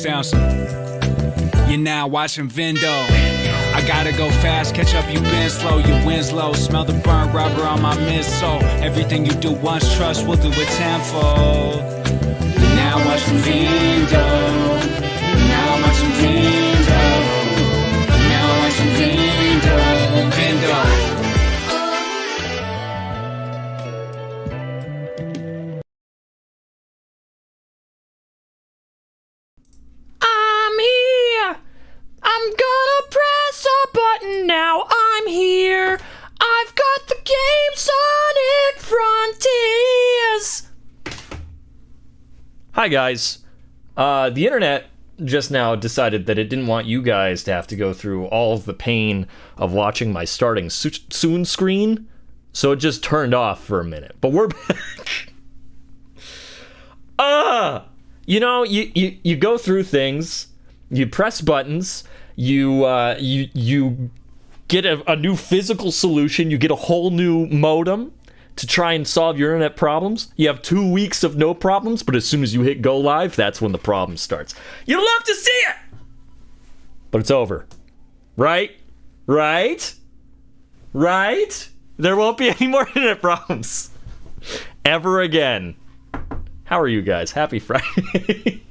down some. You're now watching Vindo. I gotta go fast, catch up, you been slow, your wind's low. Smell the burnt rubber on my midsole. Everything you do once, trust, we'll do it tenfold. You're now watching Vindo. You're now watching Vindo. You're now watching Vindo. Vindo. I'm gonna press a button now, I'm here. I've got the game Sonic Frontiers. Hi guys. The internet just now decided that it didn't want you guys to have to go through all of the pain of watching my starting soon screen, so it just turned off for a minute. But we're back. You know, you go through things, you press buttons, you get a new physical solution, you get a whole new modem to try and solve your internet problems. You have 2 weeks of no problems, but as soon as you hit go live, that's when the problem starts. You love to see it! But it's over. Right? Right? Right? There won't be any more internet problems. Ever again. How are you guys? Happy Friday.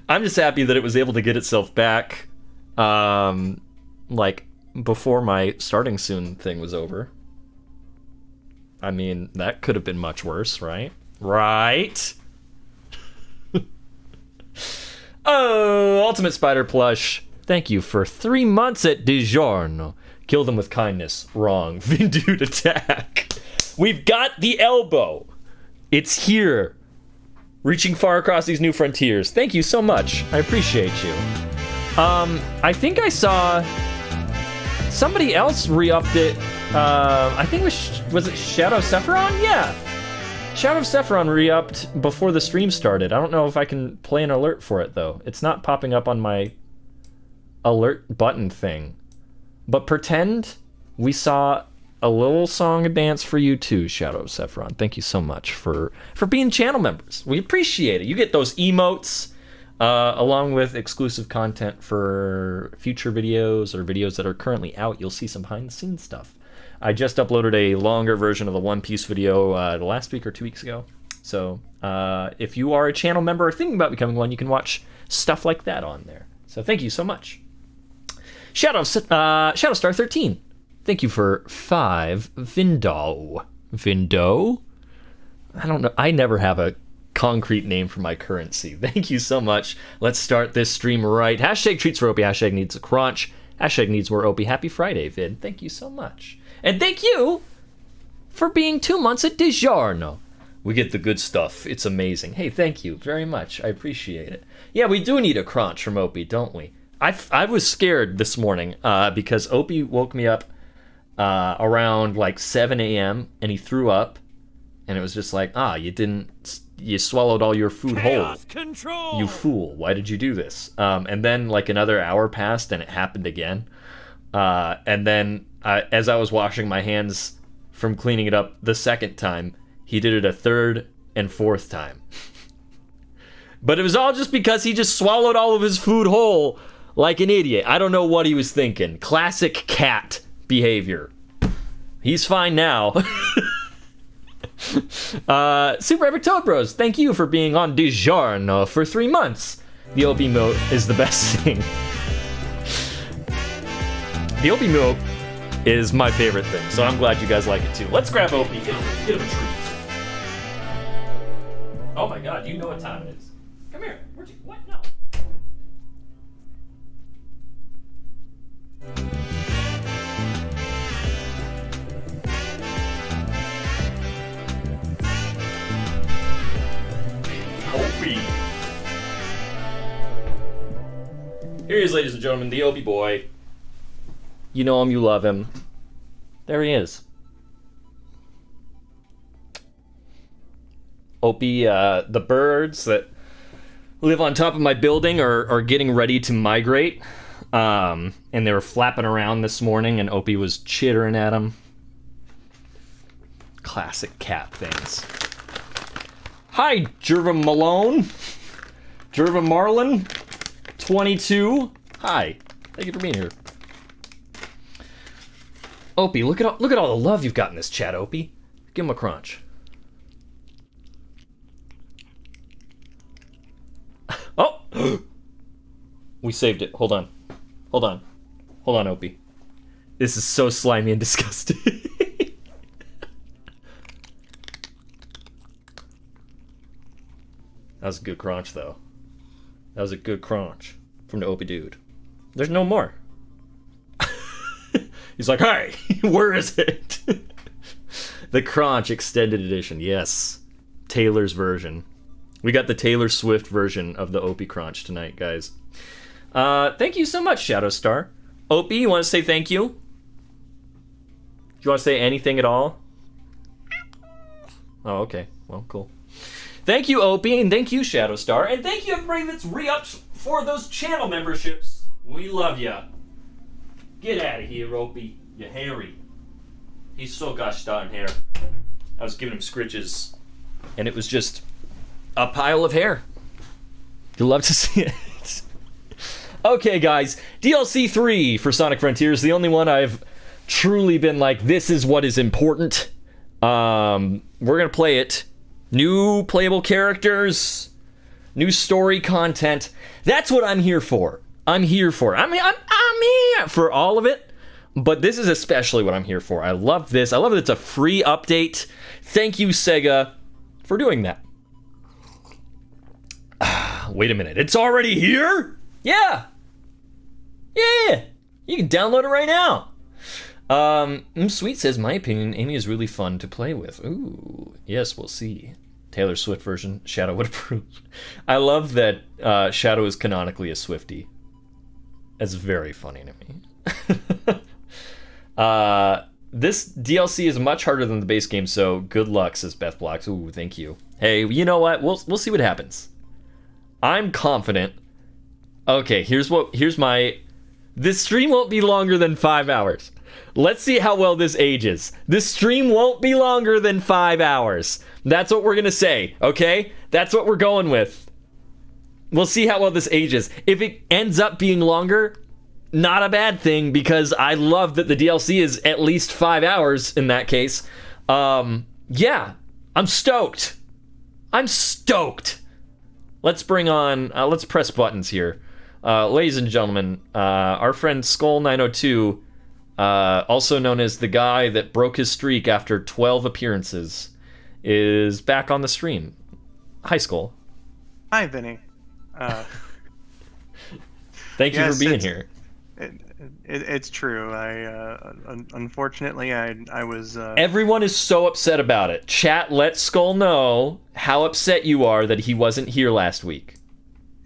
I'm just happy that it was able to get itself back, like, before my starting soon thing was over. I mean, that could have been much worse, right? Right? Oh, Ultimate Spider Plush. Thank you for 3 months at DiGiorno. Kill them with kindness. Wrong. Vindude attack. We've got the elbow. It's here. Reaching far across these new frontiers. Thank you so much. I appreciate you. I think I saw somebody else re-upped it. I think it was it Shadow Sephiron? Yeah. Shadow Sephiron re-upped before the stream started. I don't know if I can play an alert for it, though. It's not popping up on my alert button thing. But pretend we saw a little song and dance for you too, Shadow Sephiron. Thank you so much for being channel members. We appreciate it. You get those emotes, along with exclusive content for future videos or videos that are currently out. You'll see some behind-the-scenes stuff. I just uploaded a longer version of the One Piece video the last week or 2 weeks ago. So if you are a channel member or thinking about becoming one, you can watch stuff like that on there. So thank you so much. Shadowstar 13. Thank you for 5 Vindo. Vindo? I don't know. I never have a concrete name for my currency. Thank you so much. Let's start this stream right. Hashtag treats for Opie. Hashtag needs a crunch. Hashtag needs more Opie. Happy Friday, Vid. Thank you so much. And thank you for being 2 months at DiGiorno. We get the good stuff. It's amazing. Hey, thank you very much. I appreciate it. Yeah, we do need a crunch from Opie, don't we? I was scared this morning because Opie woke me up around like 7 a.m. and he threw up, and it was just like, you swallowed all your food whole. Control. You fool, why did you do this? And then like another hour passed and it happened again. And then as I was washing my hands from cleaning it up the second time, he did it a third and fourth time. But it was all just because he just swallowed all of his food whole like an idiot. I don't know what he was thinking. Classic cat behavior. He's fine now. Super Epic Toad Bros, thank you for being on DiGiorno for 3 months. The OP emote is the best thing. The OP emote is my favorite thing, so I'm glad you guys like it too. Let's grab OP, get him a treat. Oh my god, you know what time it is. Come here. Where'd you... What? No. Opie. Here he is, ladies and gentlemen, the Opie boy. You know him, you love him. There he is. Opie, the birds that live on top of my building are getting ready to migrate. And they were flapping around this morning, and Opie was chittering at them. Classic cat things. Hi, Jerva Malone. Derva Marlin, 22. Hi. Thank you for being here. Opie, look at all the love you've got in this chat, Opie. Give him a crunch. Oh! We saved it. Hold on, Opie. This is so slimy and disgusting. That was a good crunch, though. That was a good crunch from the Opie dude. There's no more. He's like, hey, where is it? The Crunch Extended Edition. Yes. Taylor's version. We got the Taylor Swift version of the Opie Crunch tonight, guys. Thank you so much, Shadowstar. Opie, you want to say thank you? Do you want to say anything at all? Oh, okay. Well, cool. Thank you, Opie, and thank you, Shadowstar, and thank you, everybody that's re-upped for those channel memberships. We love ya. Get out of here, Opie. You hairy. He's so gosh darn hair. I was giving him scritches, and it was just a pile of hair. You'll love to see it. Okay, guys. DLC 3 for Sonic Frontiers. The only one I've truly been like, this is what is important. We're going to play it. New playable characters. New story content. That's what I'm here for. I'm here for all of it, but this is especially what I'm here for. I love this. I love that it's a free update. Thank you, Sega, for doing that. Wait a minute. It's already here? Yeah. Yeah. You can download it right now. Sweet says, my opinion, Amy is really fun to play with. Ooh. Yes, we'll see. Taylor Swift version. Shadow would approve. I love that Shadow is canonically a Swiftie. That's very funny to me. This DLC is much harder than the base game, so good luck, says Beth Blocks. Ooh, thank you. Hey, you know what? We'll see what happens. I'm confident. Okay, here's my... This stream won't be longer than 5 hours. Let's see how well this ages. This stream won't be longer than 5 hours. That's what we're gonna say, okay? That's what we're going with. We'll see how well this ages. If it ends up being longer, not a bad thing, because I love that the DLC is at least 5 hours in that case. Yeah, I'm stoked. I'm stoked. Let's bring on, let's press buttons here. Ladies and gentlemen, our friend Skull902, also known as the guy that broke his streak after 12 appearances, is back on the stream. Hi, Skull. Hi, Vinny. Thank you for being here. It's true. Unfortunately, I was. Everyone is so upset about it. Chat, let Skull know how upset you are that he wasn't here last week.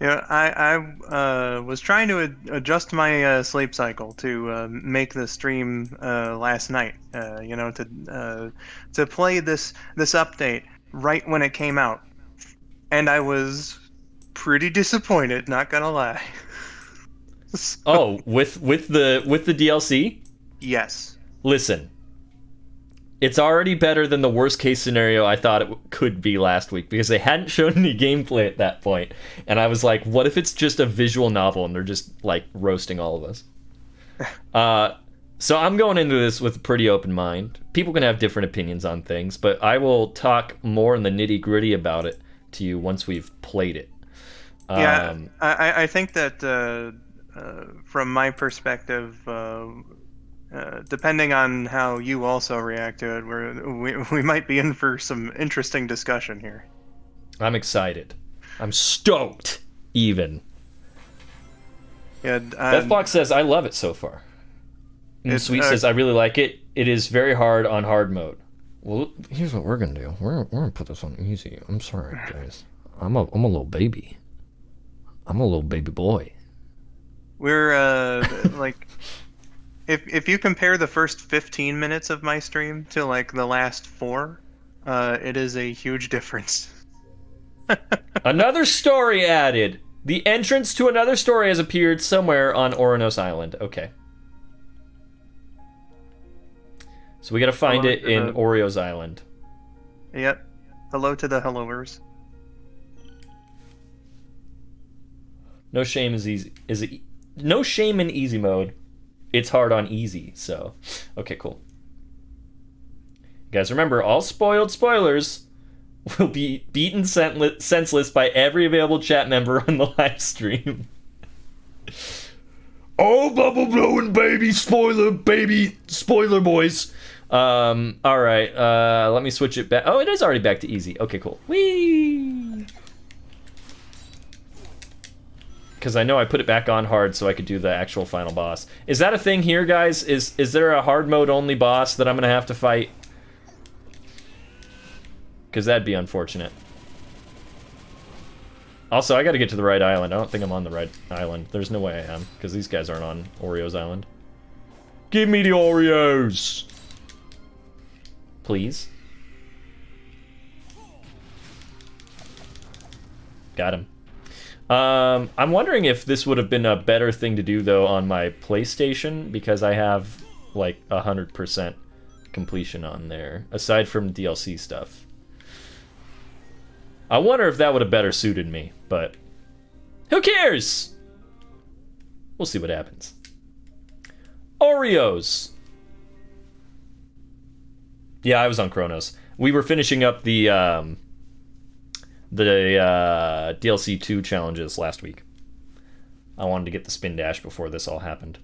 Yeah, I was trying to adjust my sleep cycle to make the stream last night. To play this update right when it came out, and I was pretty disappointed. Not gonna lie. So, oh, with the DLC? Yes. Listen, it's already better than the worst case scenario I thought it could be last week, because they hadn't shown any gameplay at that point, and I was like, what if it's just a visual novel and they're just like roasting all of us? So I'm going into this with a pretty open mind. People can have different opinions on things, but I will talk more in the nitty gritty about it to you once we've played it. Yeah, I think that from my perspective, depending on how you also react to it, we might be in for some interesting discussion here. I'm excited. I'm stoked, even. Yeah, Bethbox says, I love it so far. And Sweet says, I really like it. It is very hard on hard mode. Well, here's what we're going to do. We're going to put this on easy. I'm sorry, guys. I'm a little baby. I'm a little baby boy. We're, like... If you compare the first 15 minutes of my stream to like the last 4, it is a huge difference. Another story added. The entrance to another story has appeared somewhere on Oranos Island. Okay. So we gotta find it in Oreo's Island. Yep. Hello to the helloers. No shame is easy. No shame in easy mode. It's hard on easy. So, okay, cool. Guys, remember, all spoiled spoilers will be beaten senseless by every available chat member on the live stream. Oh, bubble blowing baby spoiler boys. All right. Let me switch it back. Oh, it is already back to easy. Okay, cool. Whee! Because I know I put it back on hard so I could do the actual final boss. Is that a thing here, guys? Is there a hard mode only boss that I'm gonna have to fight? Because that'd be unfortunate. Also, I gotta get to the right island. I don't think I'm on the right island. There's no way I am, because these guys aren't on Oreo's island. Give me the Oreos! Please. Got him. I'm wondering if this would have been a better thing to do, though, on my PlayStation, because I have, like, 100% completion on there, aside from DLC stuff. I wonder if that would have better suited me, but who cares? We'll see what happens. Oreos. Yeah, I was on Chronos. We were finishing up the DLC 2 challenges last week. I wanted to get the spin dash before this all happened.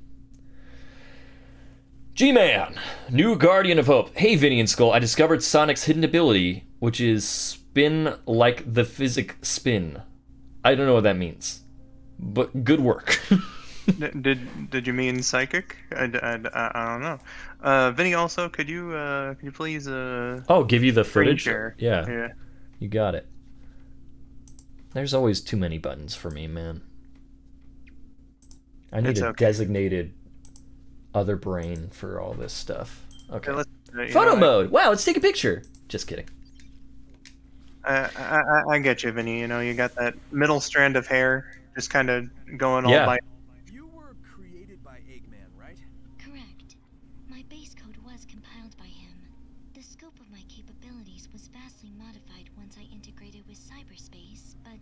G-Man, new Guardian of Hope. Hey, Vinny and Skull, I discovered Sonic's hidden ability, which is spin like the physic spin. I don't know what that means, but good work. Did you mean psychic? I don't know. Vinny, also, could you please give you the footage? Share? Yeah, you got it. There's always too many buttons for me, man. I need a designated other brain for all this stuff. Okay. Photo mode. Wow, let's take a picture. Just kidding. I get you, Vinny. You know, you got that middle strand of hair just kind of going all by. You were created by Eggman, right? Correct. My base code was compiled by him. The scope of my capabilities was vastly modified once I integrated with cyberspace, but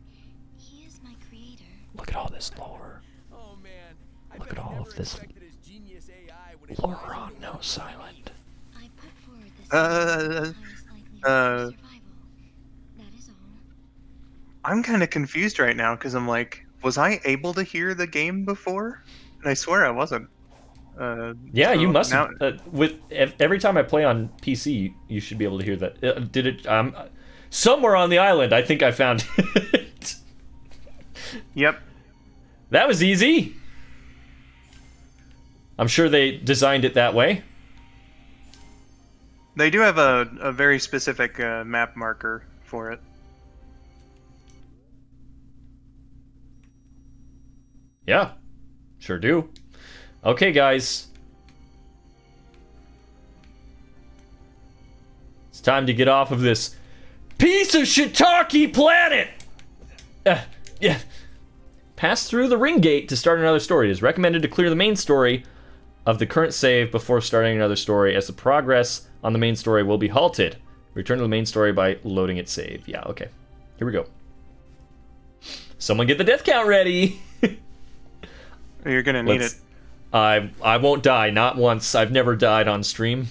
he is my creator. Look at all this lore. Oh man. Look at all of this lore on Nose Island. I put forward this highest likelihood of survival. That is all. I'm kind of confused right now because I'm like, was I able to hear the game before? And I swear I wasn't. Yeah, so you must. now... With every time I play on PC, you should be able to hear that. Did it? Somewhere on the island, I think I found it. Yep. That was easy. I'm sure they designed it that way. They do have a very specific map marker for it. Yeah, sure do. Okay, guys. It's time to get off of this piece of shiitake planet! Yeah. Pass through the ring gate to start another story. It is recommended to clear the main story of the current save before starting another story, as the progress on the main story will be halted. Return to the main story by loading its save. Yeah, okay. Here we go. Someone get the death count ready! You're gonna need it. I won't die, not once. I've never died on stream.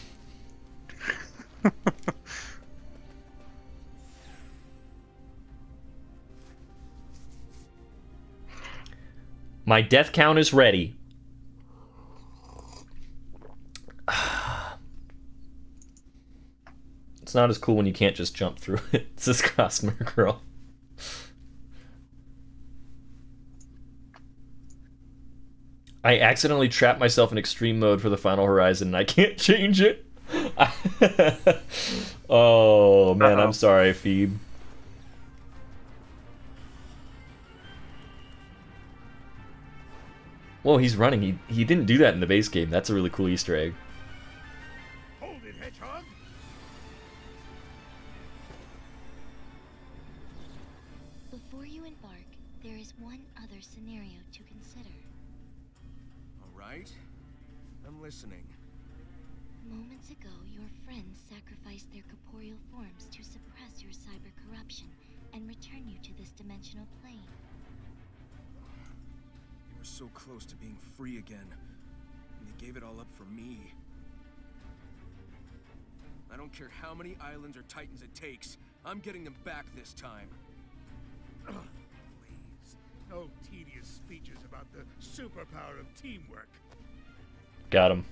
My death count is ready. It's not as cool when you can't just jump through it. It's this Cosmer girl. I accidentally trapped myself in extreme mode for the final horizon and I can't change it. Oh man, I'm sorry, Phoebe. Whoa, he's running. He didn't do that in the base game. That's a really cool Easter egg. Hold it, Hedgehog. Before you embark, there is one other scenario to consider. All right. I'm listening. Moments ago, your friends sacrificed their corporeal forms to suppress your cyber corruption and return you to this dimensional plane. so close to being free again, and they gave it all up for me. I don't care how many islands or titans it takes. I'm getting them back this time. Please, no tedious speeches about the superpower of teamwork. Got him.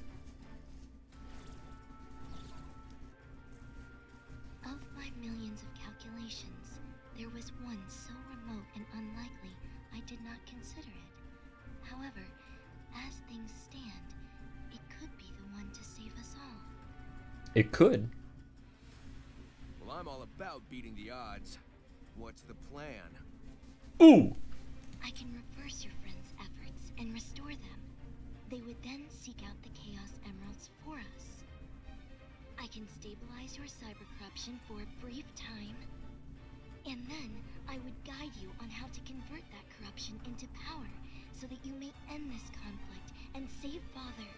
Of my millions of calculations, there was one so remote and unlikely I did not consider it. However, as things stand, it could be the one to save us all. It could. Well, I'm all about beating the odds. What's the plan? Ooh! I can reverse your friends' efforts and restore them. They would then seek out the Chaos Emeralds for us. I can stabilize your cyber corruption for a brief time, and then I would guide you on how to convert that corruption into power so that you may end this conflict and save Father.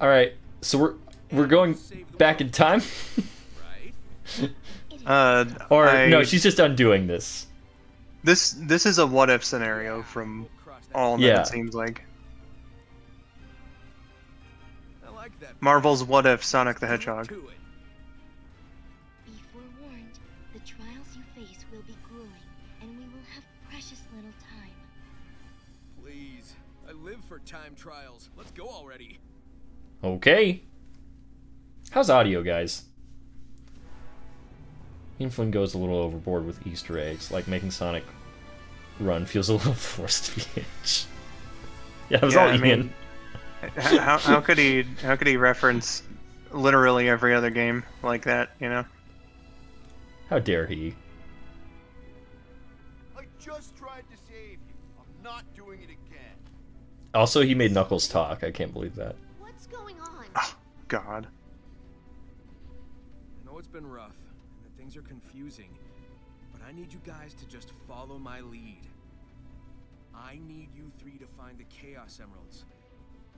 All right, so we're going back in time, Right? or no? She's just undoing this. This is a what if scenario from all that Yeah. it seems like. I like that. Marvel's What If Sonic the Hedgehog. To it. Be forewarned, the trials you face will be grueling, and we will have precious little time. Please, I live for time trials. Let's go already. Okay. How's audio, guys? Inflin goes a little overboard with Easter eggs, like making Sonic run feels a little forced to be itch. Yeah, it was all I Ian. mean, how could he reference literally every other game like that? You know. How dare he? I just tried to save you. I'm not doing it again. Also, he made Knuckles talk. I can't believe that. What's going on? Oh, God. I know it's been rough, and that things are confusing, but I need you guys to just follow my lead. I need you three to find the Chaos Emeralds,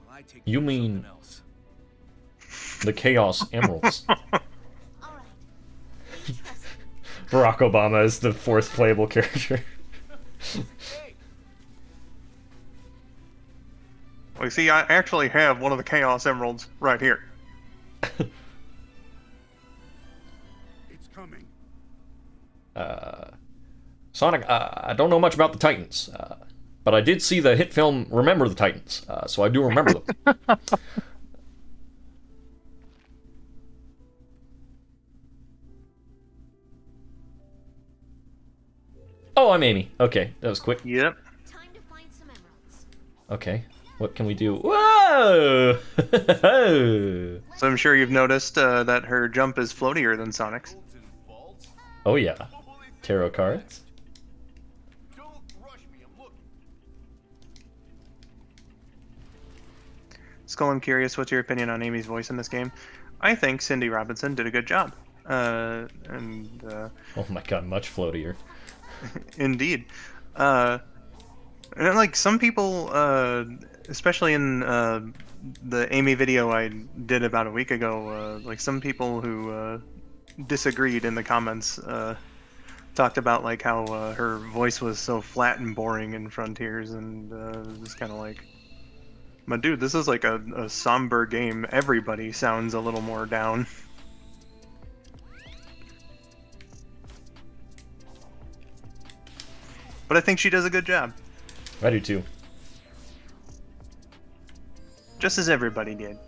while I take You care of mean- something else. The Chaos Emeralds. All right. We trust you. Barack Obama is the fourth playable character. Hey, Well, see, I actually have one of the Chaos Emeralds right here. It's coming. Sonic, I don't know much about the Titans, but I did see the hit film Remember the Titans, so I do remember them. Oh, I'm Amy. Okay, that was quick. Yep. Time to find some emeralds. Okay, what can we do? Whoa! So I'm sure you've noticed that her jump is floatier than Sonic's. Oh yeah, tarot cards. Don't rush me. I'm looking. Skull, I'm curious, what's your opinion on Amy's voice in this game? I think Cindy Robinson did a good job. Oh my god, much floatier. Indeed. And like some people, especially in the Amy video I did about a week ago, like some people who disagreed in the comments talked about like how her voice was so flat and boring in Frontiers, and just kind of like, but dude, this is like a somber game. Everybody sounds a little more down. But I think she does a good job, I do too. just as everybody did.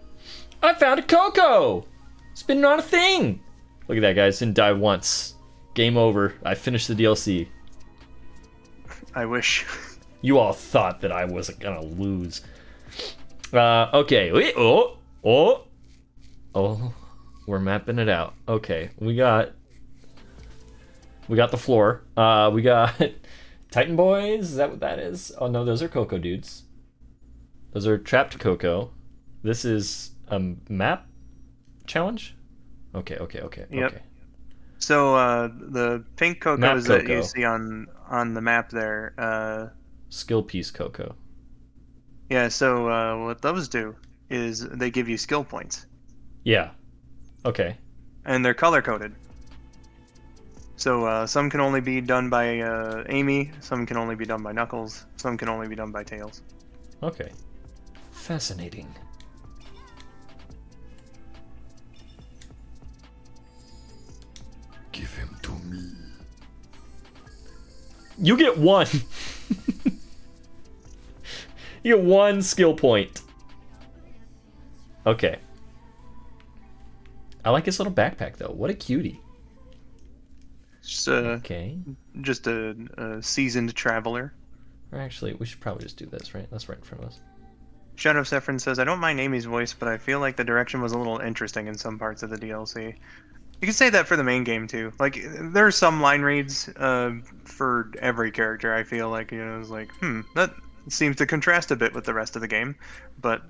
I found a Coco! Spinning on a thing! Look at that, guys. Didn't die once. Game over. I finished the DLC. I wish. You all thought that I wasn't gonna lose. Okay. Wait, oh! We're mapping it out. Okay. We got the floor. We got Titan Boys. Is that what that is? Oh no, those are Coco dudes. Those are trapped Coco. This is a map challenge? Okay. Yep. Okay. So the pink Map Cocos that you Coco. see on the map there, Skill piece Coco. yeah. So what those do is they give you skill points, Yeah. Okay. and they're color coded. So some can only be done by Amy, some can only be done by Knuckles, some can only be done by Tails. Okay. Fascinating. Give him to me. You get one. You get one skill point. Okay. I like his little backpack, though. What a cutie. Okay. Just a seasoned traveler. Or actually, we should probably just do this, right? That's right in front of us. Shadow Saffron says, I don't mind Amy's voice, but I feel like the direction was a little interesting in some parts of the DLC. You can say that for the main game, too. Like, there are some line reads for every character, I feel like, you know, it's like, that seems to contrast a bit with the rest of the game. But,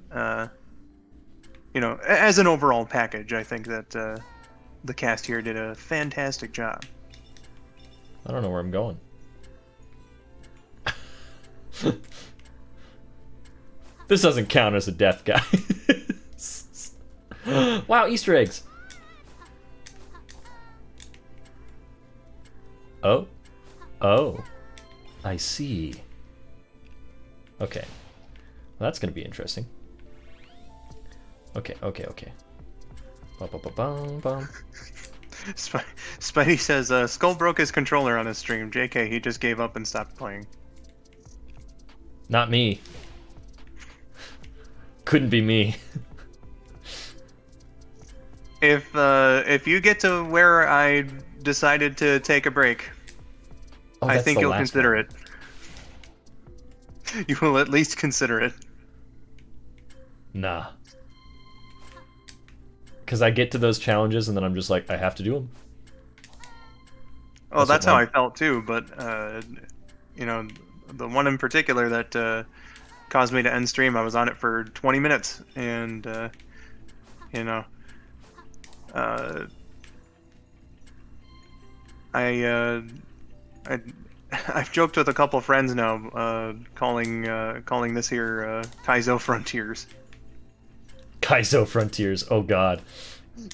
you know, as an overall package, I think that the cast here did a fantastic job. I don't know where I'm going. This doesn't count as a death, guys. Wow, Easter eggs. Oh. Oh. I see. Okay. Well, that's going to be interesting. Okay. Bum. Spidey says, Skull broke his controller on his stream. JK, he just gave up and stopped playing. Not me. Couldn't be me. If you get to where I decided to take a break, Oh, I that's think the you'll last consider one. it. You will at least consider it. Nah. Because I get to those challenges and then I'm just like, I have to do them. Well, that's how I felt too, but, you know, the one in particular that caused me to end stream, I was on it for 20 minutes, and, you know, I've joked with a couple friends now, calling this here Kaizo Frontiers. Kaizo Frontiers, oh god.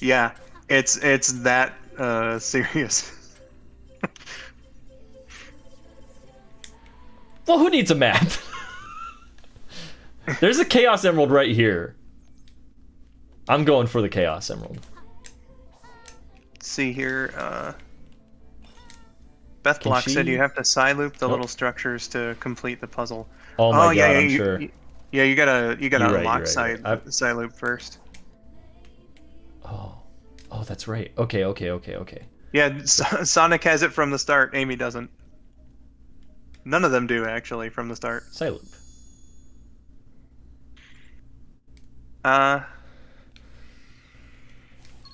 Yeah, it's that serious. Well, who needs a map? There's a Chaos Emerald right here. I'm going for the Chaos Emerald. Let's see here, Beth Block said you have to side loop the little structures to complete the puzzle. Oh my god, yeah, I'm sure. Yeah, you gotta unlock right. side loop first. Oh, that's right. Okay. Yeah, Sonic has it from the start. Amy doesn't. None of them do actually from the start. Side loop.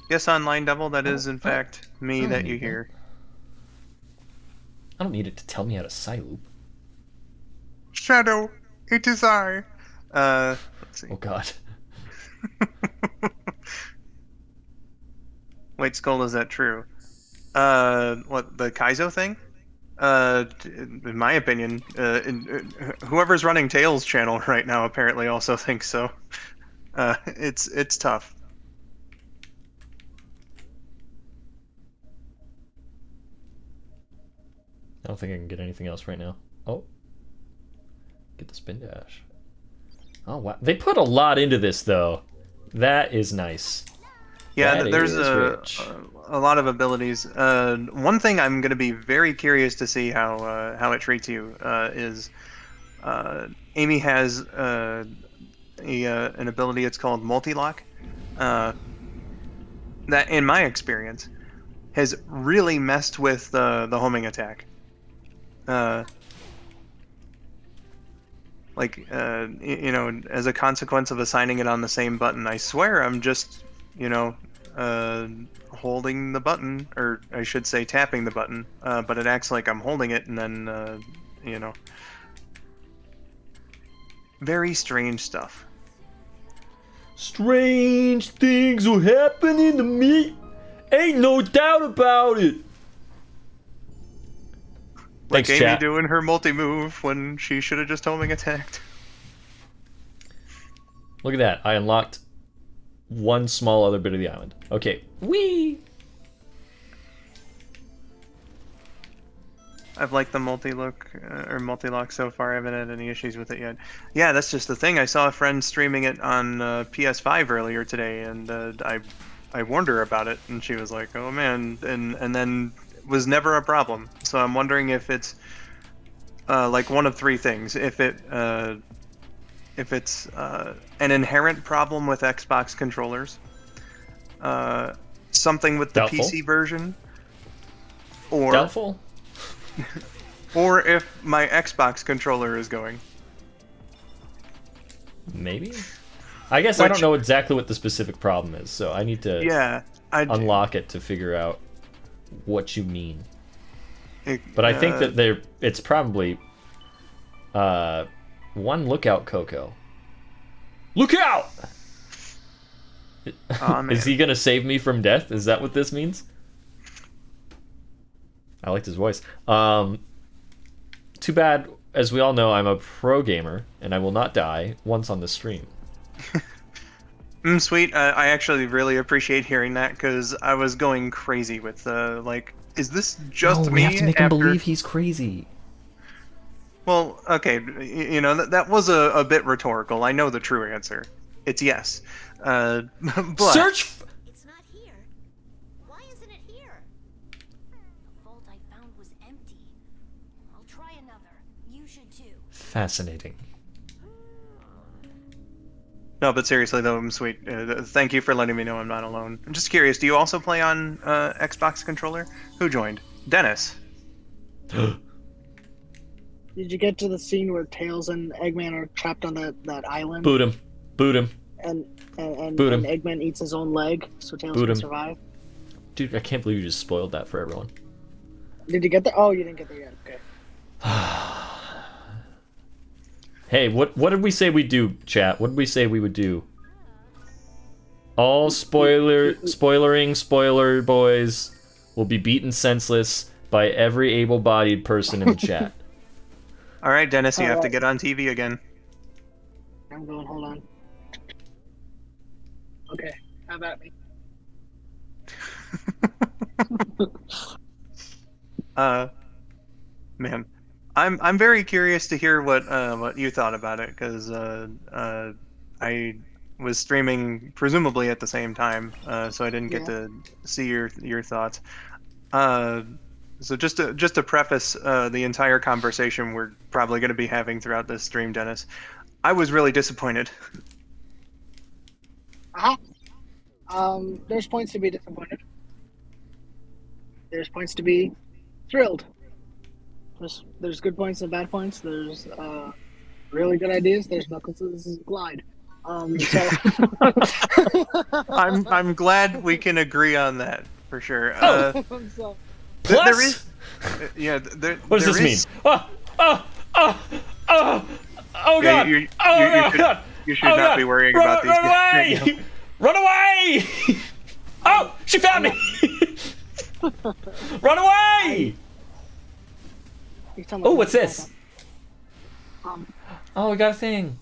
Yes, online double. That is in fact me that you hear. I don't need it to tell me how to side loop. Shadow, it is I. Let's see. Oh god. Wait, Skull, is that true? What, the Kaizo thing? In my opinion, whoever's running Tails' channel right now apparently also thinks so. It's tough. I don't think I can get anything else right now. Oh. Get the spin dash. Oh, wow. They put a lot into this, though. That is nice. Yeah, That there's is rich. a lot of abilities. One thing I'm going to be very curious to see how it treats you is Amy has an ability. It's called multi-lock. That, in my experience, has really messed with the homing attack. You know, as a consequence of assigning it on the same button, I swear I'm just, you know, holding the button, or I should say tapping the button, but it acts like I'm holding it, and then, you know, very strange stuff. Strange things will happen to me. Ain't no doubt about it. Like Thanks, Amy chat. doing her multi-move when she should have just homing attacked. Look at that. I unlocked one small other bit of the island. Okay. Whee! I've liked the multi-lock so far. I haven't had any issues with it yet. Yeah, that's just the thing. I saw a friend streaming it on PS5 earlier today, and I warned her about it, and she was like, "Oh man," and then was never a problem. So I'm wondering if it's like one of three things. If it's an inherent problem with Xbox controllers, something with the Doubtful. PC version, or Doubtful? or if my Xbox controller is going. Maybe? I guess I don't know exactly what the specific problem is, so I need to unlock it to figure out what you mean. But I think that it's probably one lookout, Coco. Look out! Is he gonna save me from death? Is that what this means? I liked his voice. Too bad, as we all know, I'm a pro gamer, and I will not die once on the stream. Sweet. I actually really appreciate hearing that, because I was going crazy with like, is this just me? We have to make him believe he's crazy. Well, okay, you know, that was a bit rhetorical. I know the true answer. It's yes. But... Search! It's not here. Why isn't it here? The vault I found was empty. I'll try another. You should too. Fascinating. No, but seriously though, Sweet. Thank you for letting me know I'm not alone. I'm just curious, do you also play on Xbox controller? Who joined? Dennis. Did you get to the scene where Tails and Eggman are trapped on that island? Boot him. Boot him. And Boot him. Eggman eats his own leg, so Tails Boot can him. survive. Dude, I can't believe you just spoiled that for everyone. Did you get there? Oh, you didn't get there yet. Okay. Hey, what did we say we'd do, chat? What did we say we would do? All spoiler boys will be beaten senseless by every able-bodied person in the chat. All right, Dennis, you have to get on TV again. I'm going. Hold on. Okay, have at me. Man, I'm very curious to hear what you thought about it, because I was streaming presumably at the same time, so I didn't get to see your thoughts. So just to preface the entire conversation we're probably going to be having throughout this stream, Dennis, I was really disappointed. There's points to be disappointed. There's points to be thrilled. There's good points and bad points. There's really good ideas. There's Knuckles' glide. So I'm glad we can agree on that for sure. so, Plus? There is, What does this mean? Oh god! You should not be worrying about these. Run away! Run away! Oh, she found me! Run away! Oh, what's this? Oh, we got a thing.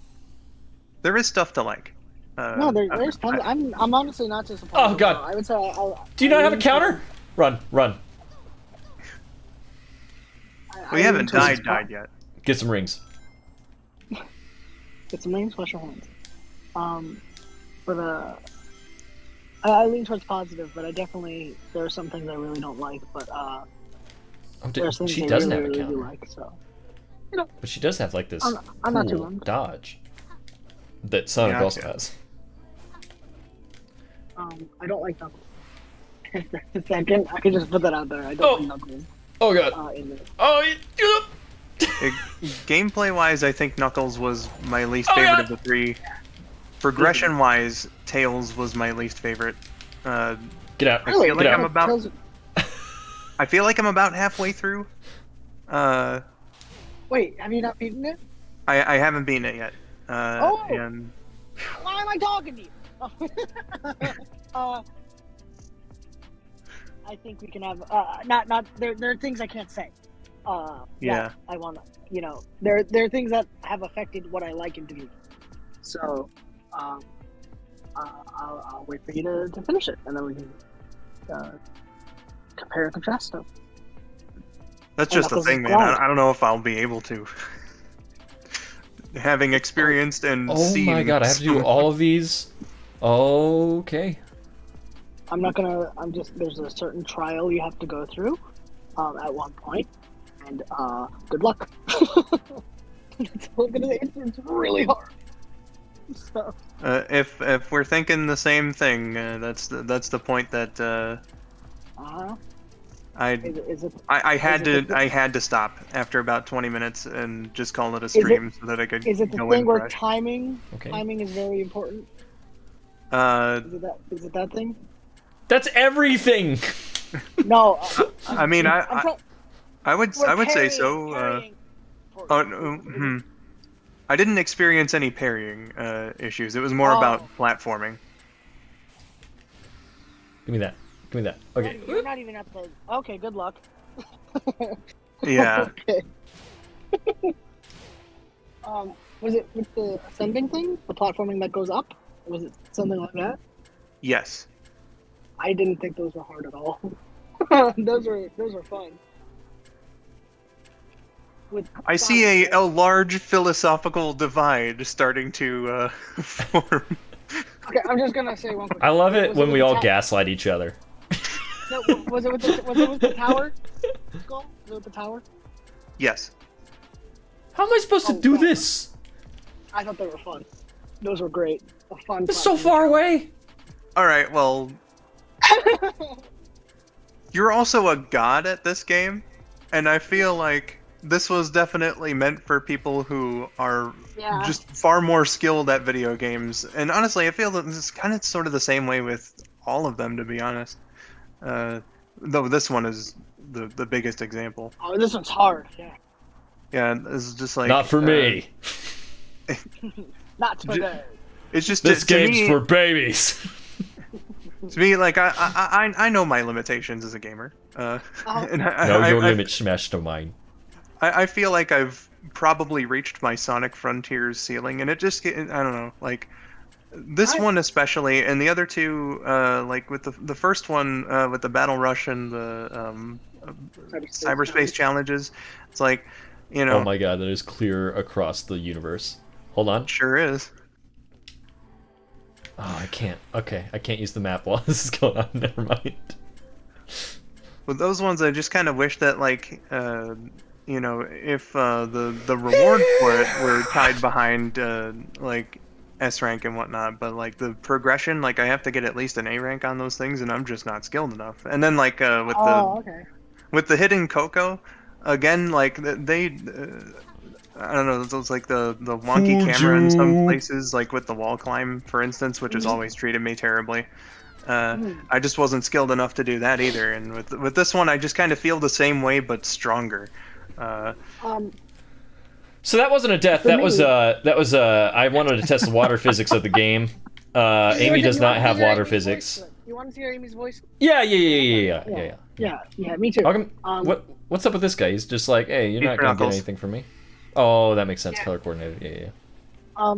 There is stuff to like. No, there's tons. I'm honestly not disappointed. Oh god! I would say. Do you not have a counter? Run! We haven't died yet. Get some rings. Get some rings, wash your hands. But I lean towards positive, but I definitely there are some things I really don't like, but there's things she I doesn't really, have a really counter. do like. So, you know, But she does have like this I'm not too cool bummed. dodge that Sonic Yeah, also yeah. has. I don't like Knuckles. I can just put that out there. I don't like Knuckles. Oh god! In there. Oh, Gameplay wise, I think Knuckles was my least Oh, favorite yeah. of the three. Progression wise, Tails was my least favorite. Get out! I feel Get like out! I'm about. Tails- I feel like I'm about halfway through. Wait, have you not beaten it? I haven't beaten it yet. And Why am I talking to you? I think we can have not there are things I can't say. Yeah. I want to, you know, there are things that have affected what I like in video. So, I'll wait for you to finish it, and then we can compare and contrast stuff. That's And just the Knuckles is thing, man. glide. I don't know if I'll be able to. Having experienced and Oh seen. my god, I have to do some- all of these? Okay. I'm not gonna. I'm just. There's a certain trial you have to go through, at one point, and good luck. That's all I'm gonna say. It's really hard. So, If we're thinking the same thing, that's the point that I is it? I had is it to the- I had to stop after about 20 minutes and just call it a stream so that I could Is it the go thing in where fresh. timing? Okay. Timing is very important. Uh, Is it that? Is it that thing? That's everything! No. I mean, I'm I would we're say parrying, so. parrying for- Oh, I didn't experience any parrying issues. It was more about platforming. Give me that. Give me that. Okay. You're not even at the. Okay, good luck. Yeah. Okay. Was it with the ascending thing, the platforming that goes up? Was it something like that? Yes. I didn't think those were hard at all. those are fun. With I see a large philosophical divide starting to form. Okay, I'm just gonna say one quick. I love it Was when with we the all gaslight each other. No, was it with the tower? Skull? Was it with the tower? Yes. How am I supposed to do this? I thought they were fun. Those were great. A fun. It's so far away! Alright, well, you're also a god at this game, and I feel like this was definitely meant for people who are Yeah. just far more skilled at video games. And honestly, I feel that this is kind of sort of the same way with all of them, to be honest. Though this one is the biggest example. Oh, this one's hard. Yeah. Yeah, it's just like Not for me. Not today. It's just This to game's me, for babies. to me, like I know my limitations as a gamer. And Know your limit, smash to mine. I feel like I've probably reached my Sonic Frontiers ceiling, and it just I don't know, like this one especially, and the other two, like with the first one with the Battle Rush and the cyberspace challenges, it's like, you know, Oh my god, that is clear across the universe. Hold on. sure is. Oh, I can't. Okay, I can't use the map while this is going on. Never mind. With those ones, I just kind of wish that, like, you know, if the reward for it were tied behind like S rank and whatnot, but like the progression, like I have to get at least an A rank on those things, and I'm just not skilled enough. And then like with the hidden Coco, again, like they. I don't know, it's like the wonky camera in some places, like with the wall climb, for instance, which has always treated me terribly. I just wasn't skilled enough to do that either, and with this one, I just kind of feel the same way, but stronger. So that wasn't a death. That was I wanted to test the water physics of the game. Amy does not have water physics. You want to hear Amy's voice? Yeah. Yeah, me too. How come, what's up with this guy? He's just like, hey, you're not gonna get anything from me. Oh, that makes sense. Yeah. Color coordinated. Yeah.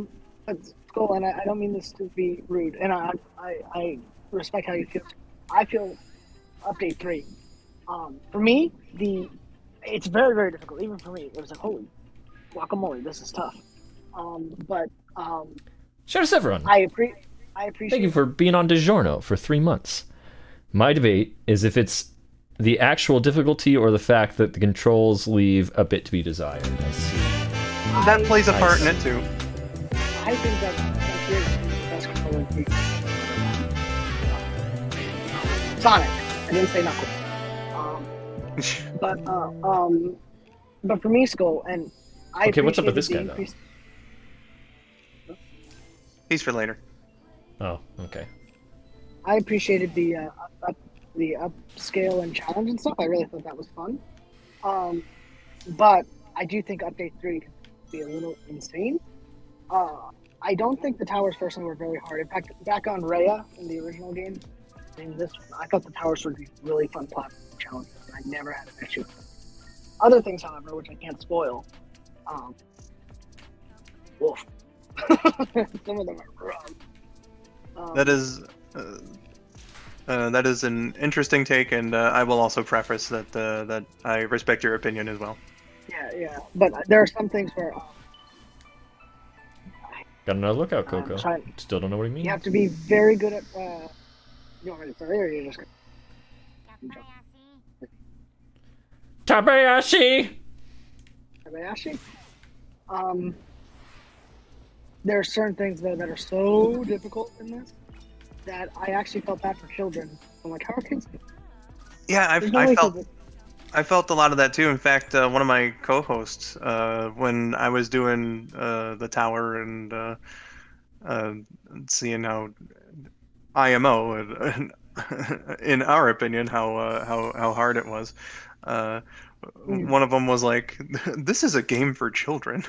But Skull, and I don't mean this to be rude, and I respect how you feel. I feel update 3. For me, it's very, very difficult. Even for me, it was like, holy guacamole, this is tough. Shout out to everyone. I appreciate. Thank you for being on DiGiorno for 3 months. My debate is if it's the actual difficulty or the fact that the controls leave a bit to be desired. I see. That plays a part in it too. I think that's it. That's controlling people. Sonic. I didn't say Knuckles. But for me, Skull, and I. Okay, what's up with this guy though? He's for later. Oh, okay. I appreciated the upscale and challenge and stuff. I really thought that was fun. But I do think update 3 could be a little insane. I don't think the towers first one were very hard. In fact, back on Rhea in the original game, in this one, I thought the towers would be really fun platform challenges. I never had an issue with them. Other things, however, which I can't spoil, woof. Some of them are rough. That is That is an interesting take, and I will also preface that I respect your opinion as well. Yeah. But there are some things where Got another lookout, Coco. trying- Still don't know what he means. you have to be very good at. You want me to say, or you just? Tabayashi! Kobayashi? There are certain things though that are so difficult in this that I actually felt bad for children. I'm like, how are kids? Yeah, There's no way kids- I felt a lot of that too. In fact, one of my co-hosts, when I was doing the tower and seeing how IMO, in our opinion, how hard it was, one of them was like, "This is a game for children."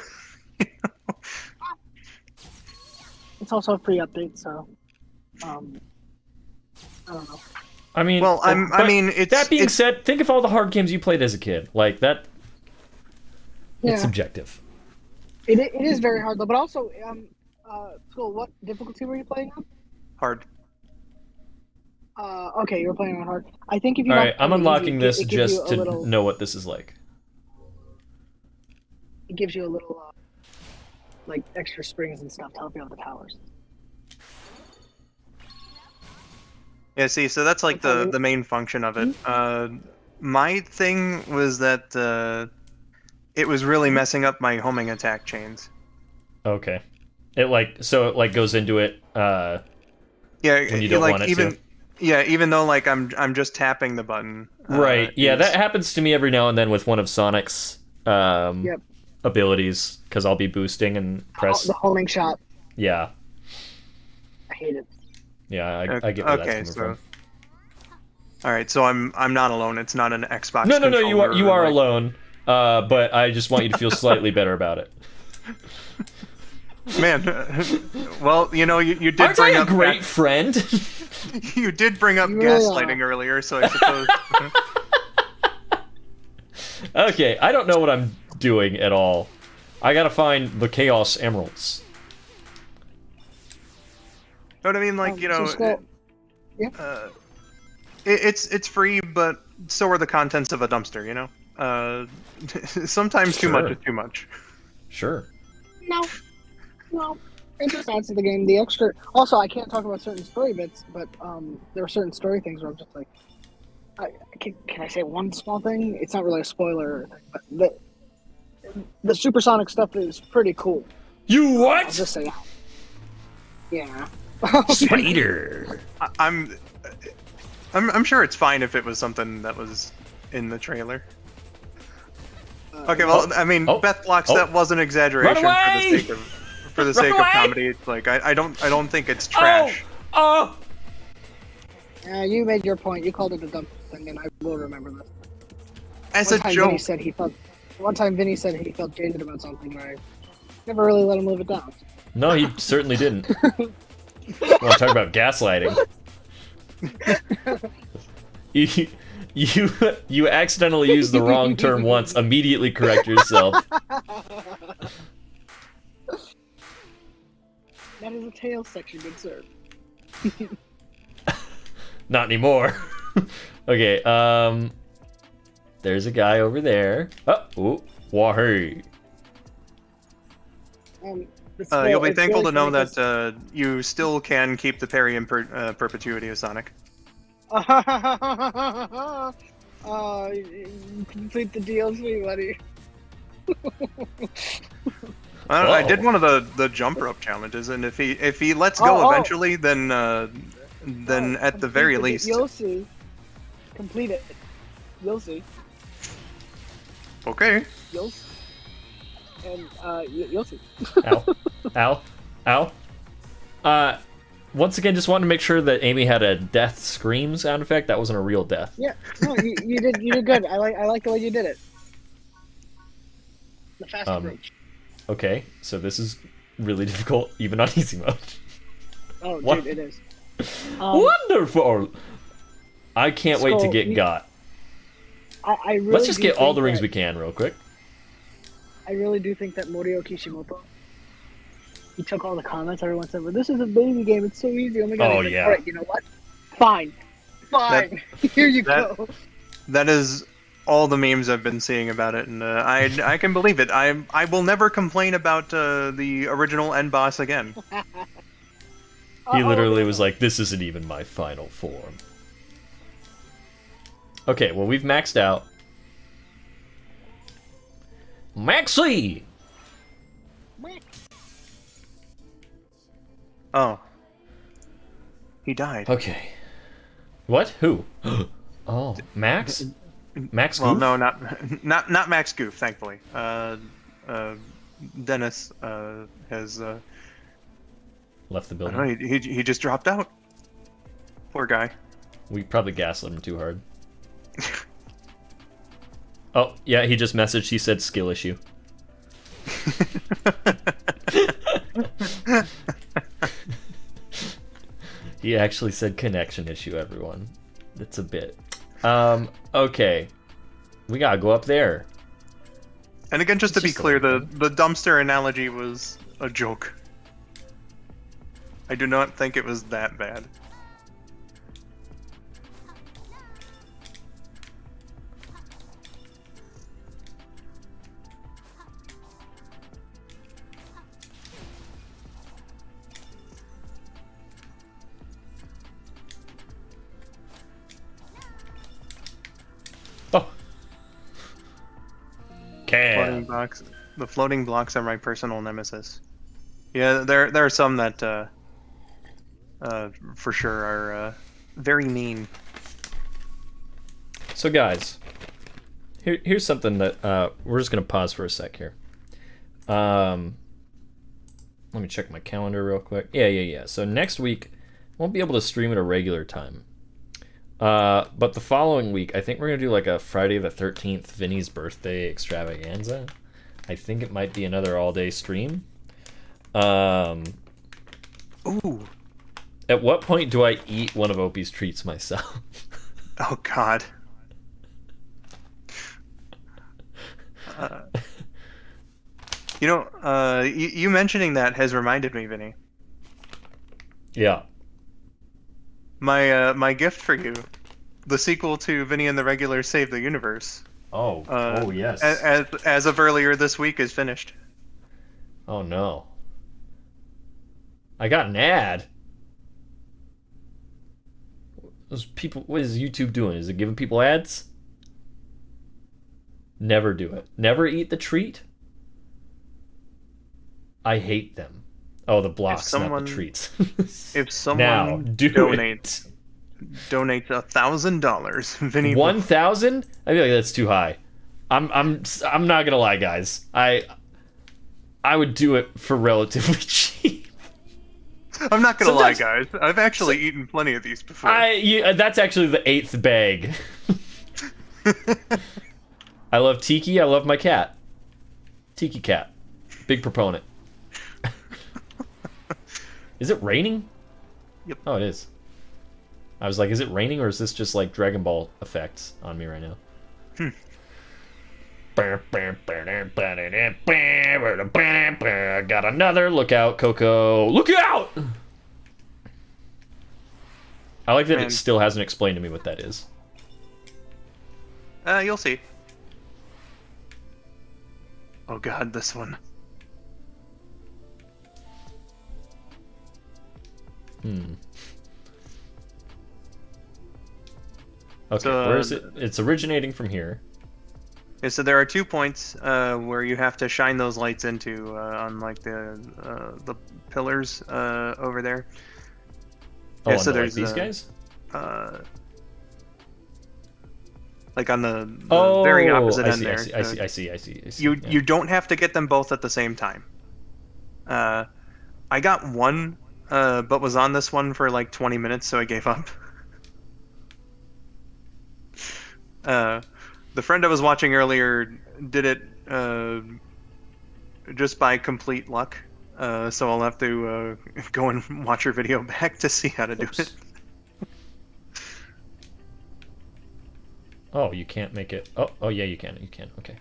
It's also a free update, so I don't know. I mean, Well, I but mean, that being it's said, think of all the hard games you played as a kid. Like that, Yeah. it's subjective. It is very hard though, but also, so what difficulty were you playing on? hard. Okay, you were playing on hard. I think if you All don't right, I'm play easy, unlocking this it gives just you a to little, know what this is like. It gives you a little, like extra springs and stuff to help you out the towers. Yeah, see, so that's like the main function of it. My thing was that it was really messing up my homing attack chains. Okay, it goes into it. Yeah, When you don't like want it even to. yeah, even though like I'm just tapping the button. Right. Yeah, it's- that happens to me every now and then with one of Sonic's Yep. abilities, because I'll be boosting and press. The homing shot. Yeah. I hate it. Yeah, I get where that's Okay, coming so from. all right, so I'm not alone. It's not an Xbox. No, you are controller, like- alone. But I just want you to feel slightly better about it. Man, well, you know, you did Aren't bring I a up great friend? you did bring up You really gaslighting earlier, so I suppose. Okay, I don't know what I'm doing at all. I gotta find the Chaos Emeralds. But I mean, like, you know, so Skull- it's free, but so are the contents of a dumpster. You know, sometimes too much Sure. is too much. Sure. No. It just adds to the game. The extra. Also, I can't talk about certain story bits, but there are certain story things where I'm just like, can I say one small thing? It's not really a spoiler, but the supersonic stuff is pretty cool. You I'll what? just say that. Yeah. Spider. I'm sure it's fine if it was something that was in the trailer. Okay, well, I mean, Oh. Beth blocks Oh. that was an exaggeration Run away! for the sake of comedy. Like, I don't think it's trash. Oh! You made your point. You called it a dumb thing, and I will remember that. As One a time joke. Vinny said he felt jaded about something, and I never really let him live it down. No, he certainly didn't. Want to talk about gaslighting? You accidentally used the wrong term once. Immediately correct yourself. That is a tail section, good sir. Not anymore. Okay. There's a guy over there. Oh, wahey. You'll be thankful to know that you still can keep the parry in perpetuity of Sonic. Complete the DLC, buddy. I did Whoa. one of the jump rope challenges, and if he lets go eventually, then at the very least. You'll see. Complete it. You'll see. Okay. You'll see. And you'll see. Ow. Once again, just wanted to make sure that Amy had a death scream sound effect. That wasn't a real death. Yeah, no, you did good. I like the way you did it. The fast approach. Okay, so this is really difficult, even on easy mode. Oh, What? dude, it is. Wonderful! I can't wait to Skull, get got. I really Let's just do get all think the rings that- we can real quick. I really do think that Morio Kishimoto, he took all the comments everyone said, well, this is a baby game, it's so easy, oh my god. Oh, He's like, yeah. Alright, you know what? Fine. Fine. Here you that- go. That is all the memes I've been seeing about it, and I can believe it. I will never complain about the original end boss again. He literally was like, "This isn't even my final form." Okay, well, we've maxed out. Maxi! Oh, he died. Okay. What? Who? Oh, Max? Max Well, Goof? no, not Max Goof, thankfully. Dennis has Left the I building. don't know, he just dropped out. Poor guy. We probably gaslit him too hard. Oh, yeah, he just messaged. He said skill issue. He actually said connection issue, everyone. That's a bit. Okay. We gotta go up there. And again, just It's to be just a clear, little the dumpster analogy was a joke. I do not think it was that bad. Oh. Floating Can. blocks. The floating blocks are my personal nemesis. Yeah, there are some that for sure are very mean. So, guys, here's something that we're just gonna pause for a sec here. Let me check my calendar real quick. Yeah. So next week, won't be able to stream at a regular time. But the following week, I think we're gonna do like a Friday the 13th Vinny's birthday extravaganza. I think it might be another all-day stream. Ooh. At what point do I eat one of Opie's treats myself? Oh God. You mentioning that has reminded me, Vinny. Yeah. My gift for you, the sequel to Vinny and the Regular Save the Universe. Oh yes. As of earlier this week, is finished. Oh no. I got an ad. Those people, what is YouTube doing? Is it giving people ads? Never do it. Never eat the treat. I hate them. Oh, the blocks, not the treats. If someone now, do donates $1,000, Vinny. 1,000? I feel like that's too high. I'm not gonna lie, guys. I would do it for relatively cheap. I'm not gonna lie, Sometimes- guys. I've actually eaten plenty of these before. That's actually the 8th bag. I love Tiki. I love my cat. Tiki cat. Big proponent. Is it raining? Yep. Oh, it is. I was like, is it raining or is this just like Dragon Ball effects on me right now? Got another. Look out, Coco. Look out! I like that Man. it still hasn't explained to me what that is. You'll see. Oh God, this one. Okay, So, where is it? It's originating from here. Yeah, so there are 2 points where you have to shine those lights into on like the pillars over there. Oh, Yeah, and so like there's these guys? Like on the Oh, very opposite I end see, there. I see. You don't have to get them both at the same time. I got one, but was on this one for like 20 minutes, so I gave up. The friend I was watching earlier did it just by complete luck. So I'll have to go and watch her video back to see how to do it. Oh, you can't make it. Oh yeah, you can. You can. Okay.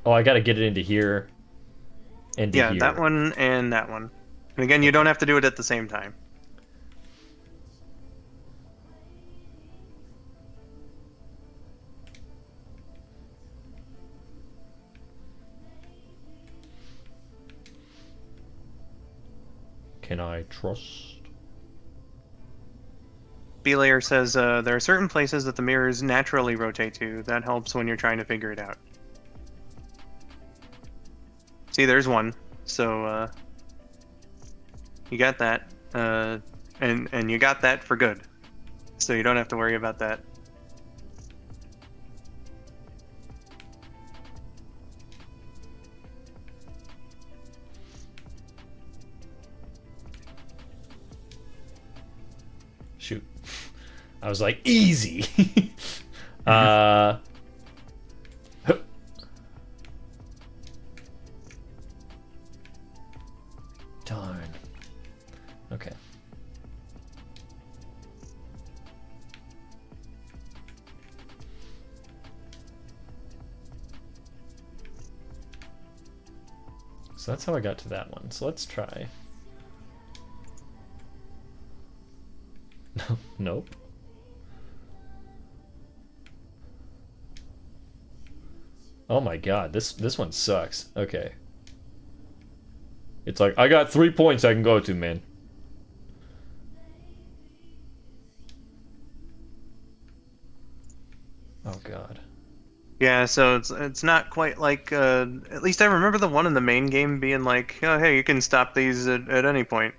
Oh, I gotta get it into here. And to Yeah, here. that one and that one. And again, you don't have to do it at the same time. Can I trust? B-Layer says there are certain places that the mirrors naturally rotate to. That helps when you're trying to figure it out. See, there's one. So, you got that. And you got that for good. So you don't have to worry about that. Shoot. I was like, easy. Darn. Okay. So that's how I got to that one. So let's try. Nope. Oh my god, this one sucks. Okay. It's like, I got 3 points I can go to, man. Oh god. Yeah, so it's not quite like at least I remember the one in the main game being like, oh hey, you can stop these at any point.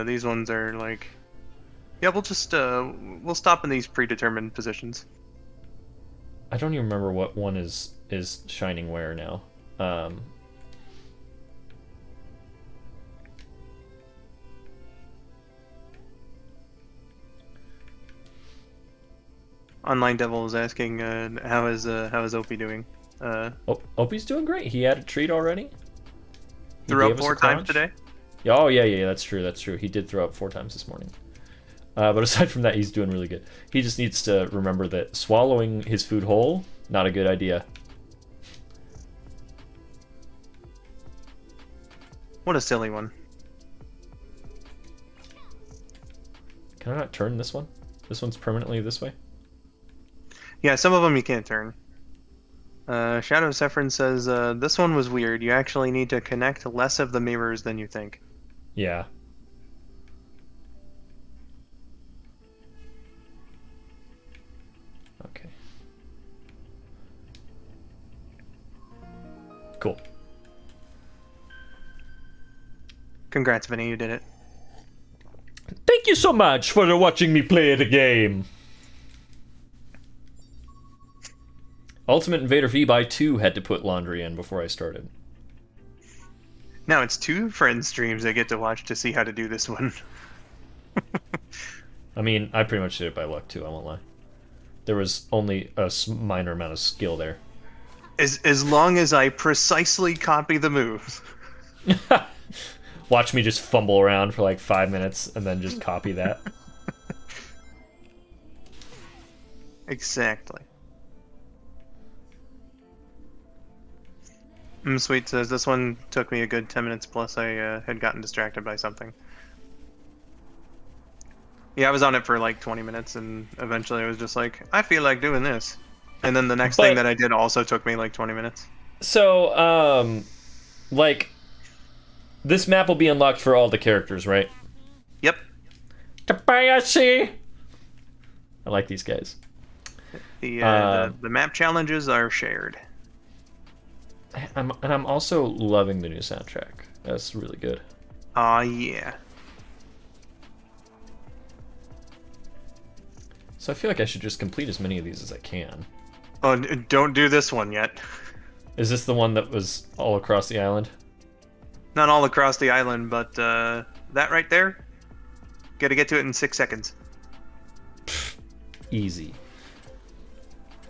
These ones are like, yeah, we'll just we'll stop in these predetermined positions. I don't even remember what one is shining where now. Online Devil is asking how is Opie doing? Opie's doing great. He had a treat already. He Threw gave up us 4 a times conch. today. Oh yeah, that's true. He did throw up 4 times this morning. But aside from that, he's doing really good. He just needs to remember that swallowing his food whole, not a good idea. What a silly one. Can I not turn this one? This one's permanently this way? Yeah, some of them you can't turn. Shadow Sephron says, this one was weird. You actually need to connect less of the mirrors than you think. Yeah. Okay. Cool. Congrats, Vinny, you did it. Thank you so much for watching me play the game. Ultimate Invader V by 2 had to put laundry in before I started. Now it's 2 friends' streams I get to watch to see how to do this one. I mean, I pretty much did it by luck too, I won't lie. There was only a minor amount of skill there. As long as I precisely copy the moves. Watch me just fumble around for like 5 minutes and then just copy that. Exactly. Sweet says, this one took me a good 10 minutes plus. I had gotten distracted by something. Yeah, I was on it for like 20 minutes and eventually I was just like, I feel like doing this. And then the next thing that I did also took me like 20 minutes. So, like, this map will be unlocked for all the characters, right? Yep. Tabayashi! I like these guys. The map challenges are shared. I'm also loving the new soundtrack. That's really good. Yeah. So I feel like I should just complete as many of these as I can. Oh, don't do this one yet. Is this the one that was all across the island? Not all across the island, but that right there, gotta get to it in 6 seconds. Easy.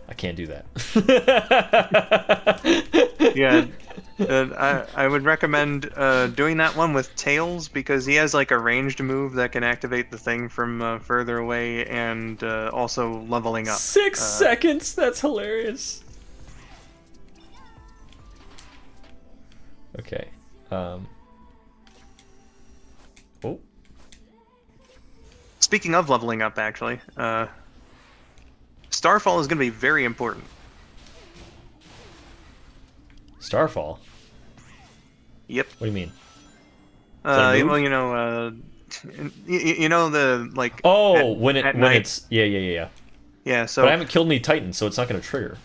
I can't do that. Yeah, I would recommend doing that one with Tails because he has like a ranged move that can activate the thing from further away and also leveling up. 6 seconds. That's hilarious. Okay. Oh. Speaking of leveling up, actually, Starfall is going to be very important. Starfall? Yep. What do you mean? that a move? Well, you know the like. Oh, at- when at night. it's yeah. Yeah. So But I haven't killed any titans, so it's not going to trigger.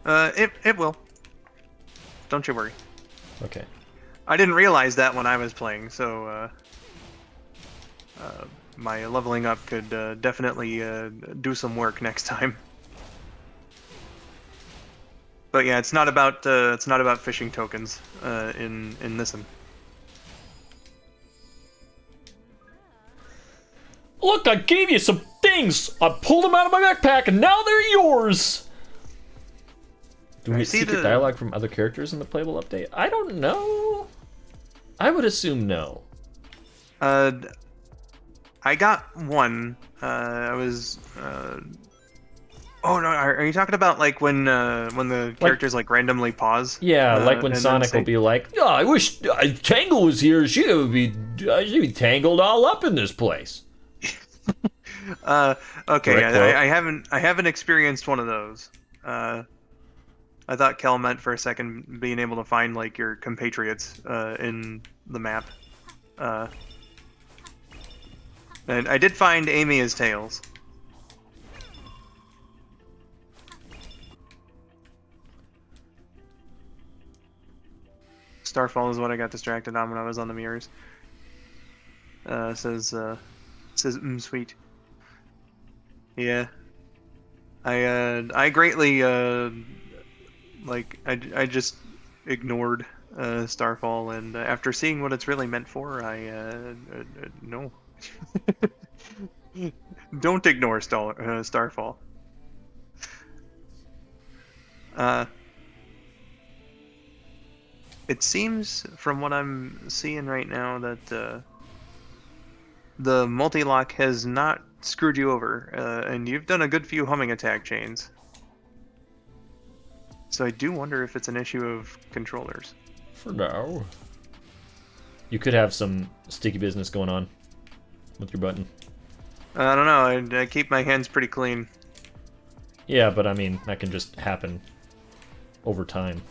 it will. Don't you worry. Okay. I didn't realize that when I was playing, so my leveling up could definitely do some work next time. But yeah, it's not about fishing tokens in this one. Look, I gave you some things. I pulled them out of my backpack, and now they're yours. Do we get see secret the- dialogue from other characters in the playable update? I don't know. I would assume no. I got one. I was. Oh no! Are you talking about like when the characters like randomly pause? Yeah, like when and then Sonic will say- be like, "Oh, I wish Tangle was here. She'd be tangled all up in this place." Okay, Direct quote. I haven't experienced one of those. I thought Kel meant for a second being able to find like your compatriots in the map. And I did find Amy as Tails. Starfall is what I got distracted on when I was on the mirrors. Says sweet. Yeah. I greatly I just ignored Starfall, and after seeing what it's really meant for, no. Don't ignore Starfall. It seems from what I'm seeing right now that the multi-lock has not screwed you over, and you've done a good few humming attack chains. So I do wonder if it's an issue of controllers. For now. You could have some sticky business going on with your button. I don't know. I keep my hands pretty clean. Yeah, but I mean, that can just happen over time.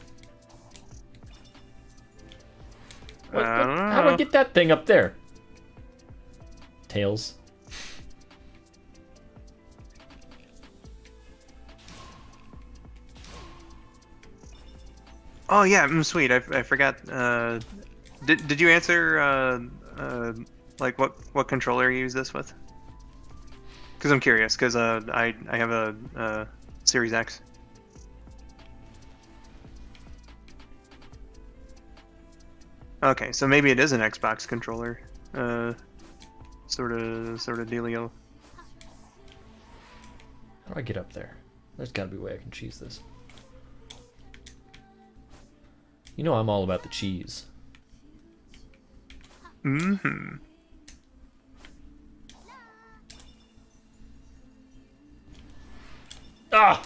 I don't How do I know. get that thing up there? Tails. Oh yeah, sweet. I forgot. Did you answer like what controller you use this with? Because I'm curious. Because I have a Series X. Okay, so maybe it is an Xbox controller. Sort of dealio. How do I get up there? There's gotta be a way I can cheese this. You know I'm all about the cheese. Mm-hmm. Ah!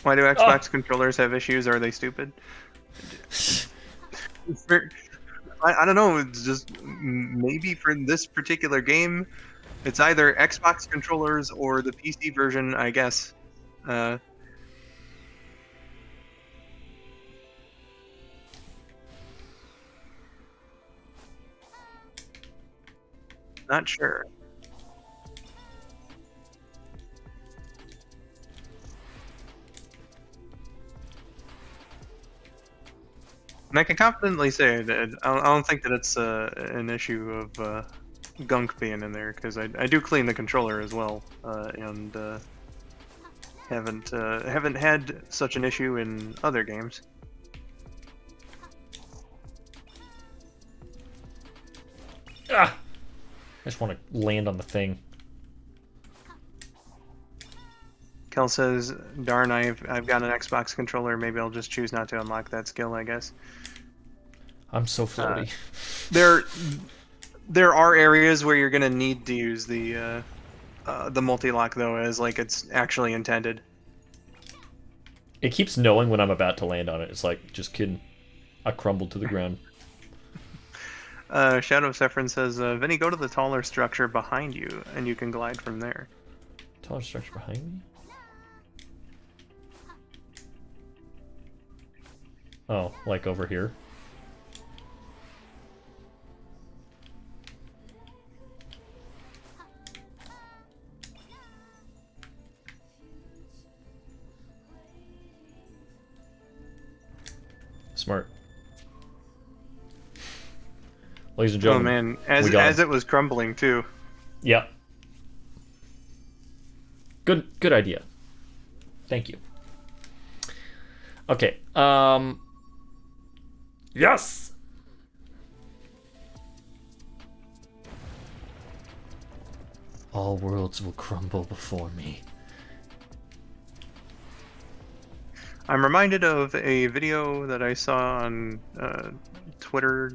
Why do Xbox controllers have issues? Are they stupid? I don't know. It's just maybe for this particular game, it's either Xbox controllers or the PC version, I guess. Not sure. And I can confidently say that I don't think that it's an issue of gunk being in there, because I do clean the controller as well, and haven't had such an issue in other games. Ah! I just want to land on the thing. Kel says, "Darn, I've got an Xbox controller. Maybe I'll just choose not to unlock that skill. I guess." I'm so floaty. There are areas where you're gonna need to use the multi-lock though, as like it's actually intended. It keeps knowing when I'm about to land on it. It's like, just kidding. I crumbled to the ground. Shadow of Saffron says, "Vinny, go to the taller structure behind you, and you can glide from there." Taller structure behind me? Oh, like over here? Smart. Ladies and Oh gentlemen. man, as it was crumbling too. Yep. Good idea. Thank you. Okay. Yes. All worlds will crumble before me. I'm reminded of a video that I saw on Twitter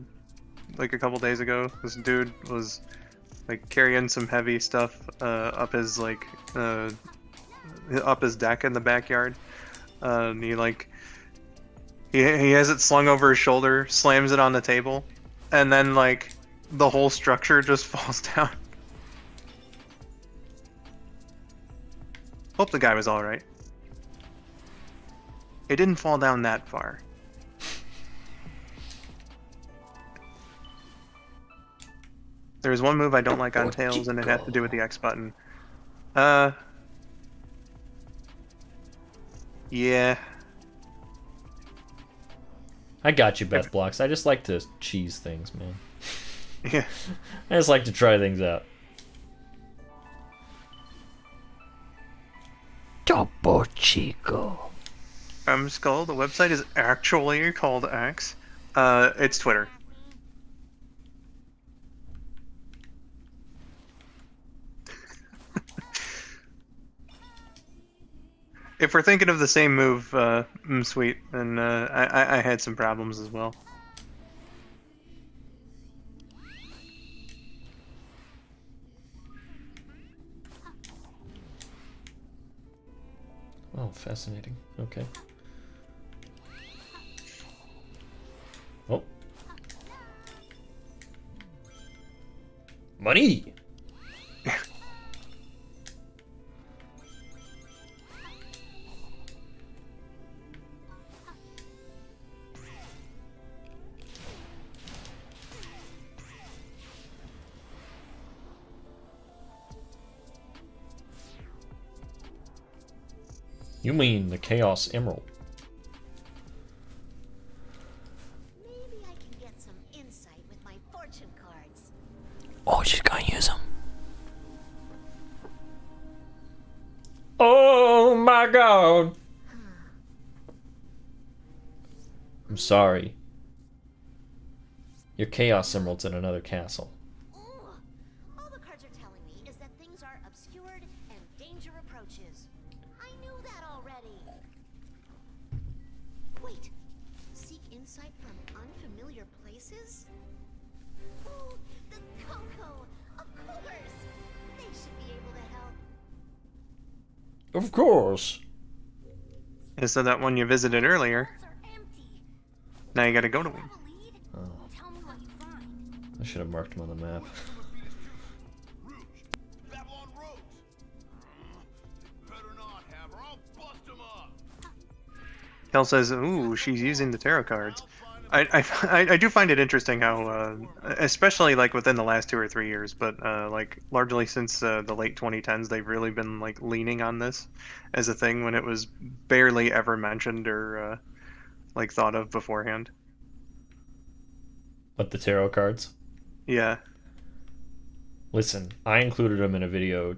like a couple days ago. This dude was like carrying some heavy stuff up his deck in the backyard. And he has it slung over his shoulder, slams it on the table, and then like the whole structure just falls down. Hope the guy was all right. It didn't fall down that far. There's one move I don't like on Tails, and it had to do with the X button. Yeah. I got you, Beth Blocks. I just like to cheese things, man. Yeah. I just like to try things out. Topo Chico. Skull, the website is actually called X. It's Twitter. If we're thinking of the same move, sweet, then I had some problems as well. Oh, fascinating. Okay. Oh. Money! You mean the Chaos Emerald? Maybe I can get some insight with my fortune cards. Oh, she's gonna use them. Oh my god! I'm sorry. Your Chaos Emerald's in another castle. Ooh, all the cards are telling me is that things are obscured and danger approaches. I knew that already. Wait, seek insight from unfamiliar places? Ooh, the Coco! Of course! They should be able to help. Of course. And so that one you visited earlier, Cards are empty. now you gotta go to Have him. a lead? Oh, Tell me what you find. I should have marked him on the map. Rouge, Babylon Rose. Better not have, or I'll bust 'em up. Kel says, "Ooh, she's using the tarot cards." I do find it interesting how, especially like within the last 2 or 3 years, but like largely since the late 2010s, they've really been like leaning on this as a thing when it was barely ever mentioned or like thought of beforehand. What, the tarot cards? Yeah. Listen, I included them in a video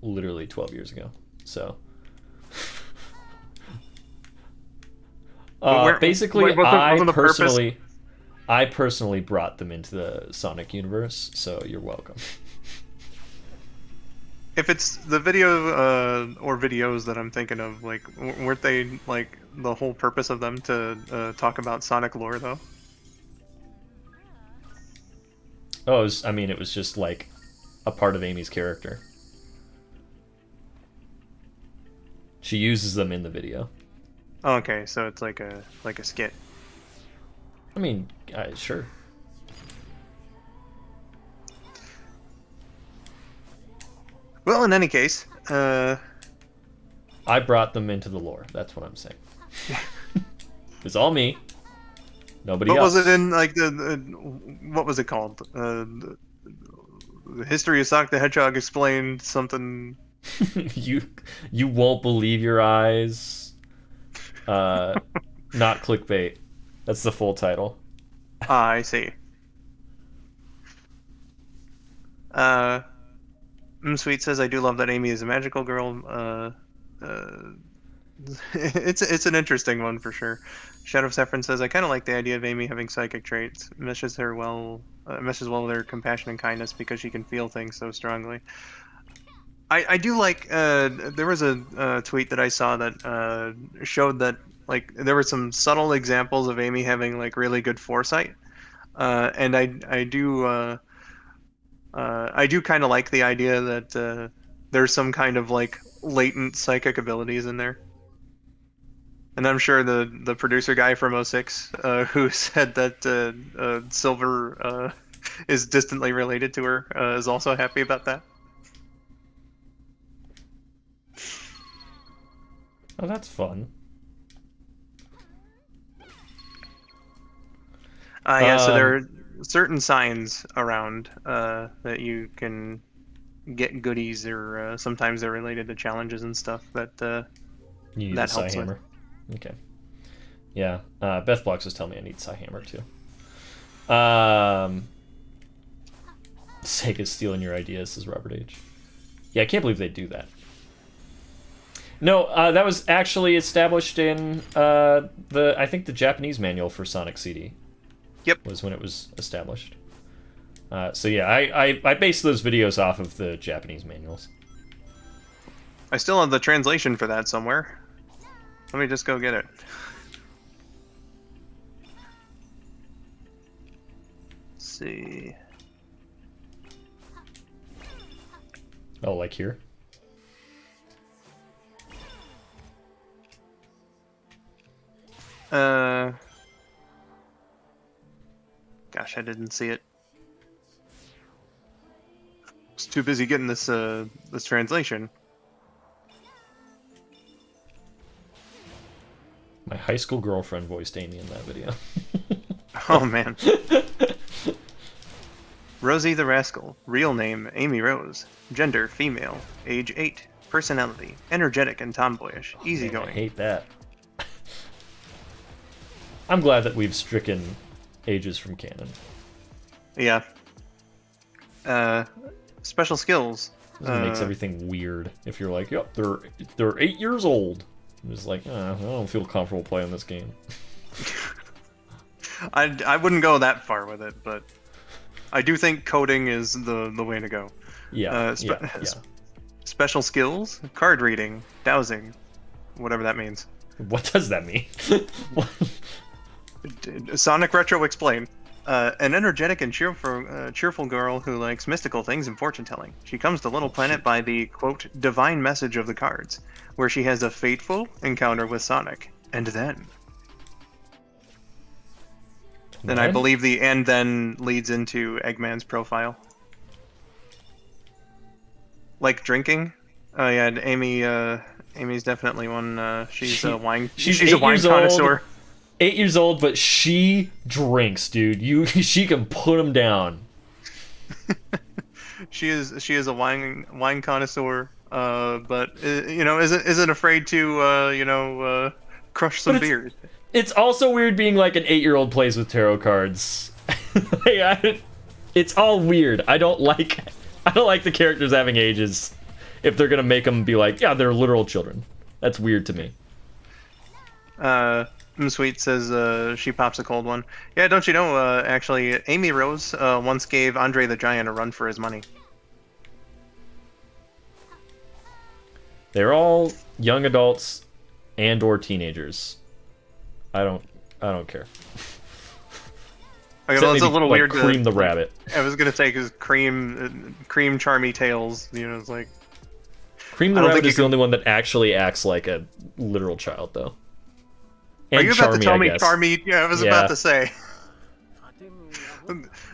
literally 12 years ago. So But basically, wasn't I the purpose- personally I personally brought them into the Sonic universe, so you're welcome. If it's the video or videos that I'm thinking of, like, weren't they like the whole purpose of them to talk about Sonic lore though? Oh, it was just like a part of Amy's character. She uses them in the video. Oh, okay, so it's like a skit. I mean, sure. Well, in any case, I brought them into the lore. That's what I'm saying. It's all me. Nobody what else. was it in like what was it called? The History of Sonic the Hedgehog explained something. You won't believe your eyes. Not clickbait. That's the full title. Ah, I see. Sweet says, I do love that Amy is a magical girl. It's an interesting one for sure. Shadow of Saffron says, I kind of like the idea of Amy having psychic traits. Meshes well with her compassion and kindness because she can feel things so strongly. I do like. There was a tweet that I saw that showed that like there were some subtle examples of Amy having like really good foresight, and I do kind of like the idea that there's some kind of like latent psychic abilities in there. And I'm sure the producer guy from '06 who said that Silver is distantly related to her is also happy about that. Oh, that's fun. Yeah, so there are certain signs around that you can get goodies, or sometimes they're related to challenges and stuff that You need that a Psy helps with. Hammer. Okay. Yeah. Beth Blocks was telling me I need Psy Hammer too. Sega's stealing your ideas, says Robert H. Yeah, I can't believe they do that. No, that was actually established in I think the Japanese manual for Sonic CD. Yep. Was when it was established. So yeah, I based those videos off of the Japanese manuals. I still have the translation for that somewhere. Let me just go get it. Let's see. Oh, like here? Gosh, I didn't see it. I was too busy getting this this translation. My high school girlfriend voiced Amy in that video. Oh man. Rosie the Rascal. Real name Amy Rose. Gender female. Age 8. Personality energetic and tomboyish. Man, I Easygoing. hate that. I'm glad that we've stricken ages from canon. Yeah. Special skills. It makes everything weird if you're like, yep, they're 8 years old. I'm just like, I don't feel comfortable playing this game. I wouldn't go that far with it, but I do think coding is the way to go. Yeah, yeah. Special skills, card reading, dowsing, whatever that means. What does that mean? Sonic Retro explain. An energetic and cheerful girl who likes mystical things and fortune-telling. She comes to Little Planet by the, quote, divine message of the cards, where she has a fateful encounter with Sonic. And then... Then I believe the "and then" leads into Eggman's profile. Like drinking? Oh yeah, Amy's definitely one. She's a wine connoisseur. 8 years old, but she drinks, dude. She can put them down. She is a wine connoisseur. But isn't afraid to crush some beers. It's also weird being like an 8-year-old plays with tarot cards. It's all weird. I don't like the characters having ages. If they're gonna make them be like, yeah, they're literal children. That's weird to me. Sweet says she pops a cold one. Yeah, don't you know? Actually, Amy Rose once gave Andre the Giant a run for his money. They're all young adults and/or teenagers. I don't care. Okay, Except well, it's a maybe, little like, weird. Cream the rabbit. I was gonna say because Cream Charmy Tails. You know, it's like Cream I the don't rabbit think you is the can- only one that actually acts like a literal child, though. Are And you about to Charmy, tell I me guess. Charmy? Yeah, I was Yeah. about to say.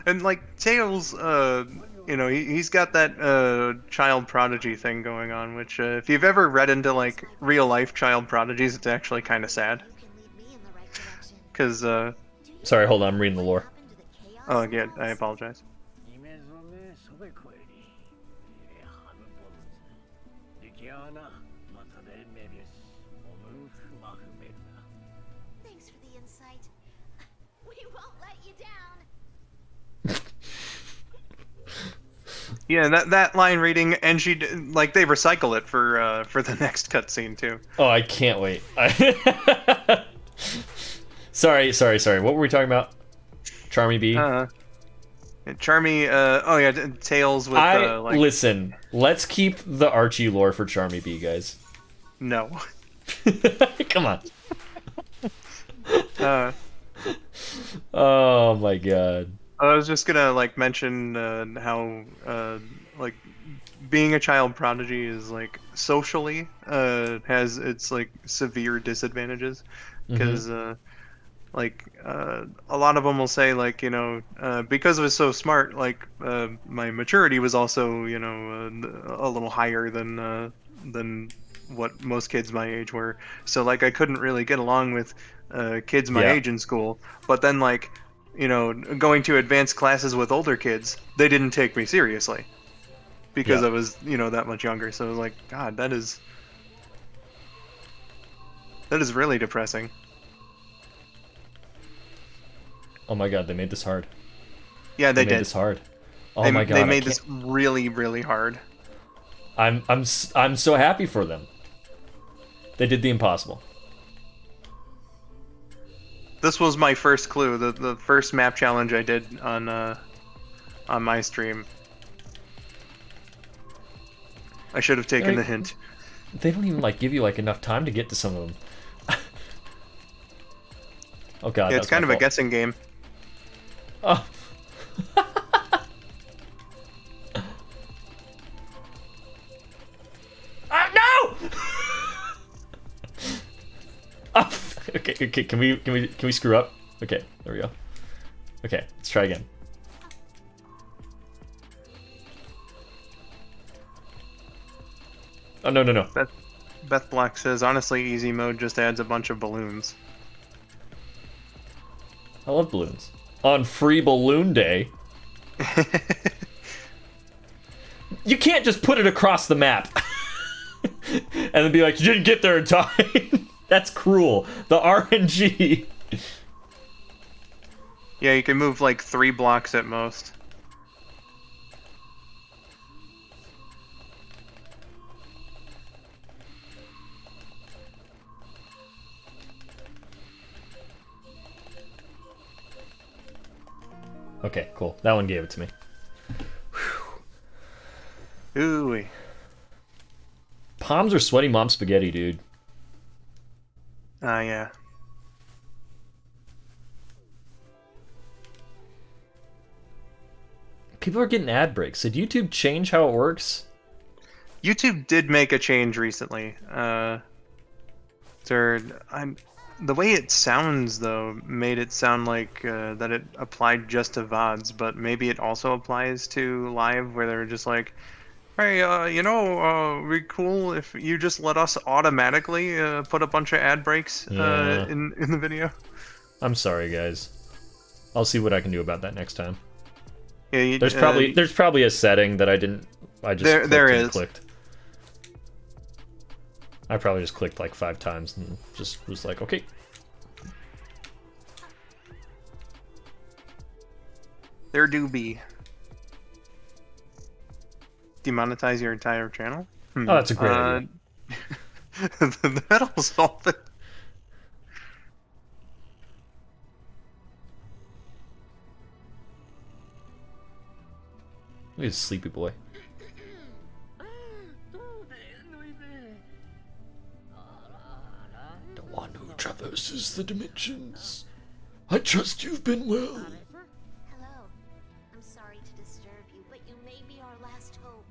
And like Tails, you know, he's got that child prodigy thing going on, which if you've ever read into like real life child prodigies, it's actually kind of sad. You can lead me in the right direction. Cause Sorry, hold on, I'm reading the lore. Happened to the chaos oh yeah, emeralds? I apologize. Thanks for the insight. We won't let you down. Yeah, that line reading, and like they recycle it for the next cutscene too. Oh, I can't wait. Sorry. What were we talking about? Charmy B? Charmy, oh yeah, Tails with like Listen, let's keep the Archie lore for Charmy B, guys. no. Come on. Uh, Oh my god. I was just gonna like mention how like being a child prodigy is like socially has its like severe disadvantages because like a lot of them will say like you know because I was so smart like my maturity was also you know a little higher than what most kids my age were, so like I couldn't really get along with kids my Yeah. age in school, but then like you know going to advanced classes with older kids, they didn't take me seriously because Yeah. I was you know that much younger, so like god, that is really depressing. Oh my god, they made this hard. Yeah, they made did. this hard. Oh They, my god. they I made can't- this really, really hard. I'm so happy for them. They did the impossible. This was my first clue, the first map challenge I did on my stream. I should have taken Like- the hint. They don't even like give you like enough time to get to some of them. Oh god, Yeah, that's it's kind my of a fault. guessing game. Oh. No! Oh, okay, can we screw up? Okay, there we go. Okay, let's try again. Oh no. Beth Black says, honestly, easy mode just adds a bunch of balloons. I love balloons. On Free Balloon Day. You can't just put it across the map. And then be like, you didn't get there in time. That's cruel. The RNG. Yeah, you can move like 3 blocks at most. Okay, cool. That one gave it to me. Ooh. Palms are sweaty mom spaghetti, dude. Yeah. People are getting ad breaks. Did YouTube change how it works? YouTube did make a change recently. The way it sounds, though, made it sound like that it applied just to VODs, but maybe it also applies to live, where they're just like, hey, it'd be cool if you just let us automatically put a bunch of ad breaks Yeah. in the video. I'm sorry, guys. I'll see what I can do about that next time. Yeah, There's probably a setting that I just clicked there and is. clicked. I probably just clicked like 5 times and just was like, okay. There do be. Demonetize your entire channel? Oh, that's a great idea. That'll solve it. Look at this sleepy boy. The one who traverses the dimensions. I trust you've been well. Hello. I'm sorry to disturb you, but you may be our last hope.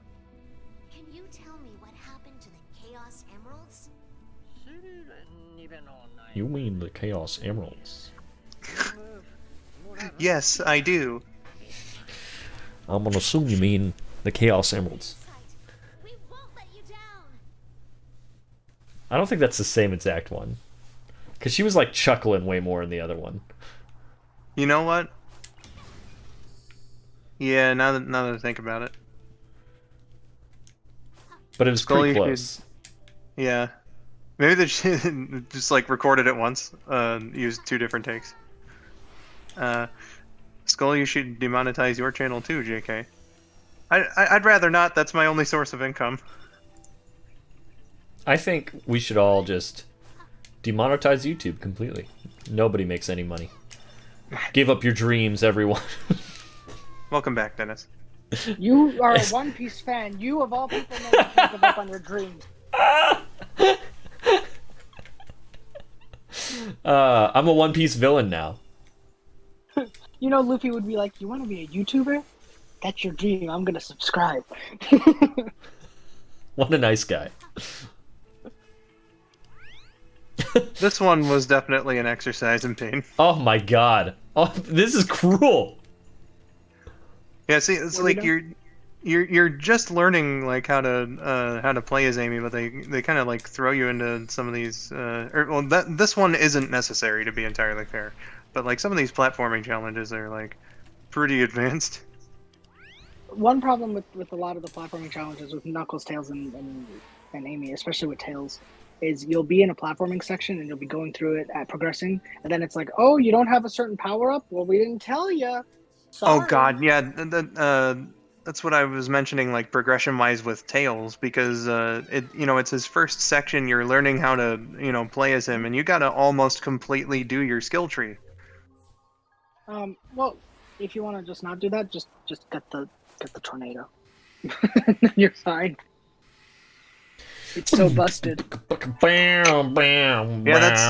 Can you tell me what happened to the Chaos Emeralds? You mean the Chaos Emeralds? Yes, I do. I'm gonna assume you mean the Chaos Emeralds. We won't let you down. I don't think that's the same exact one. Because she was like chuckling way more in the other one. You know what? Yeah, now that I think about it. But it was Skull, pretty you close. Yeah. Maybe they just like recorded it once, used 2 different takes. Skull, you should demonetize your channel too, JK. I'd rather not, that's my only source of income. I think we should all just demonetize YouTube completely. Nobody makes any money. Give up your dreams, everyone. Welcome back, Dennis. You are a One Piece fan. You of all people know you can give up on your dreams. I'm a One Piece villain now. You know, Luffy would be like, "You want to be a YouTuber? That's your dream. I'm gonna subscribe." What a nice guy. This one was definitely an exercise in pain. Oh my god. Oh, this is cruel. Yeah, see, it's What do like you you're just learning like how to play as Amy, but they kind of like throw you into some of these. This one isn't necessary, to be entirely fair, but like some of these platforming challenges are like pretty advanced. One problem with a lot of the platforming challenges with Knuckles, Tails, and Amy, especially with Tails, is you'll be in a platforming section and you'll be going through it at progressing, and then it's like, oh, you don't have a certain power up? Well, we didn't tell you. Oh god, yeah, that's what I was mentioning, like progression wise with Tails, because it's his first section. You're learning how to play as him, and you gotta almost completely do your skill tree. Well, if you want to just not do that, just get the tornado. You're fine. It's so busted. Yeah, that's,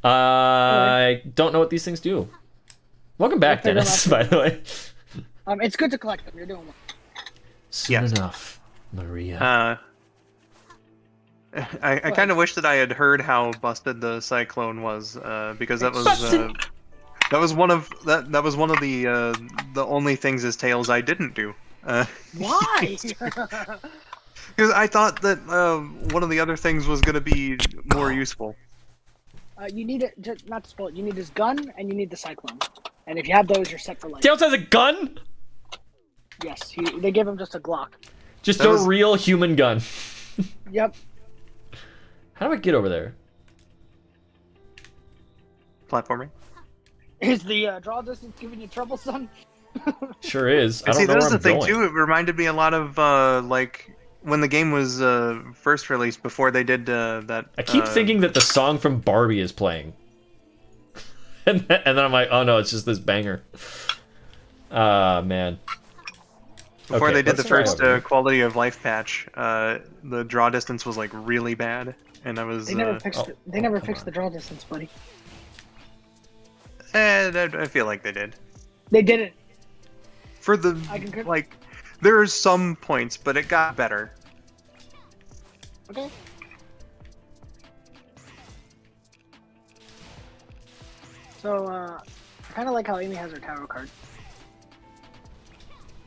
I don't know what these things do. Welcome back, We'll figure Dennis, them by out. the way. It's good to collect them. You're doing well. Soon Yes. enough, Maria. I kind of wish that I had heard how busted the cyclone was, because that was that was one of the only things as Tails I didn't do. Why? Because I thought that one of the other things was going to be more useful. You need it. Just, not to spoil it. You need his gun and you need the cyclone. And if you have those, you're set for life. Tails has a gun? Yes, they give him just a Glock. Just That a was- real human gun. Yep. How do I get over there? Platforming. Is the draw distance giving you trouble, son? Sure is. I And see, don't know that where was the I'm thing going. too. It reminded me a lot of like when the game was first released, before they did that. I keep thinking that the song from Barbie is playing. and then I'm like, oh no, it's just this banger. Ah, man. Before Okay, they did the let's try first over here. quality of life patch, the draw distance was like really bad, and I was. They never fixed oh, it. They never come fixed on. the draw distance, buddy. I feel like they did. They didn't. For the I concur. like, there are some points, but it got better. Okay. So, I kind of like how Amy has her tarot card.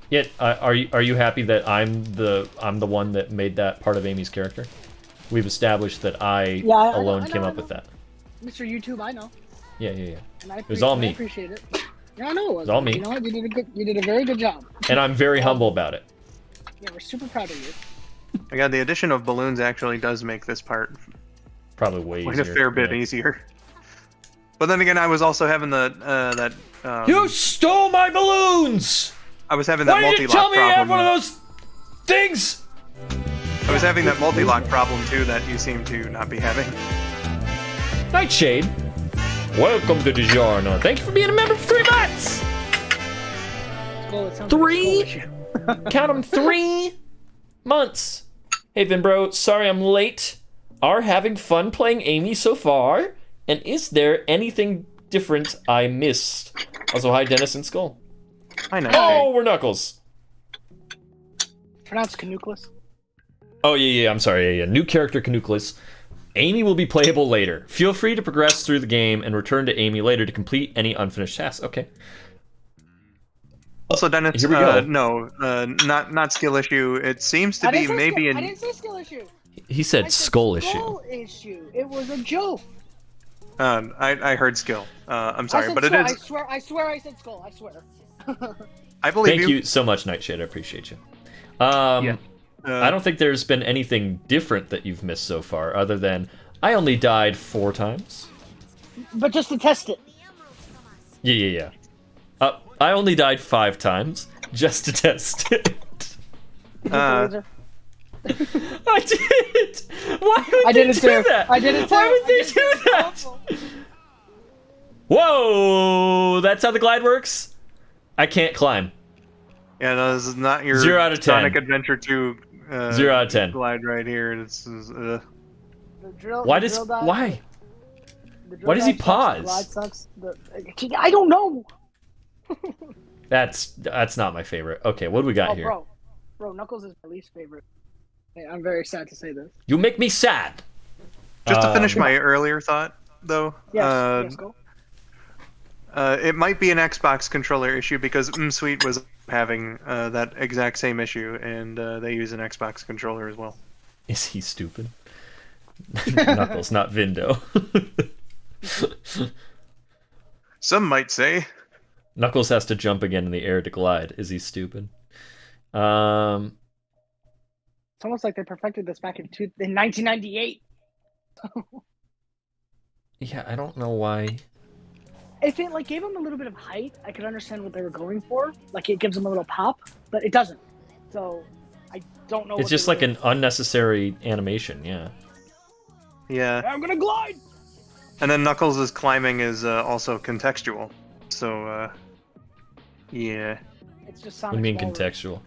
Yet, are you happy that I'm the one that made that part of Amy's character? We've established that I Yeah, I know, alone I know, came I up know. with that. Mr. YouTube, I know. Yeah, yeah, yeah. And I was all me. I appreciate it. Yeah, I know it was. all me. You know what? You did a very good job. And I'm very humble about it. Yeah, we're super proud of you. I got the addition of balloons actually does make this part Probably way quite easier. a fair bit yeah. easier. But then again, I was also having the You stole my balloons! I was having that Why didn't you multi-lock tell me I had problem. one of those things? I was having that multi-lock problem too that you seem to not be having. Nightshade, welcome to DiGiorno. Thank you for being a member for 3 months. Skull, it sounds like a Three? skull issue. Count them, 3 months. Hey, Vinbro, sorry I'm late. Are having fun playing Amy so far? And is there anything different I missed? Also, hi, Dennis and Skull. I know. Oh, we're Knuckles. Pronounced Canucleus. Oh, yeah, I'm sorry. Yeah. New character, Canucleus. Amy will be playable later. Feel free to progress through the game and return to Amy later to complete any unfinished tasks. Okay. Also, Dennis, Here we go. no, not skill issue. It seems to be maybe I an. didn't say skill issue. He said I said skull issue. Skull issue. It was a joke. I heard skill. I'm sorry, I said but skull. it is. I swear I said skull. I swear. I believe Thank you so much, Nightshade. I appreciate you. Yeah. I don't think there's been anything different that you've missed so far, other than I only died 4 times. But just to test it. Yeah. I only died 5 times, just to test it. I did! Why would I did they it do too. that? I did it too. Why would they I did do it. that? Whoa! That's how the glide works? I can't climb. Yeah, no, this is not your 0 out of 10. Sonic Adventure 2 0 out of 10. glide right here. It's The drill, Why the does... drill dive- Why? the drill why does he dive sucks, the pause? glide sucks, I don't know. That's not my favorite. Okay, what do we got Oh, here? bro, Knuckles is my least favorite. Hey, I'm very sad to say this. You make me sad. just to finish my earlier thought, though. Yes, go. It might be an Xbox controller issue because Sweet was having that exact same issue, and they use an Xbox controller as well. Is he stupid? Knuckles, not Vindo. Some might say. Knuckles has to jump again in the air to glide. Is he stupid? It's almost like they perfected this back in 1998. Yeah, I don't know why. If it like gave them a little bit of height, I could understand what they were going for. Like it gives them a little pop, but it doesn't. So I don't know. It's just like an unnecessary animation. Yeah. Yeah. I'm gonna glide. And then Knuckles' climbing is also contextual. So, yeah. It's just What Sonic. do you mean contextual?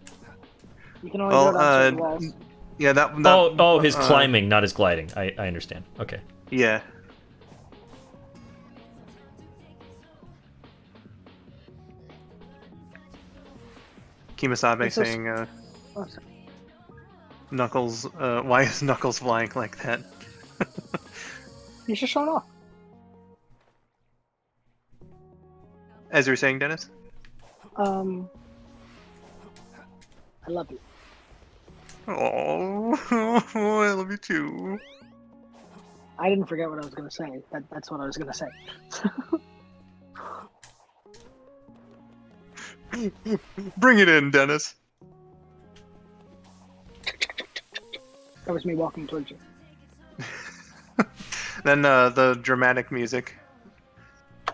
You can only do it on certain walls. Yeah, that Oh, his climbing, not his gliding. I understand. Okay. Yeah. Kimasabe It's just- saying, Oh, sorry. Knuckles, why is Knuckles flying like that? He's just showing off. As you were saying, Dennis? I love you. Oh, I love you too. I didn't forget what I was gonna say. That's what I was gonna say. Bring it in, Dennis. That was me walking towards you. Then the dramatic music.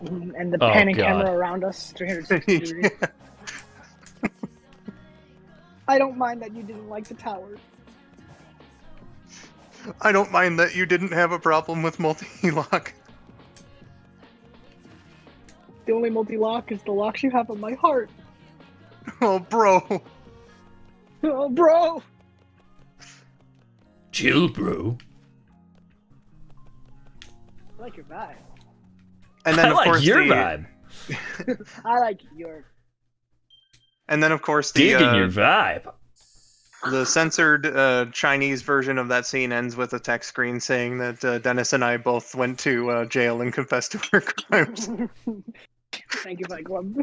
And the Oh, panning God. camera around us, 360 degrees. I don't mind that you didn't like the tower. I don't mind that you didn't have a problem with multi-lock. The only multi-lock is the locks you have on my heart. Oh, bro. Oh, bro! Chill, bro. I like your vibe. And then I of like course your the, vibe. I like your... And then of course the Digging your vibe. the censored Chinese version of that scene ends with a text screen saying that Dennis and I both went to jail and confessed to our crimes. Thank you, Fight Club.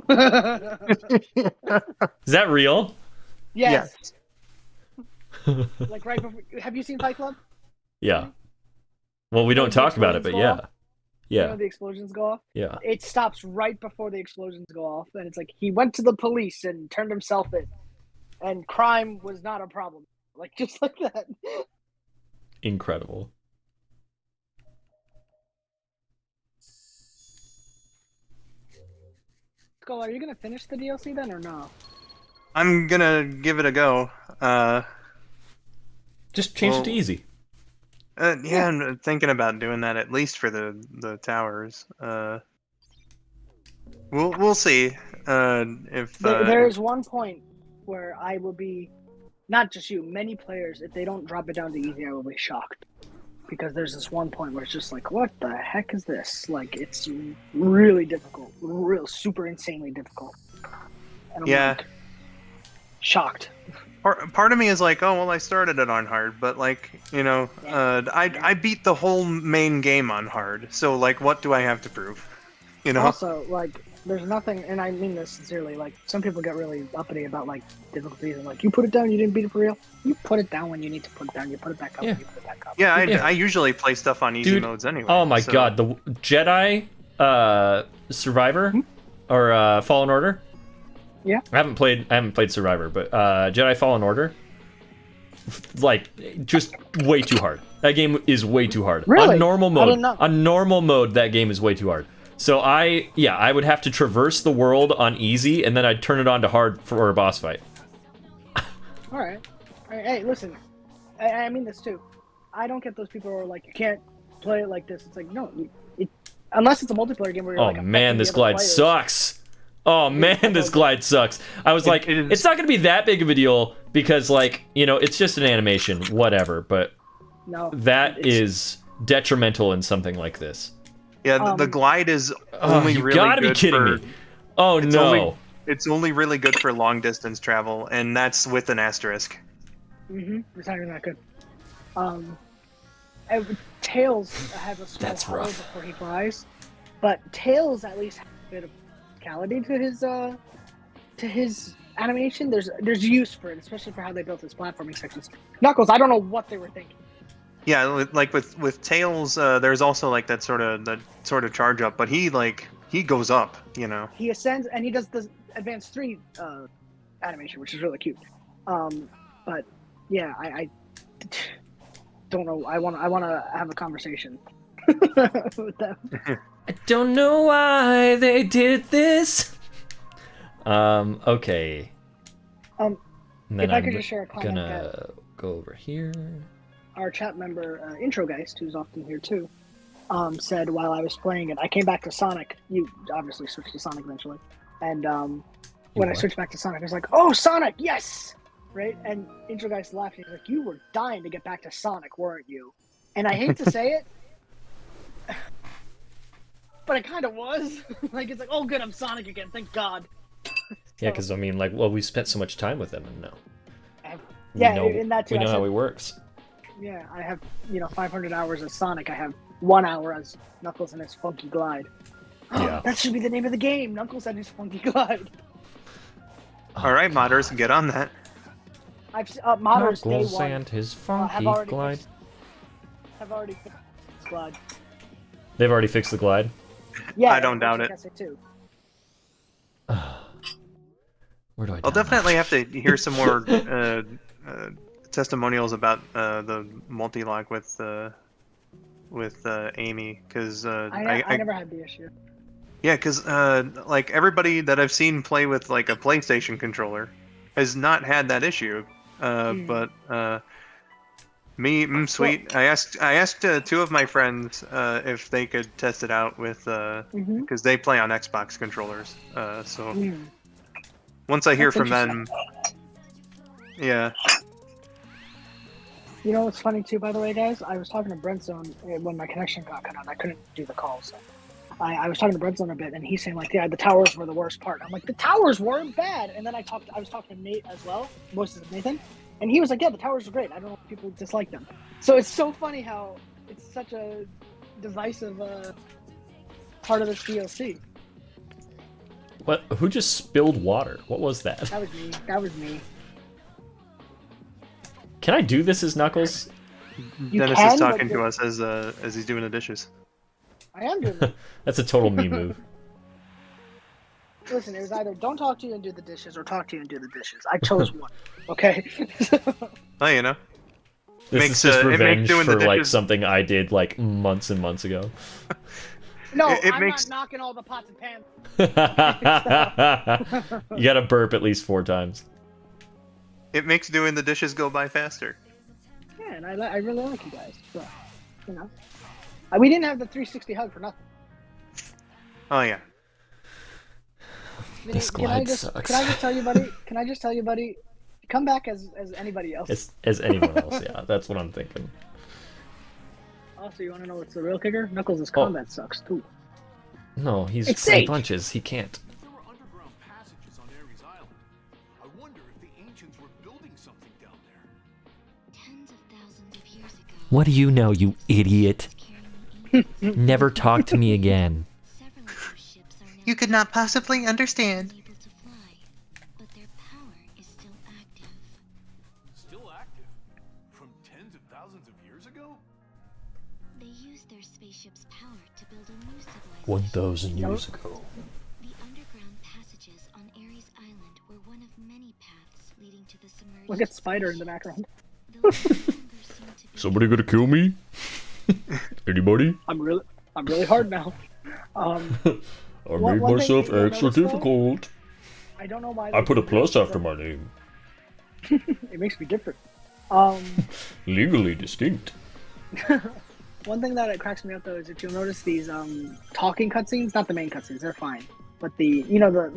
Is that real? Yes. Like right before... Have you seen Fight Club? Yeah. Well, we don't The talk about it, but explosions yeah. You know Yeah. the explosions go off? Yeah. It stops right before the explosions go off, and it's like he went to the police and turned himself in, and crime was not a problem. Like just like that. Incredible. Skull, are you gonna finish the DLC then or no? I'm gonna give it a go. Just change it to Well, easy. Yeah, I'm thinking about doing that at least for the towers. We'll see. If There is one point where I will be, not just you, many players, if they don't drop it down to easy, I will be shocked. Because there's this one point where it's just like, what the heck is this? Like, it's really difficult. Real, super insanely difficult. And I'm Yeah. like, shocked. part of me is like, oh well, I started it on hard, but like, I beat the whole main game on hard. So like, what do I have to prove? You know? Also, like, there's nothing, and I mean this sincerely, like, some people get really uppity about, like, difficulties, and like, you put it down, you didn't beat it for real. You put it down when you need to put it down, you put it back up when you put it back up. Yeah, I usually play stuff on easy Dude, modes anyway. Oh my so- god, the Jedi Survivor or Fallen Order. Yeah. I haven't played Survivor, but Jedi Fallen Order, like, just way too hard. That game is way too hard. Really? On normal I mode, didn't know. on normal mode, that game is way too hard. So I would have to traverse the world on easy, and then I'd turn it on to hard for a boss fight. Alright. Hey, listen, I mean this too. I don't get those people who are like, you can't play it like this. It's like, no, unless it's a multiplayer game where you're Oh like, man, affecting this the other glide players. sucks. Oh man, this glide sucks. I was like, it is- it's not gonna be that big of a deal because, like, it's just an animation, whatever. But No, that it's- is detrimental in something like this. Yeah, the glide is only you really gotta good be kidding for. me. Oh It's no. It's only really good for long distance travel, and that's with an asterisk. It's not even that good. Tails has a small That's hover rough. before he flies, but Tails at least has a bit of physicality to his animation. There's use for it, especially for how they built his platforming sections. Knuckles, I don't know what they were thinking. Yeah, like with Tails, there's also like that sort of charge up, but he goes up, He ascends and he does the advanced 3 animation, which is really cute. But yeah, I don't know. I want to have a conversation with them. I don't know why they did this. Okay. Um, And then if I I'm could just share a comment gonna go over here. Our chat member, Introgeist, who's often here too, said while I was playing it, I came back to Sonic. You obviously switched to Sonic eventually. And when I what? switched back to Sonic, I was like, oh, Sonic, yes! Right? And Introgeist laughed. He was like, you were dying to get back to Sonic, weren't you? And I hate to say it, but it kind of was. Like, it's like, oh, good, I'm Sonic again, thank God. Yeah, because I mean, like, well, we spent so much time with him, and now Yeah, we know, in that too, we I know said- how he works. Yeah, I have, 500 hours as Sonic. I have 1 hour as Knuckles and his funky glide. Yeah. That should be the name of the game, Knuckles and his funky glide. All right, modders, get on that. I've modders day Knuckles one and his have funky already glide. already fixed this glide. They've already fixed the glide. Yeah, I don't doubt it. Too. Where do I? I'll download? definitely have to hear some more testimonials about the multi-log with Amy, because I never had the issue. yeah, because like everybody that I've seen play with like a PlayStation controller has not had that issue. But me, sweet. I asked 2 of my friends if they could test it out with because they play on Xbox controllers. So once I hear That's from them, yeah. You know what's funny too, by the way, guys? I was talking to Brentzone when my connection got cut out. I couldn't do the call, so I was talking to Brentzone a bit, and he's saying like, yeah, the towers were the worst part. I'm like, the towers weren't bad. And then I was talking to Nate as well, voices of Nathan, and he was like, yeah, the towers were great. I don't know if people dislike them. So it's so funny how it's such a divisive part of this DLC. What? Who just spilled water? What was that? That was me. That was me. Can I do this as Knuckles? You Dennis can, is but talking to us as he's doing the dishes. I am doing it. That's a total me move. Listen, it was either don't talk to you and do the dishes or talk to you and do the dishes. I chose one. Okay. Oh, you know. This Makes, is just it makes revenge doing the for like dishes- something I did like months and months ago. No, It I'm makes- not knocking all the pots and pans. You gotta burp at least 4 times. It makes doing the dishes go by faster. Yeah, and I really like you guys. So, you know, we didn't have the 360 hug for nothing. Oh yeah. This Can I glide just sucks. can I just tell you, buddy? Can I just tell you, buddy? Come back as anybody else. As anyone else, yeah, that's what I'm thinking. Also, you want to know what's the real kicker? Knuckles' combat sucks too. No, he's It's free safe. punches. He can't. There were underground passages on Ares Island. I wonder if the ancients were building something down there. Tens of thousands of years ago. What do you know, you idiot? Carrying ancient Never talk to me again. several of those ships are now You could not possibly understand. unable to fly, but their power is still active. Still active? From tens of thousands of years ago? They use their spaceship's power to build a new civilization. 1,000 years ago. The underground passages on Ares Island were one of many paths leading to the submerged Look at Spider in the background. Those no longer seem to be Somebody gonna kill me? Anybody? I'm really hard now. I One made thing myself you'll extra notice, though, difficult. I don't know why. I they put a do plus that, after but my name. It makes me different. Legally distinct. One thing that cracks me up though is if you'll notice these talking cutscenes, not the main cutscenes, they're fine, but the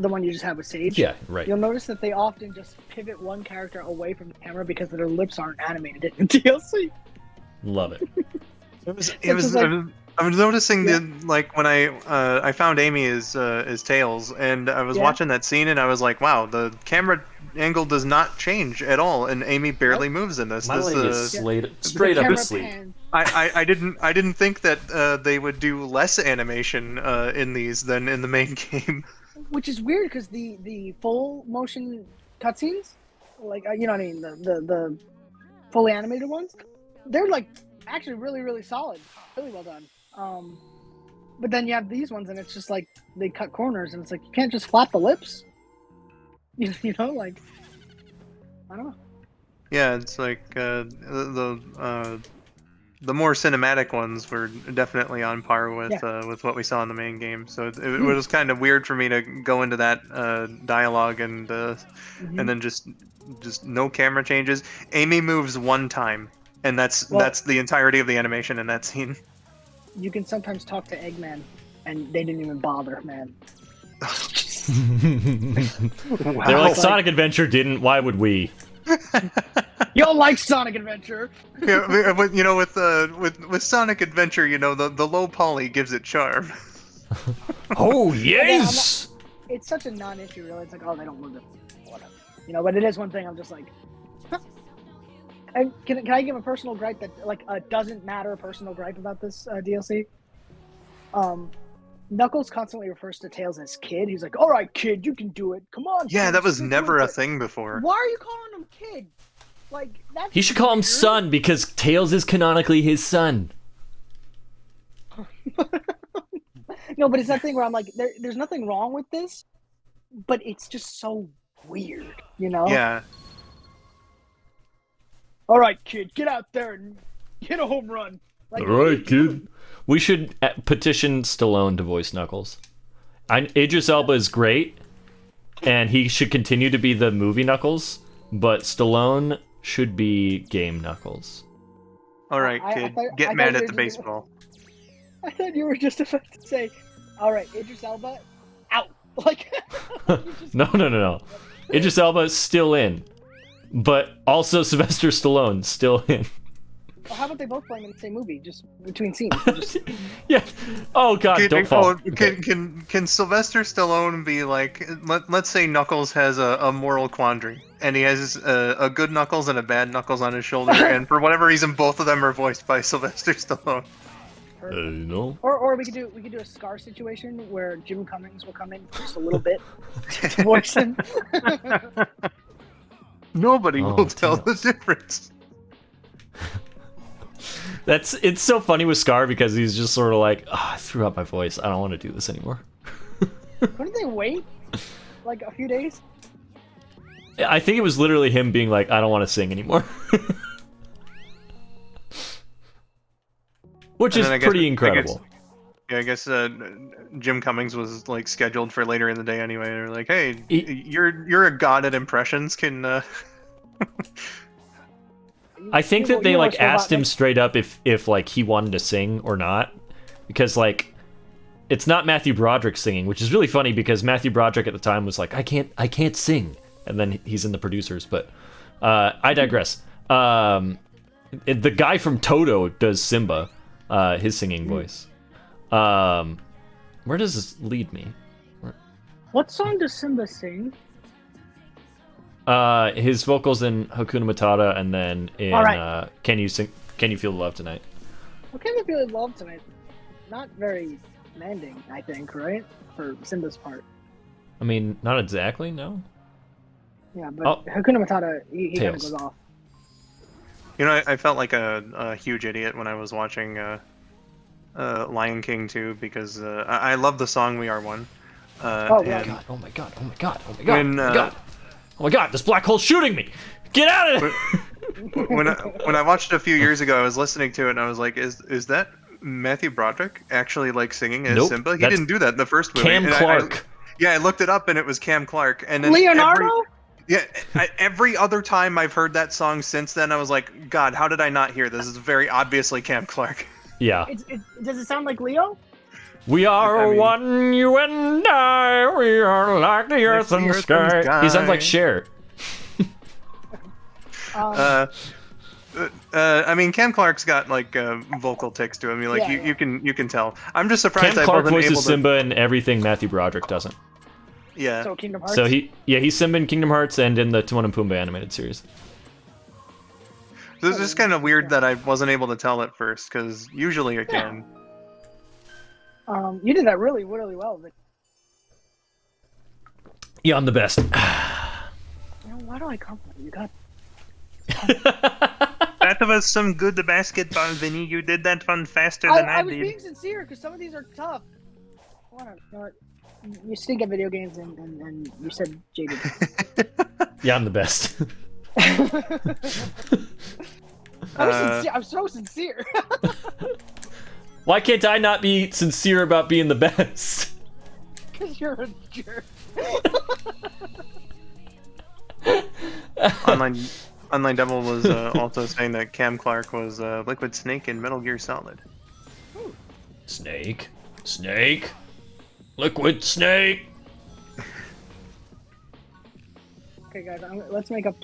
one you just have with Sage. Yeah, right. You'll notice that they often just pivot one character away from the camera because their lips aren't animated in DLC. Love it. I was noticing Yeah. like when I found Amy as Tails, and I was Yeah. watching that scene, and I was like, wow, the camera angle does not change at all, and Amy barely moves in this. My This, leg is Yeah. straight The up camera asleep. pan- I didn't think that they would do less animation in these than in the main game. Which is weird because the full motion cutscenes, like you know what I mean, the fully animated ones, they're like actually really solid, really well done. But then you have these ones and it's just like they cut corners and it's like you can't just flap the lips. You know, like I don't know. Yeah, it's like the more cinematic ones were definitely on par with what we saw in the main game. So it was kind of weird for me to go into that dialogue and then just no camera changes. Amy moves one time, and that's the entirety of the animation in that scene. You can sometimes talk to Eggman, and they didn't even bother, man. They're like, Sonic Adventure didn't. Why would we? You don't like Sonic Adventure? Yeah, but, you know, with Sonic Adventure, you know, the low poly gives it charm. Oh yes. It's such a non-issue, really. It's like, oh, they don't love it, whatever. You know, but it is one thing. I'm just like, huh. And can I give a personal gripe that like doesn't matter? A personal gripe about this DLC. Knuckles constantly refers to Tails as kid. He's like, "All right, kid, you can do it. Come on." Yeah, kid, that was stick never with a it." thing before. Why are you calling him kid? Like that's He should call him weird. son because Tails is canonically his son. No, but it's that thing where I'm like, there's nothing wrong with this, but it's just so weird, you know? Yeah. All right, kid, get out there and hit a home run. Like, All right, kid. We should petition Stallone to voice Knuckles. Idris Elba is great, and he should continue to be the movie Knuckles, but Stallone should be game Knuckles. All right, I kid, thought- I get thought mad you at were the just- baseball. I thought you were just about to say, all right, Idris Elba, out. Like, No. Idris Elba is still in, but also Sylvester Stallone still in. Well, how about they both playing in the same movie, just between scenes? Just, Yeah. Oh God, don't fall. Can Sylvester Stallone be like? Let's say Knuckles has a moral quandary, and he has a good Knuckles and a bad Knuckles on his shoulder, and for whatever reason, both of them are voiced by Sylvester Stallone. No. or we could do a Scar situation where Jim Cummings will come in for just a little bit to voice him. Nobody Oh, will tell the Tails. difference. It's so funny with Scar because he's just sort of like, I threw out my voice. I don't want to do this anymore. Couldn't they wait like a few days? I think it was literally him being like, I don't want to sing anymore. Which And is then I guess- pretty incredible. I guess Jim Cummings was like scheduled for later in the day anyway. They're like, "Hey, you're a god at impressions. Can I think that they you like must know about asked him next- straight up if like he wanted to sing or not, because like it's not Matthew Broderick singing, which is really funny because Matthew Broderick at the time was like, I can't sing, and then he's in the producers. But I digress. The guy from Toto does Simba, his singing voice. Where does this lead me? What song does Simba sing? His vocals in Hakuna Matata, and then in All right. Can You Feel the Love Tonight? What kind of really love tonight? Not very demanding, I think, right? For Simba's part. I mean, not exactly, no. Yeah, but Oh. Hakuna Matata, he kind of Tails. goes off. You know, I felt like a huge idiot when I was watching Lion King 2 because I love the song "We Are One." Oh, yeah. and Oh my god, oh my god, oh my god, When, oh my god. Oh my god, this black hole's shooting me! Get out of there! when I watched it a few years ago, I was listening to it and I was like, "Is that Matthew Broderick actually like singing as Nope, Simba? He that's didn't do that in the first movie." Cam And Clark. I looked it up and it was Cam Clark. And then Leonardo? every other time I've heard that song since then, I was like, God, how did I not hear this? This is very obviously Cam Clark. Yeah. Does it sound like Leo? We are I mean- one, you and I. We are like the earth the and earth sky. and sky. He sounds like Cher. I mean, Cam Clark's got like vocal tics to him. Like Yeah, you can tell. I'm just surprised Cam I Clark wasn't voices able to. Simba and everything Matthew Broderick doesn't. Yeah. So Kingdom Hearts? So he's Simba in Kingdom Hearts and in the Timon and Pumbaa animated series. So it's just kind of weird that I wasn't able to tell at first, because usually I can. You did that really, really well. But, Yeah, I'm the best. why do I compliment you? God. That was some good basketball, Vinny. You did that one faster I was being sincere because some of these are tough. You stink at video games and you said jaded. Yeah, I'm the best. I'm so sincere. Why can't I not be sincere about being the best? Because you're a jerk. Online Devil was also saying that Cam Clark was Liquid Snake in Metal Gear Solid. Snake. Liquid Snake. Okay, guys, let's make up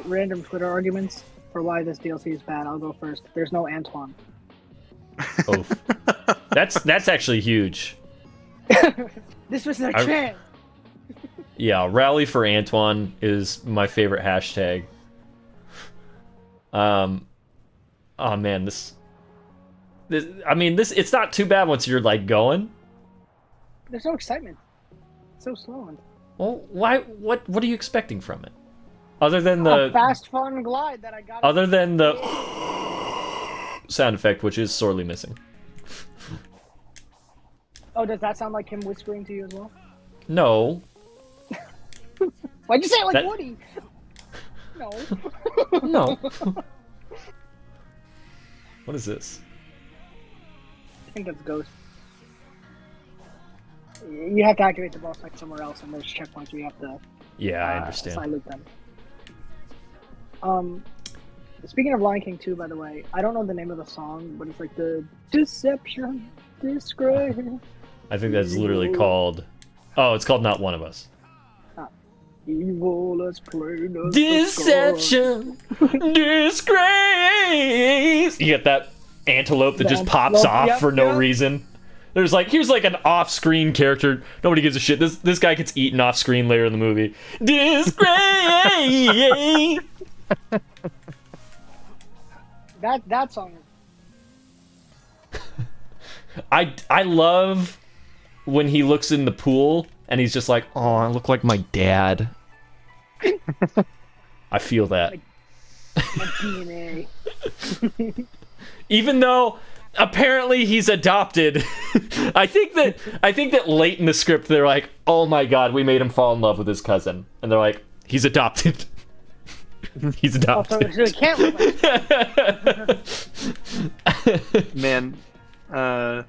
random Twitter arguments for why this DLC is bad. I'll go first. There's no Antoine. Oh, that's actually huge. This was their chance. Yeah, rally for Antoine is my favorite hashtag. Oh man, this it's not too bad once you're like going. There's no excitement. It's so slow. Well, why? What are you expecting from it? Other than A the fast, fun glide that I got. other than the sound effect, which is sorely missing. Oh, does that sound like him whispering to you as well? No. Why'd you say it like That- Woody? No. No. What is this? I think that's Ghost. You have to activate the boss fight somewhere else, and there's checkpoints where you have to Yeah, I understand. side loop them. Speaking of Lion King 2, by the way, I don't know the name of the song, but it's like the Deception, Disgrace. I think that's literally called. Oh, it's called Not One of Us. Evil as plain as Deception, disgrace. You get that antelope that The just pops antelope, off yep, for no yep. reason. Here's like an off-screen character. Nobody gives a shit. This guy gets eaten off-screen later in the movie. Disgrace. That song. I love when he looks in the pool and he's just like, oh, I look like my dad. I feel that. My DNA. Even though apparently he's adopted. I think that late in the script they're like, oh my god, we made him fall in love with his cousin. And they're like, he's adopted. He's adopted. So it can't look like Man, I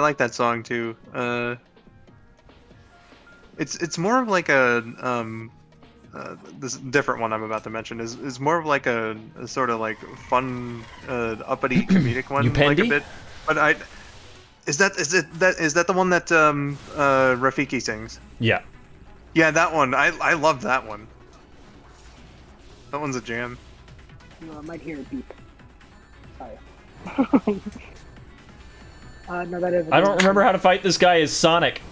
like that song too. It's more of like a this different one I'm about to mention is more of like a sort of like fun, uppity comedic one, like a Upendi? bit. But is that the one that Rafiki sings? Yeah. Yeah, that one. I love that one. That one's a jam. I might hear a beep. Sorry. No, that is. I don't remember how to fight this guy as Sonic.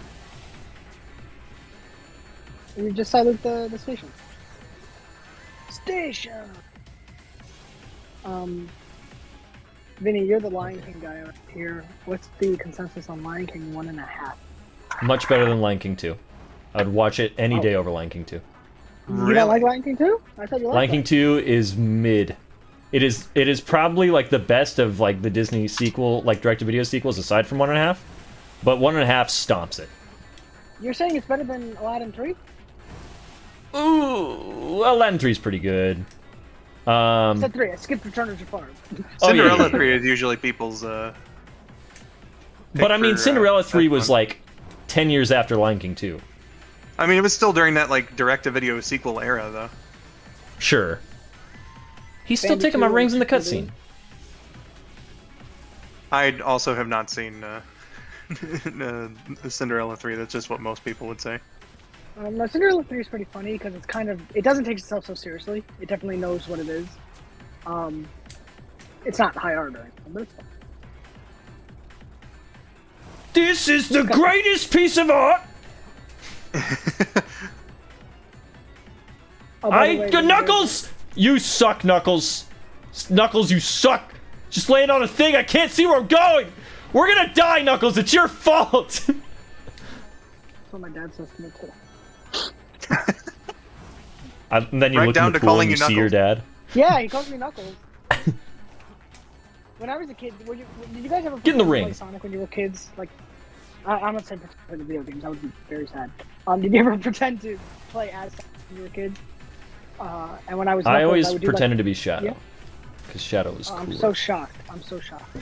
You just silent the station. Station. Vinny, you're the Lion King guy out here. What's the consensus on Lion King 1.5? Much better than Lion King 2. I'd watch it any day over Lion King 2. You Really? don't like Lion King 2? I thought you liked Lion King it. 2 is mid. It is probably like the best of like the Disney sequel, like direct-to-video sequels, aside from 1.5. But 1.5 stomps it. You're saying it's better than Aladdin 3? Ooh, Aladdin 3 is pretty good. I said 3. I skipped Return of Jafar. Oh, yeah. Cinderella 3 is usually people's. But I mean, for, Cinderella 3 that was one. like 10 years after Lion King 2. I mean, it was still during that like direct-to-video sequel era, though. Sure. He's still Bandit taking my 2 rings in the is cutscene. I also have not seen Cinderella 3. That's just what most people would say. No, Cinderella 3 is pretty funny because it's kind of... It doesn't take itself so seriously. It definitely knows what it is. It's not high art or anything, but it's fun. This is the greatest piece of art! Oh, by the way, Vinny, Knuckles! You suck, Knuckles. Knuckles, you suck. Just laying on a thing. I can't see where I'm going. We're gonna die, Knuckles. It's your fault. That's what my dad says to me too. And then you Right look down in the to pool calling and you you see your Knuckles. dad. Yeah, he calls me Knuckles. When I was a kid, did you guys ever Get in the play ring. Sonic when you were kids? Like, I'm not saying for the video games. That would be very sad. Did you ever pretend to play as Sonic when you were kids? And when I was, I Knuckles, always would do, pretended like, to be Shadow. Yeah. Because Shadow was cool. I'm so shocked. I'm so shocked.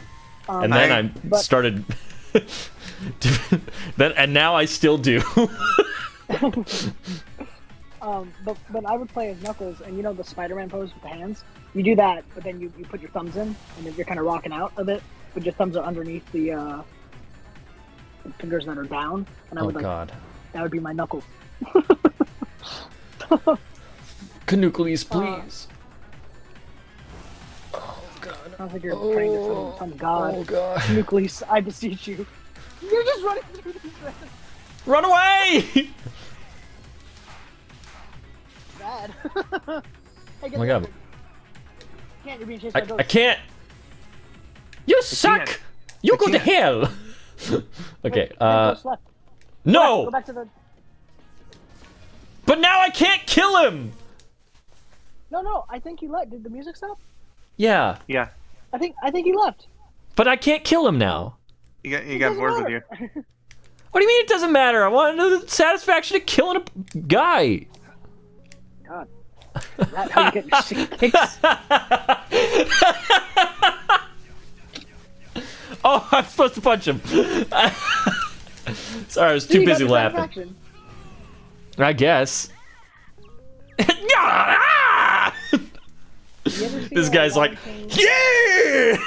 And then I but- started... and now I still do. But I would play as Knuckles, and you know the Spider-Man pose with the hands? You do that, but then you put your thumbs in, and then you're kind of rocking out a bit, but your thumbs are underneath the fingers that are down, and I Oh, would like, God. that would be my Knuckles. Canucleus, please. Sounds like you're praying to some god. Oh, God. Nucleus, I beseech you. You're just running through these reds. Run away! Bad. Hey, Oh my God. Can't, you're being chased by I ghosts. can't. You suck! can't. You I go to can't. hell! Okay, Wait, ghosts left. Go no! back to the... But now I can't kill him! No, I think he left. Did the music stop? Yeah, Yeah, I think he left. but I can't kill him now. you got Doesn't bored with you. matter. What do you mean it doesn't matter? I want to know the satisfaction of killing a guy. God. Is that how you get your sick kicks? Oh, I'm supposed to punch him. Sorry, I was See, too you got busy the laughing. satisfaction. I guess. You ever see, This guy's Lion like, King- yeah!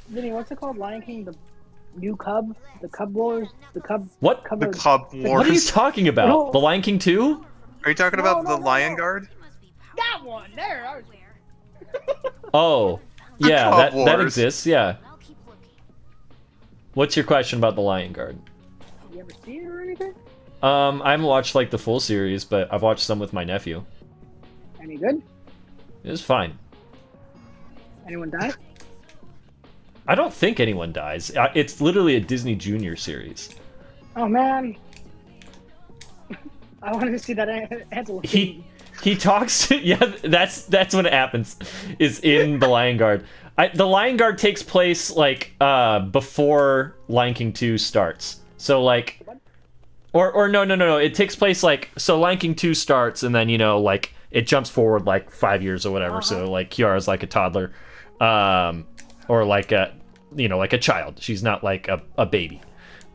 Vinny, what's it called? Lion King, the new cub? The Cub Wars? The Cub... What? Cub The Wars- Club Wars. What are you talking about? No. The Lion King 2? Are you talking No, about no, the no, Lion no. Guard? That one! There! I was... Oh, yeah, Cub that Wars. exists, yeah. What's your question about the Lion Guard? You ever see it or anything? I haven't watched like the full series, but I've watched some with my nephew. Any good? It was fine. Anyone die? I don't think anyone dies. It's literally a Disney Junior series. Oh, man. I wanted to see that Ansel. He talks. Yeah, that's when it happens. Is in the Lion Guard. The Lion Guard takes place like before Lion King 2 starts. So like, or no. It takes place like so. Lion King 2 starts, and then like it jumps forward like 5 years or whatever. So like Kiara's like a toddler, or like a like a child. She's not like a baby.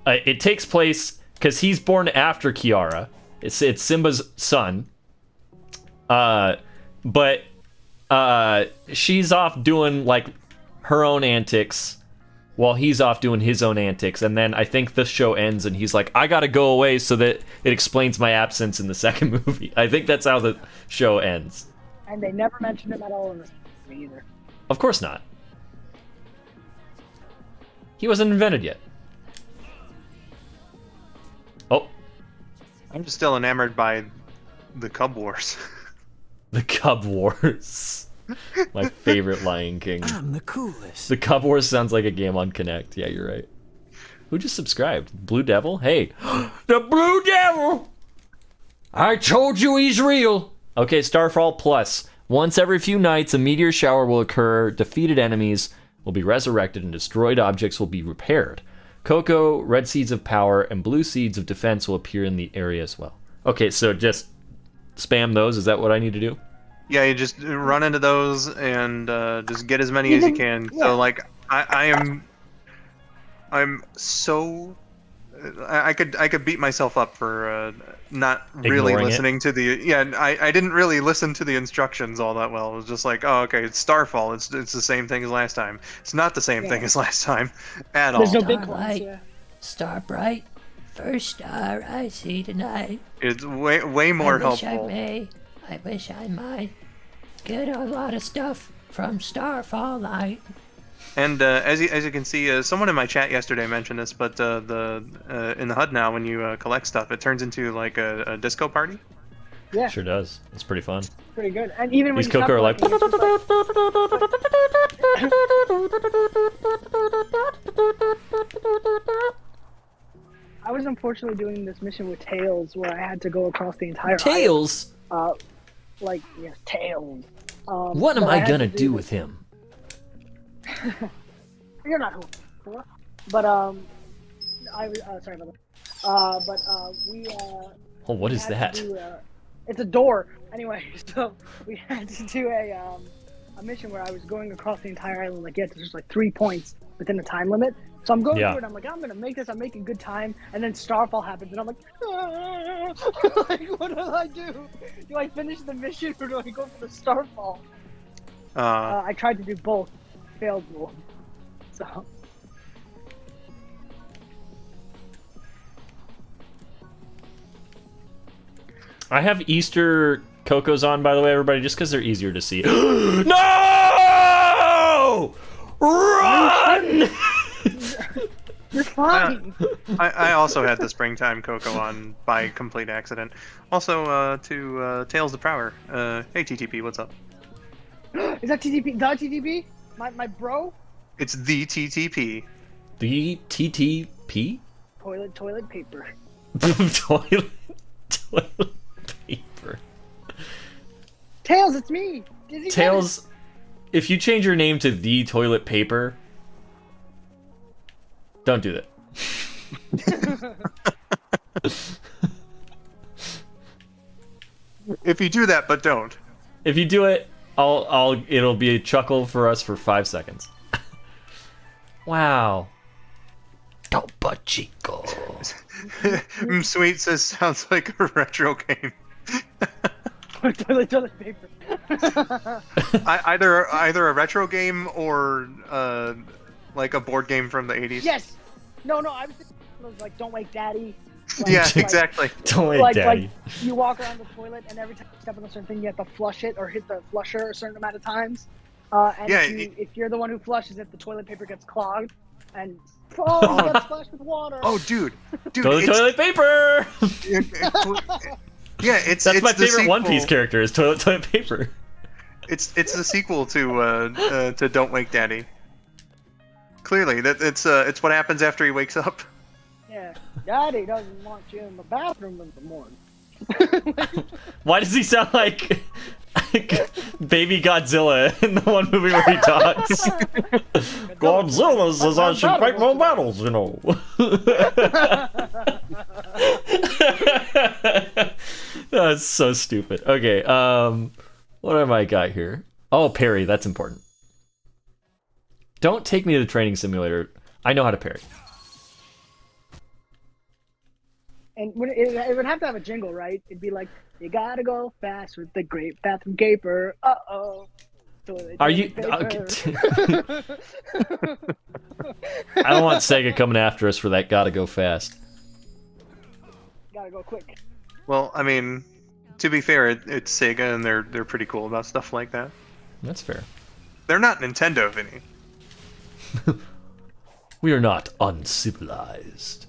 It takes place because he's born after Kiara. It's Simba's son. But she's off doing like her own antics while he's off doing his own antics, and then I think the show ends and he's like, I gotta go away so that it explains my absence in the second movie. I think that's how the show ends. And they never mentioned him at all in this movie either. Of course not. He wasn't invented yet. Oh. I'm just still enamored by the Cub Wars. The Cub Wars. My favorite Lion King. I'm the coolest. The Cub Wars sounds like a game on Connect. Yeah, you're right. Who just subscribed? Blue Devil? Hey. The Blue Devil! I told you he's real. Okay, Starfall Plus. Once every few nights, a meteor shower will occur. Defeated enemies will be resurrected and destroyed objects will be repaired. Cocoa, red seeds of power, and blue seeds of defense will appear in the area as well. Okay, so just spam those. Is that what I need to do? Yeah, you just run into those and just get as many as you can. Yeah. So like, I'm so I could beat myself up for not really Ignoring listening to the I didn't really listen to the instructions all that well. It was just like, oh, okay, it's Starfall. It's the same thing as last time. It's not the same thing as last time at all. There's no big ones, yeah. Star bright, first star I see tonight. It's way more I wish helpful. I wish I might get a lot of stuff from Starfall Light. And as you can see, someone in my chat yesterday mentioned this, but in the HUD now, when you collect stuff, it turns into like a disco party. Yeah, Sure does. It's pretty fun. pretty good. And even when These you stop Coco are like... collecting, I was unfortunately doing this mission with Tails, where I had to go across the entire Tails? island. Yes, Tails. What am but I had gonna to do this- with him? You're not who, but I was sorry about that. We Oh, what is had to that? do, it's a door. Anyway, so we had to do a mission where I was going across the entire island. Like, you had to just like 3 points within the time limit. So I'm going Yeah. through it. I'm like, I'm gonna make this. I'm making good time. And then Starfall happens, and I'm like, like, what do I do? Do I finish the mission or do I go for the Starfall? I tried to do both, failed both. So. I have Easter Cocos on, by the way, everybody, just because they're easier to see. No! Run! You're fine. I also had the springtime Coco on by complete accident. Also, to Tails the Prower. Hey TTP, what's up? Is that TTP? The TTP? My bro? It's the TTP. The TTP? Toilet paper. toilet paper. Tails, it's me. Dizzy Tails, if you change your name to the toilet paper, don't do that. If you do that, but don't. If you do it, it'll be a chuckle for us for 5 seconds. Wow. Topo Chico. Sweet says sounds like a retro game. toilet paper. Either a retro game or like a board game from the 80s. Yes. No. I was thinking it was like Don't Wake Daddy. Yeah, exactly. Don't wait, Like Daddy. you walk around the toilet and every time you step on a certain thing, you have to flush it or hit the flusher a certain amount of times. And Yeah, if you're the one who flushes it, the toilet paper gets clogged and it gets splashed with water. Oh, dude, Toilet paper! Yeah, it's That's my the favorite One sequel. Piece character is toilet paper. It's the sequel to Don't Wake Daddy. Clearly, it's what happens after he wakes up. Yeah, Daddy doesn't want you in the bathroom in the morning. Why does he sound like Baby Godzilla in the one movie where he talks? Godzilla says I should fight more battles, you know. That's so stupid. Okay, what have I got here? Oh, parry, that's important. Don't take me to the training simulator. I know how to parry. And when it would have to have a jingle, right? It'd be like, "You gotta go fast with the great bathroom caper." Are you? Paper. I don't want Sega coming after us for that. Gotta go fast. Gotta go quick. Well, I mean, to be fair, it's Sega, and they're pretty cool about stuff like that. That's fair. They're not Nintendo, Vinny. We are not uncivilized.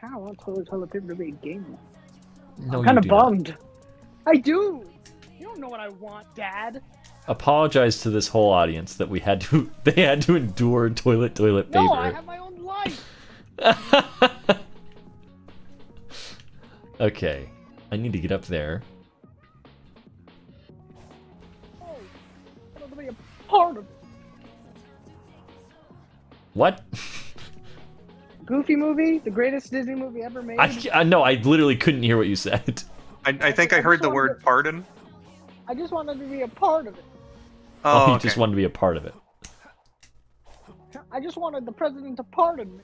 I don't want toilet paper to be a game. No, I'm kind of you do not. bummed. I do. You don't know what I want, Dad. Apologize to this whole audience that they had to endure toilet paper. No, I have my own life. Okay, I need to get up there. Oh, I want to be a part of it. What? Goofy movie, the greatest Disney movie ever made. I know, I literally couldn't hear what you said. I think I heard the word pardon. I just wanted to be a part of it. Oh, you Okay. just wanted to be a part of it. I just wanted the president to pardon me.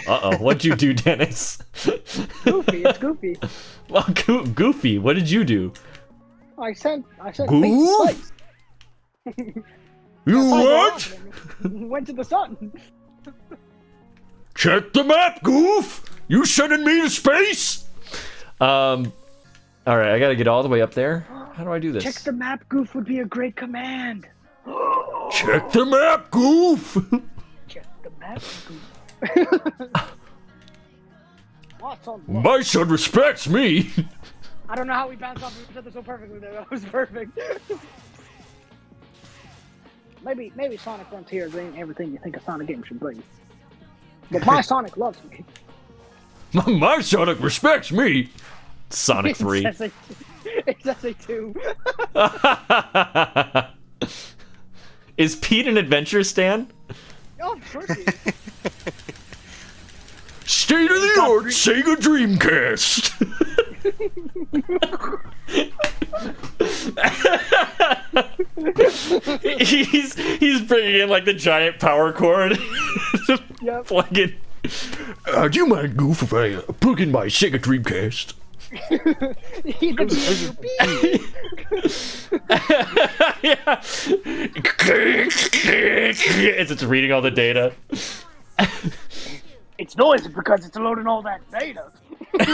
Uh-oh, what'd you do, Dennis? Goofy, it's Goofy. Well, Goofy, what did you do? I sent Goof? fake spice. You what? Went to the sun. Check the map, Goof! You sending me to space? Alright, I gotta get all the way up there. How do I do this? Check the map, Goof would be a great command. Check the map, Goof! Check the map, Goof. What's on what? My son respects me! I don't know how we bounced off each other so perfectly there. That was perfect. maybe Sonic Frontiers ain't everything you think a Sonic game should be. But my Sonic loves me. My Sonic respects me! Sonic 3. It's SA2. Is Pete an adventure Stan? Oh, of course he is. State of the art Sega Dreamcast! he's bringing in like the giant power cord. Yep. Plug in. Do you mind, Goof, if I plug in my Sega Dreamcast? He's the Yeah. It's reading all the data. It's noisy because it's loading all that data. As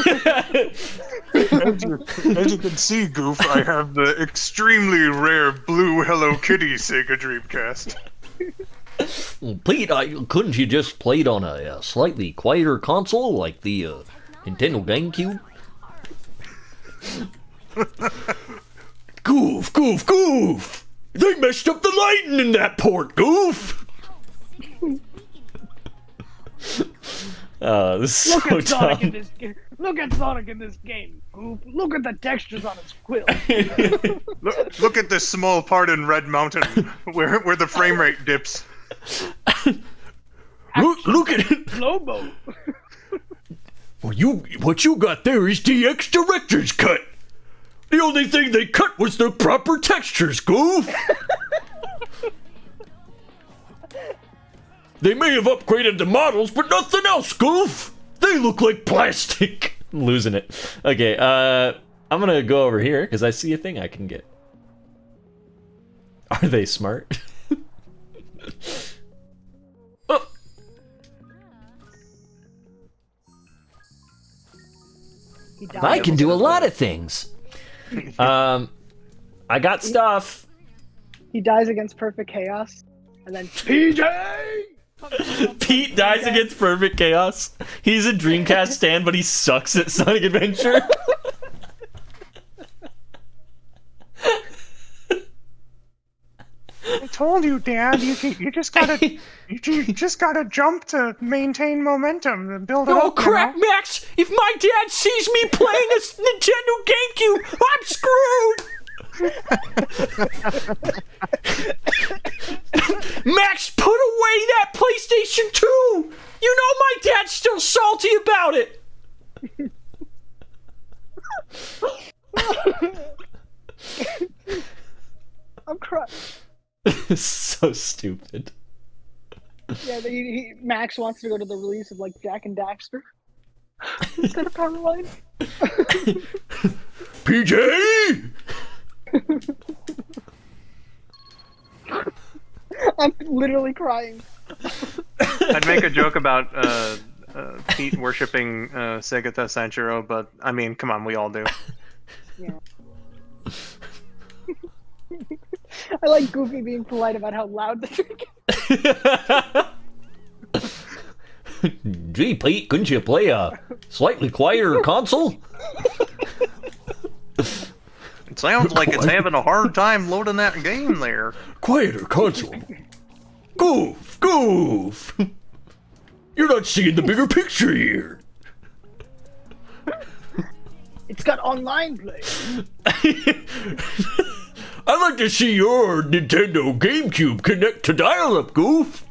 you can see, Goof, I have the extremely rare blue Hello Kitty Sega Dreamcast. Well, Pete, couldn't you just play it on a slightly quieter console like the Nintendo GameCube? Goof! They messed up the lighting in that port, Goof! This is Look so at Sonic in dumb. this game. Look at Sonic in this game. Goof. Look at the textures on his quilt. Look at this small part in Red Mountain where the frame rate dips. Look at it! Lobo. Well, what you got there is DX Director's Cut. The only thing they cut was the proper textures, Goof. They may have upgraded the models, but nothing else, Goof. They look like plastic. I'm losing it. Okay, I'm gonna go over here because I see a thing I can get. Are they smart? Oh. I can do a lot of things. I got stuff. He dies against perfect chaos, and then PJ. Pete dies against perfect chaos. He's a Dreamcast stand, but he sucks at Sonic Adventure. I told you, Dad. You just gotta jump to maintain momentum and build it Oh up. crap, Max! If my dad sees me playing a Nintendo GameCube, I'm screwed! Max, put away that PlayStation 2! You know my dad's still salty about it! I'm crying. So stupid. Yeah, Max wants to go to the release of like Jack and Daxter. Instead of Power Line. PJ! I'm literally crying. I'd make a joke about Pete worshipping Segata Sanchiro, but I mean, come on, we all do. Yeah. I like Goofy being polite about how loud the drink is. Gee, Pete, couldn't you play a slightly quieter console? It sounds like it's having a hard time loading that game there. Quieter console? Goof! You're not seeing the bigger picture here. It's got online play. I'd like to see your Nintendo GameCube connect to dial-up, Goof.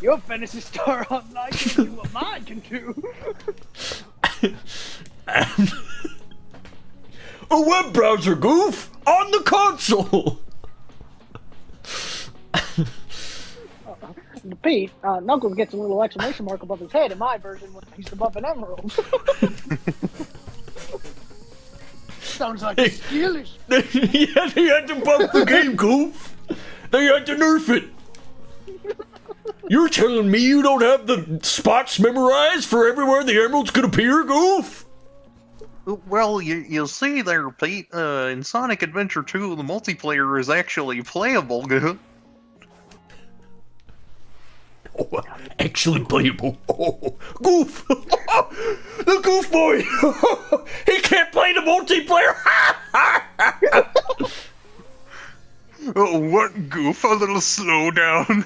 Your Fantasy Star Online can do what mine can do. A web browser, Goof, on the console. Pete, Knuckles gets a little exclamation mark above his head in my version when he's above an emerald. Sounds like a skillish. Yeah, they had to buff the game, Goof. They had to nerf it. You're telling me you don't have the spots memorized for everywhere the emeralds could appear, Goof? Well, you'll see there, Pete. In Sonic Adventure 2, the multiplayer is actually playable. Oh, actually playable. Oh, Goof! The Goof boy! He can't play the multiplayer! Oh, what, Goof? A little slow down.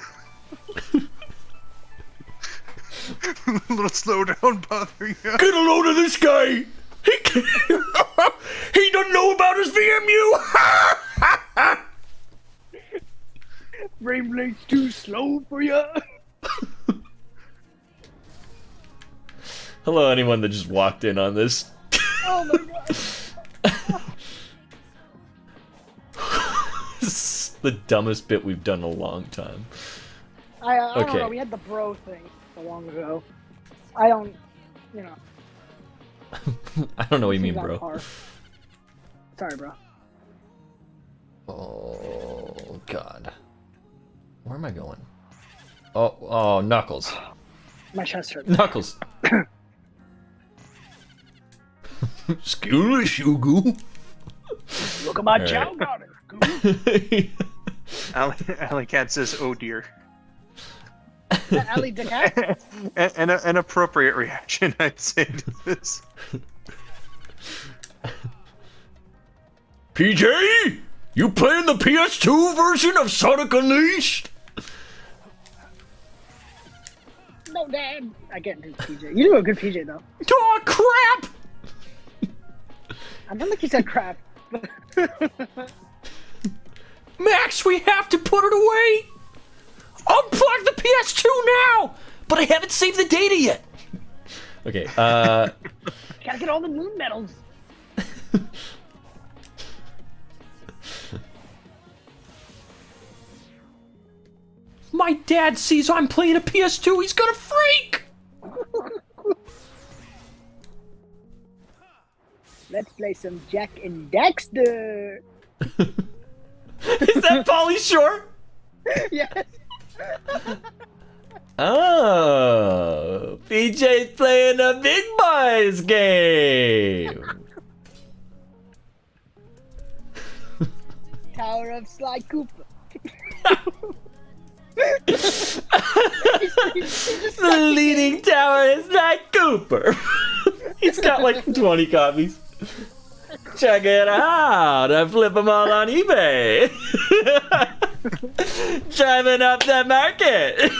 A little slow down, bother you. Get a load of this guy! He doesn't know about his VMU! Frame rate's too slow for you. Hello, anyone that just walked in on this. Oh my god. This is the dumbest bit we've done in a long time. I don't Okay. know, we had the bro thing so long ago. I don't, you know. I don't know what you mean, Seems on bro. par. Sorry, bro. Oh, God. Where am I going? Oh, Knuckles. My chest hurts. Knuckles. Skill issue, Goof. Look at my All chow right. garden. Alley Cat says, oh dear. Ali Decat? An appropriate reaction, I'd say, to this. PJ, you playing the PS2 version of Sonic Unleashed? No, Dad. I can't do PJ. You do a good PJ, though. Oh, crap! I don't think you said crap. Max, we have to put it away! Unplug the PS2 now! But I haven't saved the data yet! Okay, Gotta get all the moon medals. My dad sees I'm playing a PS2, he's gonna freak! Let's play some Jack and Daxter. Is that Pauly Shore? Yes. Oh, PJ's playing a big boys game. Tower of Sly Cooper. The leading tower is like Cooper. He's got like 20 copies. Check it out. I flip them all on eBay. Driving up the market.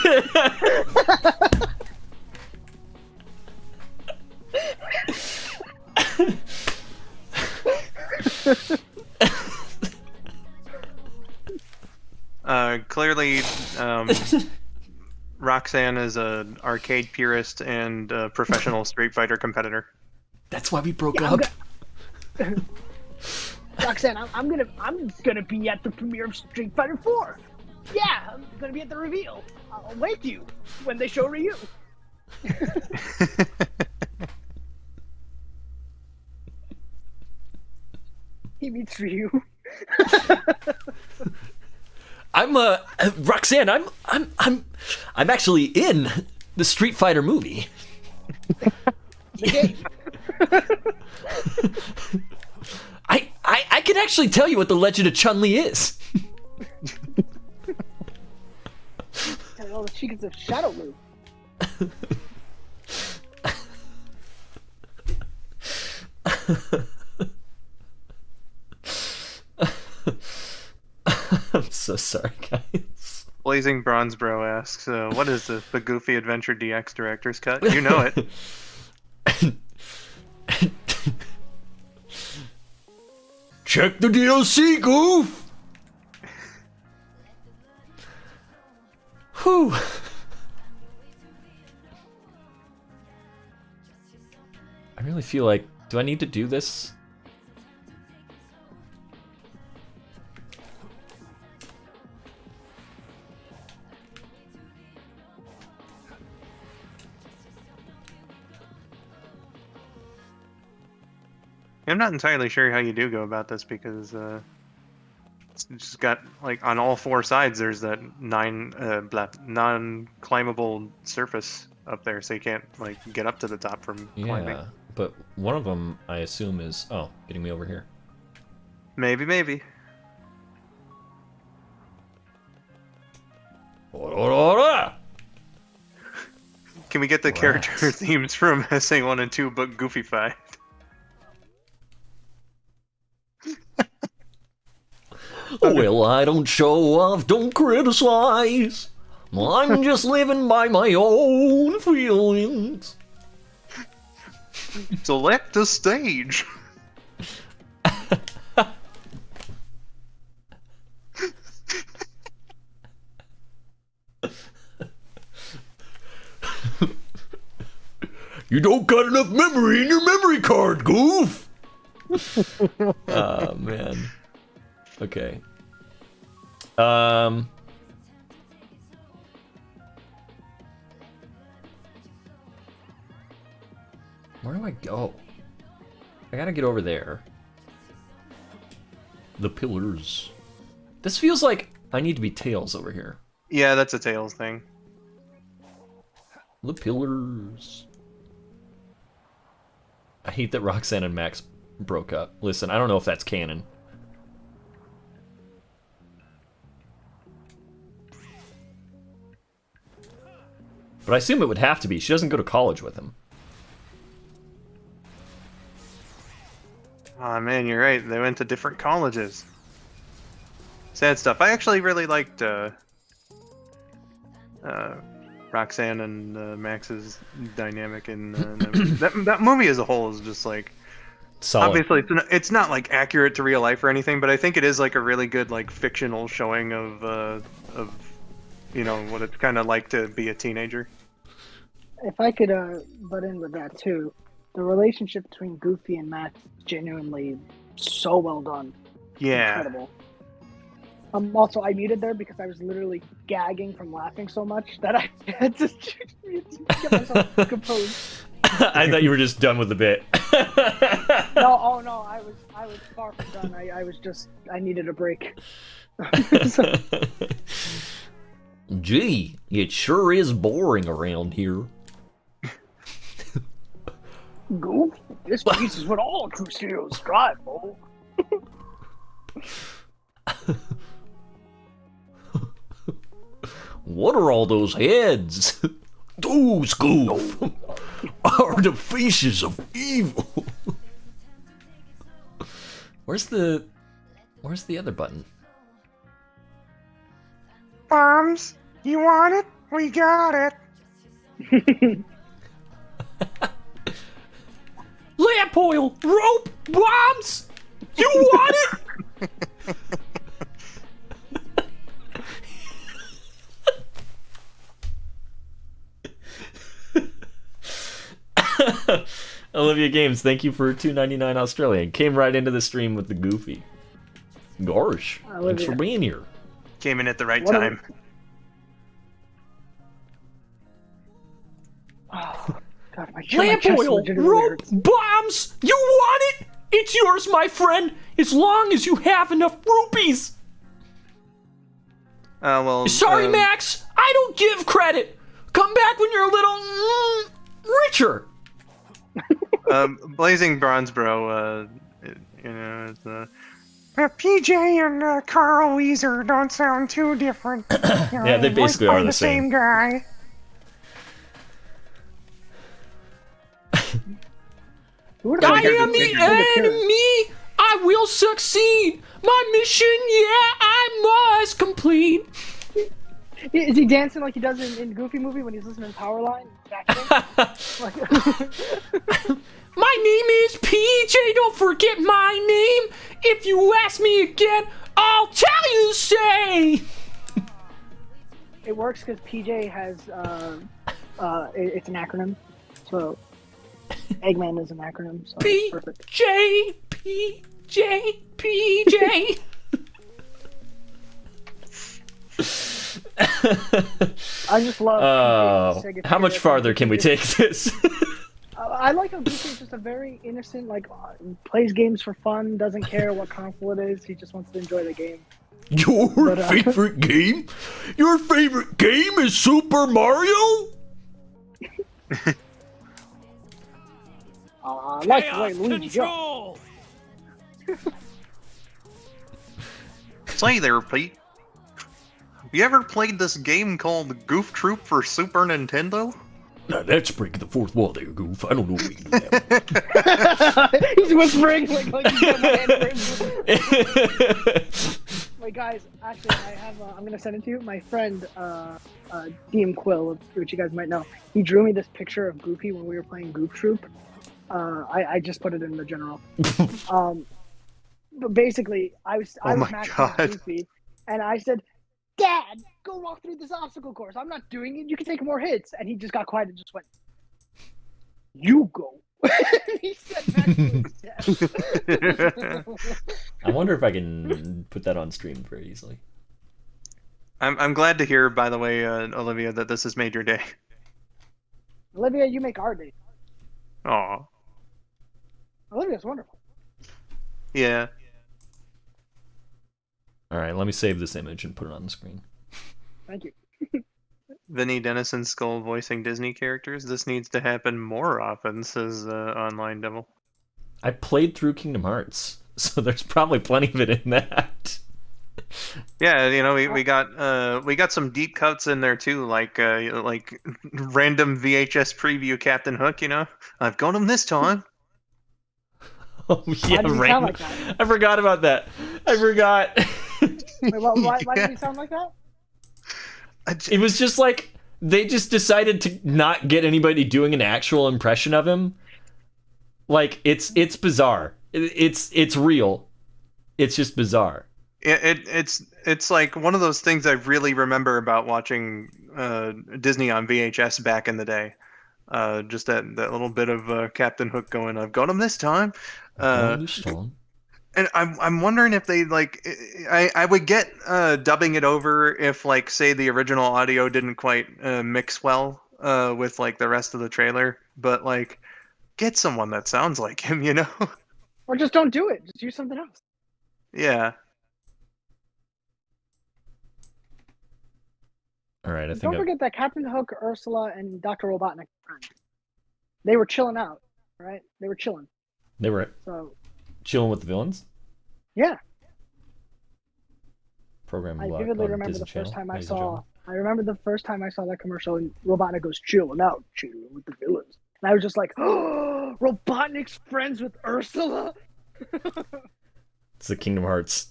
Clearly, Roxanne is an arcade purist and a professional Street Fighter competitor. That's why we broke up. Roxanne, I'm gonna be at the premiere of Street Fighter 4. Yeah, I'm gonna be at the reveal. I'll wake you when they show Ryu. He meets Ryu. I'm Roxanne. I'm actually in the Street Fighter movie. The game. I can actually tell you what the Legend of Chun-Li is. Tell you all the secrets of Shadow Lu. I'm so sorry, guys. Blazing Bronze Bro asks, what is the Goofy Adventure DX Director's Cut? You know it. Check the DLC, Goof! Whew. I really feel like, do I need to do this? I'm not entirely sure how you do go about this because it's just got like on all four sides there's that non-climbable surface up there, so you can't like get up to the top from climbing. Yeah, but one of them I assume is getting me over here. Maybe. Can we get the character themes from SA1 and 2 but Goofy-fied? Well, I don't show off, don't criticize. I'm just living by my own feelings. Select a stage. You don't got enough memory in your memory card, Goof! Oh, man. Okay. Where do I go? I gotta get over there. The pillars. This feels like I need to be Tails over here. Yeah, that's a Tails thing. The pillars. I hate that Roxanne and Max broke up. Listen, I don't know if that's canon. But I assume it would have to be. She doesn't go to college with him. Oh man, you're right. They went to different colleges. Sad stuff. I actually really liked Roxanne and Max's dynamic in that movie as a whole is just like solid. Obviously it's not like accurate to real life or anything, but I think it is like a really good like fictional showing of you know what it's kind of like to be a teenager. If I could butt in with that too, the relationship between Goofy and Max is genuinely so well done. Yeah. Incredible. Also, I muted there because I was literally gagging from laughing so much that I had to get myself composed. I thought you were just done with the bit. No, I was far from done. I needed a break. Gee, it sure is boring around here. Goof, this piece is what all true heroes strive for. What are all those heads? Those, Goof, are the faces of evil. Where's the other button? Bombs, you want it? We got it. Lamp oil, rope, bombs. You want it? Olivia Games, thank you for $2.99 Australian. Came right into the stream with the Goofy. Gosh, thanks Olivia. for being here. Came in at the right What a- time. Oh, God, my Lamp chest oil, legitimately rope, hurts. bombs. You want it? It's yours, my friend, as long as you have enough rupees. Well. Sorry, Max. I don't give credit. Come back when you're a little richer. Blazing Bronze Bro. It's, PJ and Carl Weezer don't sound too different. Yeah, they basically are the same. guy. Who would've I thought am they'd the make a good appearance? enemy. I will succeed. My mission, yeah, I must complete. Is he dancing like he does in Goofy movie when he's listening to Powerline? Like, My name is PJ. Don't forget my name. If you ask me again, I'll tell you say. it works because PJ has it's an acronym, so Eggman is an acronym. So it's perfect. PJ, PJ, PJ. I just love. Oh, PJ's how much Sega farther can we take this? I like how Goofy is just a very innocent, like plays games for fun, doesn't care what console it is. He just wants to enjoy the game. Your But, favorite game? Your favorite game is Super Mario? I like the way Luigi jumps. Say there, Pete. You ever played this game called Goof Troop for Super Nintendo? Now that's breaking the fourth wall there, Goof. I don't know what you do that. He's whispering like he's got my hand raised. Wait, guys, actually, I have. I'm gonna send it to you. My friend, DM Quill, which you guys might know, he drew me this picture of Goofy when we were playing Goof Troop. I just put it in the general. But basically, I was my matching with God. Goofy, and I said, "Dad, go walk through this obstacle course. I'm not doing it. You can take more hits." And he just got quiet and just went, "You go." He said back to his desk. I wonder if I can put that on stream very easily. I'm glad to hear, by the way, Olivia, that this has made your day. Olivia, you make our day. Aw. Olivia's wonderful. Yeah. All right, let me save this image and put it on the screen. Thank you. Vinny Dennison Skull voicing Disney characters. This needs to happen more often, says Online Devil. I played through Kingdom Hearts, so there's probably plenty of it in that. Yeah, you know, we got some deep cuts in there too, like random VHS preview Captain Hook. You know, I've got him this time. Oh yeah, Why did he right. sound like that? I forgot about that. I forgot. Wait, why did he sound like that? It was just like they just decided to not get anybody doing an actual impression of him. Like it's bizarre. It's real. It's just bizarre. It's like one of those things I really remember about watching Disney on VHS back in the day. Just that little bit of Captain Hook going, "I've got him this time." And I'm wondering if they like I would get dubbing it over if like say the original audio didn't quite mix well with like the rest of the trailer, but like get someone that sounds like him, you know? Or just don't do it. Just use something else. Yeah. All right, I think Don't forget that Captain Hook, Ursula, and Dr. Robotnik are friends. They were chilling out, right? They were chilling. they were So chilling with the villains. yeah, Program I block vividly on remember Disney the first Channel, time I ladies and saw. gentlemen. I remember the first time I saw that commercial, and Robotnik goes, "Chilling out, chilling with the villains," and I was just like, "Oh, Robotnik's friends with Ursula." It's the Kingdom Hearts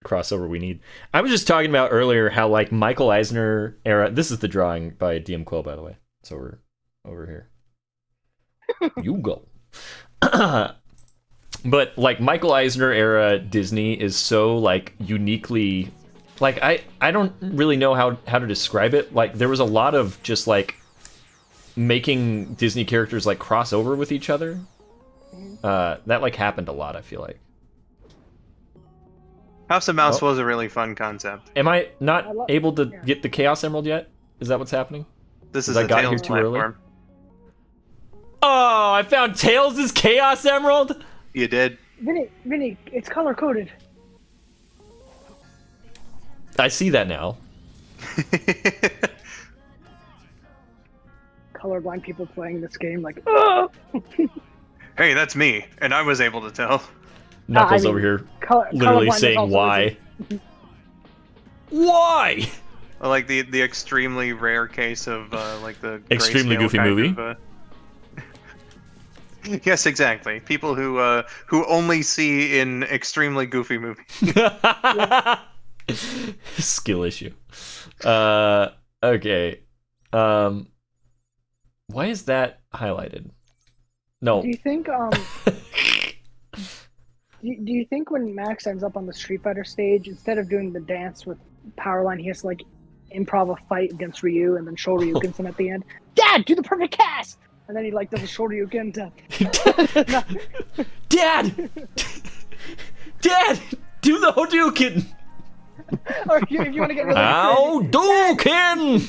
crossover we need. I was just talking about earlier how like Michael Eisner era. This is the drawing by DM Quill, by the way. It's over here. You go. But like Michael Eisner era Disney is so like uniquely like I don't really know how to describe it. Like there was a lot of just like making Disney characters like cross over with each other. That like happened a lot, I feel like. House of Mouse Oh. was a really fun concept. Am I I not love- able to yeah. get the Chaos Emerald yet? Is that what's happening? This is I a got here Tails too early? platform. Oh, I found Tails' Chaos Emerald? You did. Vinny, it's color coded. I see that now. Colorblind people playing this game, like, oh! Hey, that's me, and I was able to tell. Knuckles I mean, over here colorblind literally is saying also why. Why? Like the extremely rare case of like the Extremely grayscale goofy kind movie? of, yes, exactly. People who only see in extremely goofy movies. Skill issue. Okay. Why is that highlighted? No. Do you think do you think when Max ends up on the Street Fighter stage, instead of doing the dance with Powerline, he has to like improv a fight against Ryu and then Shoryuken him at the end? Dad, do the perfect cast! And then he like does a Shoryuken to Dad! Dad! Do the Hadouken! or if you want to get really Hadouken!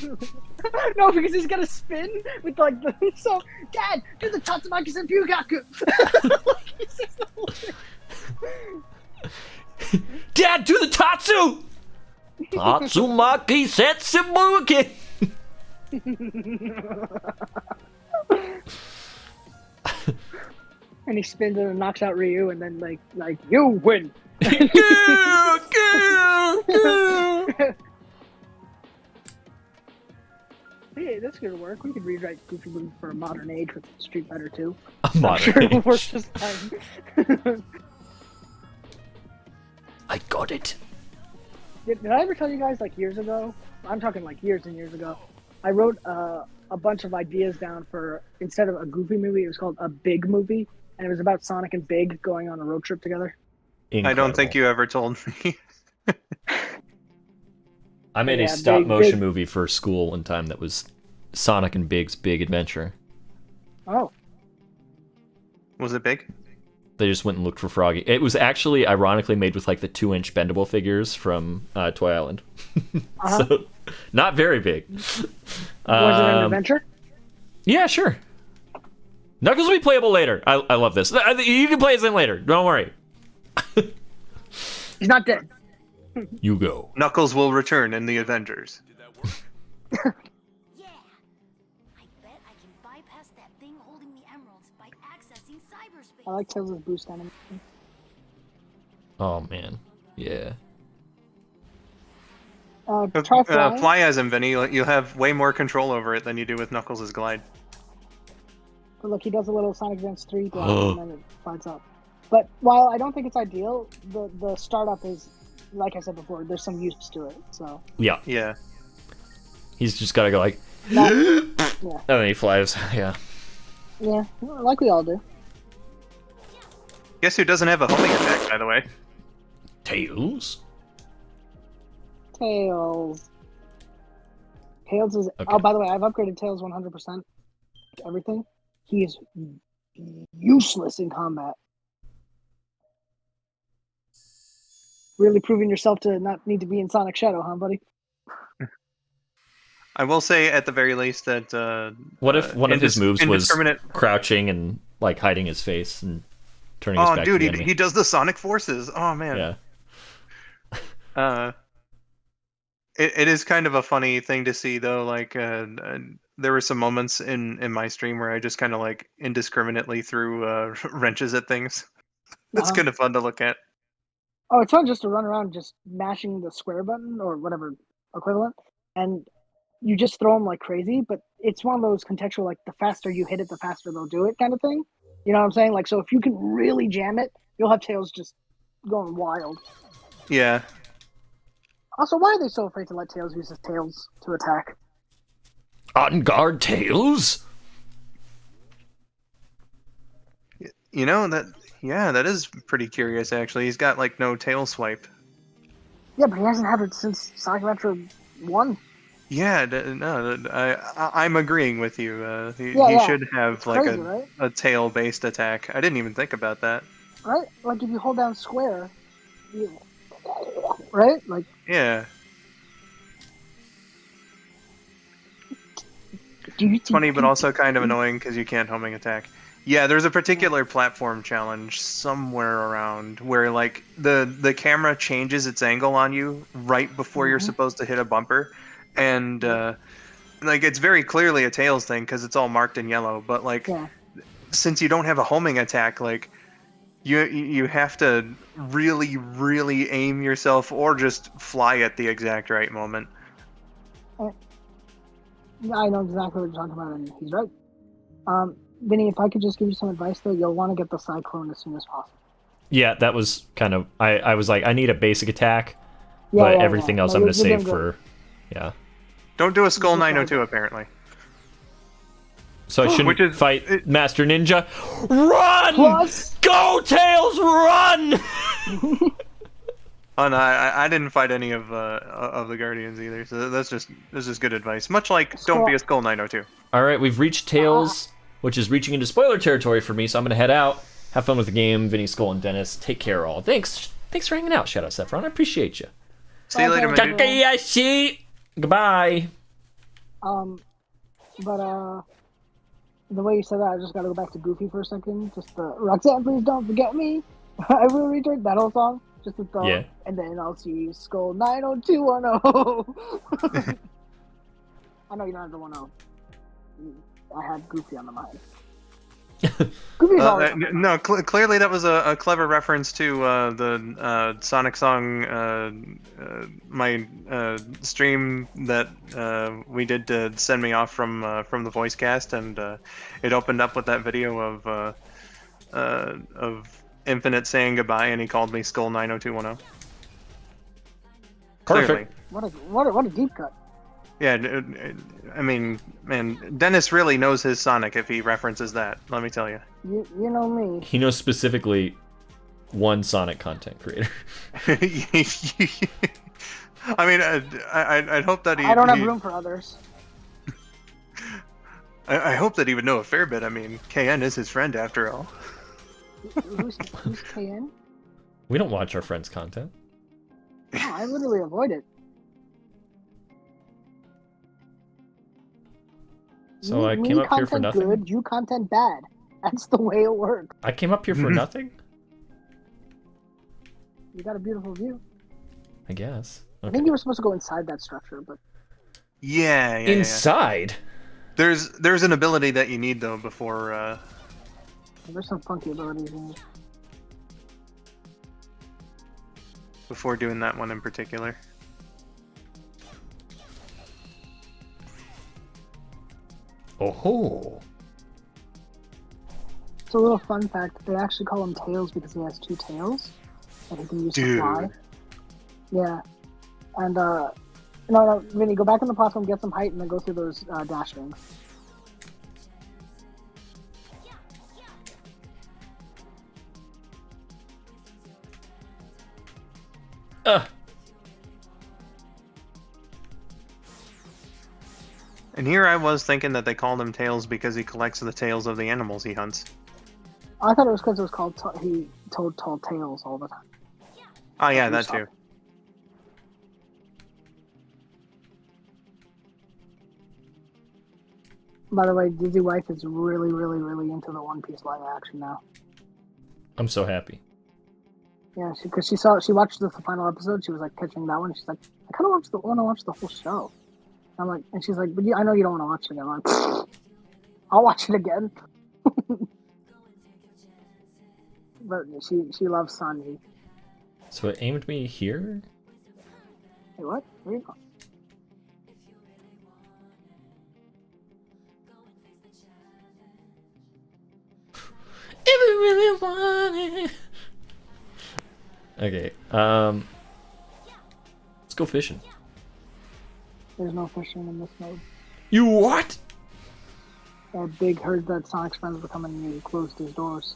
no, because he's gonna spin with like the so Dad, do the Tatsumaki Senpyugaku! He says the whole thing. Dad, do the Tatsu! Tatsumaki Setsubuken! And he spins and knocks out Ryu, and then like you win. Hey, that's gonna work. We could rewrite Goofy Movie for a modern age with Street Fighter 2. I'm Modern sure it will age. work just fine. I got it. Did I ever tell you guys like years ago? I'm talking like years and years ago. I wrote a bunch of ideas down for, instead of a Goofy movie, it was called a Big Movie, and it was about Sonic and Big going on a road trip together. I don't think you ever told me. I made a Yeah, stop big- motion big- movie for school one time that was Sonic and Big's Big Adventure. Oh, Was it big? They just went and looked for Froggy. It was actually ironically made with like the 2-inch bendable figures from Toy Island. So not very big. was it an adventure? Yeah, sure. Knuckles will be playable later. I love this. You can play as him later. Don't worry. He's not dead. You go. Knuckles will return in the Avengers. Yeah. I bet I can bypass that thing holding the emeralds by accessing cyberspace. I like Tails' boost animation. Oh man. Yeah. Try flying. Fly as him, Vinny. You'll have way more control over it than you do with Knuckles' glide. But look, he does a little Sonic Advance 3 glide and then it flies up. But while I don't think it's ideal, the startup is, like I said before, there's some use to it. So Yeah. Yeah. He's just gotta go like yeah, and then he flies. Yeah. yeah, like we all do. Guess who doesn't have a homing attack, by the way? Tails? Tails. Tails is. Okay. Oh, by the way, I've upgraded Tails 100%. Everything. He is useless in combat. Really proving yourself to not need to be in Sonic Shadow, huh, buddy? I will say, at the very least, that What if one of his moves was indiscriminate... crouching and like hiding his face and turning his Oh, back dude, to the he, enemy? he does the Sonic Forces. Oh man. Yeah. It is kind of a funny thing to see, though. Like, there were some moments in my stream where I just kind of like indiscriminately threw wrenches at things. It's kind of fun to look at. Oh, it's fun just to run around just mashing the square button or whatever equivalent, and you just throw them like crazy. But it's one of those contextual, like the faster you hit it, the faster they'll do it kind of thing. You know what I'm saying? Like, so if you can really jam it, you'll have Tails just going wild. Yeah. Also, why are they so afraid to let Tails use his tails to attack? On guard, Tails. You know that. Yeah, that is pretty curious. Actually, he's got like no tail swipe. Yeah, but he hasn't had it since Sonic Adventure 1. Yeah, I'm agreeing with you. He Yeah. should have It's like crazy, right? a tail-based attack. I didn't even think about that. Right? Like, if you hold down square, right? Like, Yeah. it's Funny, but also kind of annoying because you can't homing attack. Yeah, there's a particular platform challenge somewhere around where like the camera changes its angle on you right before you're supposed to hit a bumper, and like it's very clearly a Tails thing because it's all marked in yellow. But like Yeah. since you don't have a homing attack, like you have to really aim yourself or just fly at the exact right moment. I know exactly what you're talking about, and he's right. Vinny, if I could just give you some advice, though, you'll want to get the Cyclone as soon as possible. Yeah, that was kind of... I was like, I need a basic attack, Yeah, but yeah, everything yeah. else No, I'm going to you're save doing for... Yeah. Don't do a Skull 902 apparently. So I shouldn't Which is- fight Master Ninja. Run! Plus- Go, Tails, run! Oh no, I didn't fight any of the Guardians either, so that's just good advice. Much like don't be a Skull 902. All right, we've reached Tails, which is reaching into spoiler territory for me, so I'm going to head out. Have fun with the game. Vinny, Skull, and Dennis, take care all. Thanks for hanging out, Shadow Saffron. I appreciate you. See you later, my dude. Takayashi! Goodbye. But the way you said that, I just gotta go back to Goofy for a second. Just Roxanne, please don't forget me. I will return that whole song. Just with the Yeah. and then I'll see you, Skull 90210. I know you don't have the 10. I had Goofy on the mind. Goofy's always on the mind. No, clearly that was a clever reference to the Sonic song, my stream that we did to send me off from the voice cast, and it opened up with that video of Infinite saying goodbye, and he called me Skull 90210. Perfect. Clearly. What a deep cut. Yeah, I mean, man, Dennis really knows his Sonic if he references that. Let me tell you. You know me. He knows specifically one Sonic content creator. I mean, I'd hope that he. I don't have room for others. I hope that he would know a fair bit. I mean, KN is his friend after all. Who's KN? We don't watch our friends' content. No, I literally avoid it. So I came up here for content nothing? Good, you content bad. That's the way it works. I came up here for nothing? You got a beautiful view. I guess. I Okay. think you were supposed to go inside that structure, but Yeah. Inside? There's an ability that you need though before. there's some funky abilities in it. Before doing that one in particular. Oh. It's a little fun fact. They actually call him Tails because he has 2 tails that he can use to fly. Yeah. And, no, Vinny, go back on the platform, get some height, and then go through those dash rings. And here I was thinking that they called him Tails because he collects the tails of the animals he hunts. I thought it was because it was called he told tall tales all the time. Oh yeah, that too. By the way, Dizzy Wife is really into the One Piece live action now. I'm so happy. Yeah, because she watched the final episode. She was like catching that one. She's like, I kind of want to watch the whole show. I'm like, and she's like, but I know you don't want to watch it again. I'm like, I'll watch it again. But she loves Sanji. So it aimed me here? Hey, what? Where you going? If you really want it. Okay, let's go fishing. There's no fishing in this mode. You what? That big heard that Sonic's friends were coming and he closed his doors.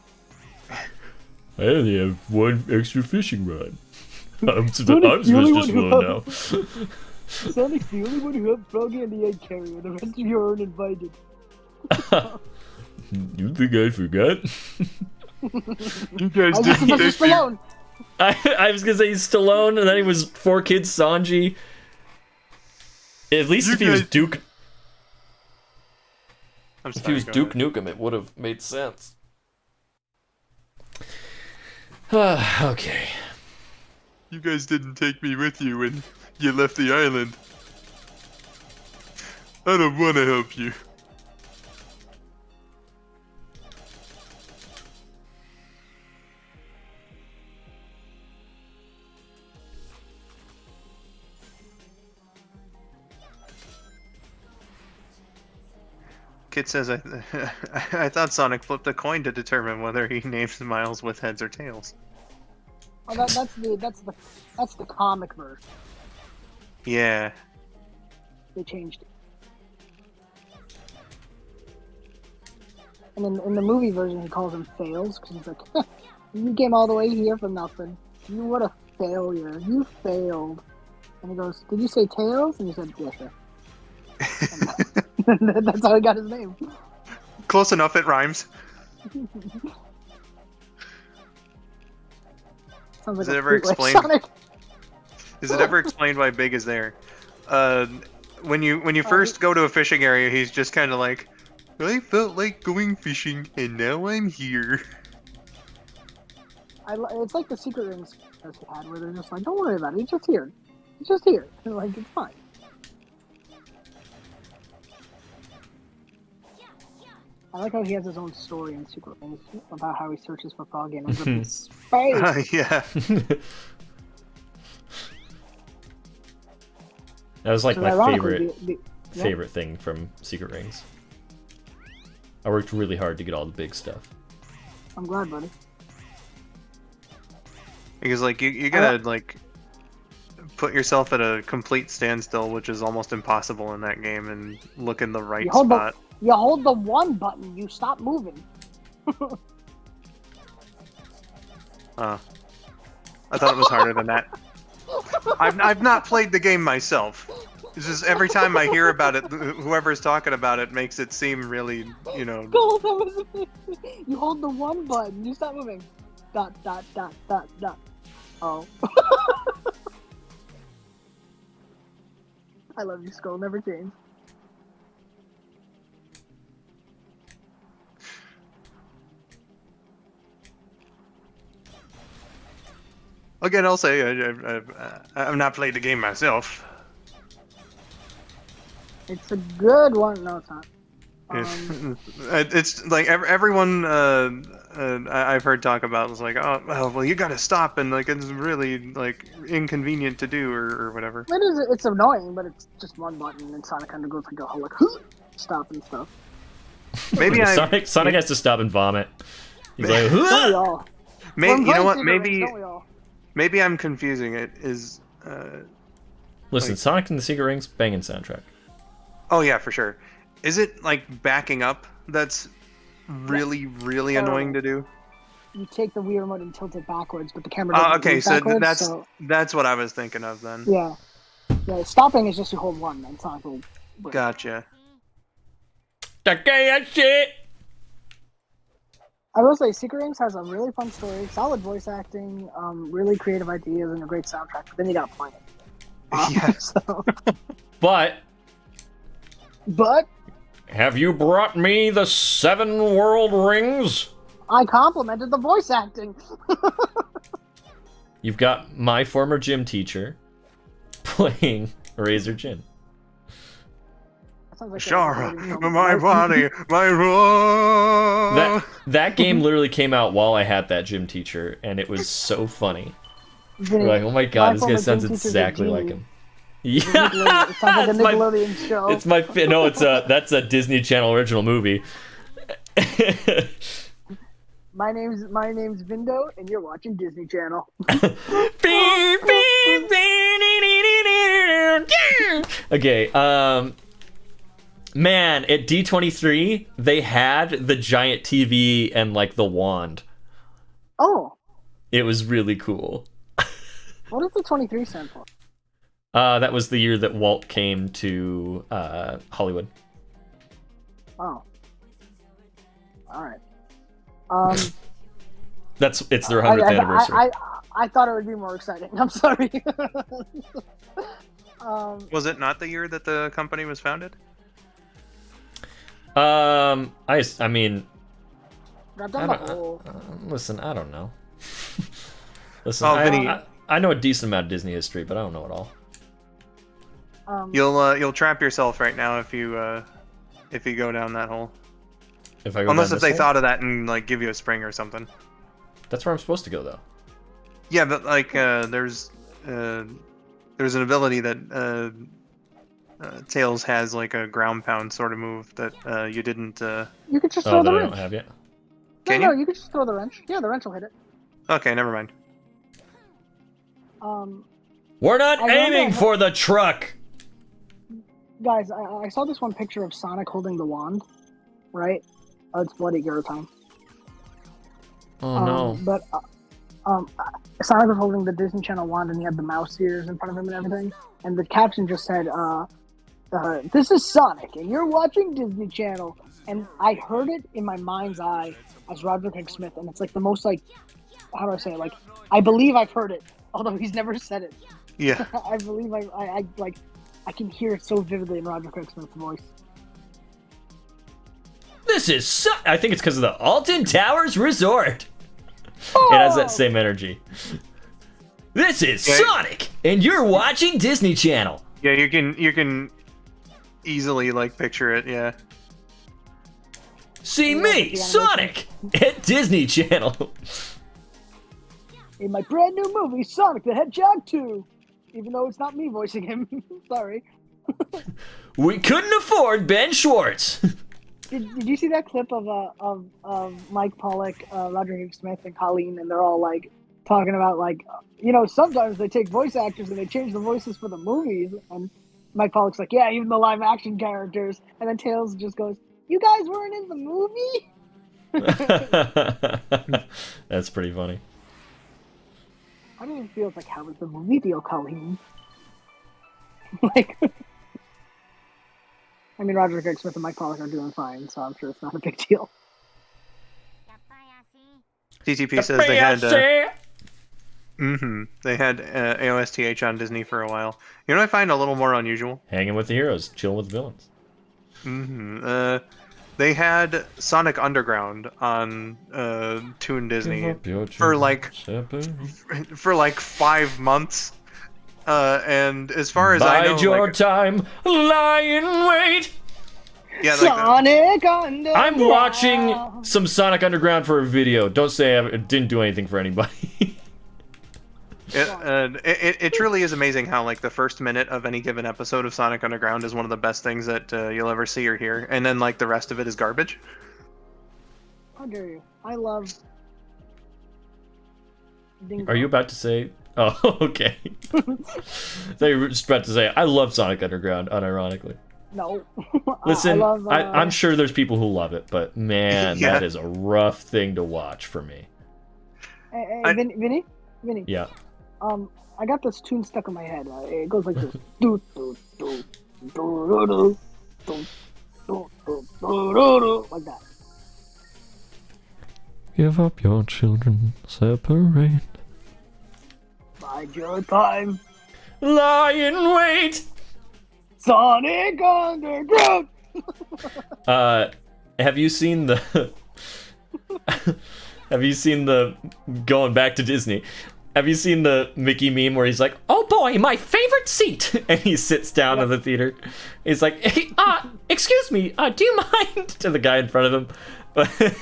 I only have one extra fishing rod. I'm Sonic's the only one who now. Sonic's the only one who has Froggy and the egg carrier. The rest of you are uninvited. You think I forgot? You guys I left the fish alone. I was gonna say Stallone, and then he was 4 Kids Sanji. At least if he was Duke, If he was Duke Nukem, it would have made sense. Okay. You guys didn't take me with you when you left the island. I don't want to help you. Kid says, I thought Sonic flipped a coin to determine whether he names Miles with heads or tails. Oh, that's the comic version. Yeah. They changed it. And in the movie version, he calls him fails because he's like, "You came all the way here for nothing. You what a failure. You failed." And he goes, "Did you say tails?" And he said, "Yeah, sure." That's how he got his name. Close enough, it rhymes. Sounds like Is a it ever bootleg explained? Sonic. Is it ever explained why Big is there? When you first go to a fishing area, he's just kind of like, I felt like going fishing, and now I'm here. It's like the secret rings that he had, where they're just like, "Don't worry about it. He's just here. He's just here." And like, it's fine. I like how he has his own story in Secret Rings about how he searches for Froggy and ends up in space. Yeah. That was like So my ironically, favorite thing from Secret Rings. I worked really hard to get all the big stuff. I'm glad, buddy. Because like you gotta like put yourself at a complete standstill, which is almost impossible in that game, and look in the right spot. You hold the one button, you stop moving. I thought it was harder than that. I've not played the game myself. It's just every time I hear about it, whoever's talking about it makes it seem really, you know. You hold the one button, you stop moving. Dot, dot, dot, dot, dot. Oh. I love you, Skull. Never change. Again, I'll say I've not played the game myself. It's a good one. No, it's not. It's like everyone I've heard talk about is like, oh well, you gotta stop, and like it's really like inconvenient to do or whatever. It is. It's annoying, but it's just one button, and Sonic kind of goes like a whole like stop and stuff. Maybe Sonic has to stop and vomit. He's like, don't we all? Maybe you know what? Secret Rings, don't we all? Maybe I'm confusing it. Listen, like, Sonic and the Secret Rings, banging soundtrack. Oh yeah, for sure. Is it like backing up that's really annoying to do? You take the Wii remote and tilt it backwards, but the camera doesn't okay, move so backwards, that's what I was thinking of then. Yeah. Stopping is just you hold one, and Sonic will break. Gotcha. Shit. I will say, Secret Rings has a really fun story, solid voice acting, really creative ideas, and a great soundtrack. But then you gotta play it. Yeah. But have you brought me the 7 world rings? I complimented the voice acting. You've got my former gym teacher playing Razor Jin. Like Shara, my body, my roar. That game literally came out while I had that gym teacher, and it was so funny. You're like, oh my god, this guy sounds exactly like him. Yeah, it sounds like a Nickelodeon show. It's my no, that's a Disney Channel original movie. My name's Vindo, and you're watching Disney Channel. Okay, man, at D23 they had the giant TV and like the wand. Oh. It was really cool. What does the 23 stand for? That was the year that Walt came to Hollywood. Oh. All right. It's their 100th anniversary. I thought it would be more exciting. I'm sorry. Was it not the year that the company was founded? I mean, I've I done the don't, whole. listen, I don't know. Listen, Oh, Vinny. I know a decent amount of Disney history, but I don't know it all. You'll trap yourself right now if you go down that hole. If I go Unless down if this they hole? thought of that and like give you a spring or something. That's where I'm supposed to go, though. Yeah, but like there's an ability that Tails has, like a ground pound sort of move that you didn't. You could just Oh, throw that the I wrench. don't have yet. Can no, you? you could just throw the wrench. Yeah, the wrench will hit it. Okay, never mind. We're not I remember aiming I- for the truck. Guys, I saw this one picture of Sonic holding the wand, right? Oh, it's bloody girl time. Oh no. But Sonic was holding the Disney Channel wand, and he had the mouse ears in front of him and everything. And the caption just said, "This is Sonic, and you're watching Disney Channel." And I heard it in my mind's eye as Roger Craig Smith, and it's like the most like, how do I say it? Like, I believe I've heard it, although he's never said it. Yeah. I believe I like, I can hear it so vividly in Roger Craig Smith's voice. This is I think it's because of the Alton Towers Resort. It has that same energy. This is Yeah. Sonic, and you're watching Disney Channel. Yeah, you can easily like picture it. Yeah. See Yeah, me, the Sonic, at Disney Channel. In my brand new movie, Sonic the Hedgehog 2, even though it's not me voicing him. Sorry. We couldn't afford Ben Schwartz. Did you see that clip of Mike Pollock, Roger Craig Smith, and Colleen, and they're all like talking about like, sometimes they take voice actors and they change the voices for the movies, and Mike Pollock's like, yeah, even the live action characters, and then Tails just goes, "You guys weren't in the movie?" That's pretty funny. How do it feel like, how was the movie deal, Colleen? Like, I mean, Roger Craig Smith and Mike Pollock are doing fine, so I'm sure it's not a big deal. TTP says they had. They had AOSTH on Disney for a while. You know what I find a little more unusual? Hanging with the heroes, chilling with the villains. They had Sonic Underground on Toon Disney for like 5 months. And as far as I know, Bide your like, time, lie in wait. yeah, like, Sonic Underground. I'm watching some Sonic Underground for a video. Don't say I didn't do anything for anybody. it truly is amazing how like the first minute of any given episode of Sonic Underground is one of the best things that you'll ever see or hear, and then like the rest of it is garbage. How dare you? I love. Are you about to say? Oh, okay. So you were just about to say, I love Sonic Underground, unironically. No. Listen, I love, I'm sure there's people who love it, but man, Yeah. that is a rough thing to watch for me. Hey, Vinny? Yeah. I got this tune stuck in my head. It goes like this. Do, do, do, do, do, do, do, do, do, do, do, like that. Give up your children, separate. Bide your time. Lie in wait. Sonic Underground. Have you seen the? Have you seen the going back to Disney? Have you seen the Mickey meme where he's like, "Oh boy, my favorite seat," and he sits down in the theater. He's like, "Hey, excuse me, do you mind?" to the guy in front of him,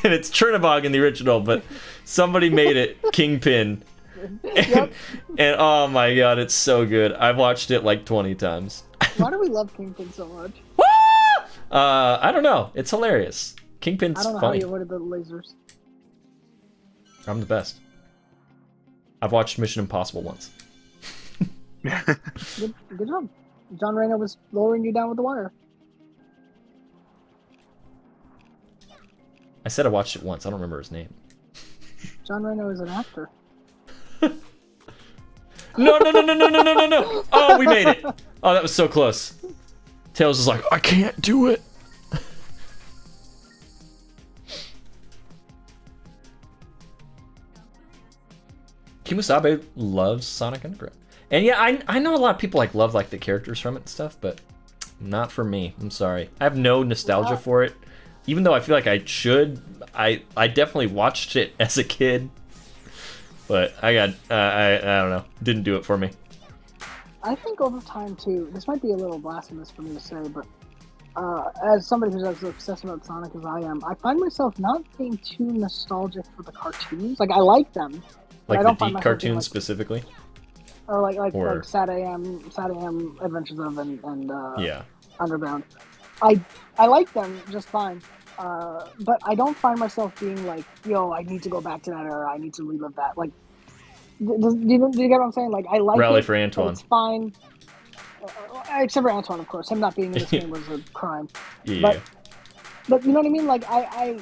and it's Chernobog in the original, but somebody made it Kingpin. Yep. And oh my god, it's so good. I've watched it like 20 times. Why do we love Kingpin so much? I don't know. It's hilarious. Kingpin's I don't know funny. how you avoided the lasers. I'm the best. I've watched Mission Impossible once. Good job. John Reno was lowering you down with the wire. I said I watched it once. I don't remember his name. John Reno is an actor. No. Oh, we made it. Oh, that was so close. Tails is like, I can't do it. Kimosabe loves Sonic Underground. And yeah, I know a lot of people love the characters from it and stuff, but not for me. I'm sorry. I have no nostalgia for it. Even though I feel like I should, I definitely watched it as a kid. But I don't know. Didn't do it for me. I think over time too, this might be a little blasphemous for me to say, but as somebody who's as obsessed about Sonic as I am, I find myself not being too nostalgic for the cartoons. Like, I like them. But I Like don't the find Deep myself cartoons being, specifically? or like Or- Sad AM Adventures of and Yeah. Underground. I like them just fine. But I don't find myself being like, yo, I need to go back to that era. I need to relive that. Like, do you get what I'm saying? Like, I like Rally it, for but Antoine. it's fine. Except for Antoine, of course. Him not being in this game was a crime. Yeah. But you know what I mean? Like, I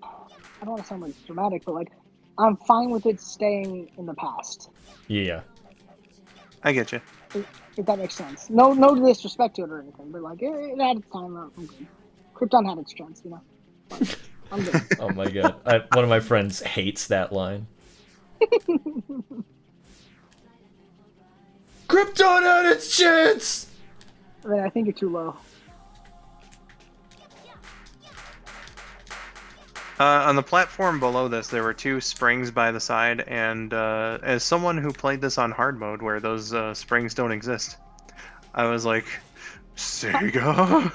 don't want to sound like dramatic, but like, I'm fine with it staying in the past. Yeah. I get you. If that makes sense. No disrespect to it or anything, but like, it had its time. I'm good. Krypton had its strengths, you know. Like, I'm good. Oh my god. One of my friends hates that line. Krypton had its chance! I mean, I think you're too low. On the platform below this, there were 2 springs by the side, and as someone who played this on hard mode, where those springs don't exist, I was like, Sega?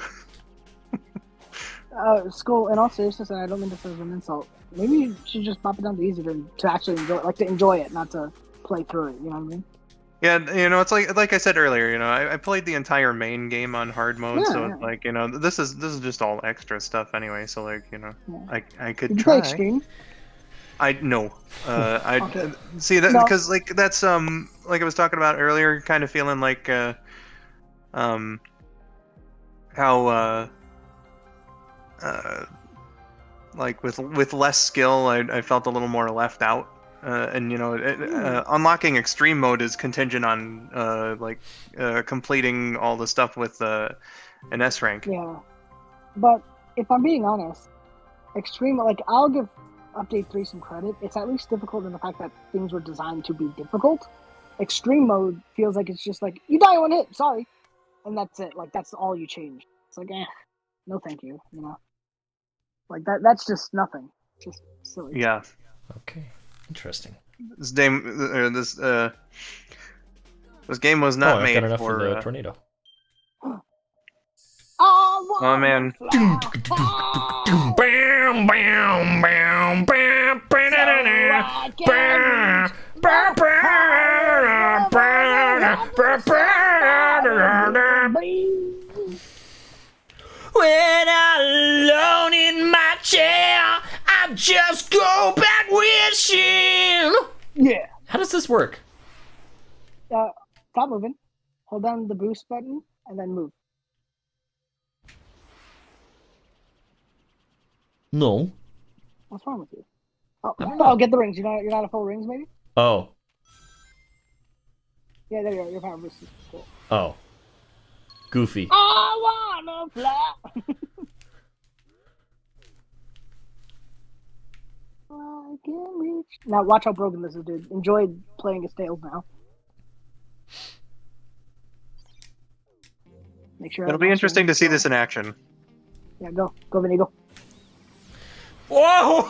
Skull, in all seriousness, and I don't mean this as an insult, maybe you should just pop it down to easy to actually enjoy it, like to enjoy it, not to play through it, you know what I mean? Yeah, it's like I said earlier, I played the entire main game on hard mode, Yeah, so yeah. it's like, this is just all extra stuff anyway, so like, I could Did you play try. Extreme? No. I Okay. see that No. because like that's like I was talking about earlier, kind of feeling like how like with less skill, I felt a little more left out. And unlocking extreme mode is contingent on completing all the stuff with an S rank. Yeah. But if I'm being honest, Extreme, like, I'll give Update 3 some credit. It's at least difficult in the fact that things were designed to be difficult. Extreme mode feels like it's just like, you die one hit, sorry. And that's it. Like, that's all you change. It's like, no thank you, you know? Like, that's just nothing. Just silly. Yeah. Okay. Interesting. This game, this game was not I've made got enough for. for the tornado. Oh man. Bam, bam, bam, bam, bam, when I'm alone in my chair, I just go back wishing. Yeah. How does this work? Stop moving. Hold down the boost button and then move. No. What's wrong with you? Oh, get the rings. You're not a full rings, maybe? Oh. Yeah, there you go. Your power boost is cool. Oh. Goofy. I wanna fly. I can reach. Now watch how broken this is, dude. Enjoy playing as Tails now. Make sure. It'll be interesting to see this in action. Yeah, go, Vinny, go. Whoa!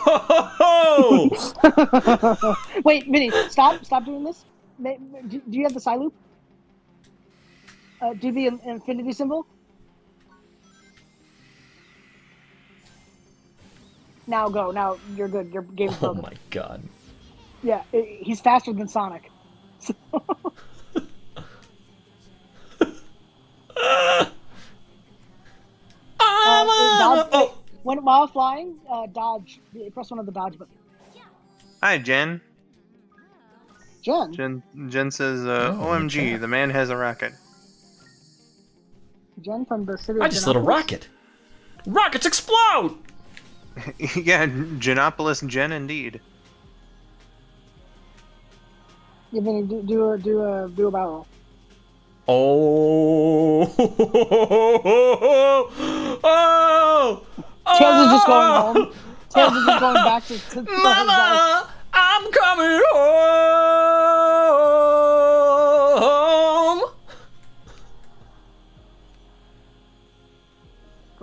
Wait, Vinny, stop doing this. Do you have the side loop? Do the infinity symbol. Now go. Now you're good. Your game's Oh broken. my god. Yeah, he's faster than Sonic. So- While flying, dodge. Press one of the dodge buttons. Hi, Jen. Jen Says, Oh, "OMG, chat. the man has a rocket." Jen from the city. I of just lit a Genopolis. rocket. Rockets explode! Yeah, Genopolis Jen indeed. Yeah, Vinny, do a barrel. Oh! Oh! Tails is just going home. Tails is just going back to Mama, I'm coming home.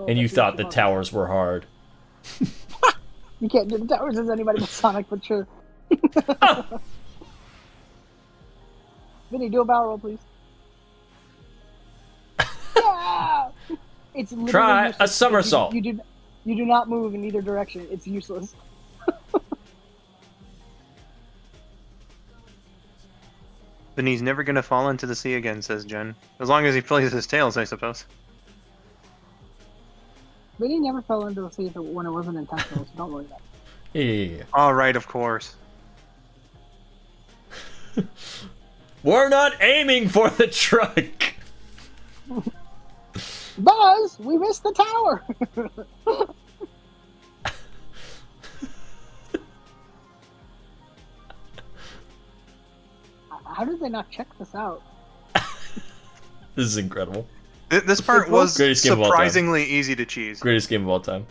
And you thought the towers were hard. You can't do the towers as anybody but Sonic, but sure. Vinny, do a barrel roll, please. Yeah! It's literally Try useless a somersault. You do not move in either direction. It's useless. Then he's never gonna fall into the sea again, says Jen. As long as he plays his tails, I suppose. Vinny never fell into the sea when it wasn't intentional, so don't worry about it. Yeah. All right, of course. We're not aiming for the truck. Buzz, we missed the tower! How did they not check this out? This is incredible. This part was Greatest game of all time. surprisingly easy to cheese. Greatest game of all time.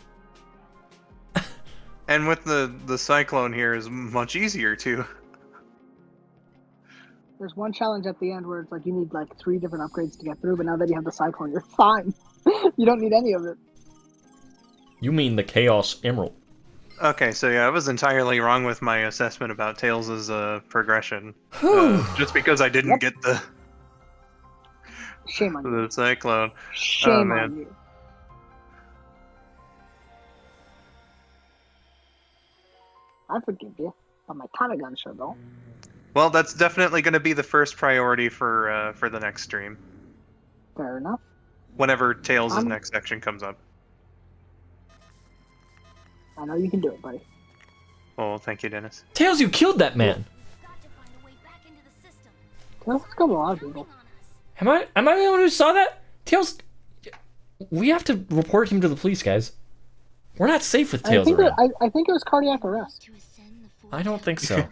And with the cyclone here is much easier too. There's one challenge at the end where it's like you need like 3 different upgrades to get through, but now that you have the cyclone, you're fine. You don't need any of it. You mean the Chaos Emerald. Okay, so yeah, I was entirely wrong with my assessment about Tails' progression. Just because I didn't get the Shame on you. the cyclone. Shame man. on you. I forgive you, but my Tommy gun sure don't. Well, that's definitely going to be the first priority for the next stream. Fair enough. Whenever Tails' I'm- next section comes up. I know you can do it, buddy. Oh, thank you, Dennis. Tails, you killed that man. Let's go with a lot of people. Am I the one who saw that? Tails, we have to report him to the police, guys. We're not safe with Tails around. I think it was cardiac arrest. I don't think so.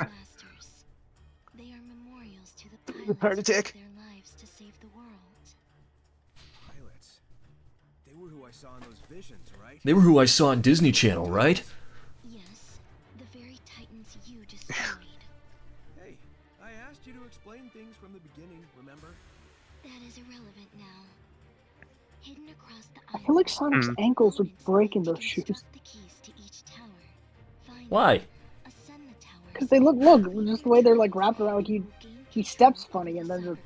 Heart attack. Pilots. They were who I saw in those visions, right? They were who I saw on Disney Channel, right? Yes, the very titans you destroyed. Hey, I asked you to explain things from the beginning, remember? That is irrelevant now. Hidden across the I feel like Sonic's ankles would break in those shoes. the keys to each tower. Find Why? ascend the tower. Because they look, just the way they're like wrapped around, like he steps funny and then just...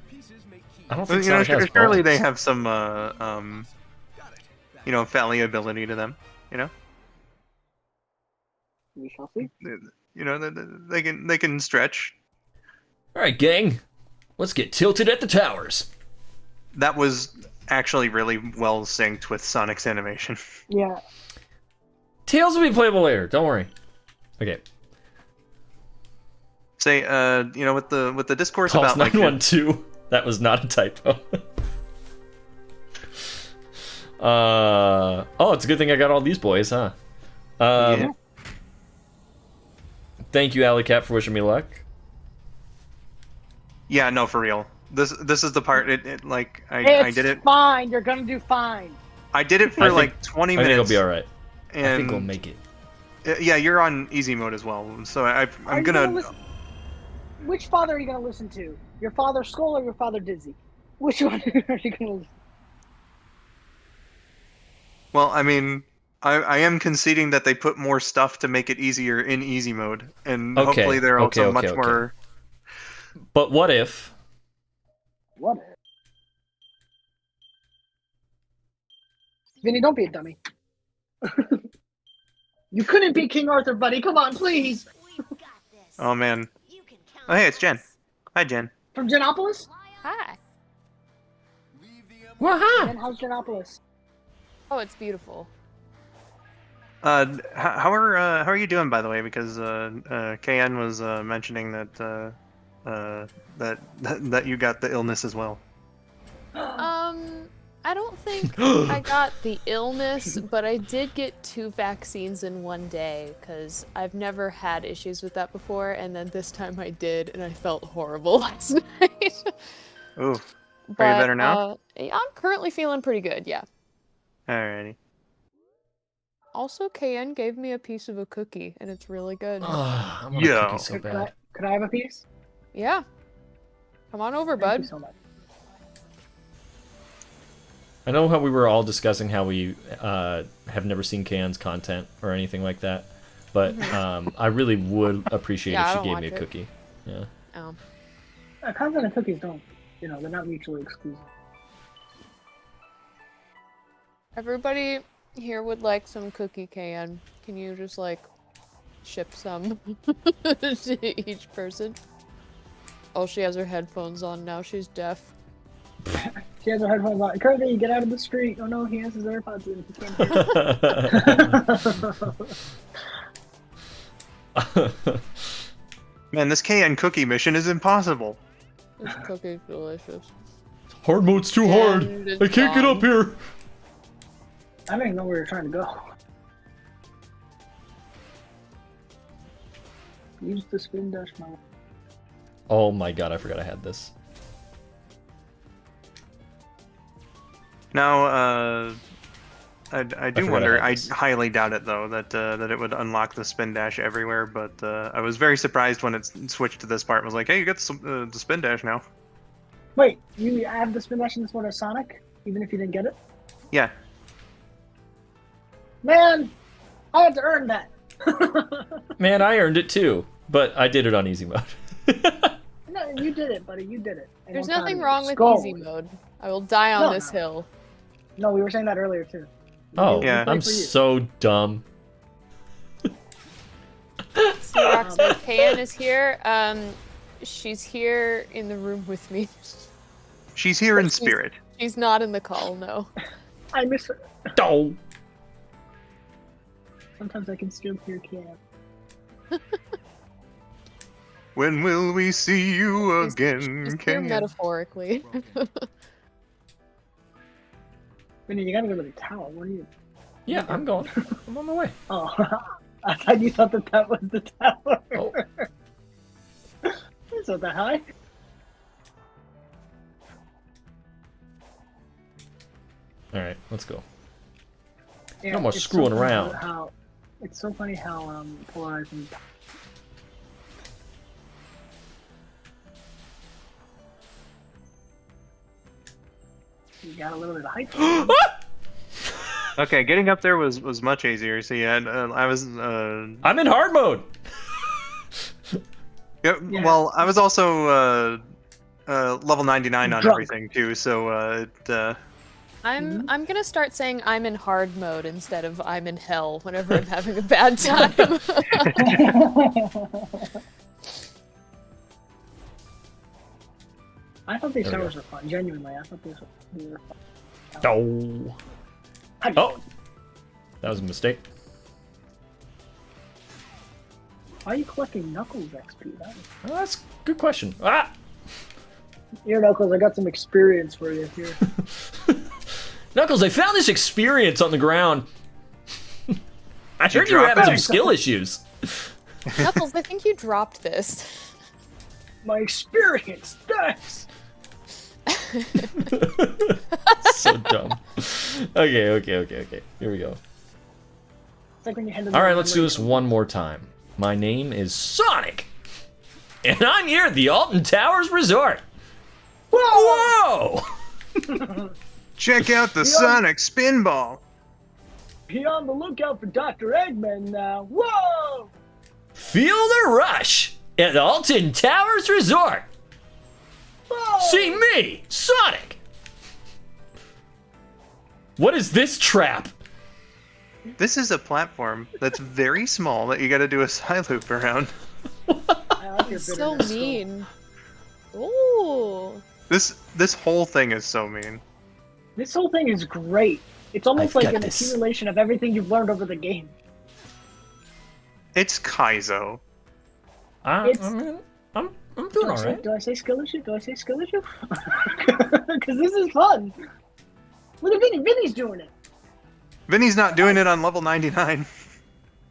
Pieces make keys. I don't Well, think you know, Sonic has surely bones. they have some, Got it. fallibility to them. You know, We shall see. they can stretch. All right, gang. Let's get tilted at the towers. That was actually really well synced with Sonic's animation. Yeah. Tails will be playable later. Don't worry. Okay. Say, with the discourse Calls about like 912. That was not a typo. Oh, it's a good thing I got all these boys, huh? Yeah. Thank you, Alley Cat, for wishing me luck. Yeah, no, for real. This is the part. I did it. Fine. You're gonna do fine. I did it for I think- like 20 I minutes. think I'll be all right. And I think we'll make it. Yeah, you're on easy mode as well. So Are I'm you gonna. listen- Which father are you gonna listen to? Your father Skull or your father Dizzy? Which one are you gonna listen? Well, I mean, I am conceding that they put more stuff to make it easier in easy mode, and Okay, hopefully they're also okay, much okay. more. But what if? What? Vinny, don't be a dummy. You couldn't be King Arthur, buddy. Come on, please. We've got this. Oh man. You can count Oh hey, on it's Jen. us. Hi, Jen. From Genopolis? Hi. Well, huh? And how's Genopolis? Oh, it's beautiful. How are you doing, by the way? Because KN was mentioning that that you got the illness as well. I don't think I got the illness, but I did get 2 vaccines in one day because I've never had issues with that before, and then this time I did, and I felt horrible last night. Ooh. But, Are you better now? I'm currently feeling pretty good, yeah. Alrighty. Also, KN gave me a piece of a cookie, and it's really good. I want a Yeah. cookie so bad. Could I have a piece? Yeah. Come on over, Thank bud. you so much. I know how we were all discussing how we have never seen Kan's content or anything like that, but I really would appreciate Yeah, I if don't she gave me a watch it. cookie. Yeah. Oh. Content and cookies don't, they're not mutually exclusive. Everybody here would like some cookie, KN. Can you just, like, ship some to each person? Oh, she has her headphones on now. She's deaf. She has her headphones on. Kirby, get out of the street. Oh no, he has his AirPods in. He can't hear. Man, this KN cookie mission is impossible. This cookie's delicious. Hard mode's too hard. it's I can't get up here. I don't even know where you're trying to go. Use the spin dash mode. Oh my god, I forgot I had this. Now, I do forgot wonder. I I had this. highly doubt it though that it would unlock the spin dash everywhere. But I was very surprised when it switched to this part. And was like, hey, you got the spin dash now. Wait, you have the spin dash in this one as Sonic, even if you didn't get it? Yeah. Man, I had to earn that. Man, I earned it too, but I did it on easy mode. No, you did it, buddy. You did it. And There's I'm proud nothing of you. wrong with Skull. easy mode. I will die on No, this no. hill. No, we were saying that earlier too. Oh, Yeah. I'm for you. so dumb. So Roxy, KN is here. She's here in the room with me. She's here in She's- spirit. She's not in the call, no. I miss her. Oh. Sometimes I can still hear Cam. When will we see you again, She's here KN? metaphorically. Vinny, you gotta go to the tower. What are you? Yeah, I'm going. I'm on my way. Oh, I thought you thought that was the tower. Oh. It's not that high. Alright, let's go. Yeah, No more it's screwing funny around. It's so funny how polarizing. You got a little bit of height. Okay, getting up there was much easier. So yeah, I was. I'm in hard mode. Yeah, Yeah. Well, I was also level 99 on Drunk. everything too. So I'm gonna start saying I'm in hard mode instead of I'm in hell whenever I'm having a bad time. I thought these There we towers were fun. Genuinely, I thought these were fun. Oh. How do you- Oh. That was a mistake. Why are you collecting Knuckles XP? Oh, that's a good question. Ah! Here, Knuckles, I got some experience for you here. Knuckles, I found this experience on the ground. I heard you were drop having some it? skill issues. Knuckles, I think you dropped this. My experience, thanks. So dumb. Okay. Here we go. It's like when you head to the Alright, let's do memory this code. one more time. My name is Sonic. And I'm here at the Alton Towers Resort. Whoa! Whoa! check out the Sonic Spinball. Be on the lookout for Dr. Eggman now. Whoa! Feel the rush at the Alton Towers Resort. Whoa! See me, Sonic. What is this trap? This is a platform that's very small that you got to do a side loop around. I like your So bitterness, mean. Ooh. This whole thing is so mean. This whole thing is great. It's almost I've like got an this. accumulation of everything you've learned over the game. It's Kaizo. It's- I'm doing all right. Do I say skill issue? Do I say skill issue? Because this is fun. Look at Vinny. Vinny's doing it. Vinny's not doing it on level 99.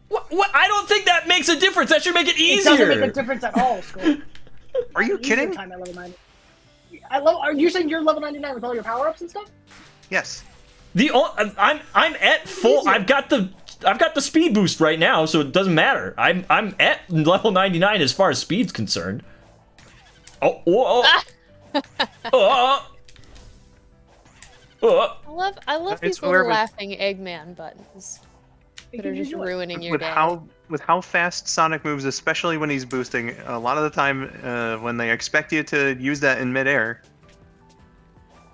What? I don't think that makes a difference. That should make it It doesn't make a easier. difference at all, Skull. Are you Easier kidding? Time at level 90. Are you saying you're level 99 with all your power-ups and stuff? Yes. I'm at full. Easier. I've got the I've got the speed boost right now, so it doesn't matter. I'm at level 99 as far as speed's concerned. Oh, oh, oh. I love these little laughing Eggman buttons that are just ruining your day. With how fast Sonic moves, especially when he's boosting, a lot of the time when they expect you to use that in midair,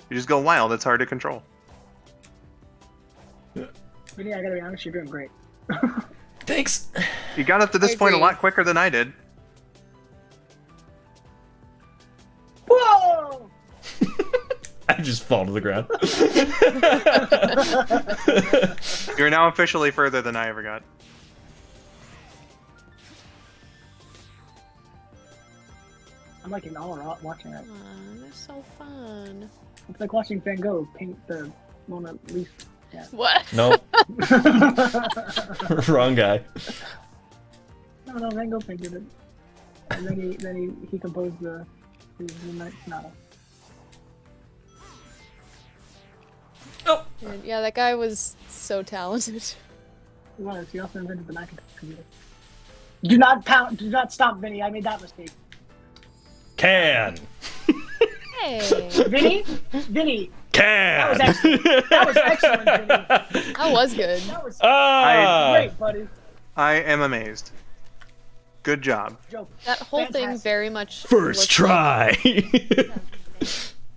you just go wild. It's hard to control. Vinny, I gotta be honest, you're doing great. Thanks. You got up to this point a lot quicker than I did. Whoa! I just fall to the ground. You're now officially further than I ever got. I'm like in awe watching that. They're so fun. It's like watching Van Gogh paint the Mona Lisa. Yeah. What? Nope. Wrong guy. No, Van Gogh painted it. And then he composed the Night Sonata. Oh. And yeah, that guy was so talented. He was. He also invented the Macintosh computer. Do not stop, Vinny. I made that mistake. Can. Hey. Vinny. Can. That was excellent. Vinny. That was good. That was great, buddy. I am amazed. Good job. That whole thing very much. First try.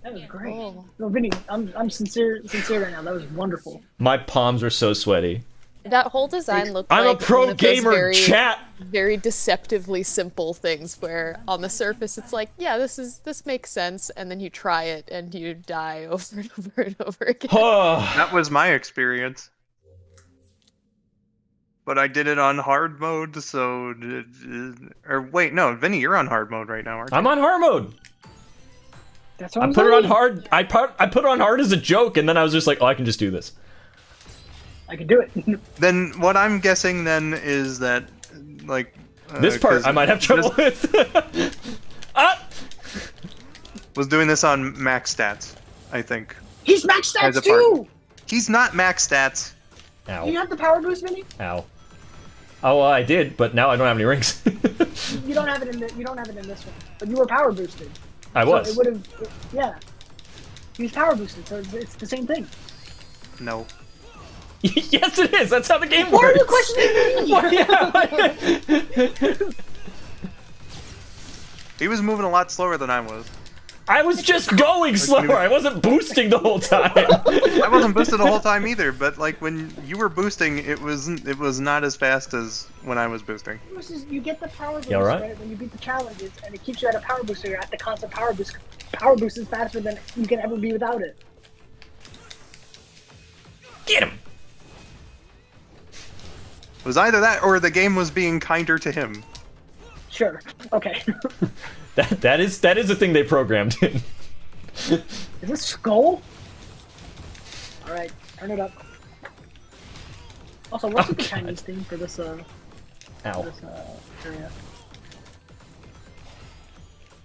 That was great. Oh. No, Vinny, I'm sincere right now. That was wonderful. My palms are so sweaty. That whole design looked I'm like a pro one of those gamer, chat. Very deceptively simple things where on the surface it's like, yeah, this makes sense, and then you try it and you die over and over and over again. That was my experience. But I did it on hard mode, so... Or wait, no, Vinny, you're on hard mode right now, aren't you? I'm on hard mode. That's what I put it on hard. I put it on hard as a joke, and then I was just like, oh, I can just do this. I can do it. Then what I'm guessing then is that, like... this part I might have trouble with. Was doing this on max stats, I think. He's max stats too! He's not max stats. Ow. Do you have the power boost, Vinny? Ow. Oh, well, I did, but now I don't have any rings. You don't have it in this one, but you were power boosted. I was. So it would have, yeah. He was power boosted, so it's the same thing. No. Yes, it is. That's how the game works. Why are you questioning me? He was moving a lot slower than I was. I was just going slower. I wasn't boosting the whole time. I wasn't boosted the whole time either, but like when you were boosting, it was not as fast as when I was boosting. You get the power boost right? when you beat the challenges, and it keeps you at a power boost, so you're at the constant power boost. Power boost is faster than you can ever be without it. Get him! It was either that or the game was being kinder to him. Sure. Okay. That is a thing they programmed in. Is this Skull? Alright, turn it up. Also, what's the Chinese thing for this, Ow. area?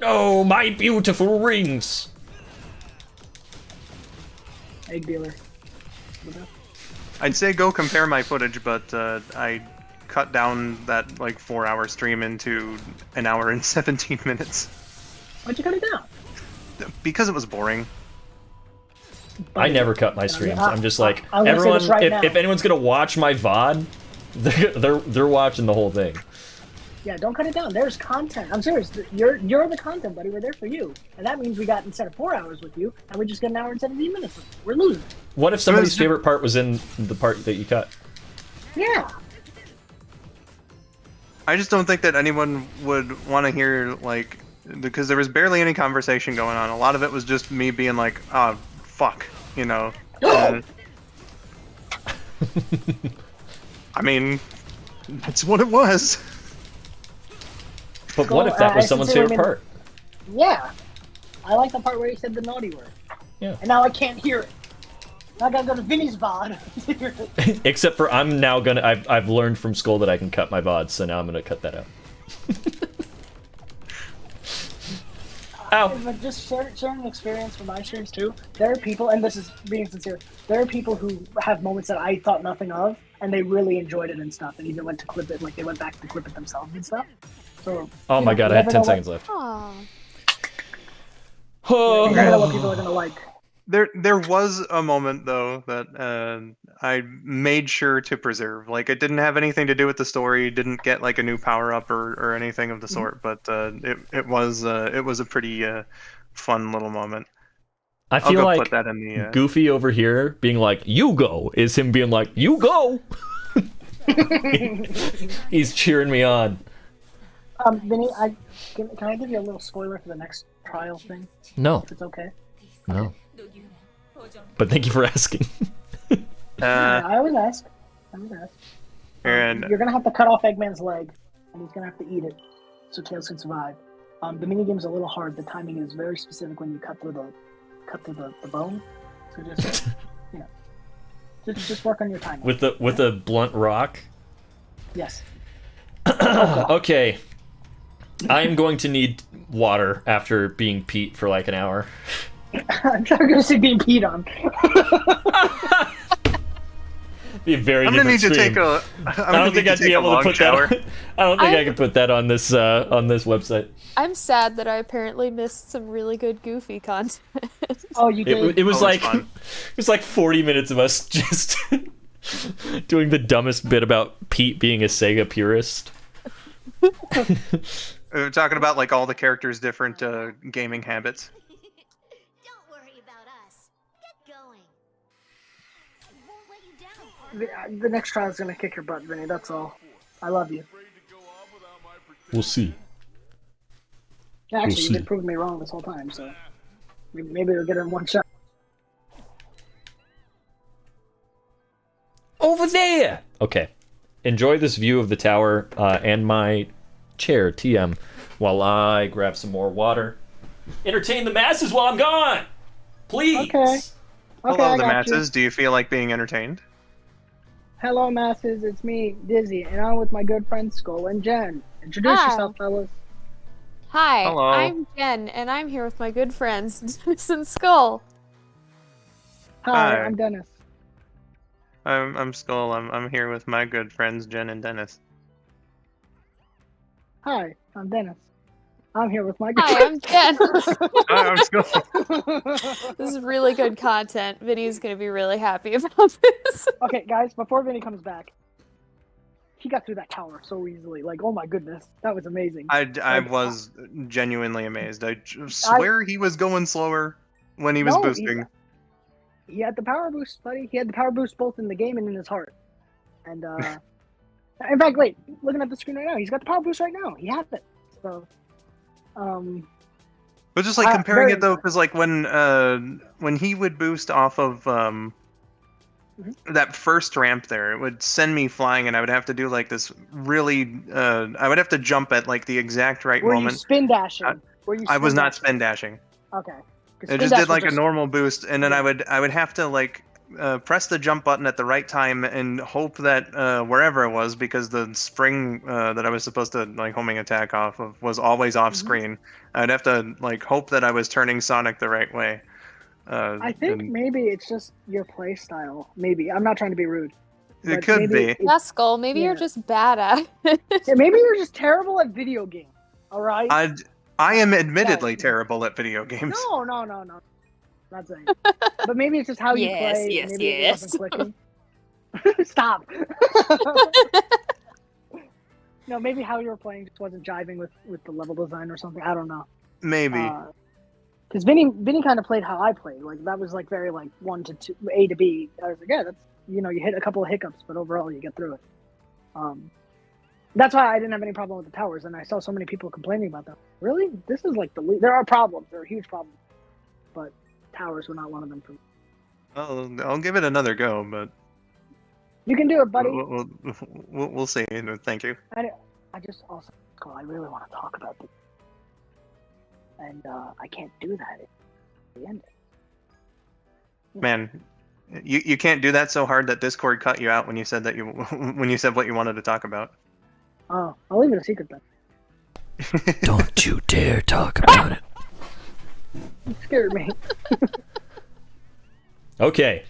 Oh, my beautiful rings! Egg dealer. I'd say go compare my footage, but I cut down that like 4-hour stream into an hour and 17 minutes. Why'd you cut it down? Because it was boring. I never cut my streams. I'm just like, I'm gonna say everyone, this right if anyone's gonna watch my VOD, they're watching the whole thing. Yeah, don't cut it down. There's content. I'm serious. You're the content, buddy. We're there for you. And that means we got, instead of 4 hours with you, and we just got an hour and 17 minutes with you. We're losing. What if somebody's favorite part was in the part that you cut? Yeah. I just don't think that anyone would want to hear, like, because there was barely any conversation going on. A lot of it was just me being like, oh, fuck, you know. I mean, that's what it was. But what if that was someone's favorite part? Yeah. I like the part where he said the naughty word. Yeah. And now I can't hear it. Now I gotta go to Vinny's VOD to hear it. Except for I've learned from school that I can cut my VODs, so now I'm gonna cut that out. Ow. But just sharing experience from my streams too. There are people, and this is being sincere, there are people who have moments that I thought nothing of, and they really enjoyed it and stuff, and even went to clip it, like they went back to clip it themselves and stuff. So. Oh my god, I have 10 seconds left. Aw. You never know what people are gonna like. There was a moment though that I made sure to preserve. Like it didn't have anything to do with the story, didn't get like a new power up or anything of the sort. But it was a pretty fun little moment. I I'll feel go like put that in the. Goofy over here being like, "You go," is him being like, "You go." He's cheering me on. Vinny, can I give you a little spoiler for the next trial thing? No, If it's okay. no. But thank you for asking. I always ask. And You're gonna have to cut off Eggman's leg, and he's gonna have to eat it, so Tails can survive. The minigame's a little hard. The timing is very specific when you cut through the bone. So just just work on your timing. With a blunt rock. Yes. Okay. I am going to need water after being Pete for like an hour. I'm not gonna say being peed on. Be a very I'm gonna different need stream. to take a. I don't think I'd be able to put shower. that. I don't think I could put that on this website. I'm sad that I apparently missed some really good Goofy content. Oh, you did. It was like fun. it was like 40 minutes of us just doing the dumbest bit about Pete being a Sega purist. We're talking about like all the characters' different gaming habits. Don't worry about us. Get going. I won't let you down, partner. The next trial's gonna kick your butt, Vinny. That's all. I love you. We'll see. Actually, see. you've been proving me wrong this whole time, so maybe we'll get it in one shot. Over there. Okay. Enjoy this view of the tower and my chair, TM, while I grab some more water. Entertain the masses while I'm gone, please. Okay. Hello, I the got you. masses. Do you feel like being entertained? Hello, masses. It's me, Dizzy, and I'm with my good friends Skull and Jen. Introduce Hi. yourself, fellas. Hi, Hello. I'm Jen, and I'm here with my good friends, Dennis and Skull. Hi, Hi. I'm Dennis. I'm Skull. I'm here with my good friends Jen and Dennis. Hi, I'm Dennis. I'm here with my good Hi, I'm Jen. Hi, I'm Skull. This is really good content. Vinny's gonna be really happy about this. Okay, guys, before Vinny comes back, he got through that tower so easily. Like, oh my goodness, that was amazing. I was genuinely amazed. I swear he was going slower when he was No, boosting. He had the power boost, buddy. He had the power boost both in the game and in his heart. And in fact, wait, looking at the screen right now, he's got the power boost right now. He had it. So, But just like comparing very it though, because like when he would boost off of that first ramp there, it would send me flying, and I would have to do like this really. I would have to jump at like the exact right were moment. you spin dashing? I was not spin dashing. Okay. 'Cause It spin just dash did like was a normal boost, and then I would have to like press the jump button at the right time and hope that wherever it was, because the spring that I was supposed to like homing attack off of was always off screen. I'd have to like hope that I was turning Sonic the right way. I think maybe it's just your play style. Maybe I'm not trying to be rude. it but could maybe be. it- Yeah, Skull, maybe you're Yeah. just bad at it. Yeah, maybe you're just terrible at video games. All right. I am admittedly terrible at video games. No. Not saying. But maybe it's just how you Yes, play. yes, Maybe it yes. wasn't clicking. Stop. No, maybe how you were playing just wasn't jiving with the level design or something. I don't know. Maybe. Because Vinny kind of played how I played. Like that was like very like 1 to 2, A to B. I was like, yeah, that's you hit a couple of hiccups, but overall you get through it. That's why I didn't have any problem with the towers, and I saw so many people complaining about them. Really, this is like there are problems. There are huge problems, but towers were not one of them for me. I'll give it another go, but You can do it, buddy. we'll see. Thank you. I just also, I really want to talk about this, and I can't do that at the end. Man, you can't do that so hard that Discord cut you out when you said that when you said what you wanted to talk about. Oh, I'll leave it a secret then. Don't you dare talk about it. You scared me. Okay.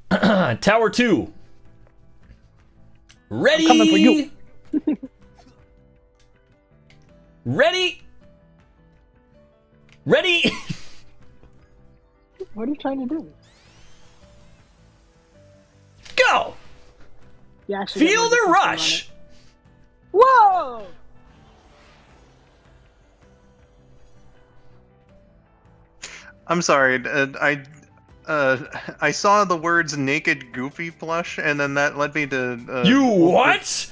Tower 2. Ready? I'm coming for you. Ready? Ready? What are you trying to do? Go! You actually got Feel more the distance to run rush! it. Whoa! I'm sorry. I saw the words "naked Goofy plush," and then that led me to. You what?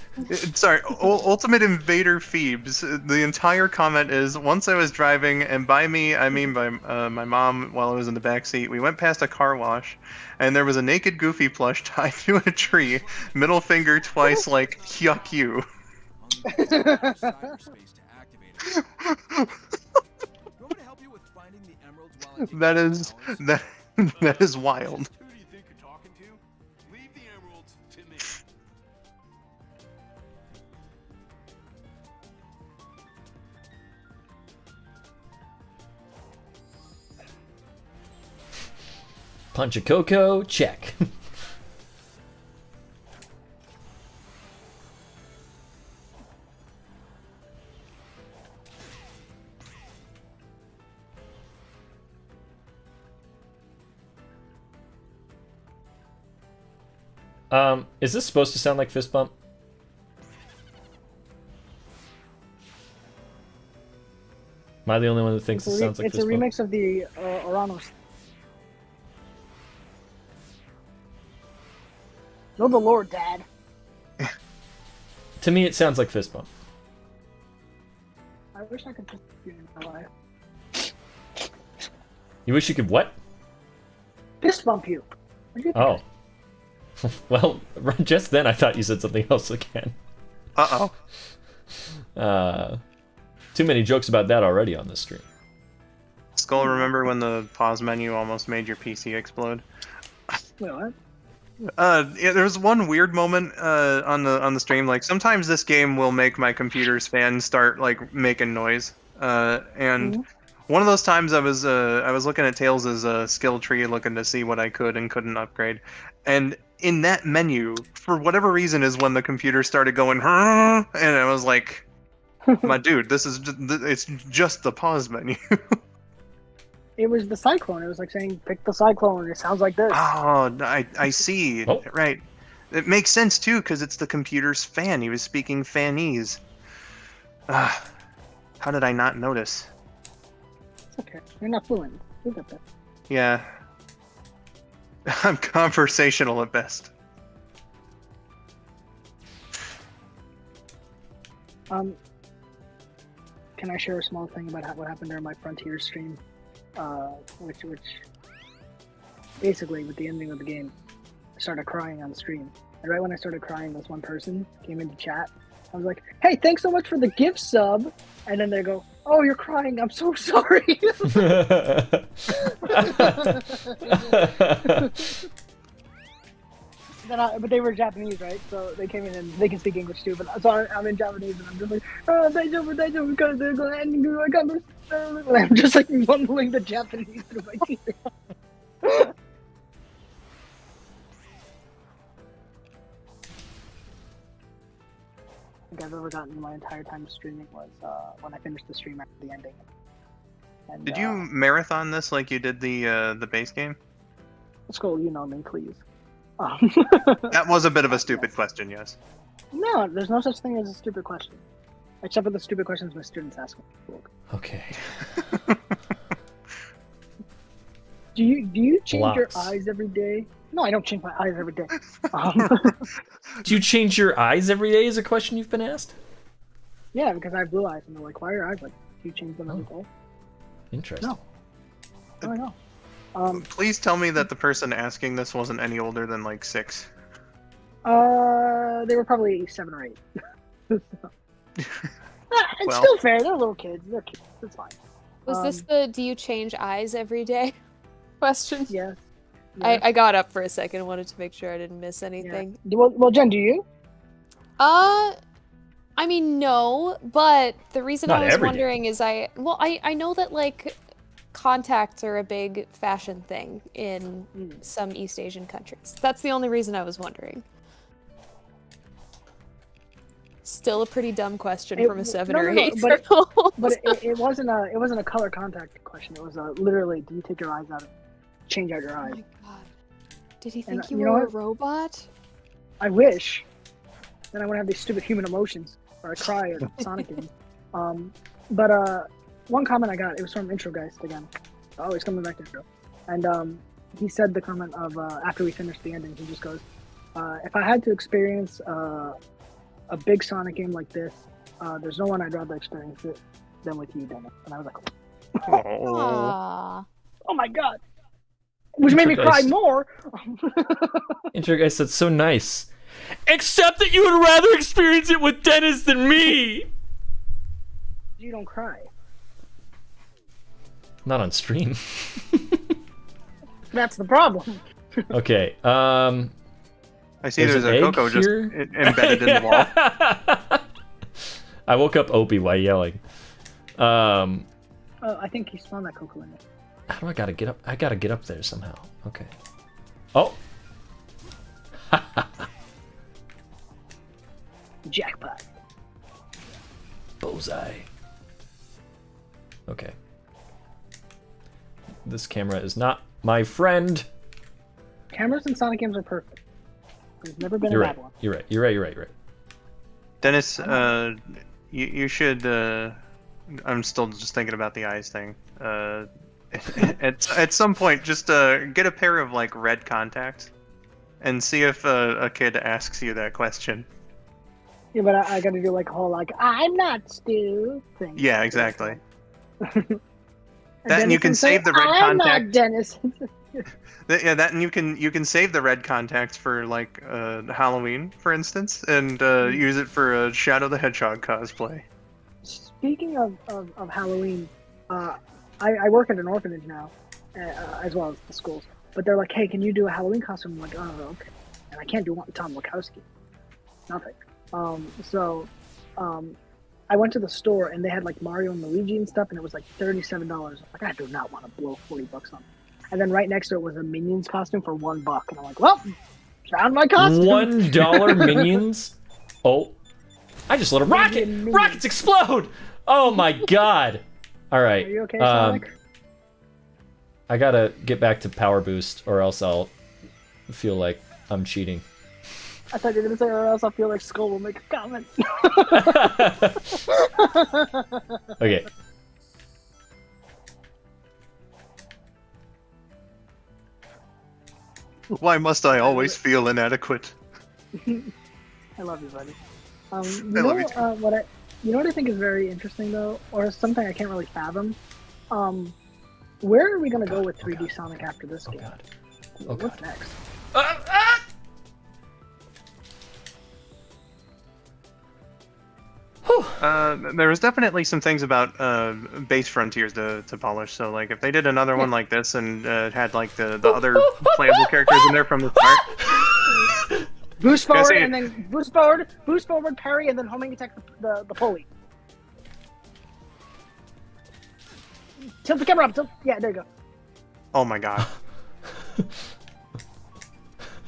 Sorry, Ultimate Invader Phoebes. The entire comment is: once I was driving, and by me I mean by my mom while I was in the back seat. We went past a car wash, and there was a naked Goofy plush tied to a tree. Middle finger twice, like yuck you. Cyberspace to activate it. You want me to help you with finding the emeralds while I take That your is powers? that is wild. Who do you think you're talking to? Leave the emeralds to me. Punch a Coco, check. Is this supposed to sound like fist bump? Am I the only one that thinks it sounds like It's a fist bump? remix of the Oranos. Know the Lord, Dad. To me, it sounds like fist bump. I wish I could just be in my life. You wish you could what? Fist bump you. What'd you think? Oh. Well, just then I thought you said something else again. Uh-oh. Too many jokes about that already on this stream. Skull, remember when the pause menu almost made your PC explode? Wait, what? Yeah, there was one weird moment on the stream. Like sometimes this game will make my computer's fan start like making noise. And one of those times I was looking at Tails' skill tree, looking to see what I could and couldn't upgrade, and in that menu, for whatever reason, is when the computer started going, huh? And I was like, my dude, it's just the pause menu. It was the cyclone. It was like saying, pick the cyclone. It sounds like this. Oh, I see. Oh. Right. It makes sense, too, because it's the computer's fan. He was speaking fanese. How did I not notice? It's okay. You're not fluent. You got that. Yeah. I'm conversational at best. Can I share a small thing about what happened during my Frontier stream? Which basically, with the ending of the game, I started crying on the stream. And right when I started crying, this one person came into chat. I was like, "Hey, thanks so much for the gift sub," and then they go, "Oh, you're crying. I'm so sorry." But they were Japanese, right? So they came in and they can speak English too. But so I'm in Japanese and I'm just like, "Oh, daijoubu, because they're going to end I got this." And I'm just like mumbling the Japanese through my teeth. I think I've ever gotten in my entire time streaming was when I finished the stream after the ending. And, Did you marathon this like you did the base game? Let's go, you know me, please. That was a bit of a stupid question, yes. No, there's no such thing as a stupid question. Except for the stupid questions my students ask me. Okay. Do you change your Blocks. eyes every day? No, I don't change my eyes every day. Do you change your eyes every day is a question you've been asked? Yeah, because I have blue eyes, and they're like, "Why are your eyes like? Do you change them every day?" Interesting. No. I don't know. Please tell me that the person asking this wasn't any older than like 6. They were probably 7 or 8. It's Well. still fair. They're little kids. They're kids. It's fine. Was this the do you change eyes every day question? Yes. I got up for a second, wanted to make sure I didn't miss anything. Yeah. Well, Jen, do you? I mean, no, but the reason Not I was every day. wondering is I know that like contacts are a big fashion thing in some East Asian countries. That's the only reason I was wondering. Still a pretty dumb question It- from a 7 no, or no, no, 8 but year old. But it wasn't a color contact question. It was literally, do you take your eyes out and change out your Oh eyes? my god. Did he And, think you you know were a what? robot? I wish. Then I wouldn't have these stupid human emotions, or I cry at Sonic games. But one comment I got, it was from Intro Geist again. Always coming back to Intro. And he said the comment of, after we finished the ending, he just goes, if I had to experience a big Sonic game like this, there's no one I'd rather experience it than with you, Dennis. And I was like, Oh. Aww. oh my god. Which made me cry Intergeist. more. Intergeist, that's so nice. Except that you would rather experience it with Dennis than me! You don't cry. Not on stream. That's the problem. Okay, I see There's there's an a egg Coco just here? embedded in the wall. I woke up Opie while yelling. I think he spawned that Coco in it. How do I gotta get up? I gotta get up there somehow. Okay. Oh! Jackpot. Bullseye. Okay. This camera is not my friend. Cameras in Sonic games are perfect. There's never been You're a right. bad one. You're right. You're right. You're right. You're right. Dennis, you should. I'm still just thinking about the eyes thing. At some point, just get a pair of like red contacts, and see if a kid asks you that question. Yeah, but I gotta do like a whole like, I'm not Stu thing. Yeah, exactly. And That and you Dennis can say, save the red I'm contact. not Dennis. Yeah, that and you can save the red contacts for like Halloween, for instance, and use it for a Shadow the Hedgehog cosplay. Speaking of Halloween, I work at an orphanage now, as well as the schools. But they're like, hey, can you do a Halloween costume? I'm like, oh, okay. And I can't do one Tom Wachowski. Nothing. I went to the store and they had like Mario and Luigi and stuff, and it was like $37. Like, I do not want to blow $40 on it. And then right next to it was a Minions costume for $1, and I'm like, well, found my costume. $1 Minions? Oh. I just let a rocket! Minions. Rockets explode! Oh my god! Alright. Are you okay, Sonic? I gotta get back to Power Boost, or else I'll feel like I'm cheating. I thought you were gonna say, or else I feel like Skull will make a comment. Okay. Why must I always feel inadequate? I love you, buddy. I You love you too. know what I think is very interesting though, or something I can't really fathom. Where are we gonna go with 3D Sonic after this game? God. What's next? There was definitely some things about base frontiers to polish. So like if they did another one like this and had like the other playable characters in there from the start. Boost Can I forward say- and then boost forward, parry, and then homing attack the pulley. Tilt the camera up. Yeah, there you go. Oh my god. You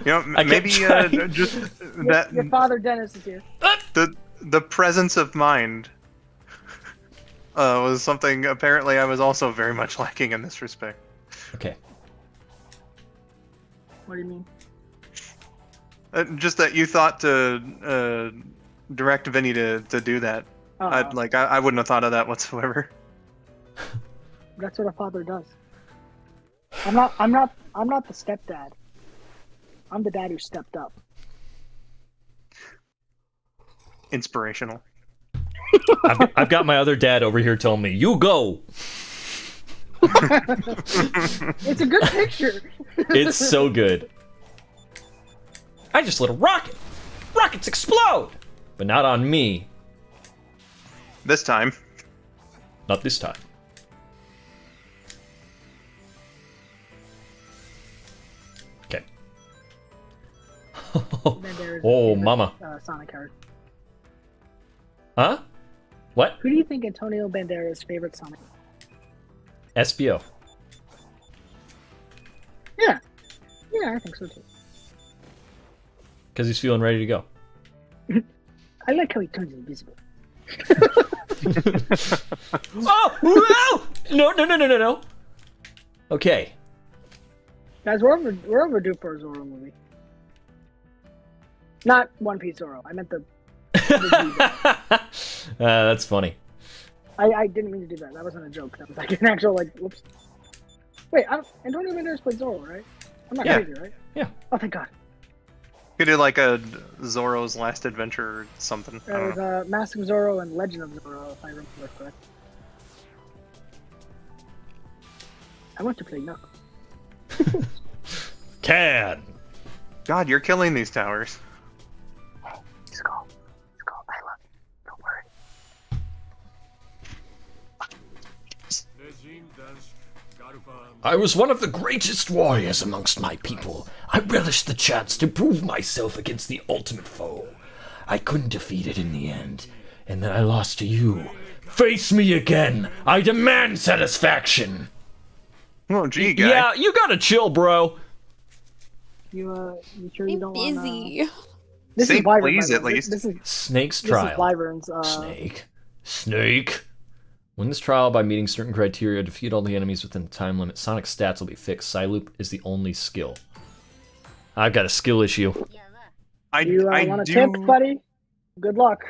know, I kept maybe trying. just Your father Dennis is here. the presence of mind was something apparently I was also very much lacking in this respect. Okay. What do you mean? Just that you thought to direct Vinny to do that. I wouldn't have thought of that whatsoever. That's what a father does. I'm not the stepdad. I'm the dad who stepped up. Inspirational. I've got my other dad over here telling me, you go! It's a good picture. It's so good. I just lit a rocket! Rockets explode! But not on me. This time. Not this time. Okay. Bandera's Oh, favorite, mama. Sonic card. Huh? What? Who do you think Antonio Banderas' favorite Sonic? SBO. Yeah, I think so too. Because he's feeling ready to go. I like how he turns invisible. Oh! No. Okay. Guys, we're overdue for a Zoro movie. Not One Piece Zoro. I meant the That's funny. I didn't mean to do that. That wasn't a joke. That was like an actual, like, whoops. Wait, Antonio Banderas played Zoro, right? I'm not Yeah. crazy, right? Yeah. Oh, thank God. Could do like a Zoro's Last Adventure or something. I There don't was know. Mask of Zoro and Legend of Zoro, if I remember correct. I want to play Knuckles. Can. God, you're killing these towers. Skull, I love you. Don't worry. I was one of the greatest warriors amongst my people. I relished the chance to prove myself against the ultimate foe. I couldn't defeat it in the end, and then I lost to you. Face me again. I demand satisfaction. Oh, gee, guy. Yeah, you gotta chill, bro. You sure you I'm don't busy. want This Say is Wyvern, please, by the at way. least. This is Snake's This trial. is Wyvern's. Snake. Win this trial by meeting certain criteria. Defeat all the enemies within the time limit. Sonic stats will be fixed. Psyloop is the only skill. I've got a skill issue. I want a do. tip, buddy? Good luck.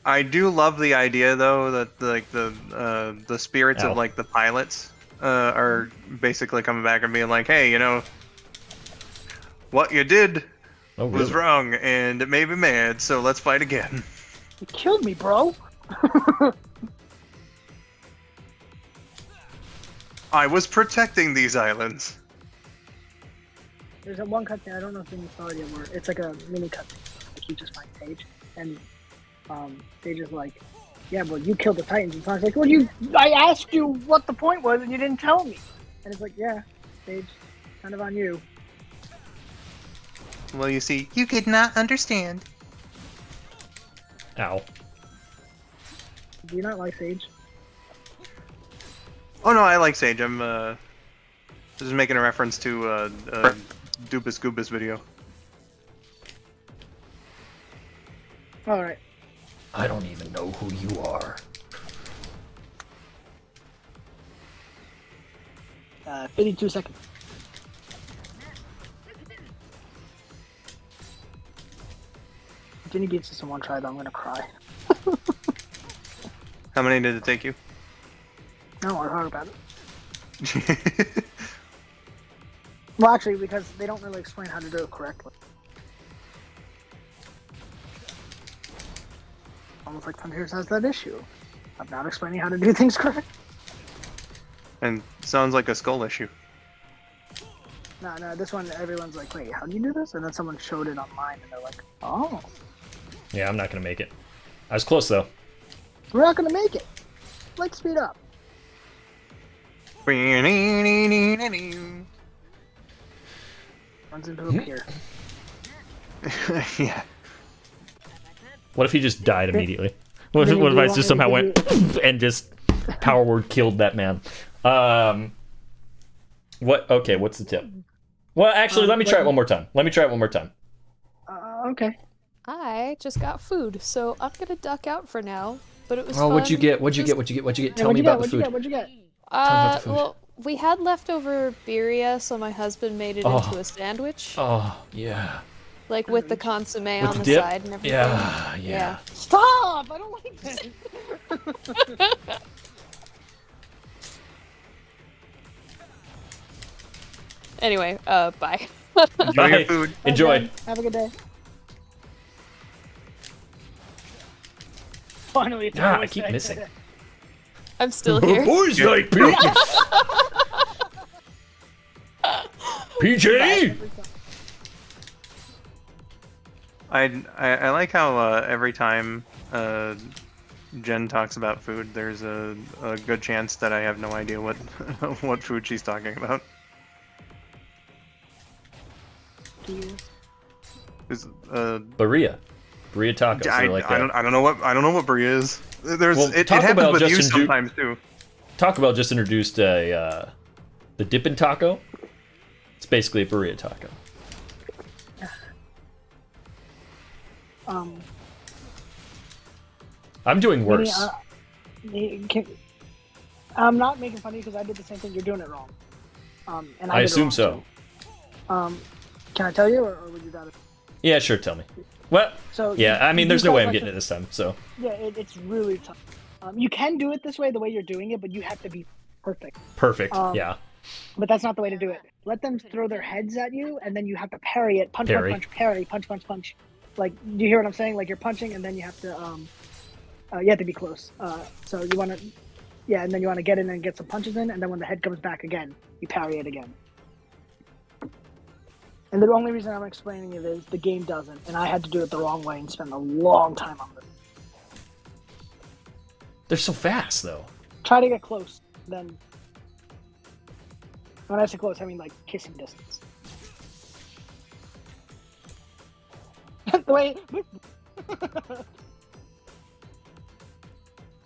I do love the idea though that like the spirits Ow. of like the pilots are basically coming back and being like, hey, you know, what you did Oh, was really? wrong and it made me mad, so let's fight again. You killed me, bro. I was protecting these islands. There's that one cutscene, I don't know if you saw it yet, where it's like a mini cutscene. Like you just find Sage, and Sage is like, yeah, well, you killed the Titans. And Sonic's like, well, I asked you what the point was, and you didn't tell me. And it's like, yeah, Sage, kind of on you. Well, you see, you could not understand. Ow. Do you not like Sage? Oh no, I like Sage. I'm just making a reference to Dubus Goobus video. All right. I don't even know who you are. 52 seconds. If Jenny beats this in one try, though, I'm gonna cry. How many did it take you? No, I heard about it. Well, actually, because they don't really explain how to do it correctly. Almost like Frontiers has that issue of not explaining how to do things correct. And sounds like a skull issue. No, this one, everyone's like, wait, how do you do this? And then someone showed it online, and they're like, oh. Yeah, I'm not gonna make it. I was close though. We're not gonna make it. Let's speed up. Runs into a pier. Yeah. What if he just died immediately? What if I just somehow went and just power word killed that man? What? Okay, what's the tip? Well, actually, let me try it one more time. Okay. I just got food, so I'm gonna duck out for now. But it was Oh, fun. what'd you get? What'd you Just- get? Tell me about the food. What'd you get? about the food. Well, we had leftover birria, so my husband made it into a sandwich, Oh, yeah. like with the consomme With on the the dip? side and everything. Yeah. Stop! I don't like this. Anyway, bye. Enjoy your Bye. food. Enjoy. Have a good day. Finally, it's a Ah, I voice keep actor. missing. I'm still here. Boys like pizza. PJ. I like how every time Jen talks about food, there's a good chance that I have no idea what what food she's talking about. Is Birria tacos. I don't know what brie is. There's Well, it Taco happens Bell with just you indu- sometimes too. Taco Bell just introduced the dippin' taco. It's basically a burrito taco. I'm doing worse. I'm not making fun of you because I did the same thing. You're doing it wrong. And I did it assume wrong, so. too. Can I tell you, or would you rather? Yeah, sure. Tell me. Well, So yeah. I mean, there's no way I'm getting it this time. So. Yeah, it's really tough. You can do it this way, the way you're doing it, but you have to be perfect. Perfect. Yeah. But that's not the way to do it. Let them throw their heads at you, and then you have to parry it. Punch, Parry. punch, punch, parry, punch, punch, punch. Like, do you hear what I'm saying? Like, you're punching, and then you have to be close. So you want to, yeah, and then you want to get in and get some punches in, and then when the head comes back again, you parry it again. And the only reason I'm explaining it is the game doesn't, and I had to do it the wrong way and spend a long time on this. They're so fast, though. Try to get close, then. When I say close, I mean like kissing distance. The way. But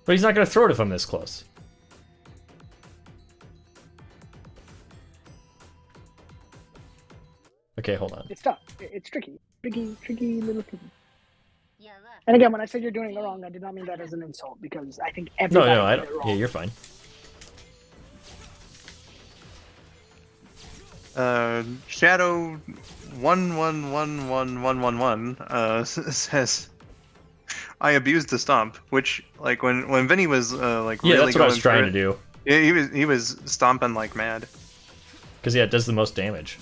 he's not going to throw it if I'm this close. Okay, hold on. It's tough. It's tricky. Tricky little thing. And again, when I said you're doing it wrong, I did not mean that as an insult, because I think everybody No, I did don't. it wrong. Yeah, you're fine. Shadow 111111 says, I abused the stomp, which like when Vinny was like Yeah, really that's what I was going trying through to do. Yeah, he was stomping like mad. Because yeah, it does the most damage.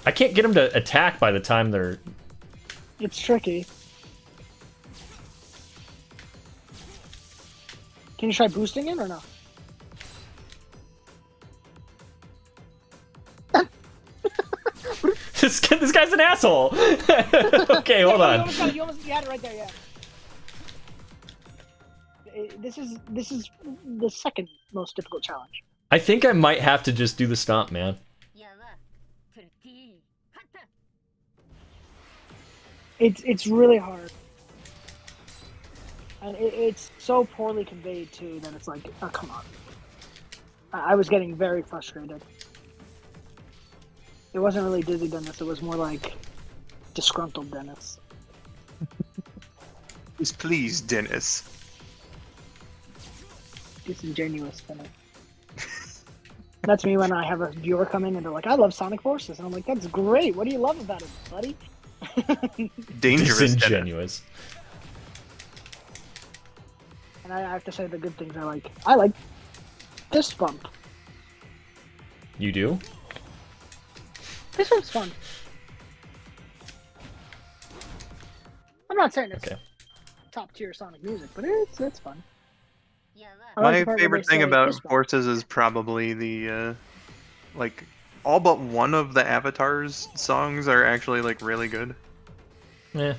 I can't get him to attack by the time they're. It's tricky. Can you try boosting him or no? This guy's an asshole. Okay, hold on. You almost had it right there, yeah. This is the second most difficult challenge. I think I might have to just do the stomp, man. It's really hard, and it's so poorly conveyed too that it's like, oh come on. I was getting very frustrated. It wasn't really Dizzy Dennis, it was more like disgruntled Dennis. Please, Dennis. Disingenuous Dennis. That's me when I have a viewer come in and they're like, I love Sonic Forces. And I'm like, that's great. What do you love about it, buddy? Dangerous. Disingenuous. And I have to say the good things I like. I like this bump. You do? This one's fun. I'm not saying it's top tier Sonic music, but it's fun. I like My the part where favorite they thing say, about "This one." Forces is probably the like all but one of the Avatar's songs are actually like really good. Yeah.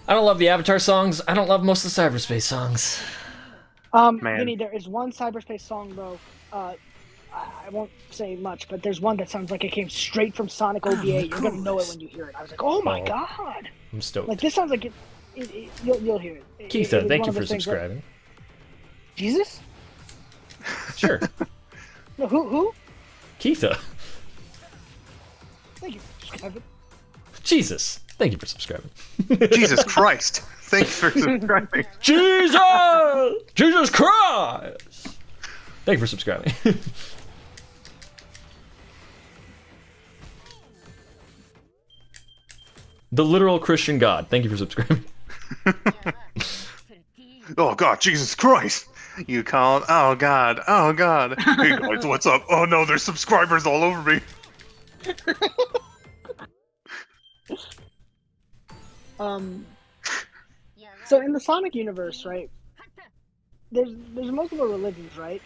I don't love the Avatar songs. I don't love most of the cyberspace songs. Man. Vinny, there is one cyberspace song though. I won't say much, but there's one that sounds like it came straight from Sonic OVA. You're gonna know it when you hear it. I was like, oh my god! I'm stoked. Like this sounds like you'll hear it. Keitha, was thank one you of for those things where- subscribing. Jesus? Sure. No, who? Keitha. Thank you for subscribing. Jesus. Thank you for subscribing. Jesus Christ! Thanks for subscribing. Jesus! Jesus Christ! Thank you for subscribing. The literal Christian God. Thank you for subscribing. Oh god, Jesus Christ! You called? Oh god, oh god. Hey guys, what's up? Oh no, there's subscribers all over me. So in the Sonic universe, right? There's multiple religions, right?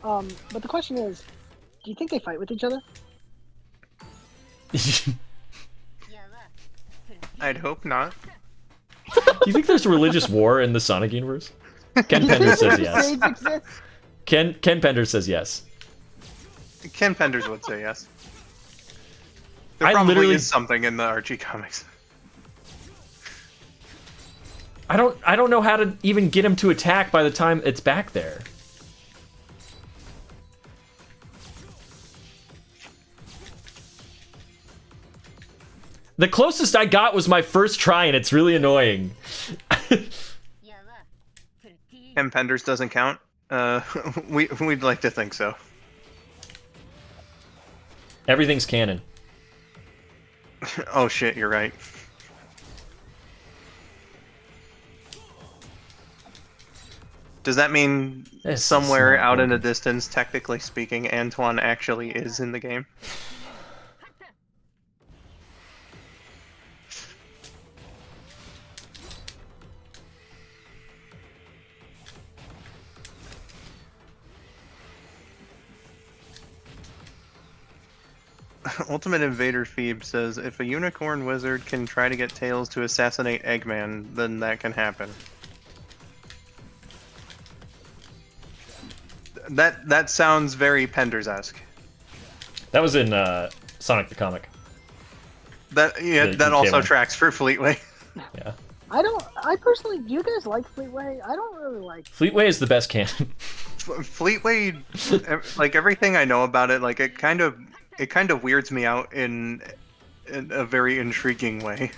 But the question is, do you think they fight with each other? I'd hope not. Do you think there's a religious war in the Sonic universe? Ken Pender says yes. Crusades exist? Ken Pender says yes. Ken Penders would say yes. There I probably literally- is something in the Archie comics. I don't know how to even get him to attack by the time it's back there. The closest I got was my first try, and it's really annoying. And Penders doesn't count. We'd like to think so. Everything's canon. Oh shit, you're right. Does that mean This is somewhere not out in the working. distance, technically speaking, Antoine actually is in the game? Ultimate Invader Phoebe says, if a unicorn wizard can try to get Tails to assassinate Eggman, then that can happen. That sounds very Penders-esque. That was in Sonic the Comic. That The that UK also one. tracks for Fleetway. Yeah. I personally, do you guys like Fleetway? I don't really like. Fleetway is the best canon. Fleetway, like everything I know about it, like it kind of weirds me out in a very intriguing way.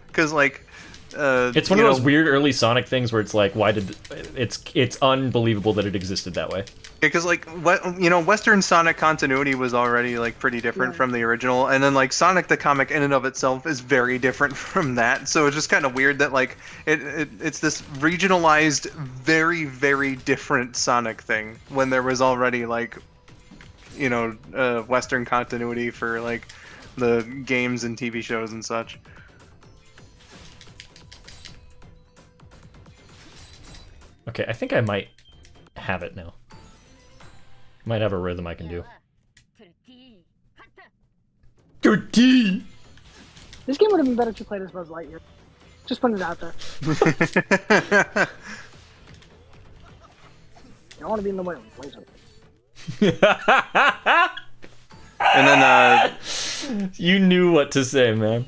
Because like, It's one of those weird early Sonic things where it's like, why did it's unbelievable that it existed that way. Because like Western Sonic continuity was already like pretty different from the original, and then like Sonic the comic in and of itself is very different from that. So it's just kind of weird that like it's this regionalized, very very different Sonic thing when there was already like Western continuity for like the games and TV shows and such. Okay, I think I might have it now. Might have a rhythm I can do. Dirty. This game would have been better if you played as Buzz Lightyear. Just putting it out there. I want to be in the way of laser. And then You knew what to say, man.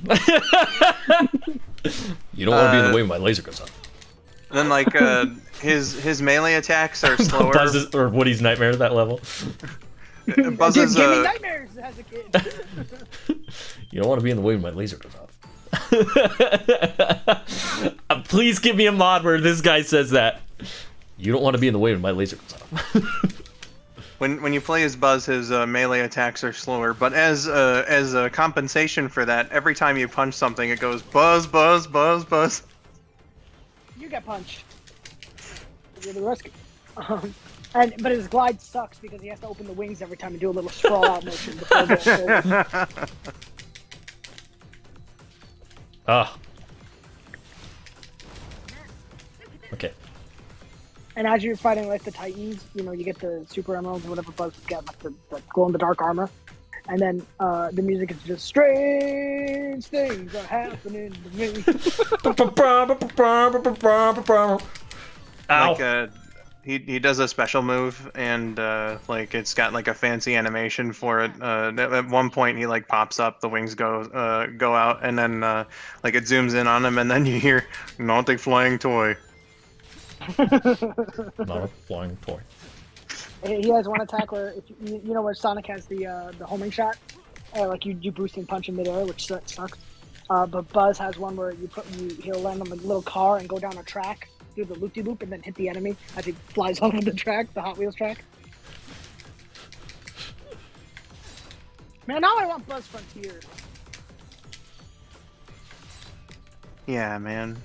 You don't want to be in the way when my laser goes off. and then like his melee attacks are slower. Buzz's or Woody's nightmare at that level. Buzz's Give me nightmares as a kid. You don't want to be in the way when my laser goes off. Please give me a mod where this guy says that. You don't want to be in the way when my laser goes off. When you play as Buzz, his melee attacks are slower. But as a compensation for that, every time you punch something, it goes buzz, buzz, buzz, buzz. You get punched. You're the rescue. But his glide sucks because he has to open the wings every time and do a little sprawl out motion before going forward. Ah. Okay. And as you're fighting like the Titans, you get the Super Emeralds or whatever Buzz has got, like the glow in the dark armor. And then the music is just strange things are happening to me. Ow. Like he does a special move, and like it's got like a fancy animation for it. At one point, he like pops up, the wings go out, and then like it zooms in on him, and then you hear "Not a flying toy." Not a flying toy. He has one attack where if where Sonic has the homing shot, like you boost and punch in midair, which sucks. But Buzz has one where he'll land on the little car and go down a track, do the loop-de-loop, and then hit the enemy as he flies off of the track, the Hot Wheels track. Man, now I want Buzz Frontier. Yeah, man.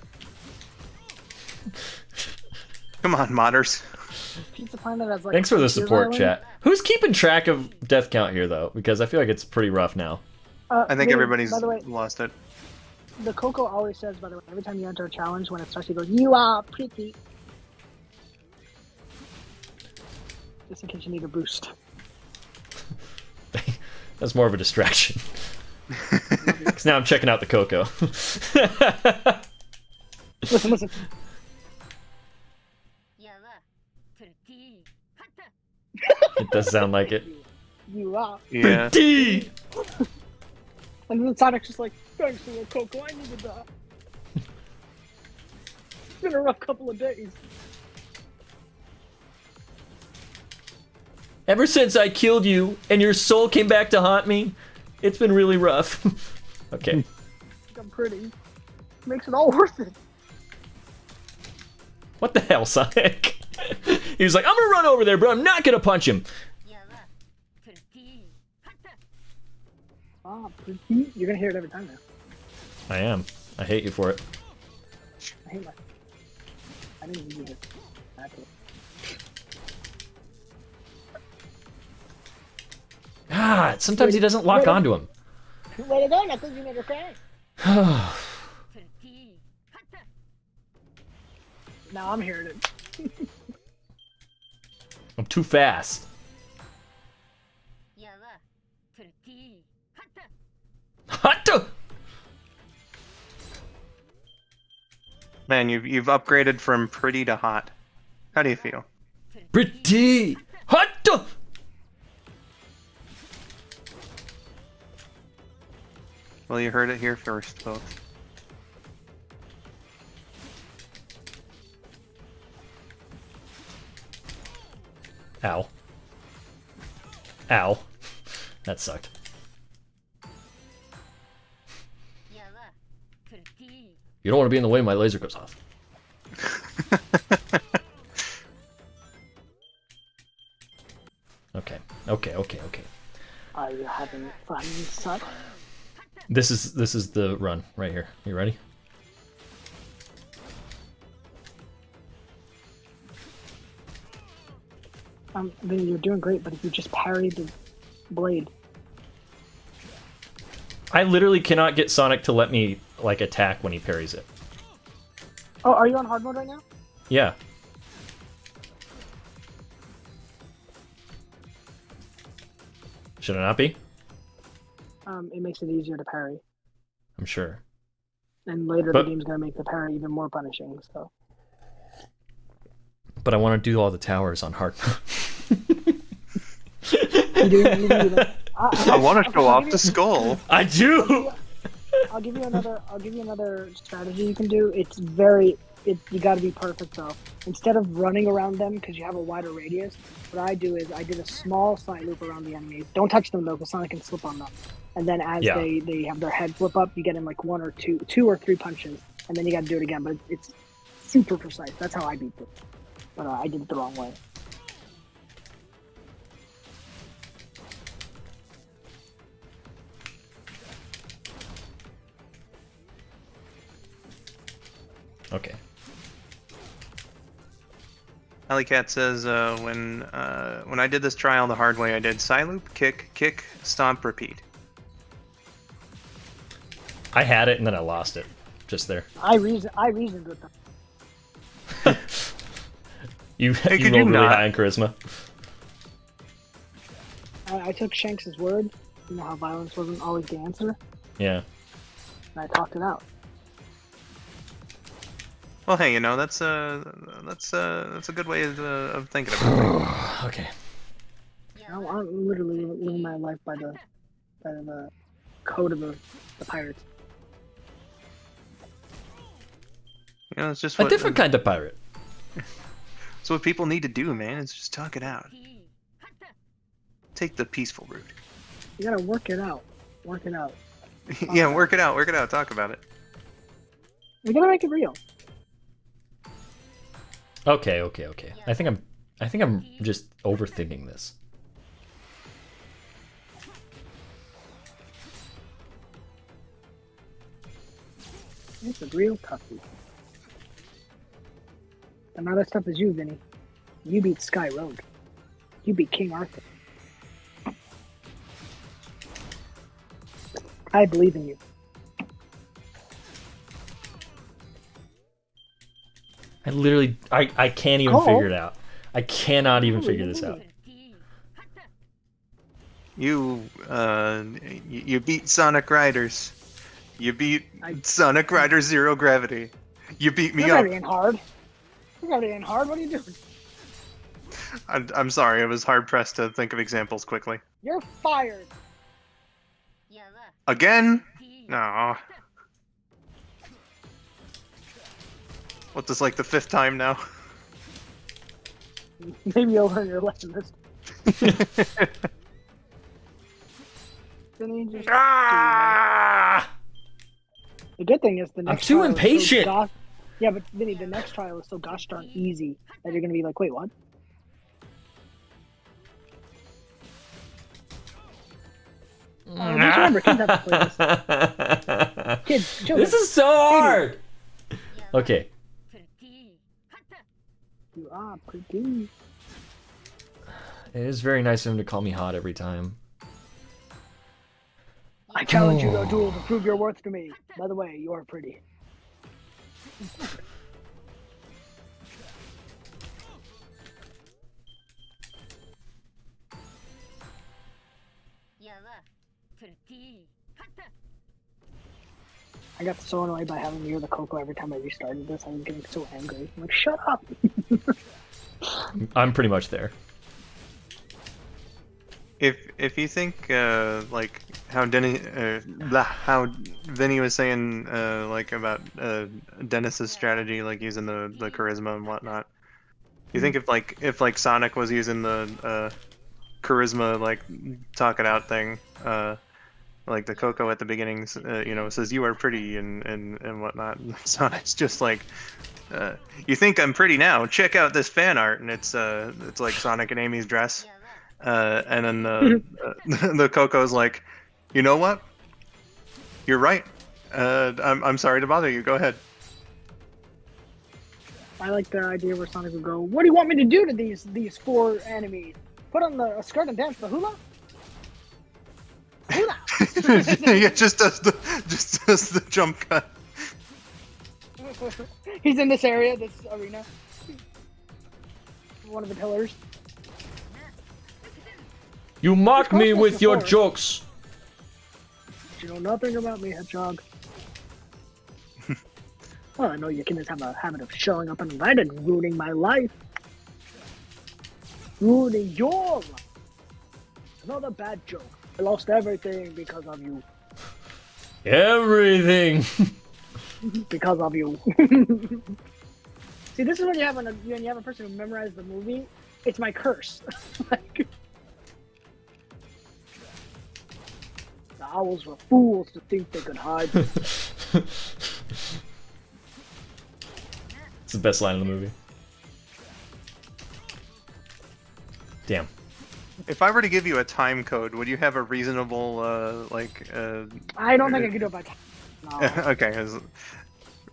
Come on, modders. Pizza Planet has like. Thanks for the Frontier support, Island. chat. Who's keeping track of death count here, though? Because I feel like it's pretty rough now. I think Lee, everybody's by the way, lost it. the Coco always says, by the way, every time you enter a challenge, when it starts, he goes, "You are pretty." Just in case you need a boost. That's more of a distraction. Because now I'm checking out the Coco. Listen. It does sound like it. You are. Yeah. Pretty! And then Sonic's just like, thanks for the Coco, I needed that. It's been a rough couple of days. Ever since I killed you and your soul came back to haunt me, it's been really rough. Okay. I'm pretty. Makes it all worth it. What the hell, Sonic? He was like, I'm gonna run over there, but I'm not gonna punch him. Ah, pretty. You're gonna hear it every time now. I am. I hate you for it. I hate my. I didn't use it. Ah, sometimes he doesn't lock onto him. Way to go, Knuckles! You never cry. Now I'm hearing it. I'm too fast. Hot. Man, you've upgraded from pretty to hot. How do you feel? Pretty hot. Well, you heard it here first, folks. Ow. Ow. That sucked. You don't want to be in the way my laser goes off. Okay. Are you having fun, son? This is the run right here. You ready? Then you're doing great, but if you just parry the blade. I literally cannot get Sonic to let me like attack when he parries it. Oh, are you on hard mode right now? Yeah. Should I not be? It makes it easier to parry. I'm sure. And later But- the game's gonna make the parry even more punishing, so. But I want to do all the towers on hard mode. You do that. I want to show off the skull. I do. I'll give you another strategy you can do. You got to be perfect though. Instead of running around them because you have a wider radius, what I do is I did a small side loop around the enemies. Don't touch them though, because Sonic can slip on them. And then as they have their head flip up, you get in like two or three punches, and then you got to do it again. But it's super precise. That's how I beat it. But I did it the wrong way. Okay. Alleycat says when I did this trial the hard way, I did side loop, kick, stomp, repeat. I had it and then I lost it. Just there. I reasoned with them. You Hey, you could rolled you really not? high in charisma. I took Shanks' word. You know how violence wasn't always the answer, Yeah. and I talked it out. Well, hey, you know that's a good way of thinking about things. Okay. I'm literally living my life by the code of the pirates. You know, it's just A what different kind of pirate. it's what people need to do, man. It's just talk it out. Take the peaceful route. You gotta work it out. Work it out. Yeah, work it out. Talk about it. You gotta make it real. Okay. I think I'm just overthinking this. It's a real toughie. And now that stuff is you, Vinny. You beat Sky Road. You beat King Arthur. I believe in you. I can't even figure it out. I cannot even figure this out. You beat Sonic Riders. You beat Sonic Riders Zero Gravity. You beat me You're up. already in hard. You're already in hard. What are you doing? I'm sorry. I was hard pressed to think of examples quickly. You're fired. Again? No. What, this like the 5th time now? Maybe you'll learn your lesson this time. Vinny, just The good thing is the I'm next too trial is so impatient. yeah, but Vinny, the next trial is so gosh darn easy that you're gonna be like, wait, what? Just remember, kids have to play this. Kids, children. This is so hard. Okay. You are pretty. It is very nice of him to call me hot every time. I challenge you to a duel to prove your worth to me. By the way, you are pretty. I got so annoyed by having to hear the Coco every time I restarted this. I was getting so angry. I'm like, shut up! I'm pretty much there. If you think like how how Vinny was saying like about Dennis's strategy, like using the charisma and whatnot. You think if like Sonic was using the charisma like talk it out thing, like the Coco at the beginning, you know, says you are pretty and whatnot. And Sonic's just like, you think I'm pretty now? Check out this fan art, and it's like Sonic and Amy's dress. And then the Coco's like, you know what? You're right. I'm sorry to bother you. Go ahead. I like the idea where Sonic would go, what do you want me to do to these four enemies? Put on a skirt and dance the hula? Hula! Yeah, just does the jump cut. He's in this area, this arena. One of the pillars. You mock me with your before. jokes. You know nothing about me, Hedgehog. Well, I know you can just have a habit of showing up uninvited and ruining my life. Ruining your life. Another bad joke. I lost everything because of you. Everything. Because of you. See, this is when you have a person who memorized the movie. It's my curse. Like, the owls were fools to think they could hide. It's the best line in the movie. Damn. If I were to give you a time code, would you have a reasonable I don't think I could do it by time. No. Okay, 'cause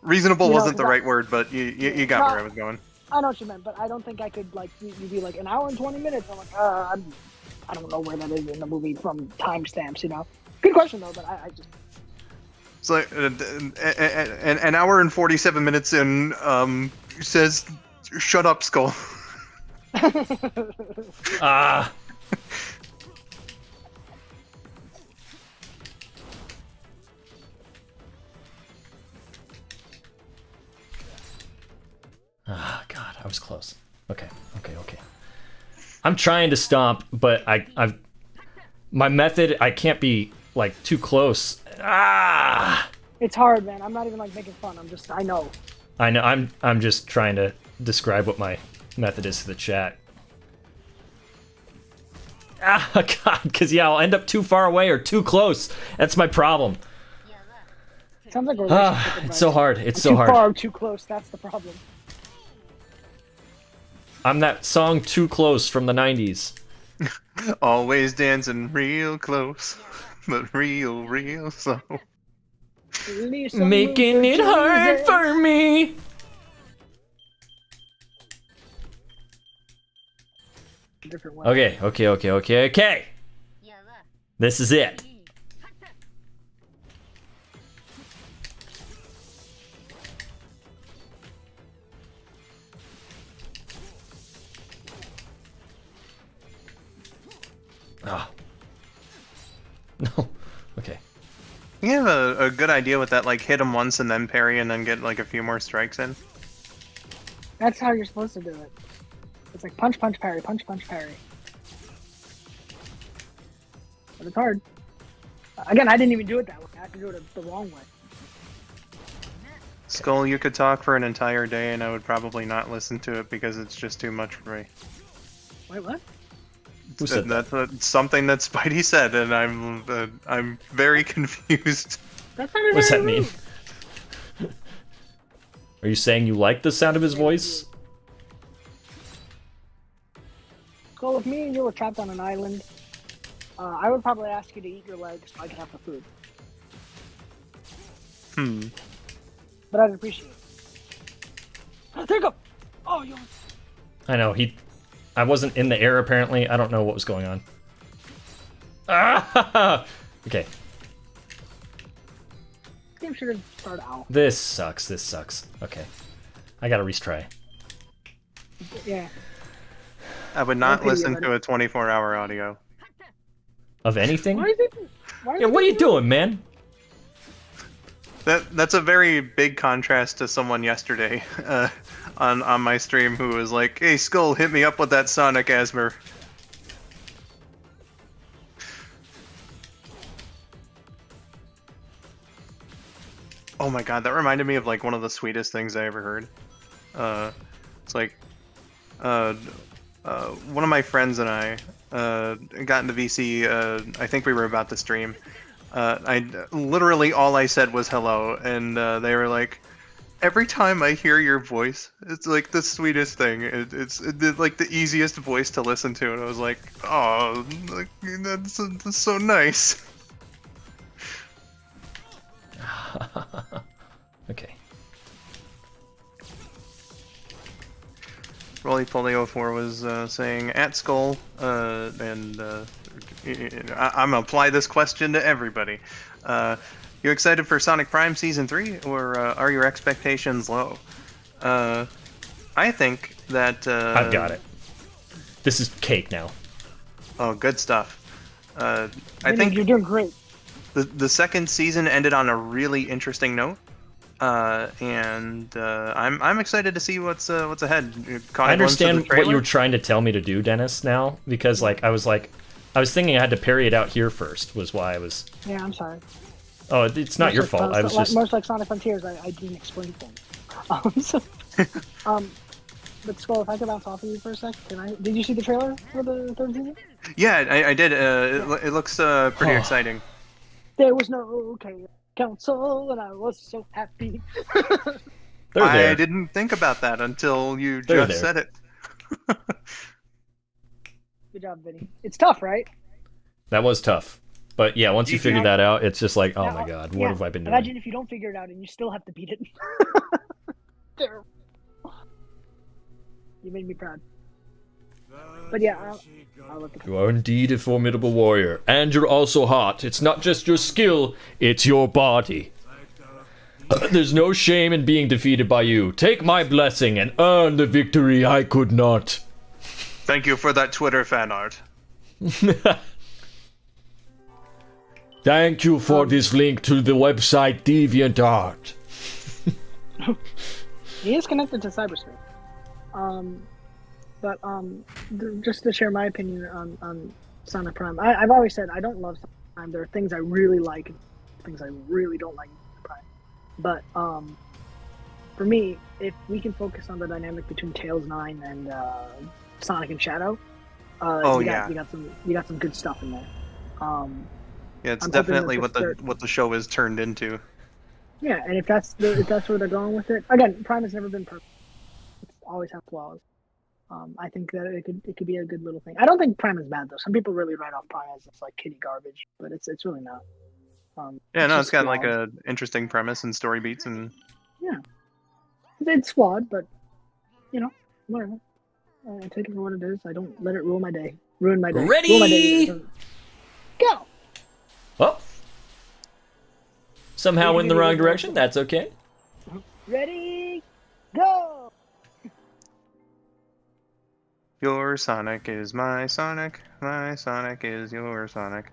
reasonable You know, wasn't the 'cause right word, but you got where I was going. I know what you meant, but I don't think I could, like, you'd be like, an hour and 20 minutes. I'm like, I don't know where that is in the movie from timestamps, you know? Good question, though, but I just... It's like an hour and 47 minutes in says, "Shut up, Skull." Ah. Ah, God, I was close. Okay. I'm trying to stomp, but I've my method. I can't be like too close. Ah. It's hard, man. I'm not even, like, making fun. I know. I know. I'm just trying to describe what my method is to the chat. Ah, God, because yeah, I'll end up too far away or too close. That's my problem. Sounds like a relationship It's advice. so hard. It's so too hard. Too far, too close. That's the problem. I'm that song "Too Close" from the '90s. Always dancing real close, but real slow. Making it hard for me. Different way. Okay. This is it. Ah. No. Okay. You have a good idea with that, like hit him once and then parry and then get like a few more strikes in. That's how you're supposed to do it. It's like punch, punch, parry, punch, punch, parry. But it's hard. Again, I didn't even do it that way. I had to do it the wrong way. Skull, you could talk for an entire day and I would probably not listen to it because it's just too much for me. Wait, what? Who said that? That's something that Spidey said, and I'm very confused. That's not What's very that mean? rude. Are you saying you like the sound of his voice? So if me and you were trapped on an island, I would probably ask you to eat your legs so I could have the food. But I'd appreciate it. There you go! Oh, you. I know, I wasn't in the air apparently. I don't know what was going on. Ah! Okay. This game should have started out. This sucks. Okay. I gotta retry. Yeah. I would not Okay, listen yeah, to a 24-hour audio. Of anything? Why is it? Why is Yeah, it what are you doing, man? That's a very big contrast to someone yesterday on my stream who was like, "Hey Skull, hit me up with that Sonic Asmer." Oh my god, that reminded me of like one of the sweetest things I ever heard. It's like, one of my friends and I got into VC. I think we were about to stream. I literally all I said was hello, and they were like, "Every time I hear your voice, it's like the sweetest thing. It's like the easiest voice to listen to." And I was like, "Oh, like, that's so nice." Okay. Rolypoly04 was saying at Skull, and I'm gonna apply this question to everybody. You excited for Sonic Prime Season 3, or are your expectations low? I think that... I've got it. This is cake now. Oh, good stuff. I Vinny, think you're doing great. the second season ended on a really interesting note. And I'm excited to see what's ahead. I understand what you were trying to tell me to do, Dennis, now, because I was thinking I had to parry it out here first, was why I was... Yeah, I'm sorry. Oh, it's not your fault. I was just... Much like Sonic Frontiers, I didn't explain things. But Skull, if I could bounce off of you for a sec, did you see the trailer for the third season? Yeah, I did. It looks pretty exciting. There was no council, and I was so happy. I didn't think about that until you just said it. Good job, Vinny. It's tough, right? That was tough. But yeah, once you figure that out, it's just like, oh my god, what have I been doing? Imagine if you don't figure it out and you still have to beat it. Terrible. You made me proud. But yeah, I'll look at You are indeed a formidable warrior, and you're also hot. It's not just your skill, it's your body. There's no shame in being defeated by you. Take my blessing and earn the victory I could not. Thank you for that Twitter fan art. Thank you for this link to the website DeviantArt. He is connected to cyberspace. But just to share my opinion on Sonic Prime, I've always said I don't love Sonic Prime. There are things I really like and things I really don't like in Prime. But for me, if we can focus on the dynamic between Tails 9 and Sonic and Shadow, you got some good stuff in there. Yeah, it's definitely what the show is turned into. Yeah, and if that's where they're going with it, again, Prime has never been perfect. It's always had flaws. I think that it could be a good little thing. I don't think Prime is bad though. Some people really write off Prime as it's like kiddie garbage, but it's really not. It's got like a interesting premise and story beats and. Yeah, it's flawed, but whatever. I take it for what it is. I don't let it ruin my day. Ready? Ruin my day. Go. Oh. Somehow went in the wrong direction. That's okay. Ready? Go. Your Sonic is my Sonic. My Sonic is your Sonic.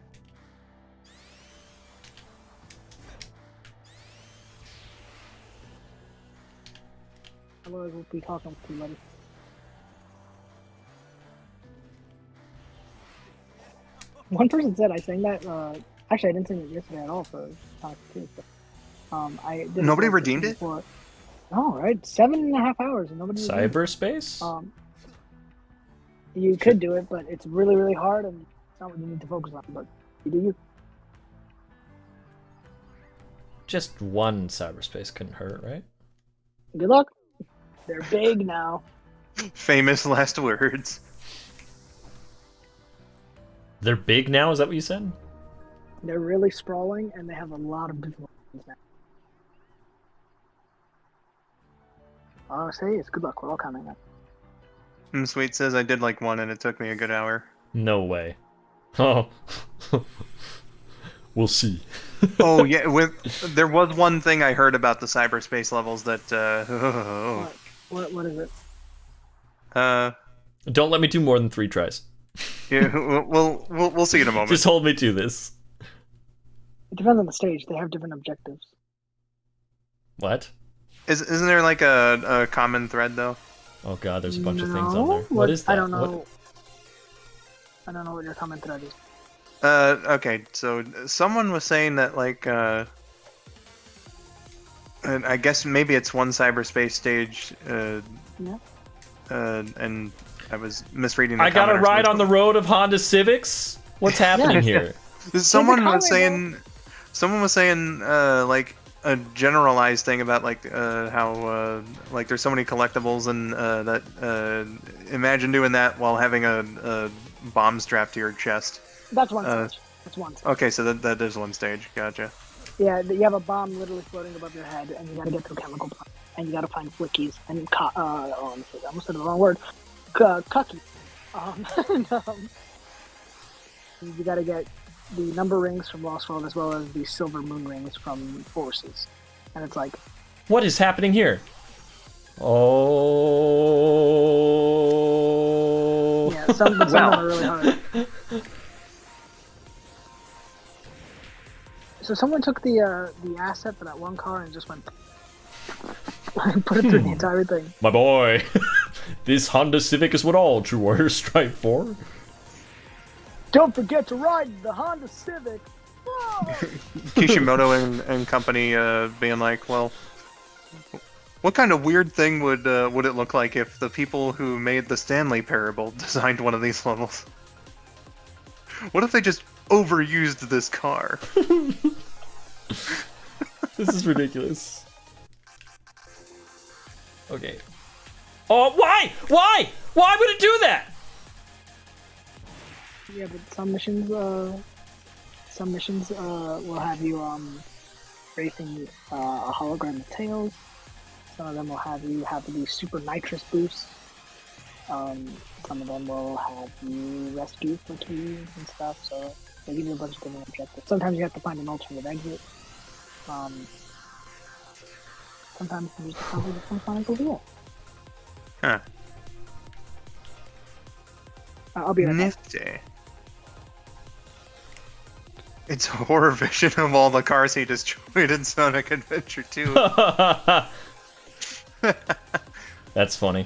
Otherwise, we'll be talking too much. One person said I sang that. Actually, I didn't sing it yesterday at all for Sonic 2. But, I did Nobody redeemed it? No, right? 7.5 hours and nobody. Cyberspace? You could do it, but it's really, really hard, and it's not what you need to focus on. But you do you. Just one cyberspace couldn't hurt, right? Good luck. They're big now. Famous last words. They're big now. Is that what you said? They're really sprawling, and they have a lot of different ones now. Say it's good luck. We're all coming up. Sweet says I did like one, and it took me a good hour. No way. Oh. We'll see. Oh yeah, there was one thing I heard about the cyberspace levels that. What is it? Don't let me do more than 3 tries. Yeah, we'll see in a moment. Just hold me to this. It depends on the stage. They have different objectives. What? Isn't there like a common thread though? Oh god, there's a bunch of things on there. What is that? I don't know. I don't know what your common thread is. Okay, so someone was saying that like and I guess maybe it's one cyberspace stage. Yeah. And I was misreading. The I got a ride on the road of Honda Civics. What's happening here? Someone was saying like a generalized thing about like how like there's so many collectibles and that imagine doing that while having a bomb strapped to your chest. That's one stage. That's one stage. Okay, so that is one stage. Gotcha. Yeah, you have a bomb literally floating above your head, and you gotta get through chemical plants, and you gotta find flickies and I almost said the wrong word. Cookies. You gotta get the number rings from Lost World as well as the silver moon rings from Forces, and it's like, what is happening here? Oh. Yeah, some are really hard. So someone took the asset for that one car and just went and put it through the entire thing. My boy, this Honda Civic is what all true warriors strive for. Don't forget to ride the Honda Civic. Kishimoto and company being like, well, what kind of weird thing would it look like if the people who made the Stanley Parable designed one of these levels? What if they just overused this car? This is ridiculous. Okay. Oh, why? Why? Why would it do that? Yeah, but some missions will have you racing a hologram of Tails. Some of them will have you have the super nitrous boost. Some of them will have you rescue flickies and stuff. So they give you a bunch of different objectives. Sometimes you have to find an alternate exit. Sometimes you just discover the Sonic reveal. Huh. I'll be right back. Nifty. It's a horror vision of all the cars he destroyed in Sonic Adventure 2. That's funny.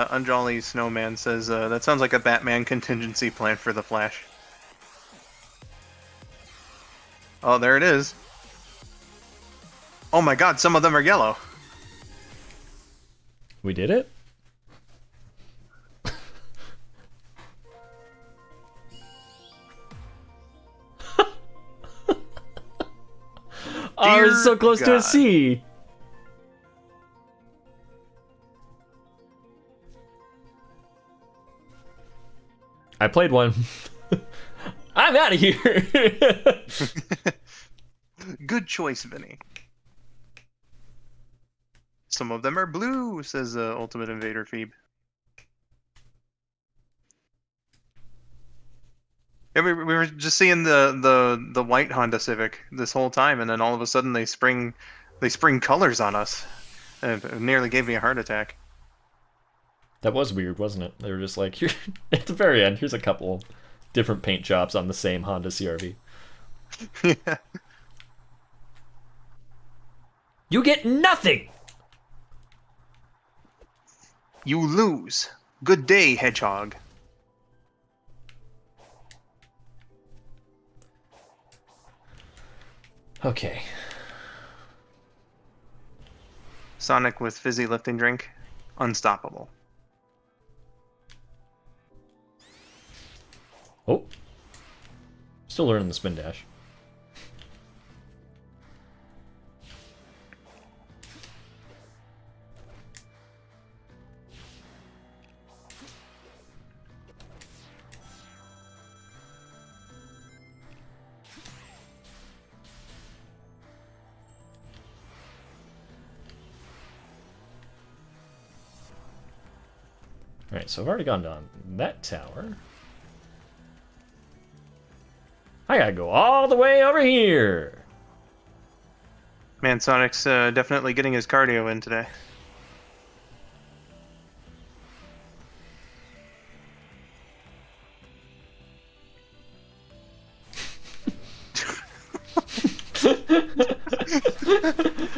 Unjolly Snowman says, that sounds like a Batman contingency plan for the Flash. Oh, there it is. Oh my god, some of them are yellow. We did it? I was so close to a C. I played one. I'm out of here. Good choice, Vinny. Some of them are blue, says Ultimate Invader Phoebe. Yeah, we were just seeing the white Honda Civic this whole time, and then all of a sudden they spring colors on us. And it nearly gave me a heart attack. That was weird, wasn't it? They were just like, here, at the very end, here's a couple different paint jobs on the same Honda CRV. Yeah. You get nothing! You lose. Good day, Hedgehog. Okay. Sonic with fizzy lifting drink. Unstoppable. Oh. Still learning the spin dash. Alright, so I've already gone down that tower. I gotta go all the way over here! Man, Sonic's definitely getting his cardio in today.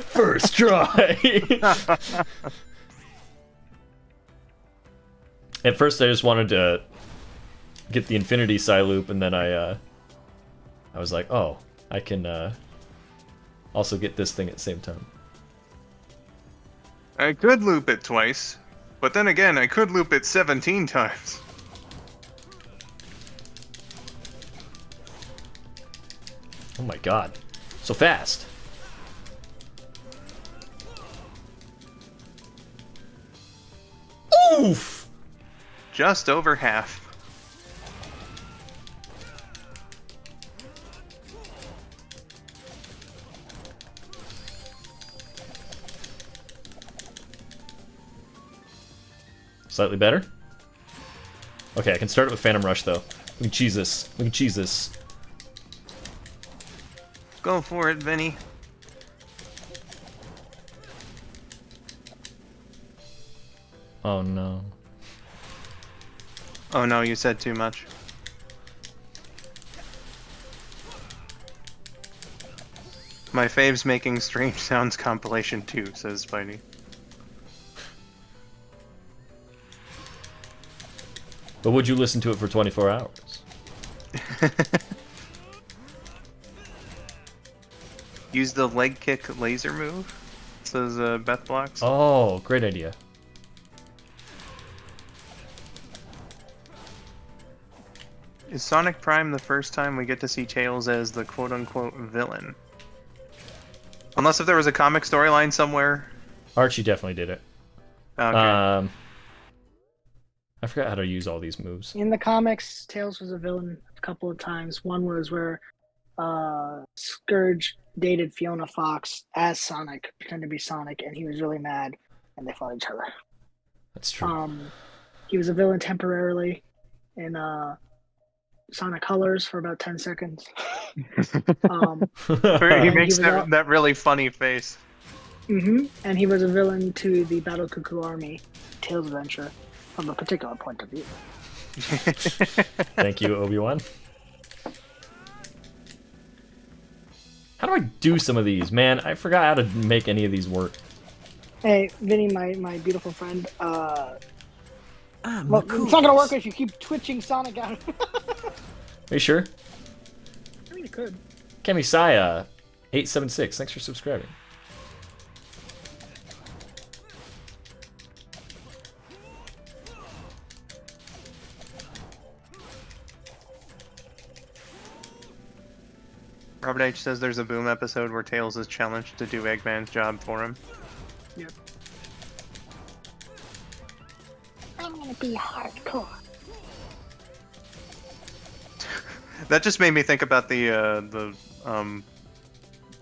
First try! At first I just wanted to get the Infinity Psy loop, and then I was like, oh, I can also get this thing at the same time. I could loop it twice, but then again, I could loop it 17 times. Oh my god. So fast! Oof! Just over half. Slightly better? Okay, I can start it with Phantom Rush, though. We can cheese this. We can cheese this. Go for it, Vinny. Oh no. Oh no, you said too much. My faves making strange sounds compilation 2, says Spidey. But would you listen to it for 24 hours? Use the leg kick laser move, says Beth Blocks. Oh, great idea. Is Sonic Prime the first time we get to see Tails as the quote-unquote villain? Unless if there was a comic storyline somewhere. Archie definitely did it. Okay. I forgot how to use all these moves. In the comics, Tails was a villain a couple of times. One was where Scourge dated Fiona Fox as Sonic, pretended to be Sonic, and he was really mad, and they fought each other. That's true. He was a villain temporarily in Sonic Colors for about 10 seconds. He makes that really funny face. And he was a villain to the Battle Cuckoo Army Tails adventure from a particular point of view. Thank you, Obi-Wan. How do I do some of these? Man, I forgot how to make any of these work. Hey, Vinny, my beautiful friend. Well, it's not gonna work if you keep twitching Sonic out. Are you sure? I mean, it could. Kemisaya 876, thanks for subscribing. Robert H says there's a Boom episode where Tails is challenged to do Eggman's job for him. Yep. I'm gonna be hardcore. That just made me think about the one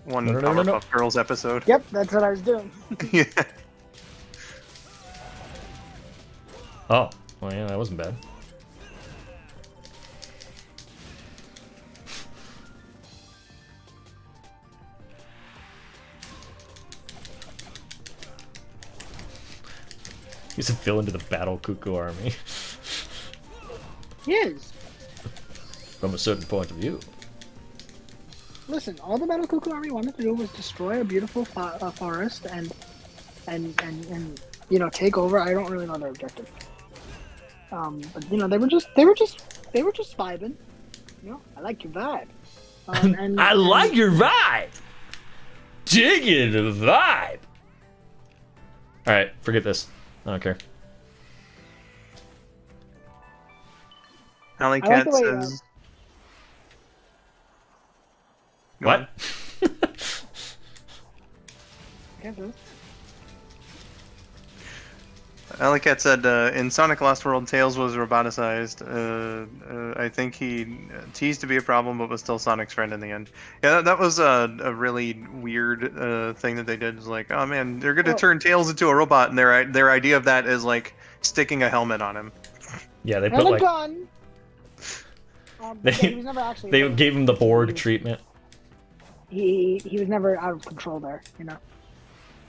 Powerpuff Girls episode. Yep, that's what I was doing. Yeah. Oh, well, yeah, that wasn't bad. He's a villain to the Battle Cuckoo Army. He is. From a certain point of view. Listen, all the Battle Cuckoo Army wanted to do was destroy a beautiful forest and you know, take over. I don't really know their objective. But you know, they were just vibing. You know, I like your vibe. I like your vibe. Digging the vibe. All right, forget this. I don't care. Alley I like Cat the way, says. Go What? ahead. Like Kat said, in Sonic Lost World, Tails was roboticized. I think he teased to be a problem, but was still Sonic's friend in the end. Yeah, that was a really weird thing that they did. Is like, oh man, they're gonna turn Tails into a robot, and their idea of that is like sticking a helmet on him. Yeah, they And put a like gun. Yeah, he was never actually. they gave him the Borg treatment. He was never out of control there, you know.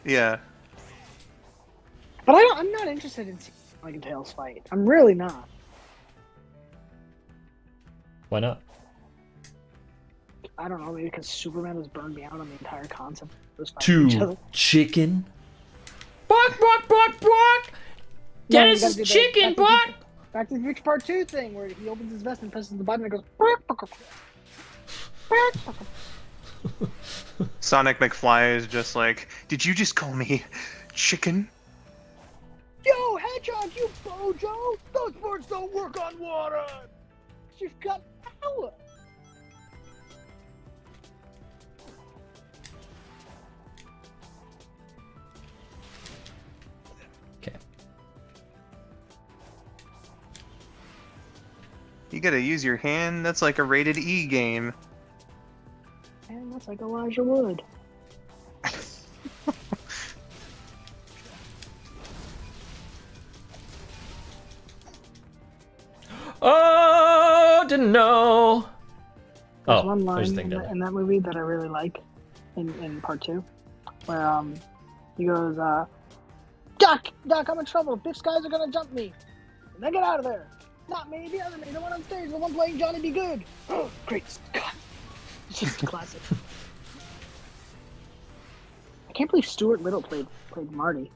Yeah. But I'm not interested in seeing like a Tails fight. I'm really not. Why not? I don't know, maybe because Superman has burned me out on the entire concept of those fighting each other. To chicken. Bark, bark, bark, bark. No, Dennis you gotta do is the chicken, bark. Back to the Future Part 2 thing where he opens his vest and presses the button and it goes. Sonic McFly is just like, did you just call me chicken? Yo, Hedgehog, you bojo! Those birds don't work on water! You've got power! Okay. You gotta use your hand? That's like a rated E game. Man, that's like Elijah Wood. Oh, didn't know. There's Oh, one there's a line thing down there. in that movie that I really like in Part 2 where he goes, Doc, I'm in trouble. Big guys are gonna jump me. And then get out of there. Not me, the other me, the one on stage, the one playing Johnny Be Good. Oh, great Scott. It's just a classic. I can't believe Stuart Little played Marty.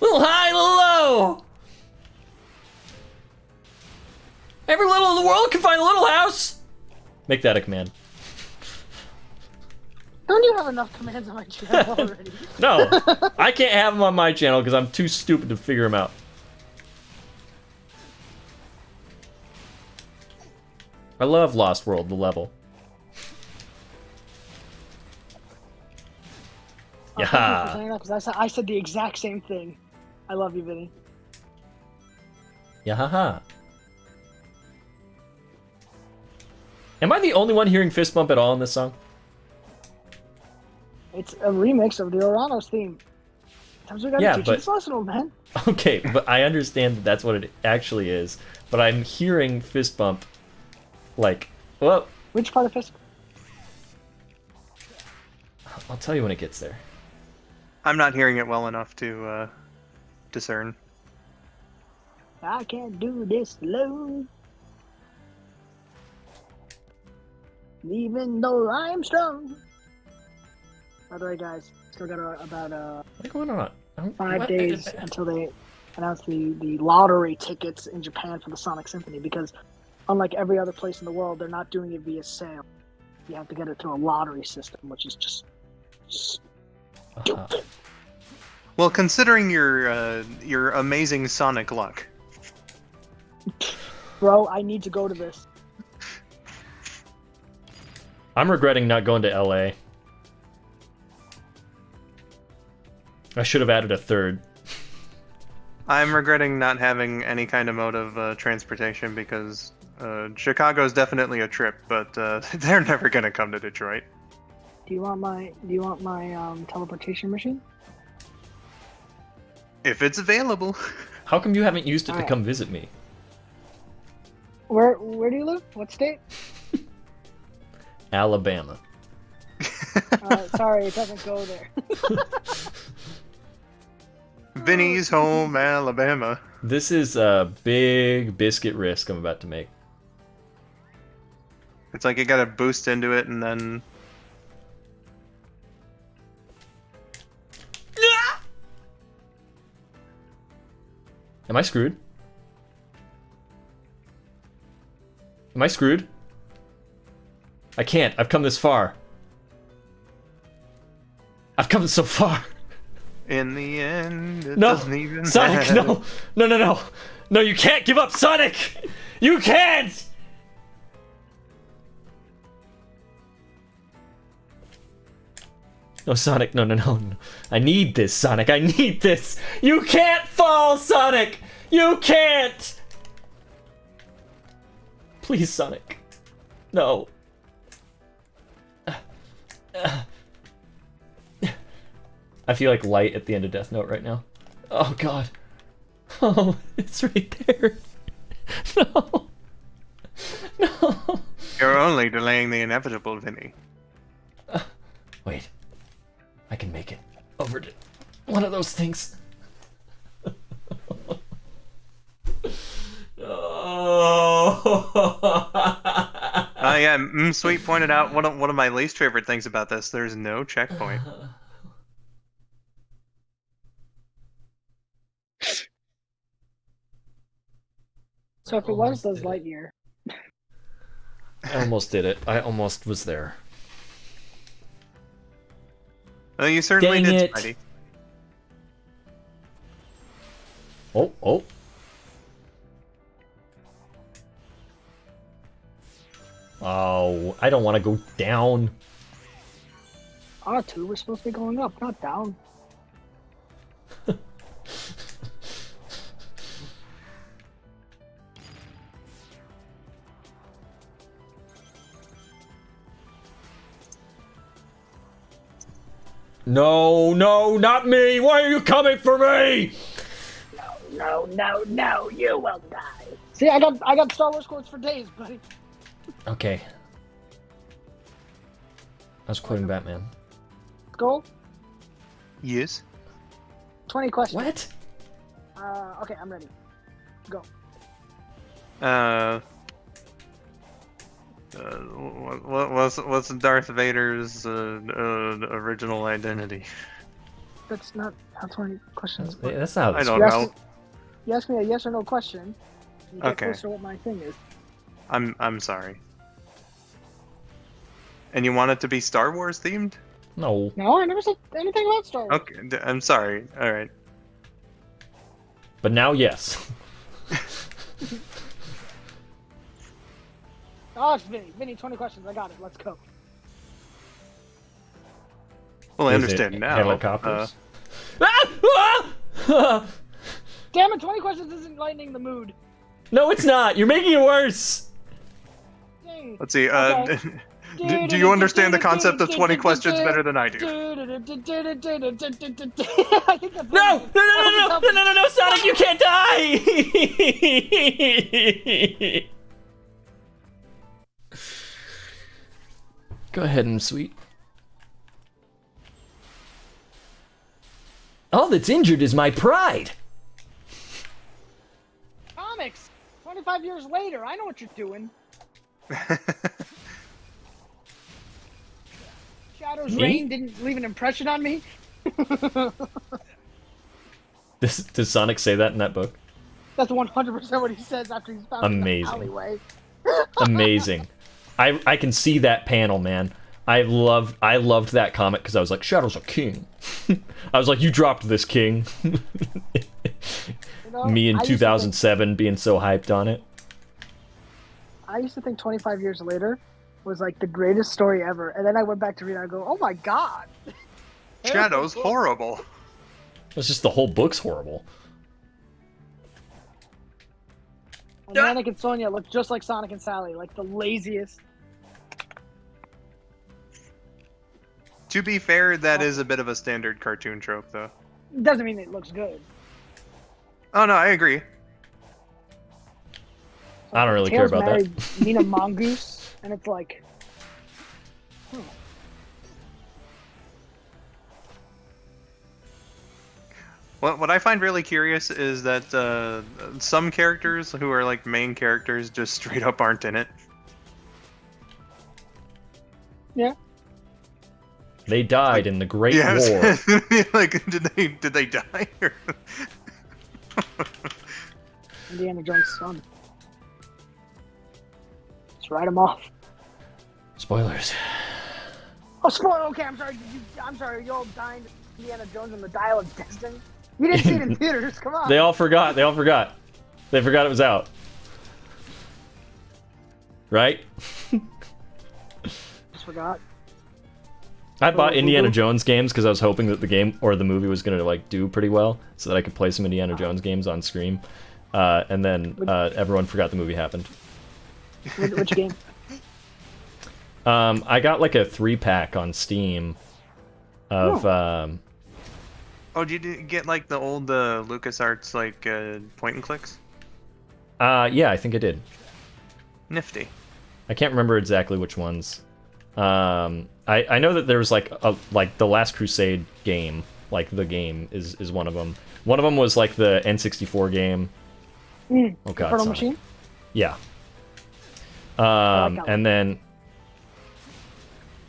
Little high, little low. Every little in the world can find a little house. Make that a command. Don't you have enough commands on my channel already? No, I can't have them on my channel because I'm too stupid to figure them out. I love Lost World, the level. Oh, thank you for saying that, 'cause I said the exact same thing. I love you, Vinny. Yahaha. Am I the only one hearing fist bump at all in this song? It's a remix of the Oranos theme. Sometimes we gotta teach you this lesson, old man. Okay, but I understand that that's what it actually is. But I'm hearing fist bump, like, well. Which part of fist? I'll tell you when it gets there. I'm not hearing it well enough to discern. I can't do this alone. Even though I'm strong. By the way, guys, still got about What's going on? 5 days until they announce the lottery tickets in Japan for the Sonic Symphony, because unlike every other place in the world, they're not doing it via sale. You have to get it through a lottery system, which is just stupid. Well, considering your amazing Sonic luck. Bro, I need to go to this. I'm regretting not going to LA. I should have added a third. I'm regretting not having any kind of mode of transportation because Chicago's definitely a trip, but they're never gonna come to Detroit. Do you want my teleportation machine? If it's available. How come you haven't used it to come visit me? Where do you live? What state? Alabama. Sorry, it doesn't go there. Vinny's home, Alabama. This is a big biscuit risk I'm about to make. It's like you gotta boost into it and then... Am I screwed? Am I screwed? I can't. I've come this far. I've come so far. In the end, it No, doesn't even Sonic, matter. no. No. No, you can't give up, Sonic! You can't! Oh, Sonic, no, no, no, no. I need this, Sonic. I need this. You can't fall, Sonic. You can't. Please, Sonic. No. I feel like Light at the end of Death Note right now. Oh, God. Oh, it's right there. No. No. You're only delaying the inevitable, Vinny. Wait. I can make it over to one of those things. Yeah, Sweet pointed out one of my least favorite things about this. There's no checkpoint. So if it was Buzz Lightyear, I almost did it. I almost was there. Well, you certainly Dang did, it. Spidey. Oh, oh. Oh, I don't want to go down. R2 was supposed to be going up, not down. No, no, not me! Why are you coming for me? No, you will die. See, I got Star Wars quotes for days, buddy. Okay. I was quoting Batman. Go. Yes. 20 questions. What? Okay, I'm ready. Go. What's Darth Vader's original identity? That's not how 20 questions Yeah, work. that's not how I this don't works. know. You ask me a yes or no question. You get Okay. close to what my thing is. I'm sorry. And you want it to be Star Wars themed? No. No, I never said anything about Star Wars. Okay, I'm sorry. All right. But now, yes. Oh, it's Vinny. Vinny, 20 questions. I got it. Let's go. Well, I Is it understand now. Helicopters. Damn it, 20 questions isn't lightening the mood. No, it's not. You're making it worse. Dang. Let's see. Okay. Do you understand the concept of 20 questions better than I do? I think that's No, no, Sonic, you can't die. Go ahead and Sweet. All that's injured is my pride. Comics. 25 years later, I know what you're doing. Shadow's Me? reign didn't leave an impression on me. Does Sonic say that in that book? That's 100% what he says after he's found in the Amazing. alleyway. Amazing. I can see that panel, man. I loved that comic because I was like, Shadow's a king. I was like, you dropped this, king. You know, Me in I used to 2007 being so hyped on it. I used to think 25 years later was like the greatest story ever, and then I went back to read it and I go, oh my god. Shadow's horrible. It's just the whole book's horrible. And Manic and Sonya look just like Sonic and Sally, like the laziest. To be fair, that is a bit of a standard cartoon trope, though. Doesn't mean it looks good. Oh no, I agree. I don't really care Tails about married that. Nina Mongoose, and it's like, What I find really curious is that some characters who are like main characters just straight up aren't in it. yeah. They died in the Great Yes. War. Like, did they die? Or... Indiana Jones' son. Let's write him off. Spoilers. Oh, spoiler. Okay, I'm sorry. I'm sorry. You all dying to Indiana Jones on the Dial of Destiny. You didn't see it in theaters. Come on. They all forgot. They forgot it was out. Right? Just forgot. I bought Indiana Boo-boo? Jones games because I was hoping that the game or the movie was gonna like do pretty well, so that I could play some Indiana Jones games on stream. And then everyone forgot the movie happened. Which game? I got like a 3-pack on Steam of Oh, did you get like the old LucasArts like point and clicks? yeah, I think I did. Nifty. I can't remember exactly which ones. I know that there was like the Last Crusade game, like the game is one of them. One of them was like the N64 game. Oh God, Infernal Sonic. Machine? Yeah. like that And then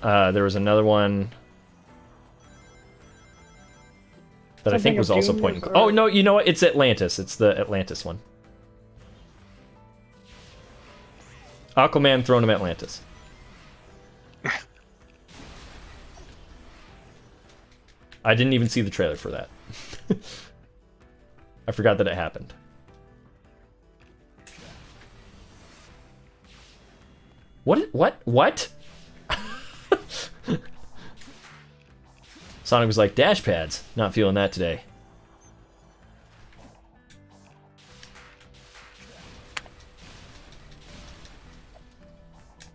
there was another one that I Something think was of also Doom point and or- click. Oh no, you know what? It's Atlantis. It's the Atlantis one. Aquaman Throne of Atlantis. I didn't even see the trailer for that. I forgot that it happened. What? Sonic was like, dash pads. Not feeling that today.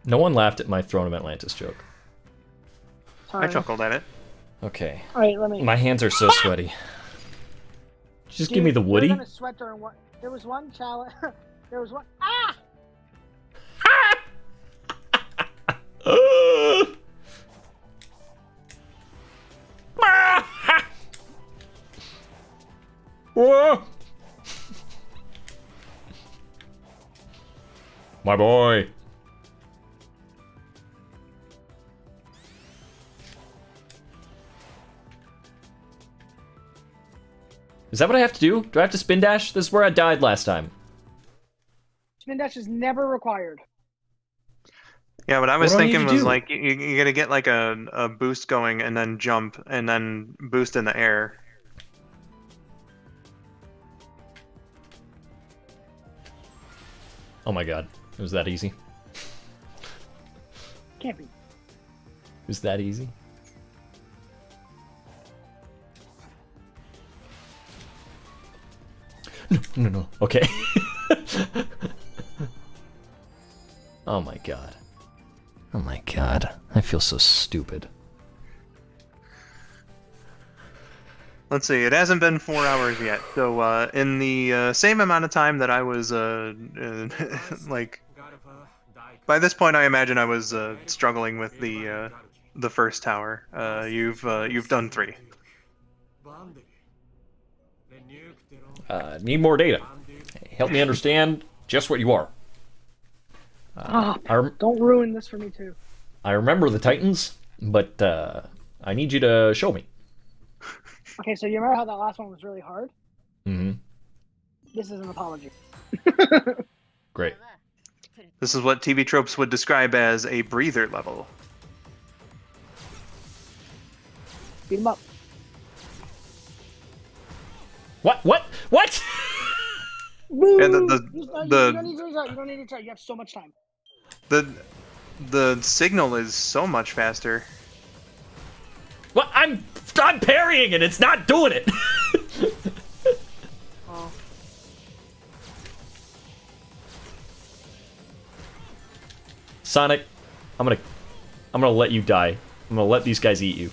No one laughed at my Throne of Atlantis joke. I chuckled at it. Okay. All right, let me. My hands are so sweaty. Just give me the Woody. You're gonna sweat during what? There was one challenge. There was one. Ah! Whoa! My boy. Is that what I have to do? Do I have to spin dash? This is where I died last time. Spin dash is never required. Yeah, what I was What do I need thinking to was do? like you gotta get like a boost going and then jump and then boost in the air. Oh my god. It was that easy. Can't be. It was that easy. No. Okay. Oh my god. Oh my god. I feel so stupid. Let's see, it hasn't been 4 hours yet. So in the same amount of time that I was like, by this point I imagine I was struggling with the first tower. You've done 3. Need more data. Help me understand just what you are. Don't ruin this for me too. I remember the Titans, but I need you to show me. Okay, so you remember how that last one was really hard? Mm-hmm. This is an apology. Great. This is what TV Tropes would describe as a breather level. Beat him up. What? Woo! Yeah, You don't need to try. You don't need to try. You have so much time. The signal is so much faster. What? I'm parrying and it's not doing it. Oh. Sonic, I'm gonna let you die. I'm gonna let these guys eat you.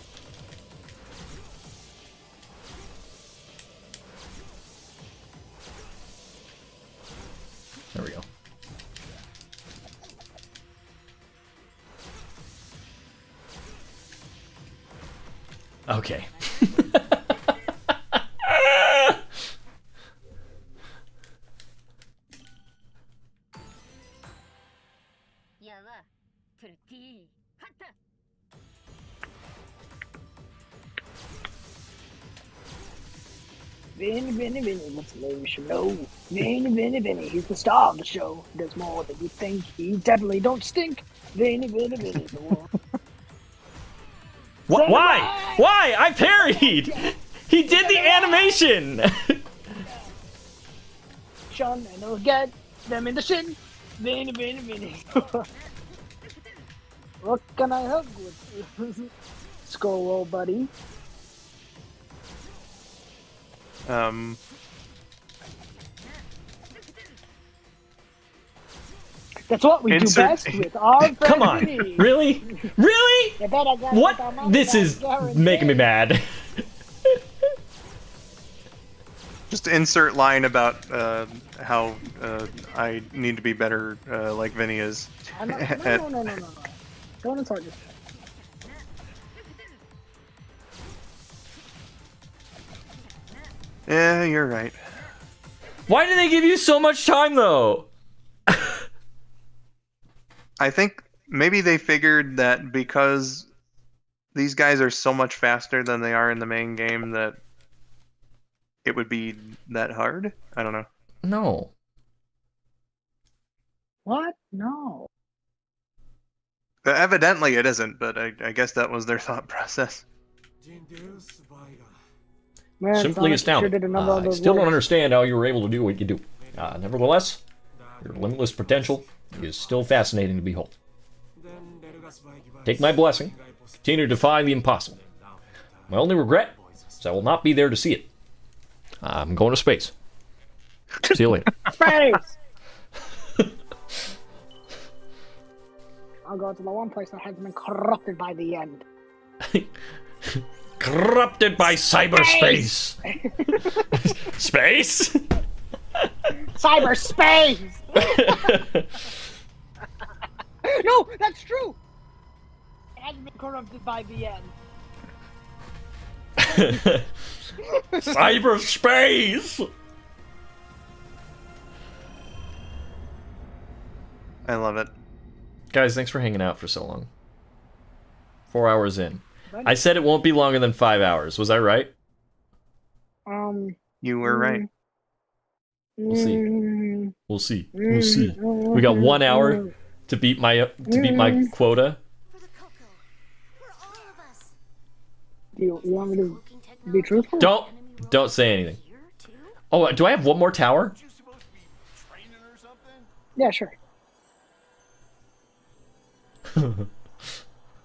There we go. Okay. Vinny, what's the name you should know? Vinny, he's the star of the show. Does more than you think. He definitely don't stink. Vinny, the one. Why? Why? I parried! He did the animation! Sean, and they'll get them in the shin. Vinny. What can I help with? Let's go, little buddy. That's what we do best with our friends. Come on, really? Really? You better get What? the money This back, is guaranteed. making me mad. Just insert line about how I need to be better like Vinny is. No. Don't insult yourself. Yeah, you're right. Why do they give you so much time, though? I think maybe they figured that because these guys are so much faster than they are in the main game that it would be that hard? I don't know. No. What? No. Evidently it isn't, but I guess that was their thought process. Man, Simply Sonic sure did astounding. a number on I those still don't words. understand how you were able to do what you do. Nevertheless, your limitless potential is still fascinating to behold. Take my blessing. Continue to defy the impossible. My only regret is I will not be there to see it. I'm going to space. See you later. Space! I'll go to the one place that hasn't been corrupted by the end. Corrupted by cyberspace. Space? Cyberspace! No, that's true! It hasn't been corrupted by the end. Cyberspace! I love it. Guys, thanks for hanging out for so long. 4 hours in. I said it won't be longer than 5 hours. Was I right? You were right. We'll see. We'll see. We'll see. We got 1 hour to beat my quota. Do you want me to be truthful? Don't say anything. Oh, do I have one more tower? Yeah, sure.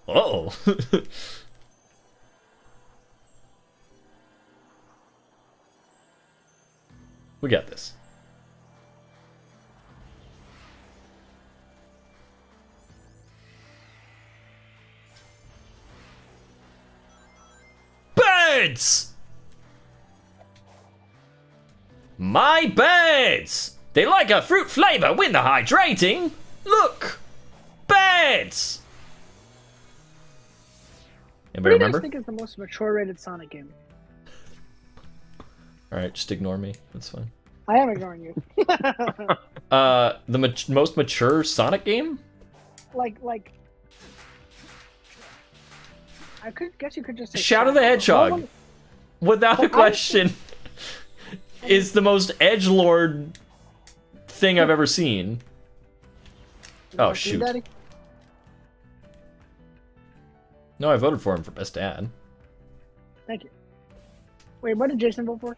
Uh-oh. We got this. Birds! My birds! They like a fruit flavor when they're hydrating. Look! Birds! Anybody What do you guys remember? think is the most mature rated Sonic game? Alright, just ignore me. That's fine. I am ignoring you. The most mature Sonic game? like, I guess you could just say Shadow the Hedgehog, without a question, is the most edgelord thing I've ever seen. Oh, shoot. Daddy? No, I voted for him for Best Dad. Thank you. Wait, what did Jason vote for?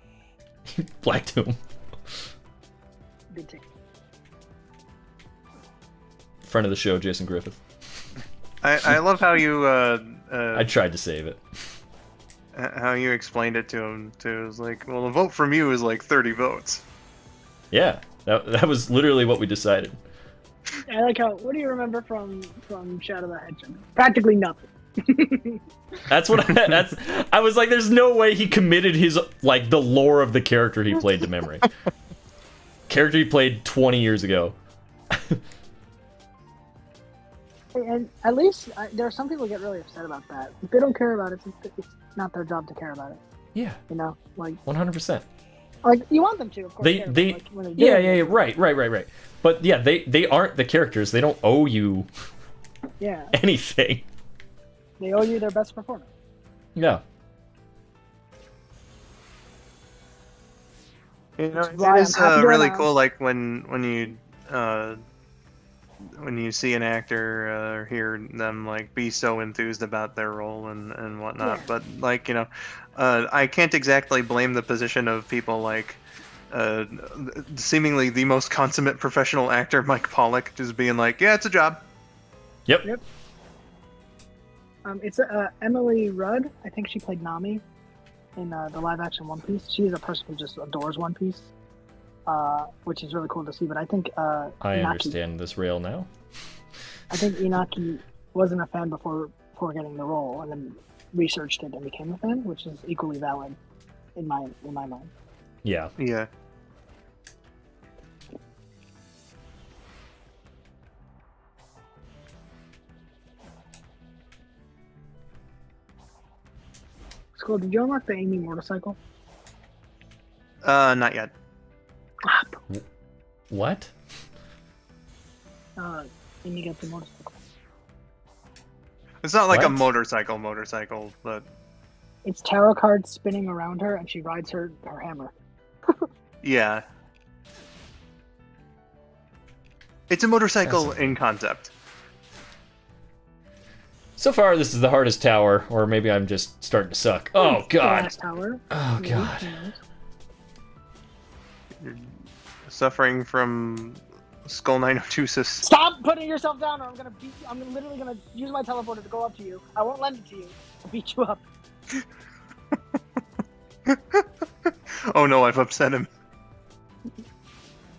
Black Doom. Good take. Friend of the show, Jason Griffith. I love how you I tried to save it. how you explained it to him too. It was like, well, a vote from you is like 30 votes. Yeah, that was literally what we decided. I like how. What do you remember from Shadow the Hedgehog? Practically nothing. That's what I was like, there's no way he committed his, like, the lore of the character he played to memory. Character he played 20 years ago. And at least there are some people who get really upset about that. If they don't care about it, it's not their job to care about it. Yeah. You know, like 100%. Like you want them to, of course. They like, when they're doing it. right. But yeah, they aren't the characters. They don't owe you anything. They owe you their best performance. Yeah. You know, why it is I'm happy to really announce- cool. Like when you see an actor or hear them like be so enthused about their role and whatnot. Yeah. But like, you know, I can't exactly blame the position of people like seemingly the most consummate professional actor, Mike Pollock, just being like, yeah, it's a job. Yep. It's Emily Rudd. I think she played Nami in the live-action One Piece. She's a person who just adores One Piece, which is really cool to see. But I think I Inaki, understand this rail now. I think Inaki wasn't a fan before getting the role, and then researched it and became a fan, which is equally valid in my mind. Yeah. Yeah. Skull, did you unlock the Amy motorcycle? Not yet. What? Amy got the motorcycle. It's not like a What? motorcycle, but It's tarot cards spinning around her, and she rides her hammer. yeah. It's a motorcycle in concept. So far, this is the hardest tower, or maybe I'm just starting to suck. Oh, God. Glass tower. Oh, God. You're suffering from Skull 902 Stop putting yourself down, or I'm gonna beat. I'm literally gonna use my teleporter to go up to you. I won't lend it to you to beat you up. Oh no, I've upset him.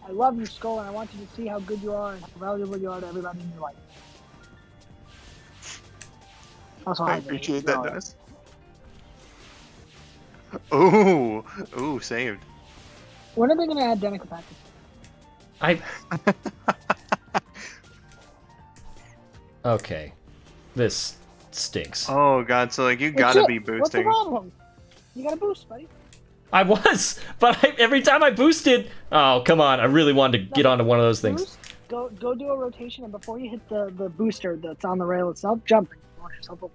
I love you, Skull, and I want you to see how good you are and how valuable you are to everybody in your life. Also, I hi, appreciate Vinny. that, Dennis. Ooh, saved. When are they gonna add Danica Patrick? Okay. This stinks. Oh god, so like you Hey, gotta shit, be What's the boosting. problem? You gotta boost, buddy. I was, but every time I boosted... Oh, come on. I really wanted to get onto one of those things. Boost, go do a rotation, and before you hit the booster that's on the rail itself, jump. Launch yourself up.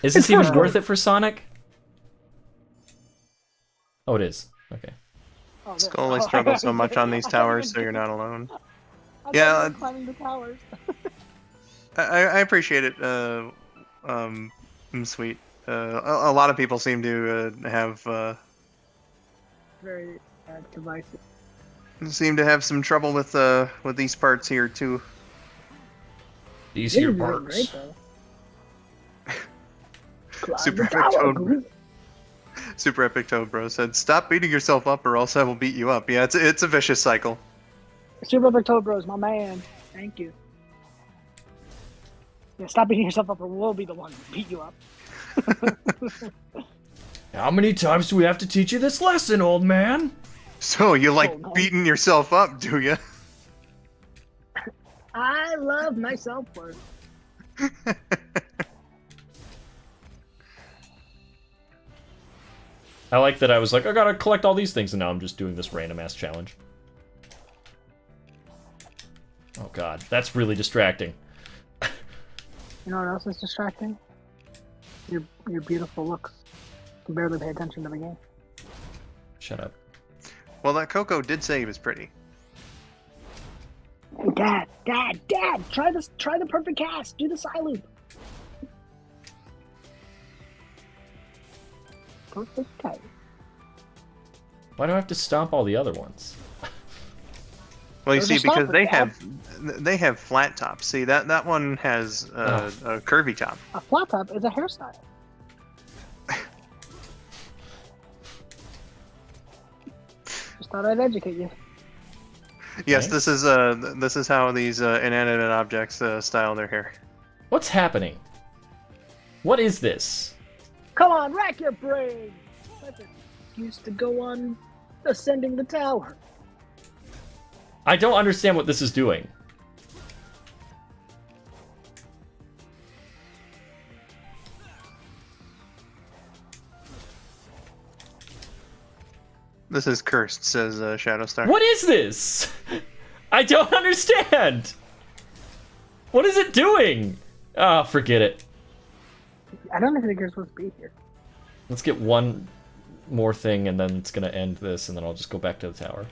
Is this It's even first worth one. it for Sonic? Oh, it is. Okay. Oh, there. Skull, I struggle so much on these towers, so you're not alone. I Yeah, thought you were climbing the towers. I appreciate it. Sweet. A lot of people seem to have Very divisive. some trouble with these parts here too. These You're here doing parts. great, though. Climb Super the Epic tower, Toad. boo. Super Epic Toad Bro said, "Stop beating yourself up, or else I will beat you up." Yeah, it's a vicious cycle. Super Epic Toad Bros, my man. Thank you. Yeah, stop beating yourself up, or we'll be the one to beat you up. How many times do we have to teach you this lesson, old man? So you like Oh, no. beating yourself up, do you? I love my self-worth. I like that I was like, I gotta collect all these things, and now I'm just doing this random ass challenge. Oh god, that's really distracting. You know what else is distracting? Your beautiful looks. You can barely pay attention to the game. Shut up. Well, that Coco did say he was pretty. Hey, Dad! Try the perfect cast. Do the side loop. Perfect cast. Why do I have to stomp all the other ones? Well, you Those see, are because stoppers, they have flat tops. See, that one has a curvy top. A flat top is a hairstyle. Just thought I'd educate you. Yes, Nice. this is how these inanimate objects style their hair. What's happening? What is this? Come on, rack your brain. That's an excuse to go on ascending the tower. I don't understand what this is doing. This is cursed, says Shadowstar. What is this? I don't understand. What is it doing? Oh, forget it. I don't think you're supposed to be here. Let's get one more thing, and then it's gonna end this, and then I'll just go back to the tower.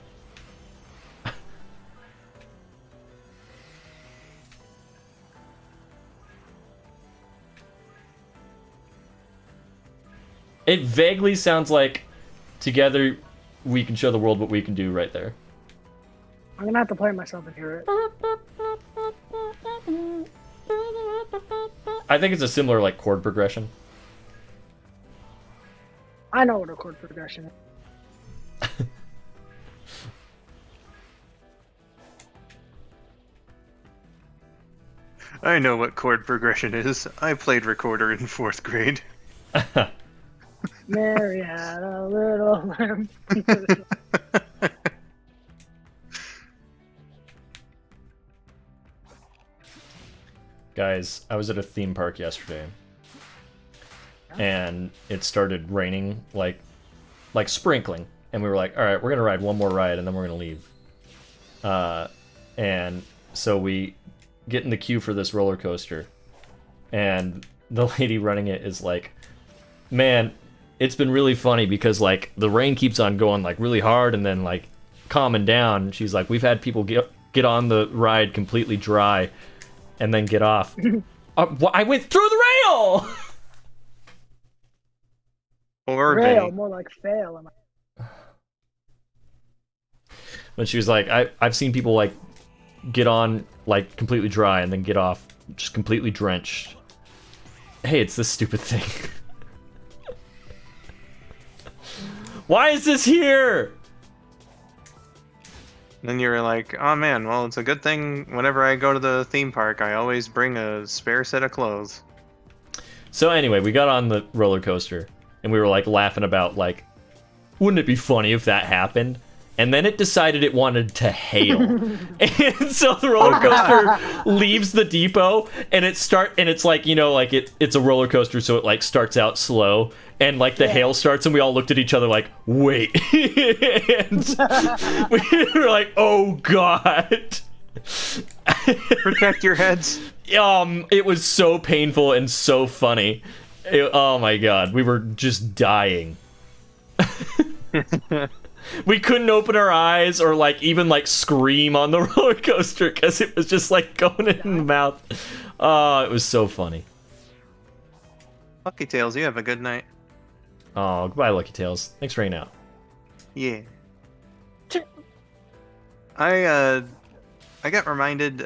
It vaguely sounds like together we can show the world what we can do right there. I'm gonna have to play myself and hear it. I think it's a similar like chord progression. I know what a chord progression is. I know what chord progression is. I played recorder in 4th grade. Mary had a little lamb. Guys, I was at a theme park yesterday, and it started raining, like sprinkling, and we were like, all right, we're gonna ride one more ride, and then we're gonna leave. And so we get in the queue for this roller coaster, and the lady running it is like, man, it's been really funny because like the rain keeps on going like really hard and then like calming down. She's like, we've had people get on the ride completely dry and then get off. I went through the rail. Rail, more like fail. But she was like, I've seen people like get on like completely dry and then get off just completely drenched. Hey, it's this stupid thing. Why is this here? Then you were like, oh man, well, it's a good thing whenever I go to the theme park, I always bring a spare set of clothes. So anyway, we got on the roller coaster, and we were like laughing about like, wouldn't it be funny if that happened? And then it decided it wanted to hail. And so the roller coaster leaves the depot, and it's like, you know, like it's a roller coaster, so it like starts out slow, and like the hail starts, and we all looked at each other like, wait. And we were like, oh god. Protect your heads. It was so painful and so funny. Oh my god, we were just dying. We couldn't open our eyes or like even like scream on the roller coaster because it was just like going in the mouth. Oh, it was so funny. Lucky Tails, you have a good night. Oh, goodbye, Lucky Tails. Thanks for hanging out. Yeah. I got reminded,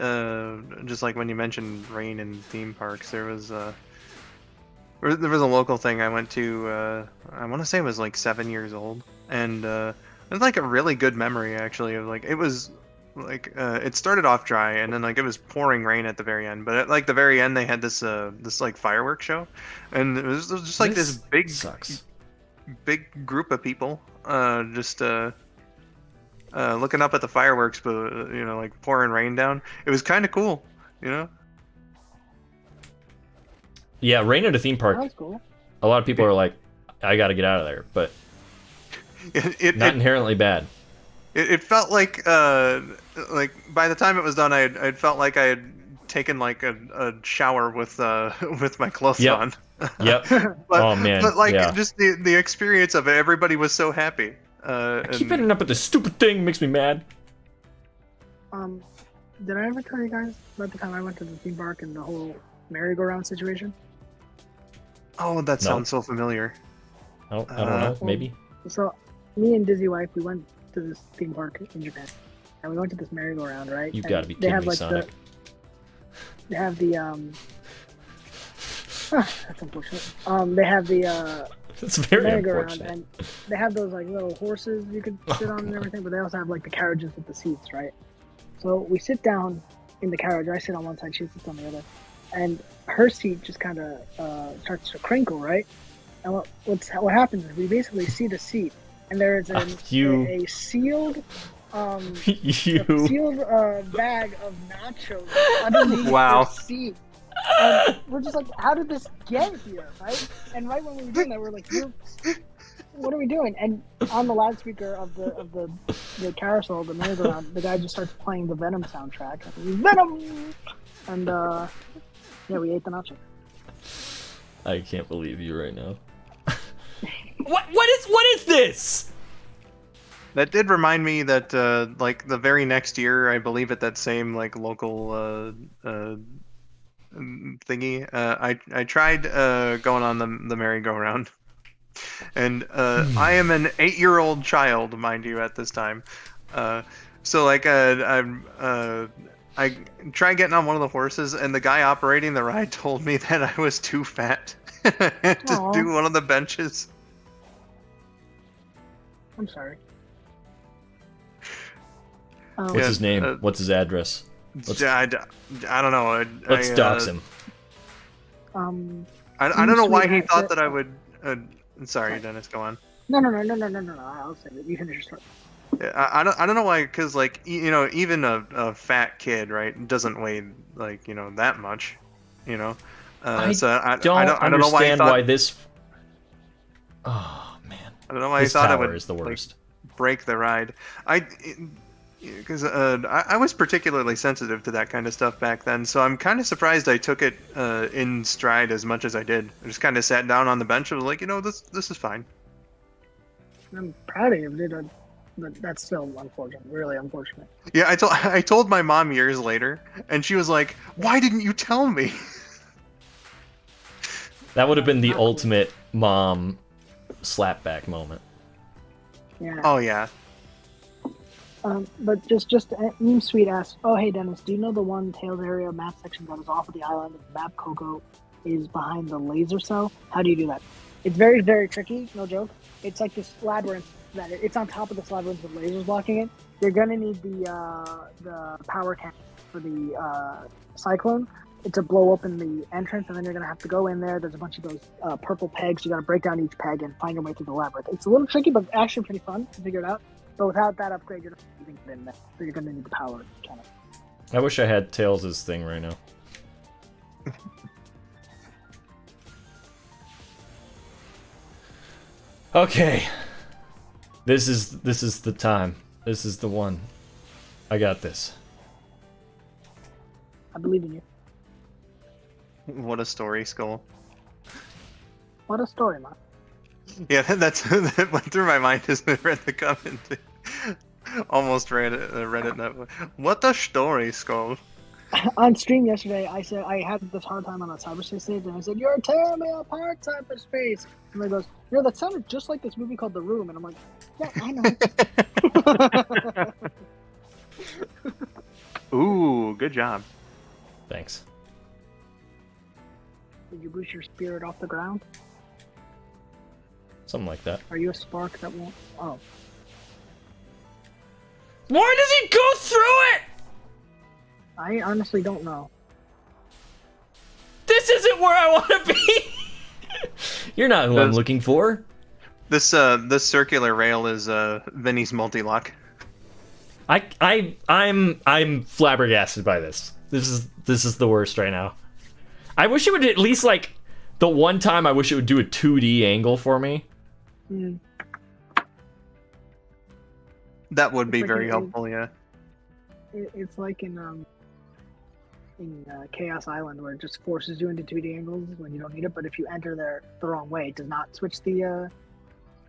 just like when you mentioned rain in theme parks, there was a local thing I went to, I want to say it was like 7 years old, and it was like a really good memory actually of like, it was like, it started off dry and then like it was pouring rain at the very end, but at like the very end they had this like fireworks show, and it was just like this big group of people just looking up at the fireworks, but you know, like pouring rain down. It was kind of cool, you know. Yeah, rain at a theme park. That's cool. A lot of people are like, I gotta get out of there, but not inherently bad. It felt like by the time it was done, I felt like I had taken like a shower with my clothes on. Yep. Oh man. But like just the experience of it, everybody was so happy. I keep ending up at this stupid thing, makes me mad. Did I ever tell you guys about the time I went to the theme park and the whole merry-go-round situation? Oh, that sounds so familiar. Oh, I don't know. Maybe. So, me and Dizzy Wife, we went to this theme park in Japan, and we went to this merry-go-round, right? You've got to be kidding me, Sonic. They have the that's unfortunate. They have the It's very merry-go-round, unfortunate. and they have those like little horses you could sit on and everything, but they also have like the carriages with the seats, right? So we sit down in the carriage. I sit on one side, she sits on the other, and her seat just kind of starts to crinkle, right? And what happens is we basically see the seat, and there is a sealed sealed bag of nachos underneath the seat. And we're just like, how did this get here, right? And right when we were doing that, we're like, what are we doing? And on the loudspeaker of the carousel, the merry-go-round, the guy just starts playing the Venom soundtrack. Venom! And yeah, we ate the nacho. I can't believe you right now. What is this? That did remind me that like the very next year, I believe at that same like local thingy, I tried going on the merry-go-round, and I am an 8-year-old child, mind you, at this time. So like I tried getting on one of the horses, and the guy operating the ride told me that I was too fat to Aw. do one of the benches. I'm sorry. What's Yeah, his name? What's his address? I don't know. Let's dox him. I don't know why he Sweet thought asset. that I would. Sorry, Dennis, go on. No. I'll say it. You finish your story. I don't know why, because like even a fat kid, right, doesn't weigh like that much, you know. So I don't know why he understand thought. why this. Oh man, I don't know why this he thought I tower would is the worst. like, break the ride. Because I was particularly sensitive to that kind of stuff back then, so I'm kind of surprised I took it in stride as much as I did. I just kind of sat down on the bench and was like, this is fine. I'm proud of you, dude. But that's still unfortunate. Really unfortunate. Yeah, I told my mom years later, and she was like, "Why didn't you tell me?" That would have been the ultimate mom slapback moment. Yeah. Oh yeah. But just Sweet asks, oh hey Dennis, do you know the one Tails area map section that is off of the island of Map Coco is behind the laser cell? How do you do that? It's very, very tricky, no joke. It's like this labyrinth that it's on top of this labyrinth with lasers blocking it. You're gonna need the power tank for the cyclone to blow open the entrance, and then you're gonna have to go in there. There's a bunch of those purple pegs. You gotta break down each peg and find your way through the labyrinth. It's a little tricky, but actually pretty fun to figure it out. But without that upgrade, you're not even in there. So you're gonna need the power kind of. I wish I had Tails' thing right now. Okay. This is the time. This is the one. I got this. I believe in you. What a story, Skull. What a story, man. Yeah, that went through my mind as I read the comment. Almost read it that way. What a story, Skull. On stream yesterday, I said I had this hard time on a cyberspace stage, and I said, "You're tearing me apart, cyberspace." And he goes, that sounded just like this movie called The Room." And I'm like, "Yeah, I know." Ooh, good job. Thanks. Did you boost your spirit off the ground? Something like that. Are you a spark that won't? Oh. Why does he go through it? I honestly don't know. This isn't where I want to be. You're not who I'm looking for. This circular rail is Vinny's multi-lock. I'm flabbergasted by this. This is the worst right now. I wish it would at least like the one time I wish it would do a 2D angle for me. Mm. That would be like very helpful, yeah. It's like in Chaos Island, where it just forces you into 2D angles when you don't need it. But if you enter there the wrong way, it does not switch the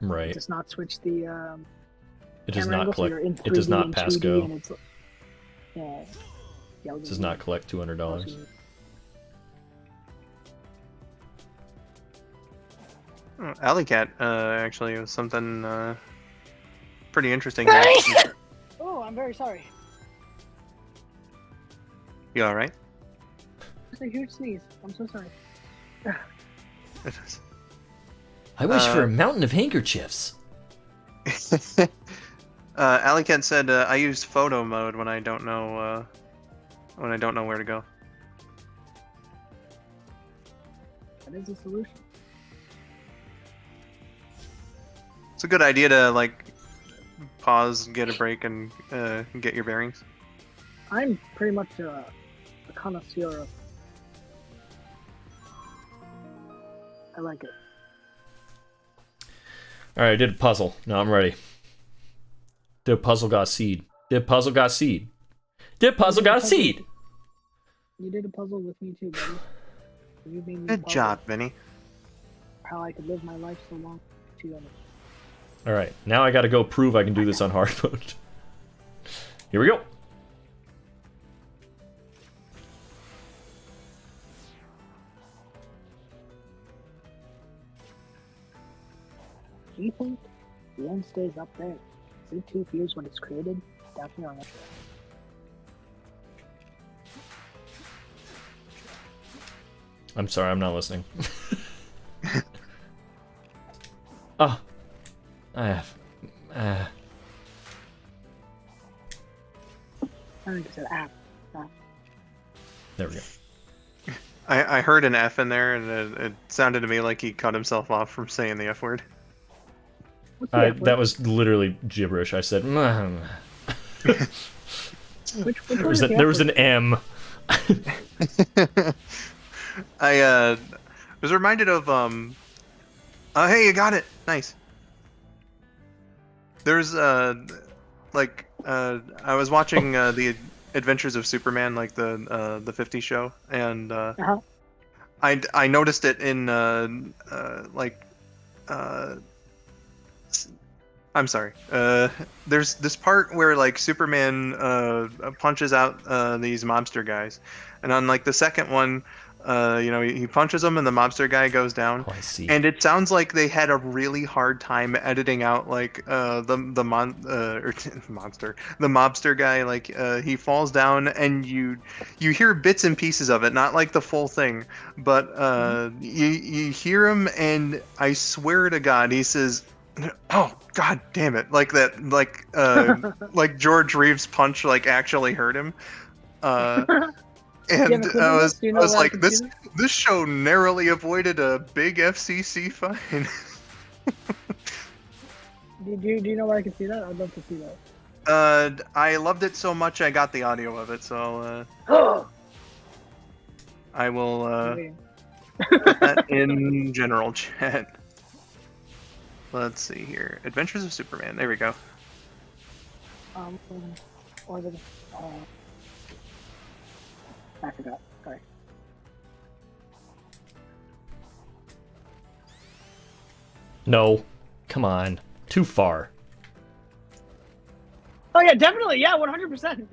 right. It does not switch the. It does camera not angle, so collect. you're in It does 3D not and pass 2D, go. and it's, yeah, It does not collect $200. Alley Cat actually was something pretty interesting. Oh, I'm very sorry. You all right? It's a huge sneeze. I'm so sorry. I wish for a mountain of handkerchiefs. Alley Cat said, "I use photo mode when I don't know where to go." That is a solution. It's a good idea to like pause, get a break, and get your bearings. I'm pretty much a connoisseur of. I like it. All right, I did a puzzle. Now I'm ready. Did a puzzle, got a seed. Did a puzzle, got a seed. Did a puzzle, got a seed. You did a puzzle with me too, buddy. You made me Good puzzle job, Vinny. how I could live my life so long. All right, now I got to go prove I can do this on hard mode. Here we go. Do you think the end stays up there? Is it too fierce when it's created? Definitely on it. I'm sorry, I'm not listening. Oh. I have... I think you said app. There we go. I heard an F in there, and it sounded to me like he cut himself off from saying the F word. What's the F word? That was literally gibberish. I said... Which There word was, is the there F was an word? M. I was reminded of hey, you got it. Nice. There's like I was watching the Adventures of Superman, like the 50 show, and Uh-huh. I noticed it in like I'm sorry. There's this part where like Superman punches out these mobster guys, and on like the second one, he punches them and the mobster guy goes down. Oh, I see. And it sounds like they had a really hard time editing out like the mobster guy. Like he falls down and you hear bits and pieces of it, not like the full thing, but you hear him, and I swear to God, he says, "Oh God damn it!" Like that, like George Reeves' punch like actually hurt him. And I was like, this show narrowly avoided a big FCC fine. Do you know where I can see that? I'd love to see that. I loved it so much I got the audio of it, so I will put that in general chat. Let's see here. Adventures of Superman. There we go. Or the I forgot. Sorry. No. Come on. Too far. Oh yeah, definitely. Yeah, 100%.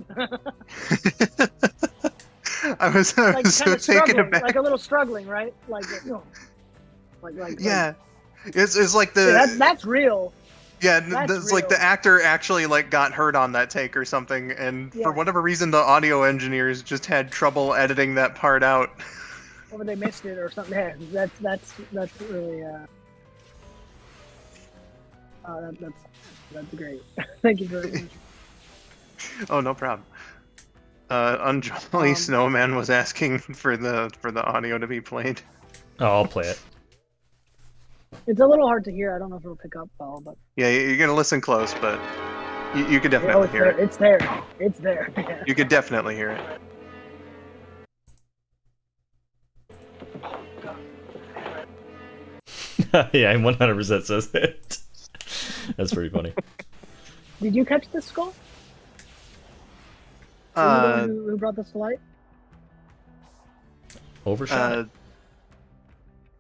I was Like so kind of taken struggling, aback. like a little struggling, right? Like Yeah. It's like yeah, that's real. Yeah, That's it's like real. the actor actually like got hurt on that take or something, and Yeah. for whatever reason, the audio engineers just had trouble editing that part out. Or they missed it or something. Yeah, that's really that's great. Thank you very much. Oh, no problem. Unjolly Snowman was asking for the audio to be played. Oh, I'll play it. It's a little hard to hear. I don't know if it'll pick up well, but Yeah, you're gonna listen close, but you could definitely it's hear there. it. It's there. It's there. Yeah. You could definitely hear it. Yeah, 100% says it. That's pretty funny. Did you catch the skull? Were you the one who brought this to light? Overshot.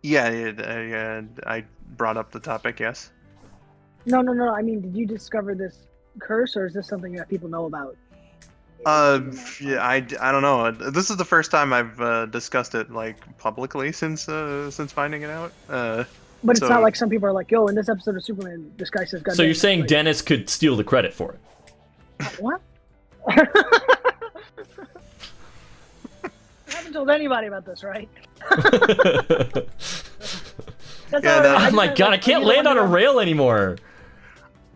Yeah, I brought up the topic. Yes. No. I mean, did you discover this curse, or is this something that people know about? Yeah, I don't know. This is the first time I've discussed it like publicly since finding it out. But it's not like some people are like, "Yo, in this episode of Superman, this guy says." So you're saying like, Dennis could steal the credit for it? What? I haven't told anybody about this, right? Oh my god, I can't land on a rail anymore.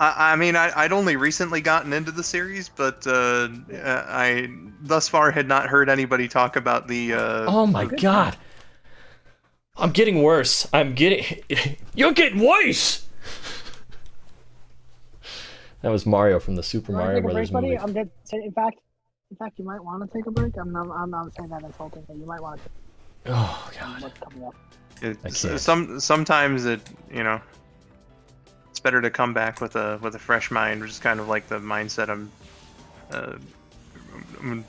I mean, I'd only recently gotten into the series, but I thus far had not heard anybody talk about the. Oh my god. I'm getting worse. You're getting worse! That was Mario from the Super Mario Brothers movie. I'm dead. In fact, you might want to take a break. I'm not saying that insulting, but you might want to. Oh god. What's coming up? Sometimes it, it's better to come back with a fresh mind, which is kind of like the mindset I'm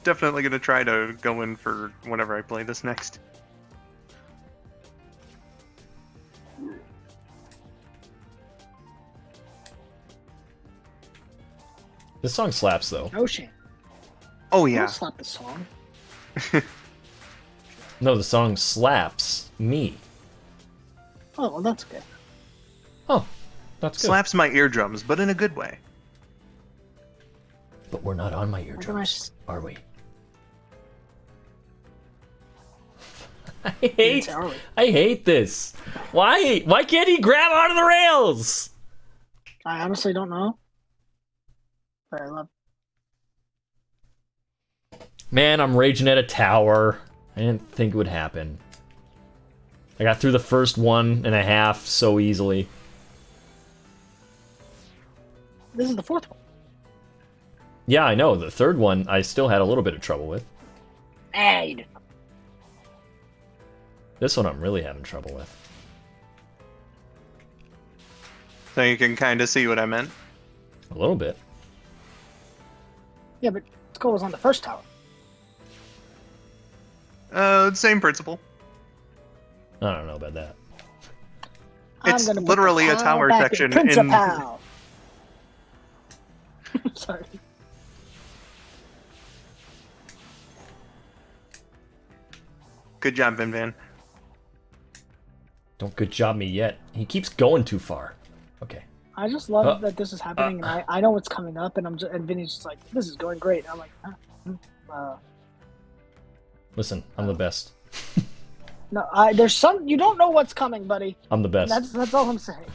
definitely gonna try to go in for whenever I play this next. This song slaps though. Oh shit. Oh yeah. Don't slap the song. No, the song slaps me. Oh, well, that's good. Oh, that's good. Slaps my eardrums, but in a good way. But we're not on my eardrums, are we? I hate this. Why can't he grab onto the rails? I honestly don't know. But I love. Man, I'm raging at a tower. I didn't think it would happen. I got through the first 1.5 so easily. This is the fourth one. Yeah, I know. The third one, I still had a little bit of trouble with. Aid. This one I'm really having trouble with. So you can kind of see what I meant. A little bit. Yeah, but Skull was on the first tower. Same principle. I don't know about that. It's literally a tower section in. Sorry. Good job, Van. Don't good job me yet. He keeps going too far. Okay. I just love that this is happening, and I know what's coming up, and and Vinny's just like, this is going great. And I'm like, Listen, I'm the best. No, there's some you don't know what's coming, buddy. I'm the best. That's all I'm saying.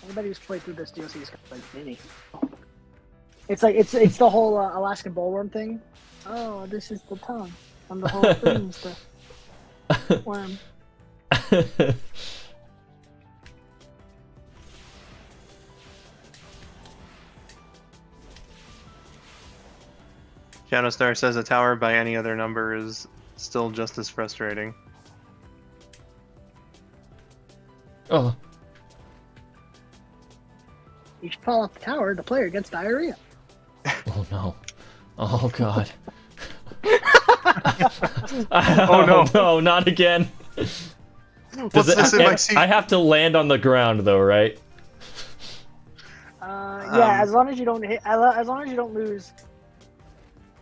Anybody who's played through this DLC is like Vinny. It's like it's the whole Alaskan bullworm thing. Oh, this is the tongue, and the whole thing's the worm. Shadowstar says a tower by any other number is still just as frustrating. Oh. You should fall off the tower, the player gets diarrhea. Oh no. Oh god. Oh no. No, not again. What's this in my seat? I have to land on the ground though, right? Yeah, as long as you don't hit, as long as you don't lose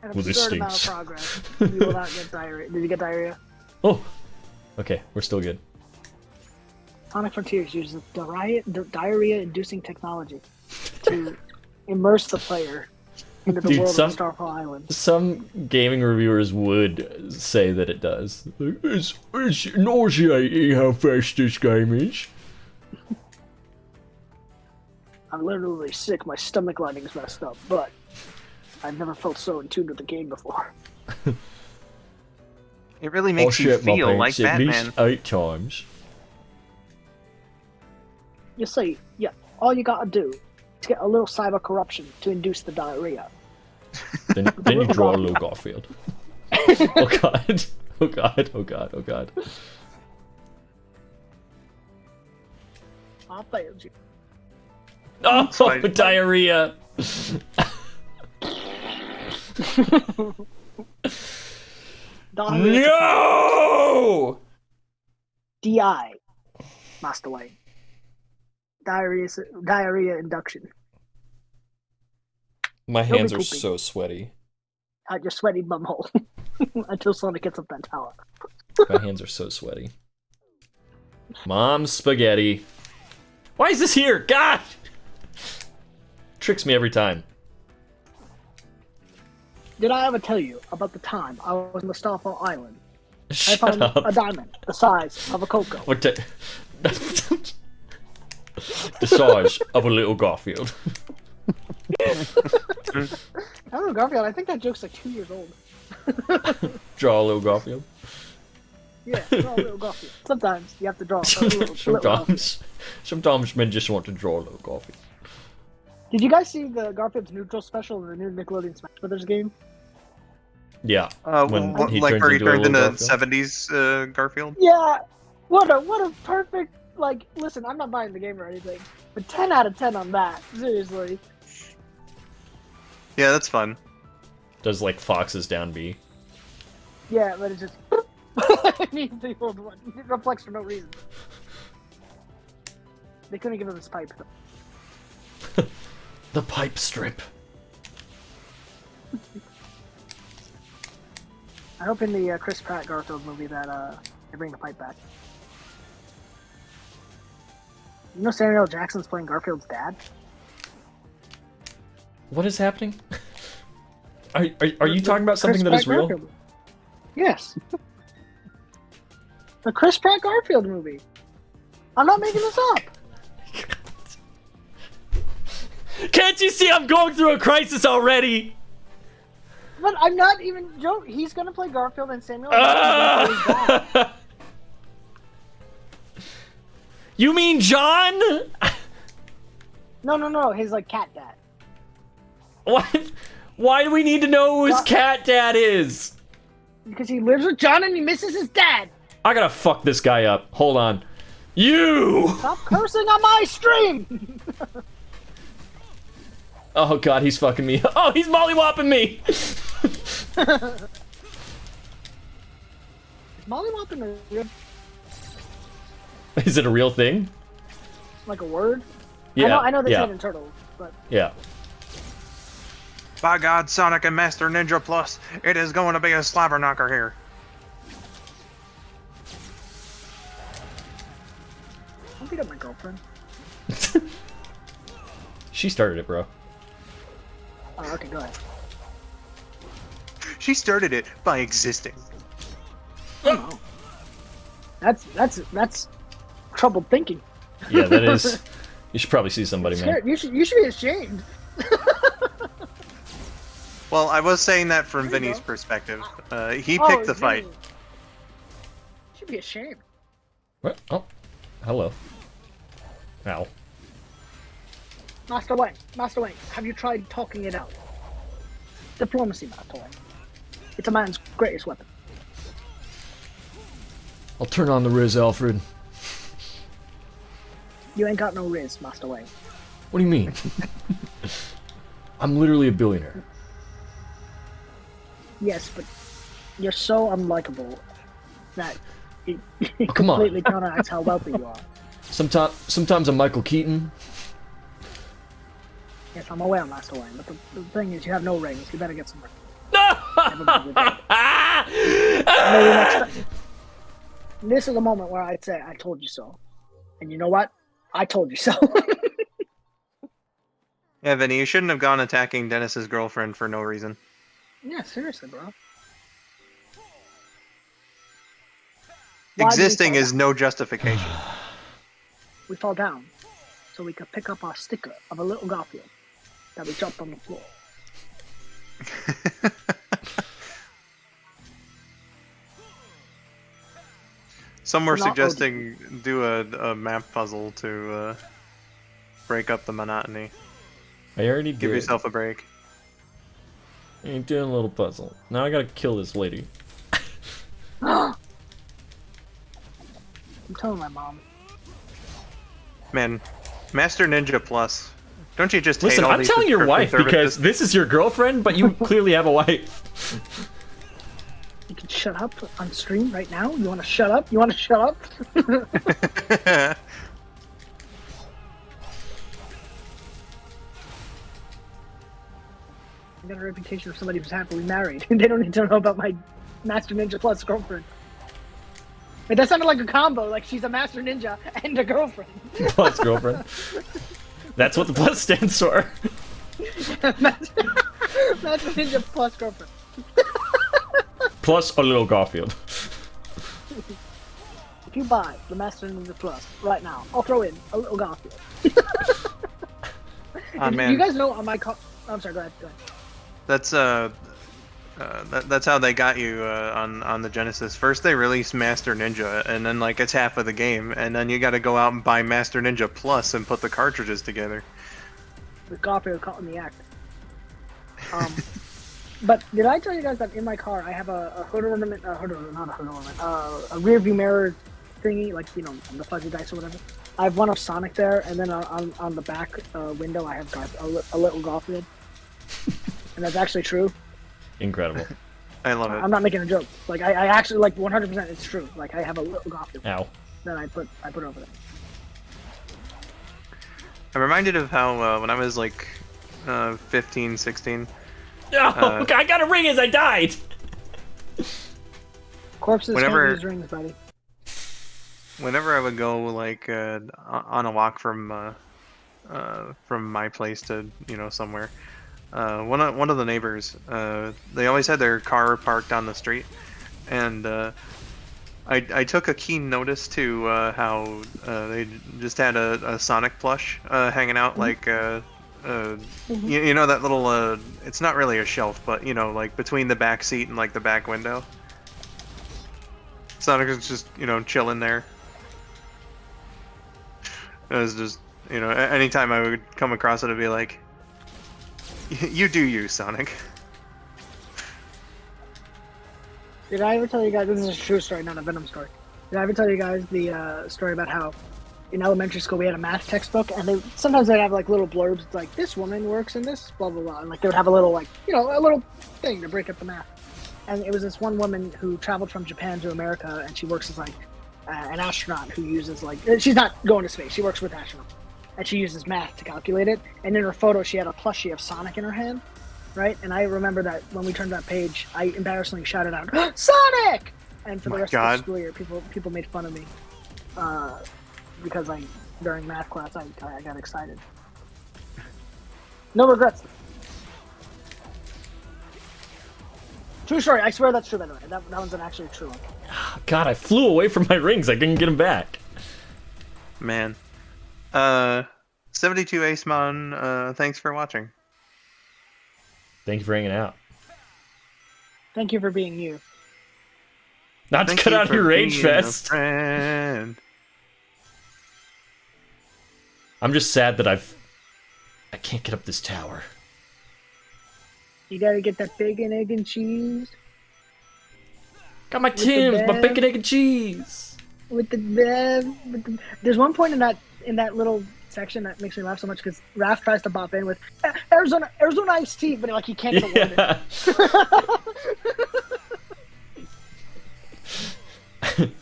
an Well, this absurd amount of stinks. progress, you will not get diarrhea. Did you get diarrhea? Oh. Okay, we're still good. Sonic Frontiers uses diarrhea-inducing technology to immerse the player into the Dude, world of Starfall Island. Some gaming reviewers would say that it does. It's nauseating how fast this game is. I'm literally sick. My stomach lining's messed up, but I've never felt so in tune with the game before. It really makes you feel like at Batman. least 8 times. You see, yeah, all you gotta do is get a little cyber corruption to induce the diarrhea. Then you draw a little Garfield. Oh god. Oh god. Oh god. Oh god. I failed you. Oh, diarrhea. No! DI. Master Wayne. Diarrhea induction. My Don't be hands are pooping. so sweaty. Out your sweaty bumhole. Until Sonic gets up that tower. My hands are so sweaty. Mom's spaghetti. Why is this here? God! Tricks me every time. Did I ever tell you about the time I was on the Starfall Island? I Shut found up. a diamond the size of a cocoa. What the... The size of a little Garfield. I don't know, Garfield. I think that joke's like 2 years old. Draw a little Garfield. Yeah, draw a little Garfield. Sometimes you have to draw a little Garfield. Sometimes men just want to draw a little Garfield. Did you guys see the Garfield's neutral special in the new Nickelodeon Smash Brothers game? Yeah. Like he turned into 70s Garfield? Yeah. What a perfect, like, listen, I'm not buying the game or anything, but 10 out of 10 on that. Seriously. Yeah, that's fun. Does like Fox's down B. Yeah, but it just it needs the old one. It reflects for no reason. They couldn't give him his pipe. The pipe strip. I hope in the Chris Pratt Garfield movie that they bring the pipe back. You know Samuel L. Jackson's playing Garfield's dad? What is happening? Are you talking about something that is real? Yes. The Chris Pratt Garfield movie. I'm not making this up. Can't you see I'm going through a crisis already? But I'm not even joking. He's gonna play Garfield and Samuel Jackson's gonna play his dad. You mean John? No. His like cat dad. What? Why do we need to know who his cat dad is? Because he lives with John and he misses his dad. I gotta fuck this guy up. Hold on. You! Stop cursing on my stream! Oh god, he's fucking me. Oh, he's mollywopping me! Is mollywopping a real, Is it a real thing? like a word? Yeah. I know they say yeah. it in Turtles, but Yeah. By God, Sonic and Master Ninja Plus, it is going to be a slobber knocker here. don't beat up my girlfriend. She started it, bro. Oh, okay, go ahead. She started it by existing. Oh. That's troubled thinking. Yeah, that is. You should probably see somebody, man. You should be ashamed. Well, I was saying that from There you Vinny's go. perspective. He picked the fight. Vinny. You should be ashamed. What? Oh, hello. Ow. Master Wayne, have you tried talking it out? Diplomacy, Master Wayne. It's a man's greatest weapon. I'll turn on the Riz, Alfred. You ain't got no riz, Master Wayne. What do you mean? I'm literally a billionaire. Yes, but you're so unlikable that it come on. completely counteracts how wealthy you are. Sometimes I'm Michael Keaton. Yes, I'm aware, Master Wayne, but the thing is, you have no rings. You better get some rings. Maybe next time. This is the moment where I'd say, I told you so. And you know what? I told you so. Yeah, Vinny, you shouldn't have gone attacking Dennis's girlfriend for no reason. Yeah, seriously, bro. Existing is no justification. We fall down so we could pick up our sticker of a little Garfield that we dropped on the floor. Some were Not suggesting do a map puzzle to break up the monotony. I already did. Give yourself a break. I'm doing a little puzzle. Now I gotta kill this lady. I'm telling my mom. Man, Master Ninja Plus. Don't you just Listen, hate all I'm these telling your wife subscription because services? this is your girlfriend, but you clearly have a wife. You can shut up on stream right now? You want to shut up? You want to shut up? I got a reputation of somebody who's happily married. They don't need to know about my Master Ninja Plus girlfriend. Wait, that sounded like a combo. Like she's a Master Ninja and a girlfriend. Plus girlfriend. That's what the plus stands for. Master Ninja Plus girlfriend. Plus a little Garfield. If you buy the Master Ninja Plus right now, I'll throw in a little Garfield. Oh, man. You guys know on my car. Oh, I'm sorry. Go ahead. That's that's how they got you on the Genesis. First they released Master Ninja, and then like it's half of the game, and then you got to go out and buy Master Ninja Plus and put the cartridges together. With Garfield caught in the act. But did I tell you guys that in my car I have a hood ornament, not a hood ornament, a rear view mirror thingy, like, you know, the fuzzy dice or whatever. I have one of Sonic there, and then on the back window I have a little Garfield. And that's actually true. Incredible. I love it. I'm not making a joke. Like I actually, like, 100% it's true. Like I have a little Garfield. Ow. That I put over there. I'm reminded of how when I was like 15, 16. Oh, I got a ring as I died. Corpses Whenever- can't use rings, buddy. Whenever I would go like on a walk from my place to, you know, somewhere, one of the neighbors, they always had their car parked on the street, and I took a keen notice to how they just had a Sonic plush hanging out, like you know that little it's not really a shelf, but you know, like between the back seat and like the back window. Sonic is just, you know, chilling there. It was just, you know, anytime I would come across it, I'd be like, "You do you, Sonic." Did I ever tell you guys, this is a true story, not a Venom story. Did I ever tell you guys the story about how in elementary school we had a math textbook, and sometimes they'd have like little blurbs, it's like, this woman works in this, blah, blah, blah. And like they would have a little, like, you know, a little thing to break up the math. And it was this one woman who traveled from Japan to America, and she works as like an astronaut who uses like, she's not going to space, she works with astronauts. And she uses math to calculate it. And in her photo, she had a plushie of Sonic in her hand. Right, and I remember that when we turned that page, I embarrassingly shouted out, "Sonic!" And for the rest of the school year, people made fun of me because during math class I got excited. No regrets. True story. I swear that's true. By the way, that one's an actually true one. God, I flew away from my rings. I couldn't get them back. Man, 72 Acemon, thanks for watching. Thank you for hanging out. Thank you for being you. Not to cut out your rage fest. Friend. I'm just sad that I can't get up this tower. You gotta get that bacon, egg, and cheese. Got my Tim's, my bacon, egg, and cheese. With the bev. There's one point in that little section that makes me laugh so much because Raph tries to bop in with Arizona iced tea, but like he can't get a word in.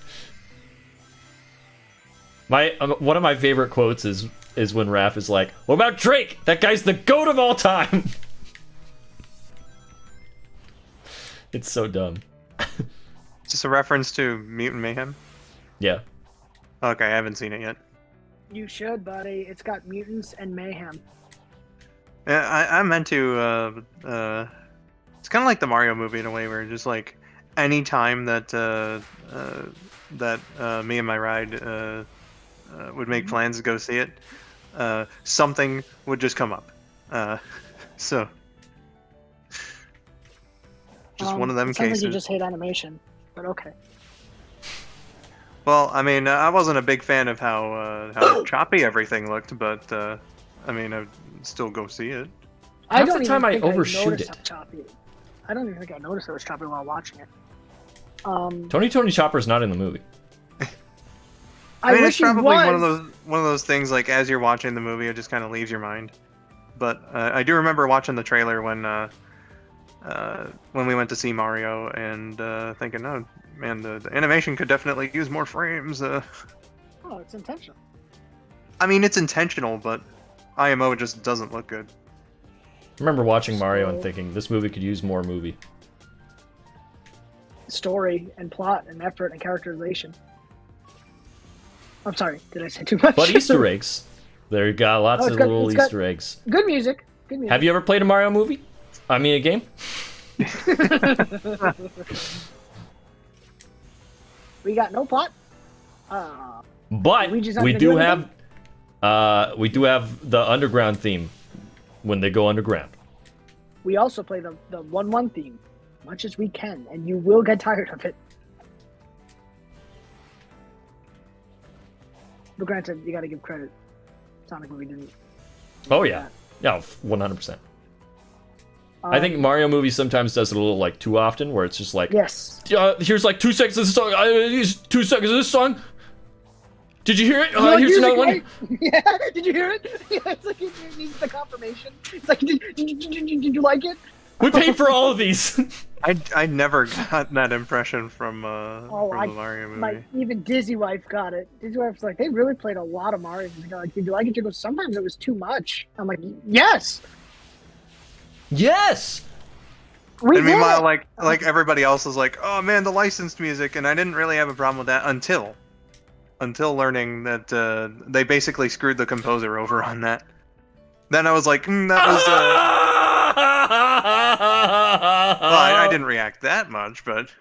One of my favorite quotes is when Raph is like, "What about Drake? That guy's the GOAT of all time." It's so dumb. Is this a reference to Mutant Mayhem? Yeah. Okay, I haven't seen it yet. You should, buddy. It's got mutants and mayhem. Yeah, I meant to. It's kind of like the Mario movie in a way, where just like any time that me and my ride would make plans to go see it, something would just come up. So just one of them it sounds cases. like you just hate animation, but okay. Well, I mean, I wasn't a big fan of how choppy everything looked, but I mean, I'd still go see it. Half the time I overshoot it. I don't even think I noticed it was choppy while watching it. Tony Chopper's not in the movie. I mean, wish it's probably he was. one of those things, like as you're watching the movie, it just kind of leaves your mind. But I do remember watching the trailer when we went to see Mario and thinking, oh man, the animation could definitely use more frames. Oh, it's intentional. I mean, it's intentional, but IMO just doesn't look good. I remember watching Mario and thinking, this movie could use more movie. Story and plot and effort and characterization. I'm sorry, did I say too much? But Easter eggs. There got lots of little Easter eggs. Good music. Good music. Have you ever played a Mario movie? I mean, a game? We got no plot. But we do have the underground theme when they go underground. We also play the 1-1 theme, much as we can, and you will get tired of it. But granted, you gotta give credit. Sonic movie didn't. Oh yeah, yeah, 100%. I think Mario movies sometimes does it a little like too often, where it's just like, yes, here's like 2 seconds of this song. Here's 2 seconds of this song. Did you hear it? Here's another one. Yeah, did you hear it? Yeah, it's like it needs the confirmation. It's like, did you like it? We paid for all of these. I never got that impression from the Mario movie. Even Dizzy Wife got it. Dizzy Wife's like, they really played a lot of Mario. They're like, did you like it? She goes, sometimes it was too much. I'm like, yes. Yes. And meanwhile, like everybody else is like, oh man, the licensed music, and I didn't really have a problem with that until learning that they basically screwed the composer over on that. Then I was like, that was. Well, I didn't react that much, but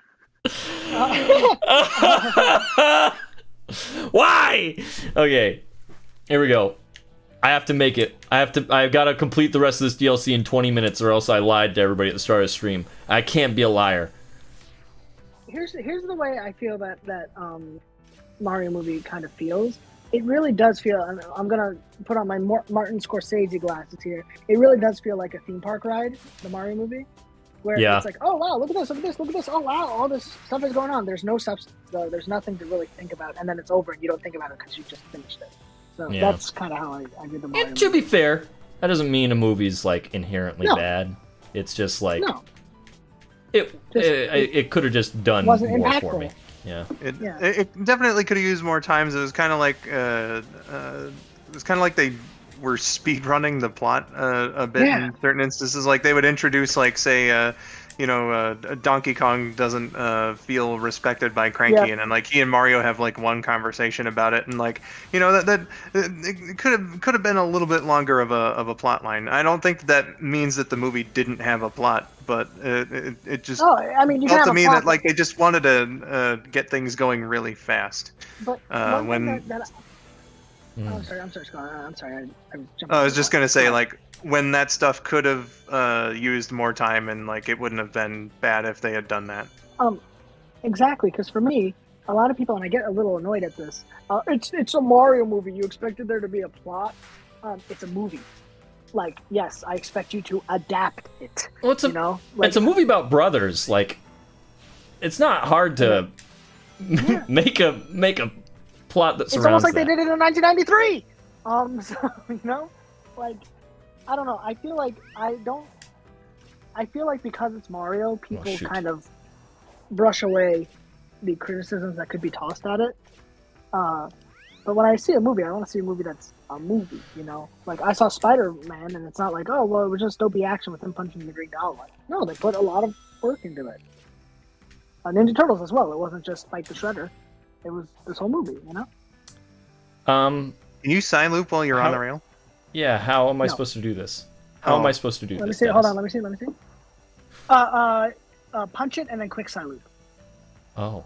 Why? Okay, here we go. I have to make it. I've got to complete the rest of this DLC in 20 minutes, or else I lied to everybody at the start of the stream. I can't be a liar. Here's the way I feel that Mario movie kind of feels. It really does feel, and I'm gonna put on my Martin Scorsese glasses here. It really does feel like a theme park ride, the Mario movie, where it's like, oh wow, look at this, look at this, look at this. Oh wow, all this stuff is going on. There's no substance though. There's nothing to really think about, and then it's over, and you don't think about it because you just finished it. So that's kind of how I did the Mario movie. To be fair, that doesn't mean a movie's like inherently bad. It's just like it could have just done more impactful for me. Yeah. It definitely could have used more times. It was kind of like they were speed running the plot a bit in certain instances. Like they would introduce, like, say, Donkey Kong doesn't feel respected by Cranky, and then like he and Mario have like one conversation about it, and like that it could have been a little bit longer of a plot line. I don't think that means that the movie didn't have a plot, but it just felt to me that like they just wanted to get things going really fast. But when I'm sorry, Scott. I'm sorry. I was just gonna say, like, when that stuff could have used more time, and like it wouldn't have been bad if they had done that. Exactly, because for me, a lot of people, and I get a little annoyed at this. It's a Mario movie. You expected there to be a plot. It's a movie. Like, yes, I expect you to adapt it. Well, it's a movie about brothers. Like, it's not hard to make a plot that surrounds. It's almost like that. they did it in 1993. So like, I don't know. I feel like because it's Mario, people kind of brush away the criticisms that could be tossed at it. But when I see a movie, I want to see a movie that's a movie, Like, I saw Spider-Man, and it's not like, oh, well, it was just dopey action with him punching the Green Goblin. No, they put a lot of work into it. Ninja Turtles as well. It wasn't just fight the Shredder. It was this whole movie, Can you side loop while you're on the rail? Yeah, how am I supposed to do this? How am I supposed to do this? Let me see. Hold on, let me see. Punch it and then quick side loop. Oh.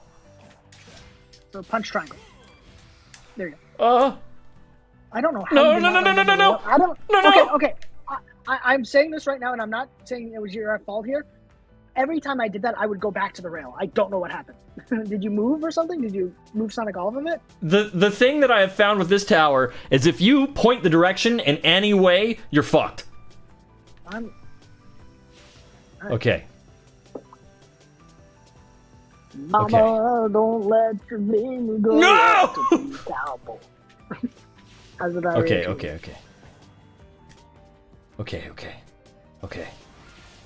So punch triangle. There you go. I don't know how. No. I don't. No. Okay. I'm saying this right now, and I'm not saying it was your fault here. Every time I did that, I would go back to the rail. I don't know what happened. Did you move or something? Did you move Sonic off of it? The thing that I have found with this tower is if you point the direction in any way, you're fucked. Okay. Mama, don't let your baby go. No! Okay.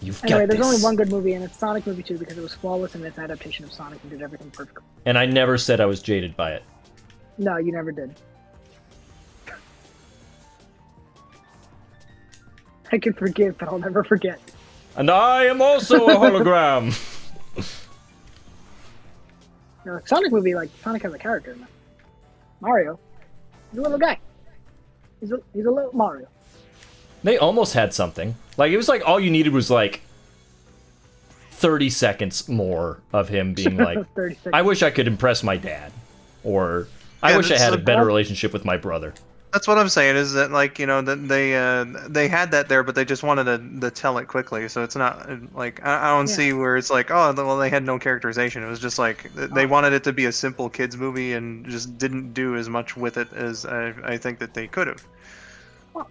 You've got this. There's only one good movie, and it's Sonic Movie 2 because it was flawless in its adaptation of Sonic and did everything perfectly. And I never said I was jaded by it. No, you never did. I can forgive, but I'll never forget. And I am also a hologram. Sonic movie, like, Sonic has a character in it. Mario, he's a little guy. He's a little Mario. They almost had something. Like, it was like all you needed was like 30 seconds more of him being like, I wish I could impress my dad. Or I wish I had a better relationship with my brother. That's what I'm saying, is that, like, that they had that there, but they just wanted to tell it quickly. So it's not like, I don't see where it's like, oh, well, they had no characterization. It was just like they wanted it to be a simple kids movie and just didn't do as much with it as I think that they could have. Well,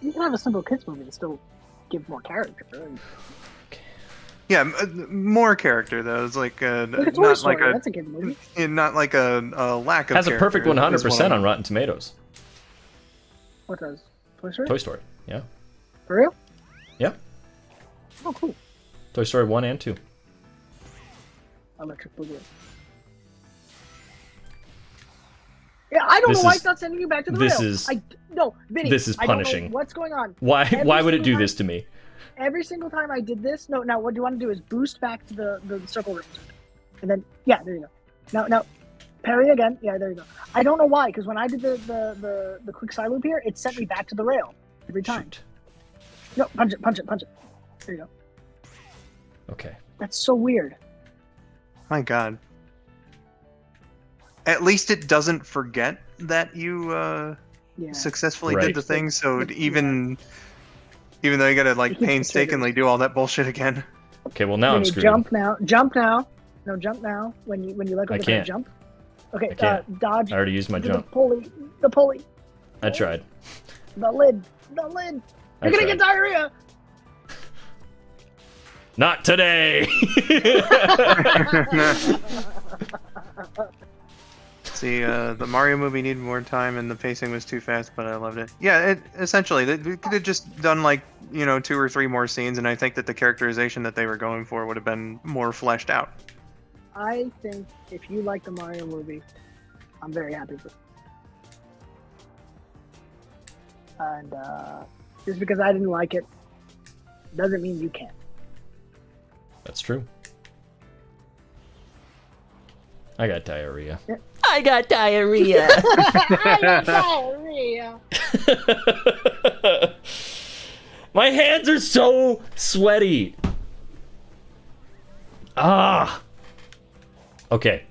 you can have a simple kids movie and still give more character. Yeah, more character though. It's like not like that's a good movie. Not like a lack of. Has a perfect 100% on Rotten Tomatoes. What does? Toy Story? Toy Story, yeah. For real? Yeah. Oh, cool. Toy Story 1 and 2. Electric Boogaloo. Yeah, I don't know why it's not sending you back to the rail. Vinny, this is punishing. I don't know what's going on? Why would it do this to me? Every single time I did this, now what you want to do is boost back to the circle room. And then, yeah, there you go. Now, parry again. Yeah, there you go. I don't know why, because when I did the quick side loop here, it sent me back to the rail every time. Shoot. No, punch it. There you go. Okay. That's so weird. My God. At least it doesn't forget that you Yeah. successfully Right. did the thing. So It's- even though you gotta It like keeps the painstakingly triggers. do all that bullshit again. Okay, well now You I'm need screwed. jump now. Jump now. No, jump now. When you let go I of the tire, can't. jump. Okay, I can't. dodge. I already used my do jump. The pulley. The pulley. I tried. The lid. The lid. I You're gonna tried. get diarrhea. Not today. See, the Mario movie needed more time and the pacing was too fast, but I loved it. Yeah, essentially, they could have just done like, 2 or 3 more scenes, and I think that the characterization that they were going for would have been more fleshed out. I think if you like the Mario movie, I'm very happy with it. And just because I didn't like it doesn't mean you can't. That's true. I got diarrhea. I got diarrhea. I got diarrhea. My hands are so sweaty. Ah. Okay.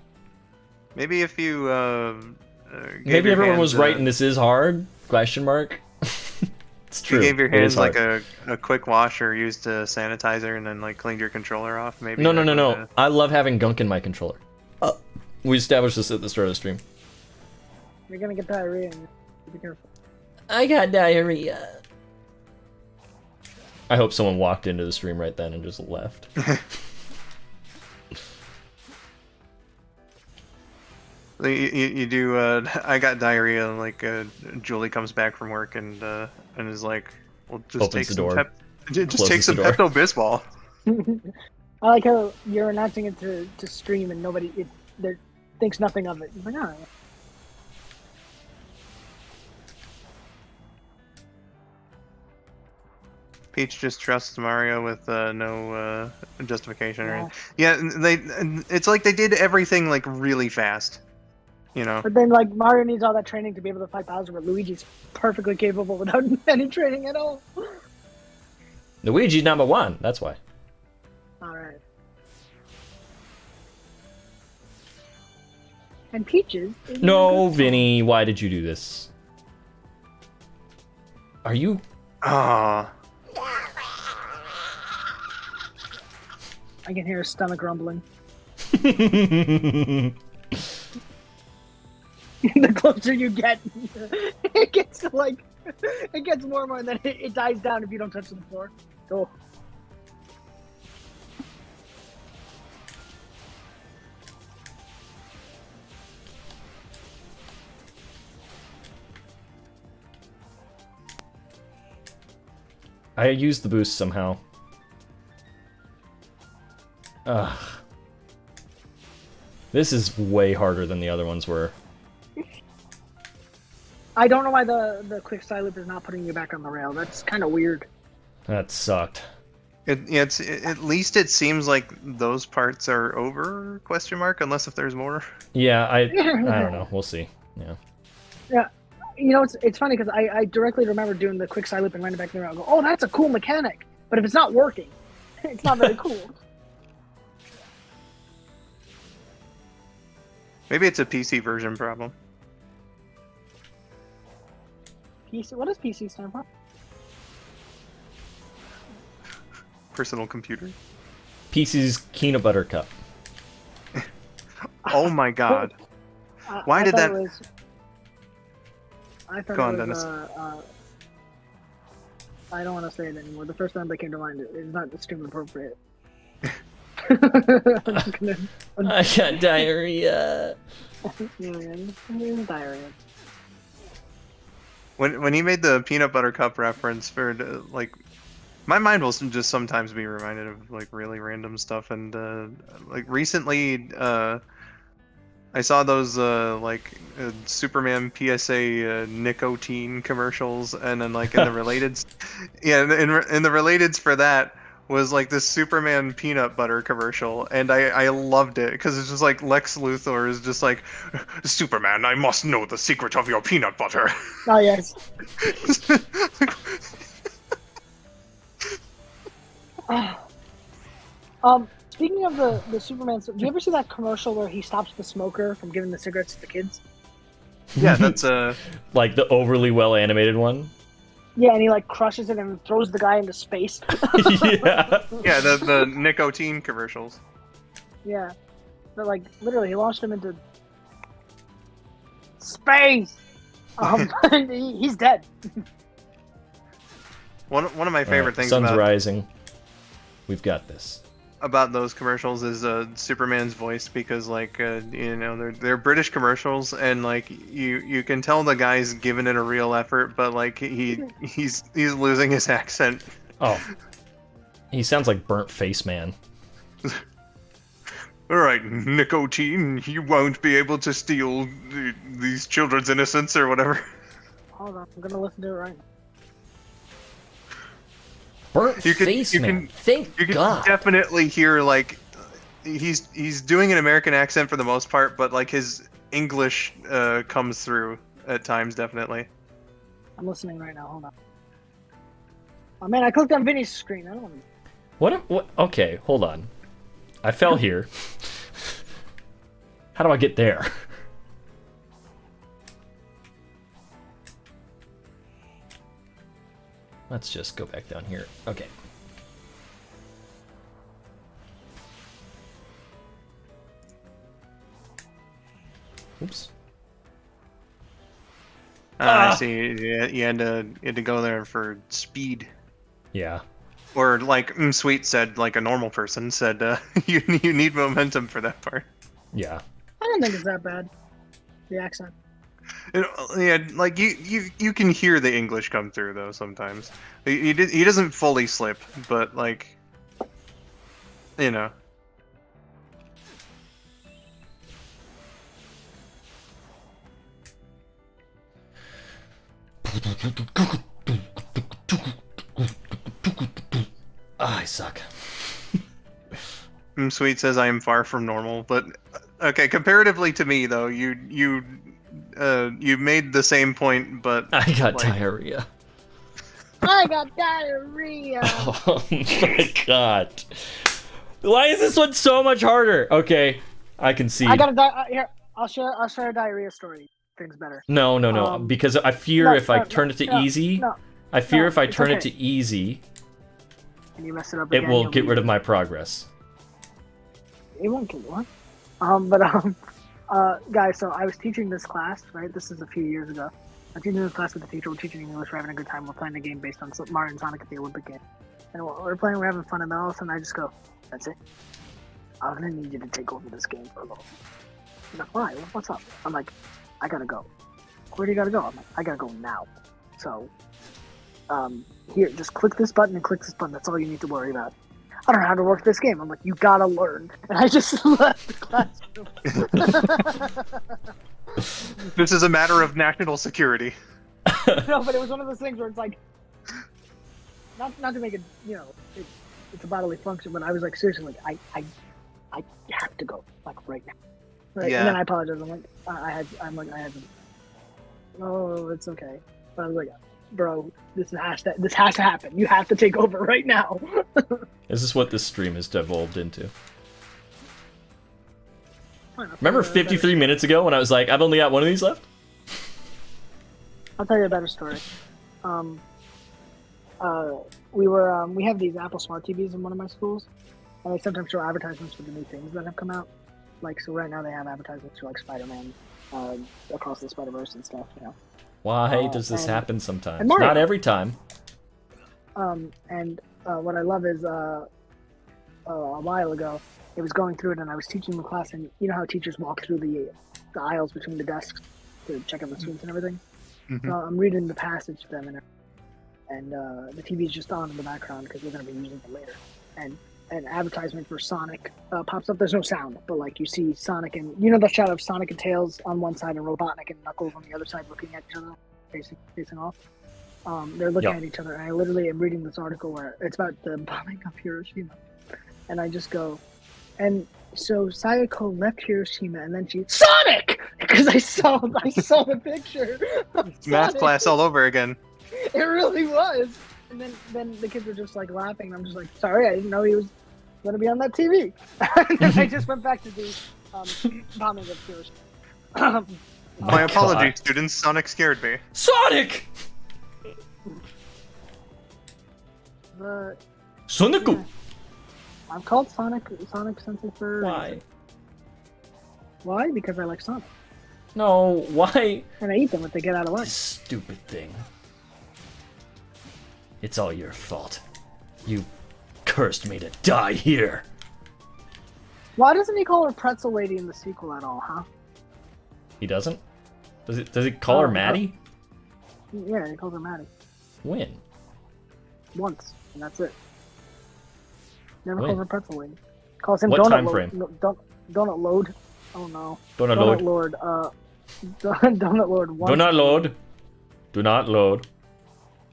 Maybe if you Maybe everyone was right and this is hard? Question mark. It's true. You gave your It is hands like hard. a quick wash or used a sanitizer and then like cleaned your controller off. Maybe. No. that would, I love having gunk in my controller. We established this at the start of the stream. You're gonna get diarrhea. And be careful. I got diarrhea. I hope someone walked into the stream right then and just left. You do. I got diarrhea. And, like Julie comes back from work and is like, "Well, just Opens take the some door, just take closes some the door. Pepto Bismol." I like how you're announcing it to stream and nobody thinks nothing of it. You're like, oh. Peach just trusts Mario with no justification. Yeah. Or yeah, it's like they did everything like really fast. But then, like, Mario needs all that training to be able to fight Bowser, but Luigi's perfectly capable without any training at all. Luigi's #1. That's why. Alright. And Peaches is No, Vinny. Why did you do this? Are you? Ah. I can hear his stomach rumbling. The closer you get, it gets like, it gets warmer and then it dies down if you don't touch the floor. Go. I used the boost somehow. Ugh. This is way harder than the other ones were. I don't know why the quick side loop is not putting you back on the rail. That's kind of weird. That sucked. At least it seems like those parts are over? Question mark. Unless if there's more. Yeah, I don't know. We'll see. Yeah. Yeah. It's funny because I directly remember doing the quick side loop and landing back in the rail. I go, oh, that's a cool mechanic. But if it's not working, it's not very cool. Maybe it's a PC version problem. PC. What does PC stand for? Personal computer. PC's peanut butter cup. Oh my god. Why I did thought that? it was- I thought Go on, it was, Dennis. I don't want to say it anymore. The first time that came to mind is not extremely appropriate. I got diarrhea. Diarrhea. When he made the peanut butter cup reference for like, my mind will just sometimes be reminded of like really random stuff. And like recently, I saw those Superman PSA nicotine commercials, and then like in the related, yeah, in the relateds for that was like this Superman peanut butter commercial, and I loved it because it's just like Lex Luthor is just like, Superman, I must know the secret of your peanut butter. Oh yes. Speaking of the Superman, do you ever see that commercial where he stops the smoker from giving the cigarettes to the kids? Yeah, that's Like the overly well animated one. Yeah, and he like crushes it and throws the guy into space. Yeah. yeah, the nicotine commercials. Yeah, but like literally, he launched him into space. And he's dead. One of my favorite things Sun's about rising. We've got this. about those commercials is Superman's voice, because like they're British commercials, and like you can tell the guy's giving it a real effort, but like he's losing his accent. Oh, he sounds like Burnt Face Man. All right, nicotine, you won't be able to steal these children's innocence or whatever. Hold on, I'm gonna listen to it right now. Burnt Face Man. Thank you can God. definitely hear like he's doing an American accent for the most part, but like his English comes through at times, definitely. I'm listening right now. Hold on. Oh man, I clicked on Vinny's screen. I don't want to... What? Okay, hold on. I fell here. How do I get there? Let's just go back down here. Okay. Oops. I see. You had to go there for speed. Yeah. Or like Sweet said, like a normal person said, you need momentum for that part. Yeah. I don't think it's that bad. The accent. Yeah, like you can hear the English come through though sometimes. He doesn't fully slip, but like, you know. I suck. Sweet says I am far from normal, but okay, comparatively to me though, you made the same point, but I got like, diarrhea. I got diarrhea. Oh my God. Why is this one so much harder? Okay, I can see. I got here. I'll share a diarrhea story. Things better. No, because I fear if I turn it to easy, I fear if I turn it to easy, and you mess it up it again, will you'll get be- rid of my progress. It won't kill you. Guys, so I was teaching this class, right? This is a few years ago. I'm teaching this class with the teacher. We're teaching English. We're having a good time. We're playing a game based on Mario and Sonic at the Olympic game. And we're playing. We're having fun. And then all of a sudden, I just go, "That's it. I'm gonna need you to take over this game for a little." I'm like, "Why? What's up?" I'm like, "I gotta go." "Where do you gotta go?" I'm like, "I gotta go now." So, here, just click this button and click this button. That's all you need to worry about. I don't know how to work this game. I'm like, you gotta learn. And I just left the classroom. this is a matter of national security. No, but it was one of those things where it's like, not to make it, it's a bodily function, but I was like, seriously, like, I have to go, like, right now. Right? Yeah. And then I apologize. I'm like, I had to. Oh, it's okay. But I was like, bro, this has to happen. You have to take over right now. Is this what this stream has devolved into? Remember 53 minutes ago when I was like, I've only got one of these left? I'll tell you a better story. We have these Apple Smart TVs in one of my schools, and they sometimes show advertisements for the new things that have come out. Like, so right now they have advertisements for like Spider-Man, Across the Spider-Verse and stuff, Why does this happen sometimes? and Mario. Not every time. What I love is a while ago, it was going through it, and I was teaching the class, and you know how teachers walk through the aisles between the desks to check out the students and everything. Mm-hmm. So I'm reading the passage to them, and the TV's just on in the background because we're going to be using it later. And an advertisement for Sonic pops up. There's no sound, but like you see Sonic and the shot of Sonic and Tails on one side and Robotnik and Knuckles on the other side, looking at each other, facing off. They're looking at each other, and I literally am reading this article where it's about the bombing of Hiroshima, and I just go, and so Sayako left Hiroshima, and then she Sonic, because I saw the picture. Math class all over again. It really was. And then the kids were just like laughing, and I'm just like, sorry, I didn't know he going to be on that TV. And then I just went back to the bombing of Hiroshima. My apologies, God. students. Sonic scared me. Sonic! But Sonic! I'm called Sonic Sensei for a reason. Why? Because I like Sonic. No, why? And I eat them if they get out of line. This stupid thing. It's all your fault. You cursed me to die here. Why doesn't he call her Pretzel Lady in the sequel at all, huh? He doesn't? Does he call her Maddie? Yeah, he calls her Maddie. When? Once, and that's it. Never When? calls her Pretzel Lady. Calls him What Donut time Lo- frame? no, Donut Load. Oh no. Donut Lord. Lord. Donut Lord. Once. Do not load. Do not load.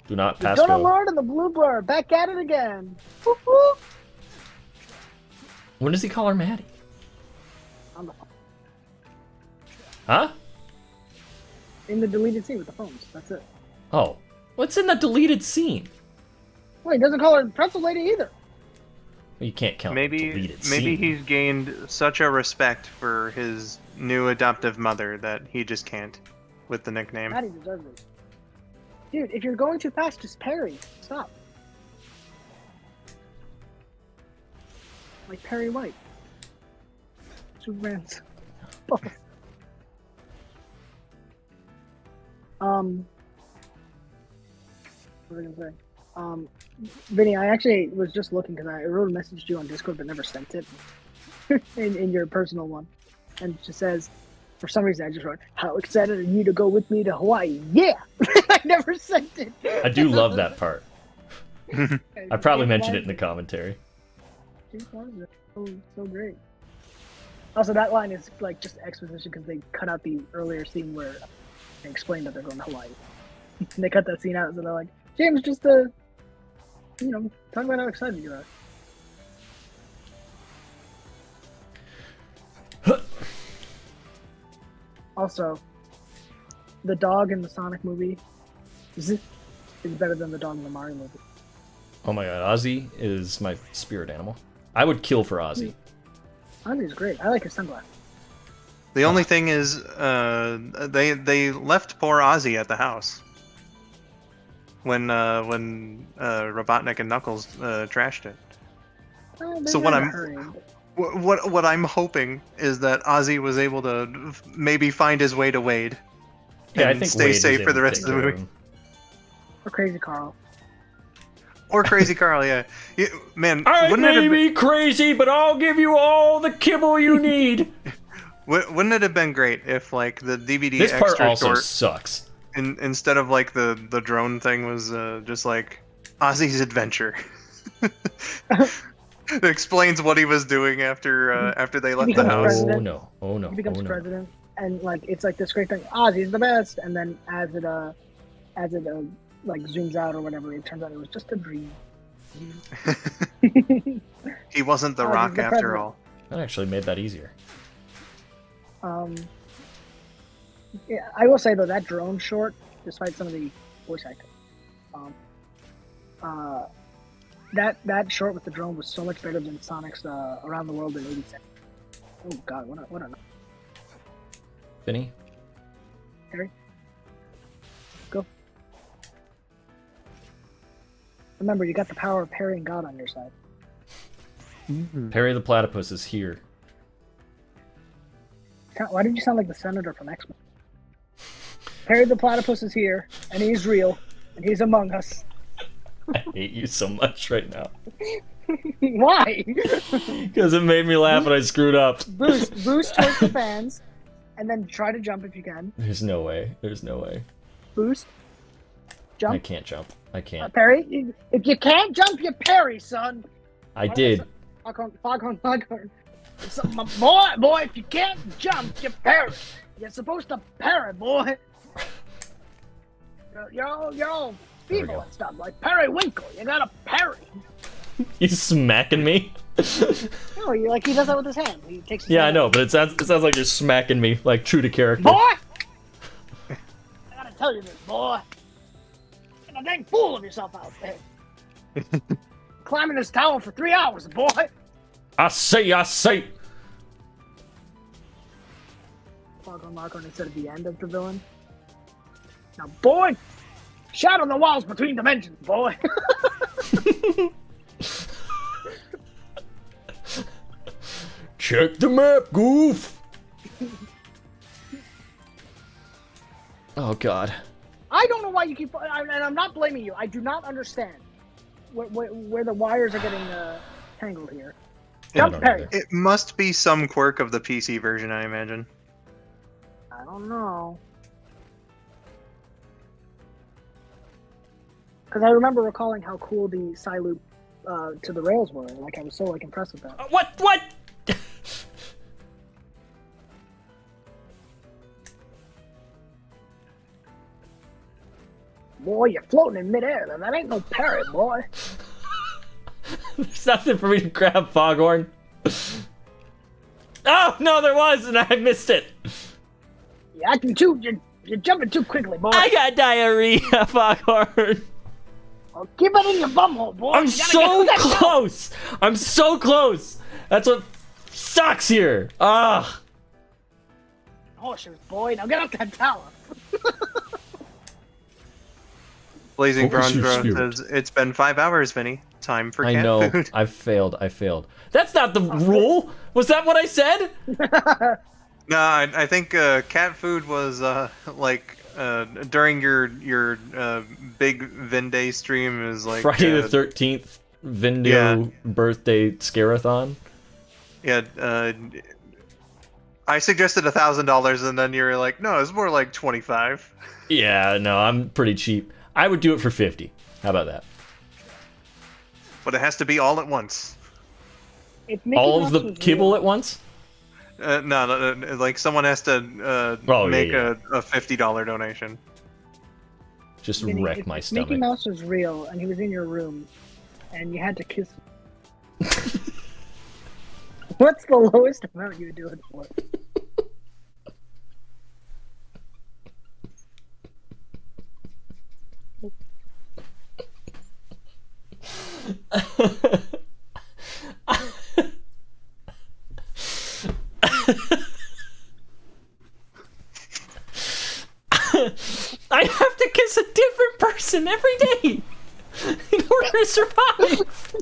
Do not The pass Donut go. Lord and the Blue Blur back at it again. Woo-hoo. When does he call her Maddie? On the phone. Huh? In the deleted scene with the phones. That's it. Oh. What's in the deleted scene? Well, he doesn't call her Pretzel Lady either. You can't count Maybe deleted maybe scene. he's gained such a respect for his new adoptive mother that he just can't with the nickname. Maddie deserves it. Dude, if you're going too fast, just parry. Stop. Like Perry White. Superman's boss. What was I gonna say? Vinny, I actually was just looking because I wrote a message to you on Discord but never sent it in your personal one. And it just says, for some reason I just wrote, how excited are you to go with me to Hawaii? Yeah! I never sent it. I do love that part. I probably mentioned it in the commentary. So great. Also, that line is like just exposition because they cut out the earlier scene where they explained that they're going to Hawaii. And they cut that scene out, so they're like, James, just talk about how excited you are. Also, the dog in the Sonic movie is better than the dog in the Mario movie. Oh my god, Ozzy is my spirit animal. I would kill for Ozzy. Ozzy's great. I like his sunglasses. The only thing is, they left poor Ozzy at the house when Robotnik and Knuckles trashed it. So what I'm hoping is that Ozzy was able to maybe find his way to Wade Yeah, I and think stay Wade is safe able for the to rest take of the care movie. him. Or Crazy Carl. Or Crazy Carl, yeah. Man, I wouldn't it may have be crazy, but I'll give you all the kibble you need. wouldn't it have been great if like the DVD This part extra also short sucks. instead of like the drone thing was just like Ozzy's adventure. It explains what he was doing after they left the becomes house. president. Oh no. He becomes Oh no. president, and like it's like this great thing. Ozzy's the best, and then as it like zooms out or whatever, it turns out it was just a dream. He wasn't the Ozzy's Rock the after president. all. That actually made that easier. Yeah, I will say though that drone short, despite some of the voice acting, that short with the drone was so much better than Sonic's Around the World in 80 seconds. Oh god, what a Vinny? Harry, go. Remember, you got the power of parrying God on your side. Perry the Platypus is here. Why did you sound like the senator from X-Men? Perry the Platypus is here, and he's real, and he's among us. I hate you so much right now. Why? Because it made me laugh and I screwed up. Boost towards the fans, and then try to jump if you can. There's no way. There's no way. Boost. Jump. I can't jump. I can't. Parry. If you can't jump, you parry, son. I did. Foghorn. Boy, if you can't jump, you parry. You're supposed to parry, boy. You're all feeble and stuff, like Periwinkle. You gotta parry. He's smacking me. No, you're like he does that with his hand. He takes. His Yeah, I hand know, out. but it sounds like you're smacking me, like true to character. Boy! I gotta tell you this, boy. You're a dang fool of yourself out there. Climbing this tower for 3 hours, boy. I say. Foghorn Leghorn instead of the end of the villain. Now, boy, shadow the walls between dimensions, boy. Check the map, goof. Oh God. I don't know why you keep. And I'm not blaming you. I do not understand where the wires are getting tangled here. Jump parry. It must be some quirk of the PC version, I imagine. I don't know. Because I remember recalling how cool the side loop to the rails were. Like, I was so impressed with that. What? Boy, you're floating in midair. That ain't no parrot, boy. There's nothing for me to grab, Foghorn. Oh no, there was, and I missed it. You're acting too. You're jumping too quickly, boy. I got diarrhea, Foghorn. Well, keep it in your bumhole, boy. I'm so close. I'm so close. That's what sucks here. Ugh. Horseshoes, boy. Now get up that tower. Blazing Focus Bronze your Bro says, it's been 5 hours, Vinny. Time for cat I know. food. I failed. That's not the rule. Was that what I said? No, I think cat food was during your big Venday stream is like Friday the 13th Vindo birthday scarathon. Yeah, I suggested $1,000 and then you were like, no, it's more like 25. Yeah, no, I'm pretty cheap. I would do it for 50. How about that? But it has to be all at once. All of the kibble at once? No, like someone has to make a $50 donation. Just Vinny, wreck if my stomach. Mickey Mouse was real and he was in your room and you had to kiss him. What's the lowest amount you would do it for? I have to kiss a different person every day in order to survive.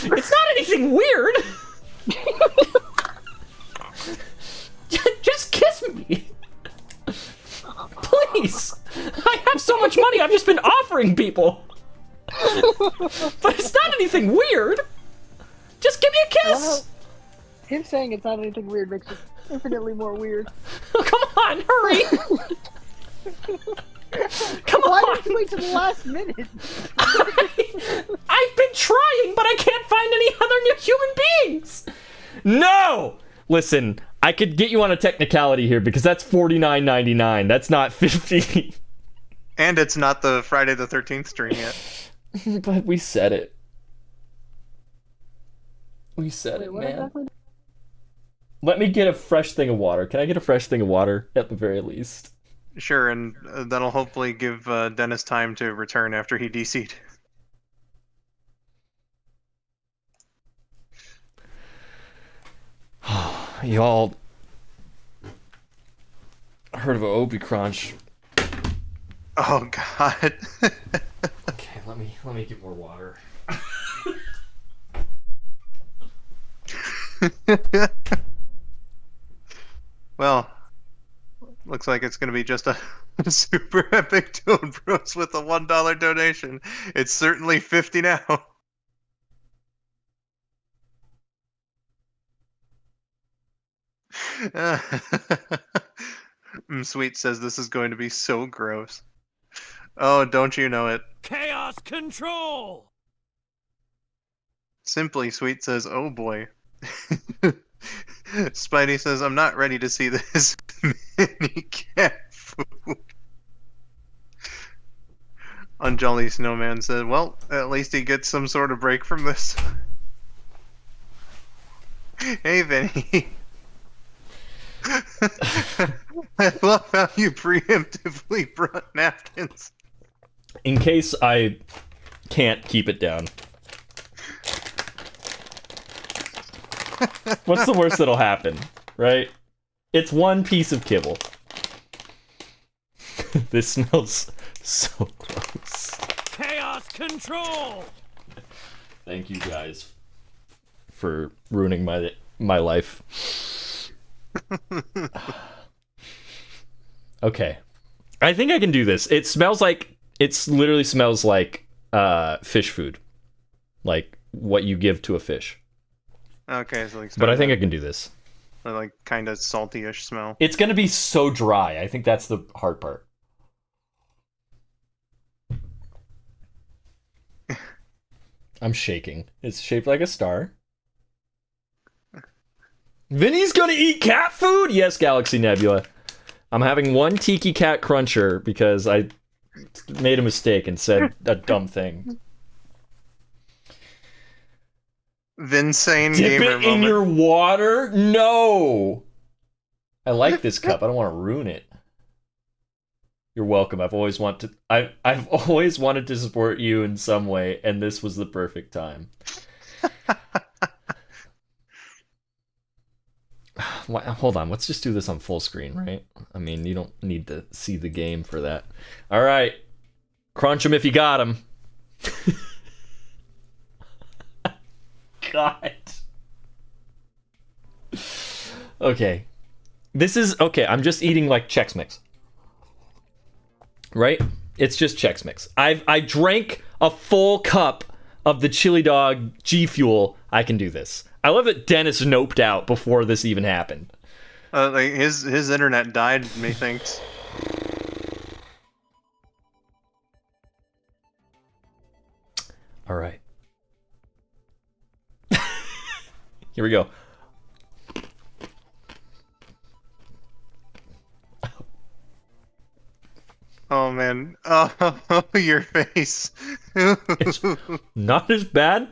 It's not anything weird. Just kiss me. Please. I have so much money, I've just been offering people. But it's not anything weird. Just give me a kiss. Well, him saying it's not anything weird makes it infinitely more weird. Come on, hurry. Come Why on. did you wait to the last minute? I've been trying, but I can't find any other new human beings. No! Listen, I could get you on a technicality here because that's $49.99. That's not $50. And it's not the Friday the 13th stream yet. But we said it. We said it, what man. exactly? Let me get a fresh thing of water. Can I get a fresh thing of water at the very least? Sure, and that'll hopefully give Dennis time to return after he DC'd. Y'all heard of a Opie Crunch? Oh God. Okay, let me get more water. Well, looks like it's going to be just a super epic Toad Bros with a $1 donation. It's certainly 50 now. Sweet says this is going to be so gross. Oh, don't you know it? Chaos control! Simply Sweet says, oh boy. Spidey says, I'm not ready to see this mini cat food. Unjolly Snowman says, well, at least he gets some sort of break from this. Hey, Vinny. I love how you preemptively brought napkins. In case I can't keep it down. What's the worst that'll happen, right? It's one piece of kibble. This smells so gross. Chaos control! Thank you guys for ruining my life. Okay. I think I can do this. It literally smells like fish food. Like what you give to a fish. Okay, so like. But I think I can do this. Like kind of salty-ish smell. It's gonna be so dry. I think that's the hard part. I'm shaking. It's shaped like a star. Vinny's gonna eat cat food? Yes, Galaxy Nebula. I'm having one Tiki Cat Cruncher because I made a mistake and said a dumb thing. Vinsane Dip gamer it in moment. your water? No! I like this cup. I don't want to ruin it. You're welcome. I've always wanted to support you in some way, and this was the perfect time. Hold on, let's just do this on full screen, right? I mean, you don't need to see the game for that. All right, crunch him if you got him. God. Okay, I'm just eating like Chex Mix. Right? It's just Chex Mix. I drank a full cup of the Chili Dog G Fuel. I can do this. I love that Dennis noped out before this even happened. Like his internet died, methinks. All right. Here we go. Oh man. Oh, your face. It's not as bad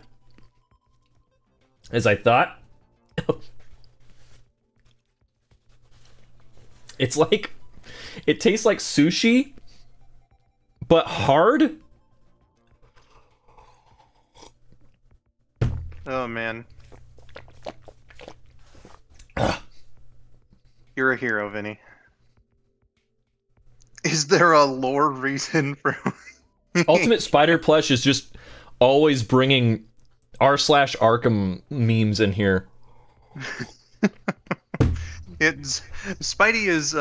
as I thought. It's like, it tastes like sushi, but hard. Oh man. You're a hero, Vinny. Is there a lore reason for... Ultimate Spider Plush is just always bringing r/Arkham memes in here. Spidey is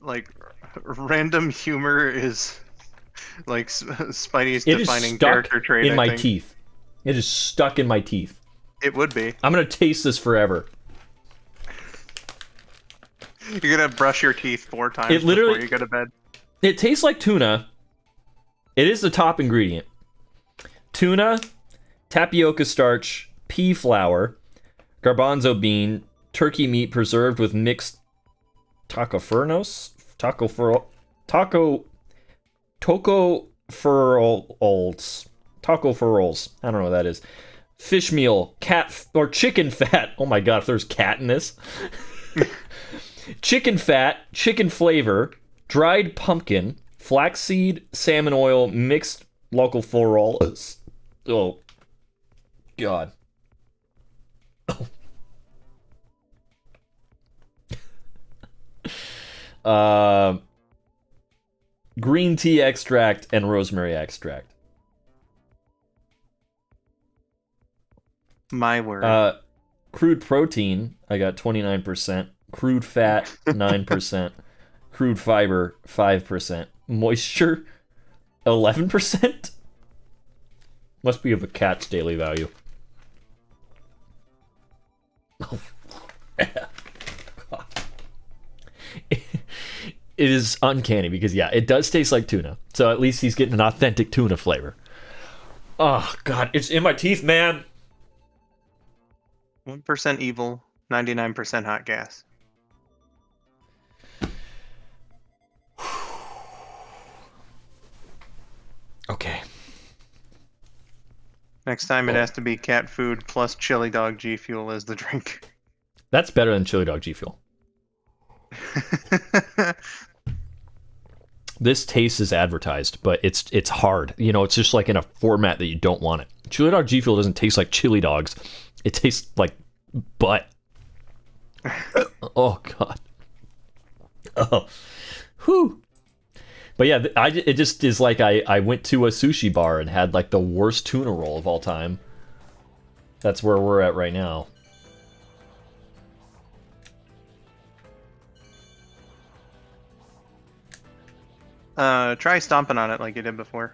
like random humor is like Spidey's It is defining stuck character trait. in I my think. teeth. It is stuck in my teeth. It would be. I'm gonna taste this forever. You're gonna brush your teeth 4 times It literally- before you go to bed. It tastes like tuna. It is the top ingredient. Tuna, tapioca starch, pea flour, garbanzo bean, turkey meat preserved with mixed tocopherols. I don't know what that is. Fish meal, or chicken fat. Oh my god, if there's cat in this. Chicken fat, chicken flavor, dried pumpkin, flaxseed, salmon oil, mixed local florals. Oh, God. Green tea extract and rosemary extract. My word. Crude protein, I got 29%. Crude fat, 9%. Crude fiber, 5%. Moisture, 11%? Must be of a cat's daily value. It is uncanny because, yeah, it does taste like tuna. So at least he's getting an authentic tuna flavor. Oh, God, it's in my teeth, man. 1% evil, 99% hot gas. Okay. Next time it has to be cat food plus Chili Dog G Fuel as the drink. That's better than Chili Dog G Fuel. This tastes as advertised, but it's hard. You know, it's just like in a format that you don't want it. Chili Dog G Fuel doesn't taste like chili dogs. It tastes like butt. Oh god. Oh. Whew. But yeah, it just is like I went to a sushi bar and had like the worst tuna roll of all time. That's where we're at right now. Try stomping on it like you did before.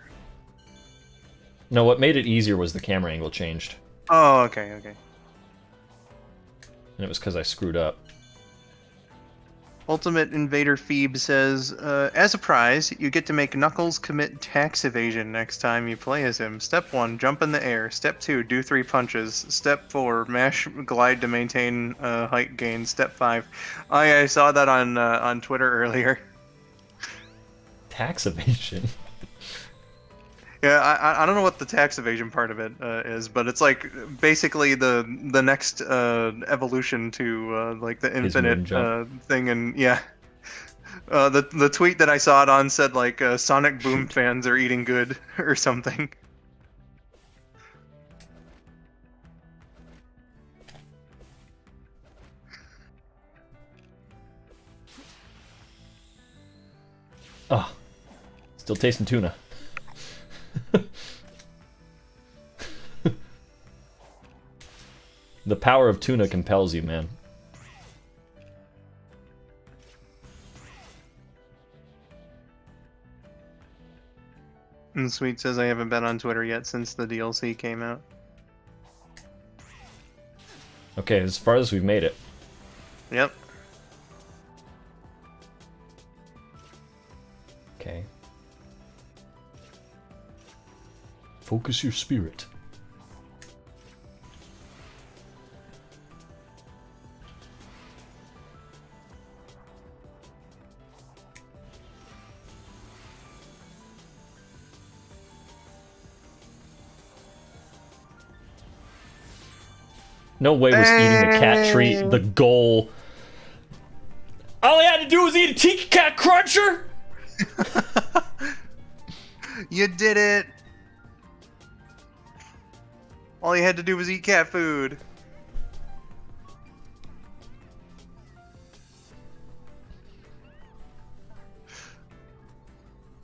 No, what made it easier was the camera angle changed. Oh, okay, okay. And it was because I screwed up. Ultimate Invader Phoebe says, as a prize, you get to make Knuckles commit tax evasion next time you play as him. Step 1, jump in the air. Step 2, do 3 punches. Step 4, mash glide to maintain height gain. Step 5. Oh yeah, I saw that on Twitter earlier. Tax evasion? Yeah, I don't know what the tax evasion part of it is, but it's like basically the next evolution to like the infinite thing, and yeah. The tweet that I saw it on said like Sonic Boom fans are eating good or something. Oh, still tasting tuna. The power of tuna compels you, man. And Sweet says I haven't been on Twitter yet since the DLC came out. Okay, as far as we've made it. Yep. Okay. Focus your spirit. No way was eating a cat treat the goal. All he had to do was eat a Tiki Cat Cruncher? You did it! All you had to do was eat cat food.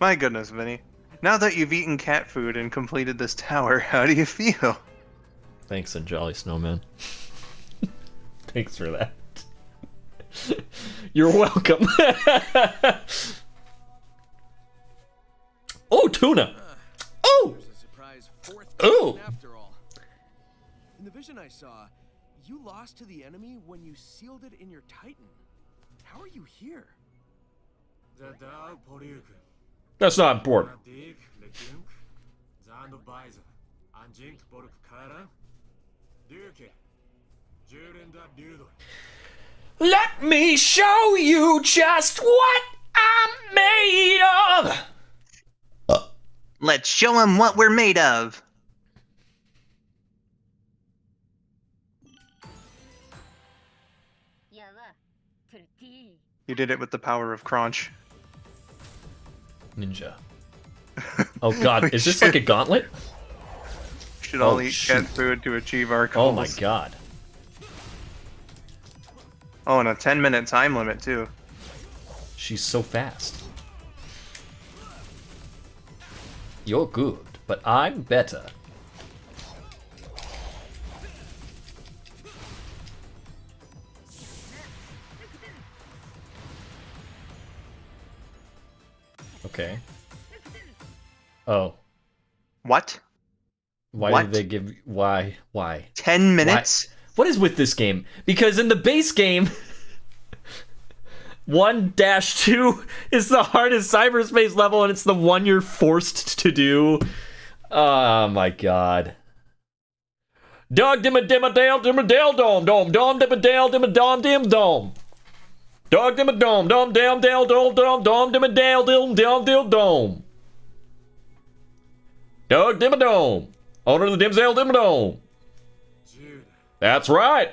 My goodness, Vinny. Now that you've eaten cat food and completed this tower, how do you feel? Thanks, and Jolly Snowman. Thanks for that. You're welcome. Oh, tuna! Oh! There's a surprise fourth Oh! after all. In the vision I saw, you lost to the enemy when you sealed it in your Titan. How are you here? That's not important. Let me show you just what I'm made of! Let's show him what we're made of! You did it with the power of Crunch. Ninja. Oh god, is this like a gauntlet? Should all eat cat food to achieve our goals. Oh my god. Oh, and a 10-minute time limit, too. She's so fast. You're good, but I'm better. Okay. Oh. What? Why did they give... Why? 10 minutes? Why? What is with this game? Because in the base game, 1-2 is the hardest cyberspace level, and it's the one you're forced to do. Oh my god. Dog dimma dimma dale dimma dale dome dome dom dimma dale dimma dom dim dome. Dog dimma dome dom dale dale dome dom dom dimma dale dim dale dale dome. Dog dimma dome. Owner of the dimsdale dimma dome. That's right.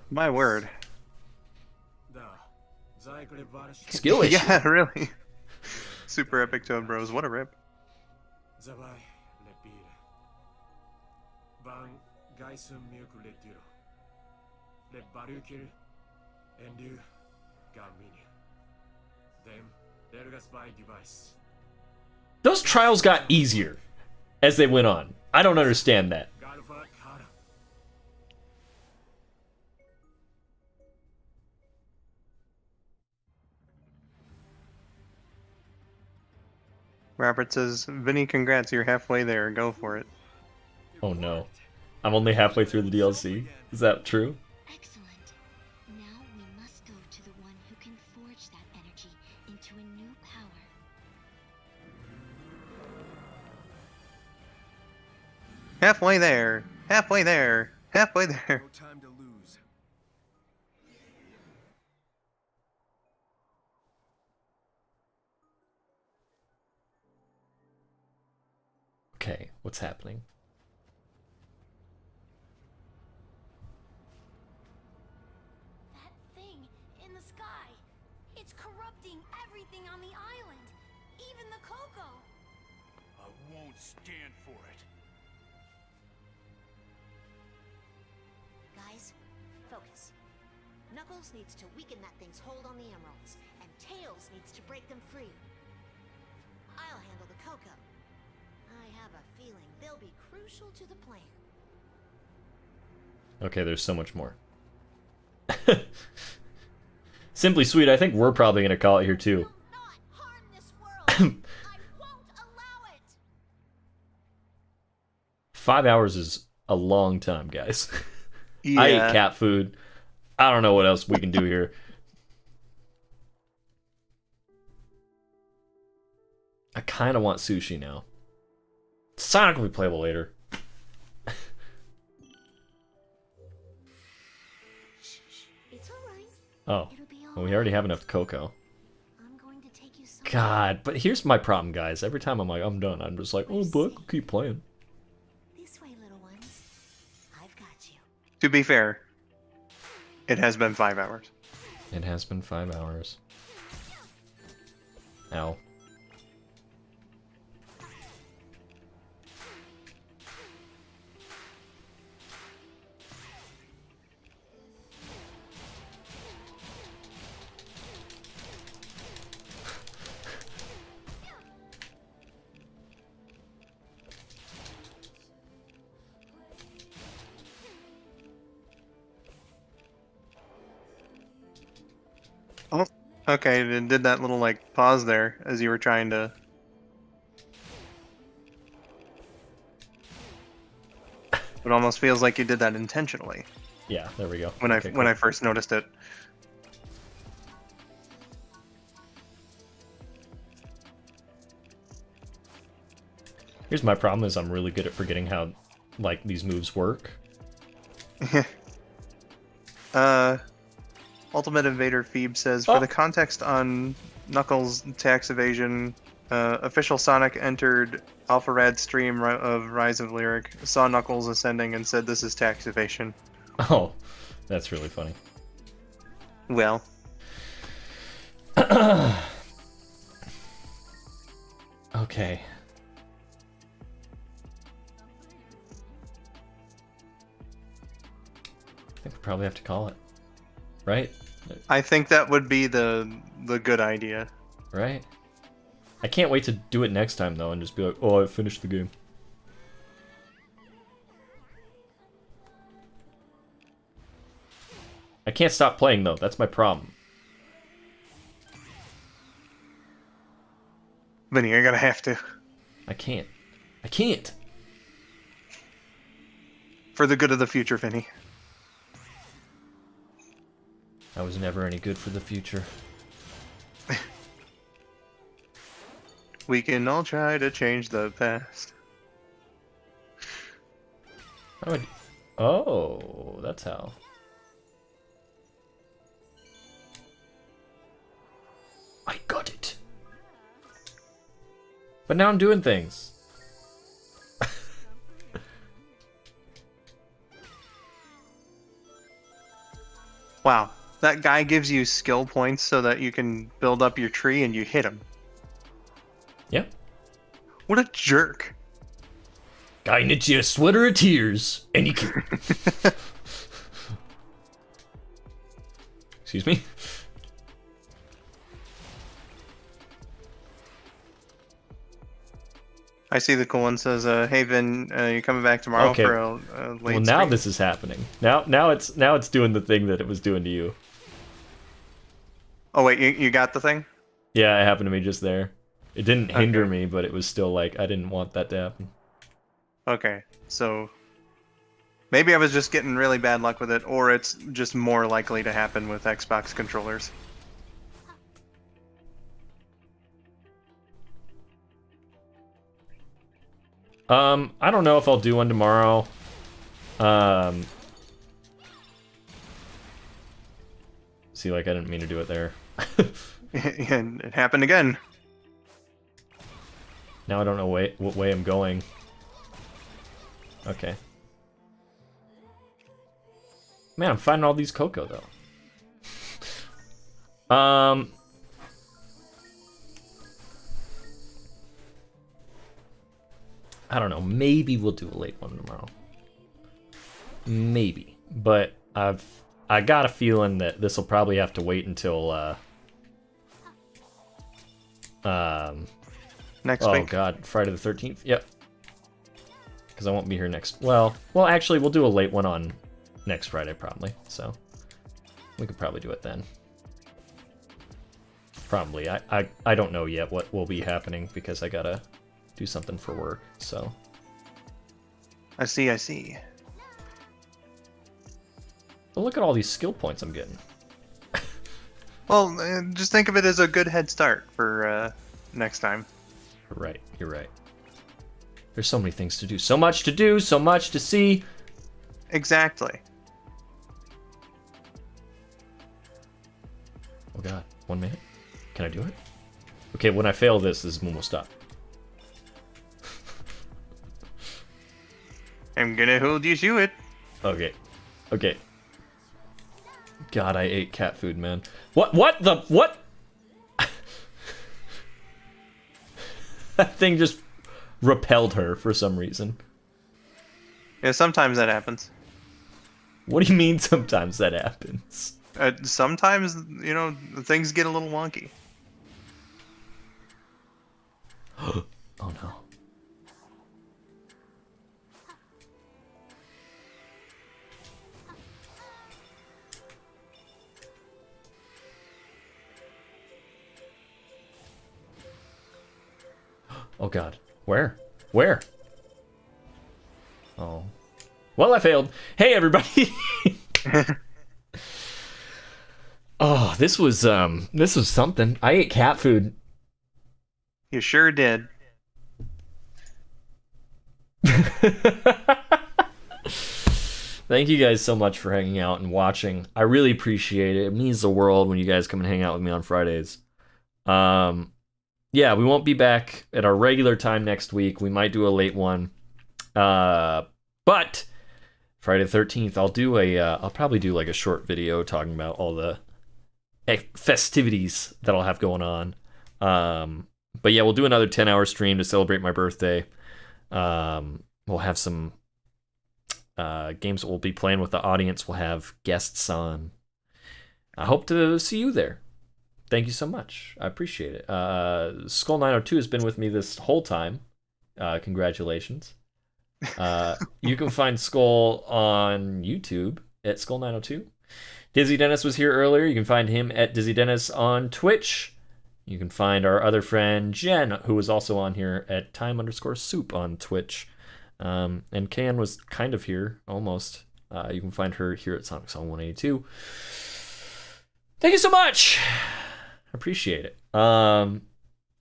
My word. Skill issue. Yeah, really. Super epic Toad Bros. What a rip. Those trials got easier as they went on. I don't understand that. Robert says, Vinny, congrats, you're halfway there. Go for it. Oh no. I'm only halfway through the DLC. Is that true? Excellent. Now we must go to the one who can forge that energy into a new power. Halfway there. Halfway there. Halfway there. No time to lose. Okay, what's happening? That thing in the sky. It's corrupting everything on the island. Even the cocoa. I won't stand for it. Guys, focus. Knuckles needs to weaken that thing's hold on the emeralds, and Tails needs to break them free. I'll handle the cocoa. I have a feeling they'll be crucial to the plan. Okay, there's so much more. Simply Sweet, I think we're probably going to call it here too. Do not harm this world. I won't allow it. 5 hours is a long time, guys. Yeah. I ate cat food. I don't know what else we can do here. I kind of want sushi now. Sonic will be playable later. It's all right. Oh, It'll be all well, we already have enough cocoa. I'm going to take you somewhere. God, but here's my problem, guys. Every time I'm like, I'm done, I'm just like, oh, but I'll keep playing. This way, little ones. I've got you. To be fair, it has been 5 hours. It has been 5 hours. Ow. Oh, okay, it did that little, like, pause there as you were trying to... It almost feels like you did that intentionally Yeah, there we go. when Okay, when cool. I first noticed it. Here's my problem is I'm really good at forgetting how, like, these moves work. Ultimate Invader Phoebe says, Oh. for the context on Knuckles' tax evasion, official Sonic entered Alpha Rad stream of Rise of Lyric, saw Knuckles ascending, and said this is tax evasion. Oh, that's really funny. Well, Okay. I think we probably have to call it. Right? I think that would be the good idea. Right? I can't wait to do it next time, though, and just be like, oh, I finished the game. I can't stop playing, though. That's my problem. Vinny, you're gonna have to. I can't. I can't! For the good of the future, Vinny. I was never any good for the future. We can all try to change the past. How do I... Oh, that's how. I got it. But now I'm doing things. Wow, That guy gives you skill points so that you can build up your tree and you hit him. Yep. What a jerk. Guy knits you a sweater of tears, and you can... Excuse me? I see the cool one says, "Hey Vin, you coming back tomorrow Okay. for a late Well, now stream?" this is happening. Now it's doing the thing that it was doing to you. Oh wait, you got the thing? Yeah, it happened to me just there. It didn't hinder Okay. me, but it was still like I didn't want that to happen. Okay, so maybe I was just getting really bad luck with it, or it's just more likely to happen with Xbox controllers. I don't know if I'll do one tomorrow. See, like I didn't mean to do it there. And it happened again. Now I don't know what way I'm going. Okay. Man, I'm finding all these cocoa though. I don't know. Maybe we'll do a late one tomorrow. Maybe, but I got a feeling that this will probably have to wait until next week. week. Oh God, Friday the 13th. Yep. Because I won't be here next. Well, actually, we'll do a late one on next Friday probably. So we could probably do it then. Probably. I don't know yet what will be happening because I gotta do something for work. So. I see. Well, look at all these skill points I'm getting. Well, just think of it as a good head start for next time. You're right. There's so many things to do. So much to do, so much to see. Exactly. Oh God, 1 minute? Can I do it? Okay, when I fail this is when we'll stop. I'm gonna hold you to it. Okay. God, I ate cat food, man. What? That thing just repelled her for some reason. Yeah, sometimes that happens. What do you mean sometimes that happens? Sometimes, things get a little wonky. Oh no. Oh God. Where? Oh. Well, I failed. Hey, everybody. Oh, this was something. I ate cat food. You sure did. Thank you guys so much for hanging out and watching. I really appreciate it. It means the world when you guys come and hang out with me on Fridays. Yeah, we won't be back at our regular time next week. We might do a late one. But Friday the 13th, I'll probably do like a short video talking about all the festivities that I'll have going on. But yeah, we'll do another 10-hour stream to celebrate my birthday. We'll have some games that we'll be playing with the audience. We'll have guests on. I hope to see you there. Thank you so much. I appreciate it. Skull902 has been with me this whole time. Congratulations. You can find Skull on YouTube at Skull902. Dizzy Dennis was here earlier. You can find him at Dizzy Dennis on Twitch. You can find our other friend Jen, who was also on here at Time_Soup on Twitch. And Kan was kind of here, almost. You can find her here at Sonic Song 182. Thank you so much. I appreciate it. I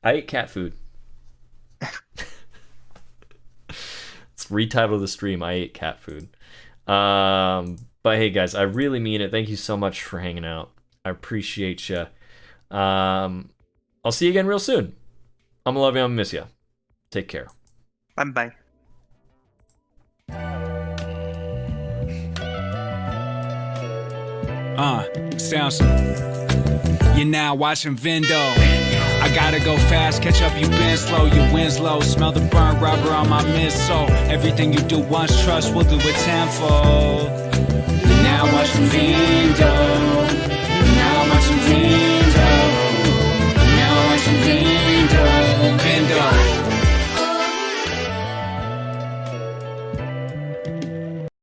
ate cat food. Let's retitle the stream. I ate cat food. But hey guys, I really mean it. Thank you so much for hanging out. I appreciate you. I'll see you again real soon. I'm gonna love you. I'm gonna miss you. Take care. Bye. Sounds. You're now watching Vindo. I gotta go fast, catch up, you been slow, your wins low. Smell the burnt rubber on my midsole. Everything you do once, trust, we'll do it tenfold. You're now watching Vindo.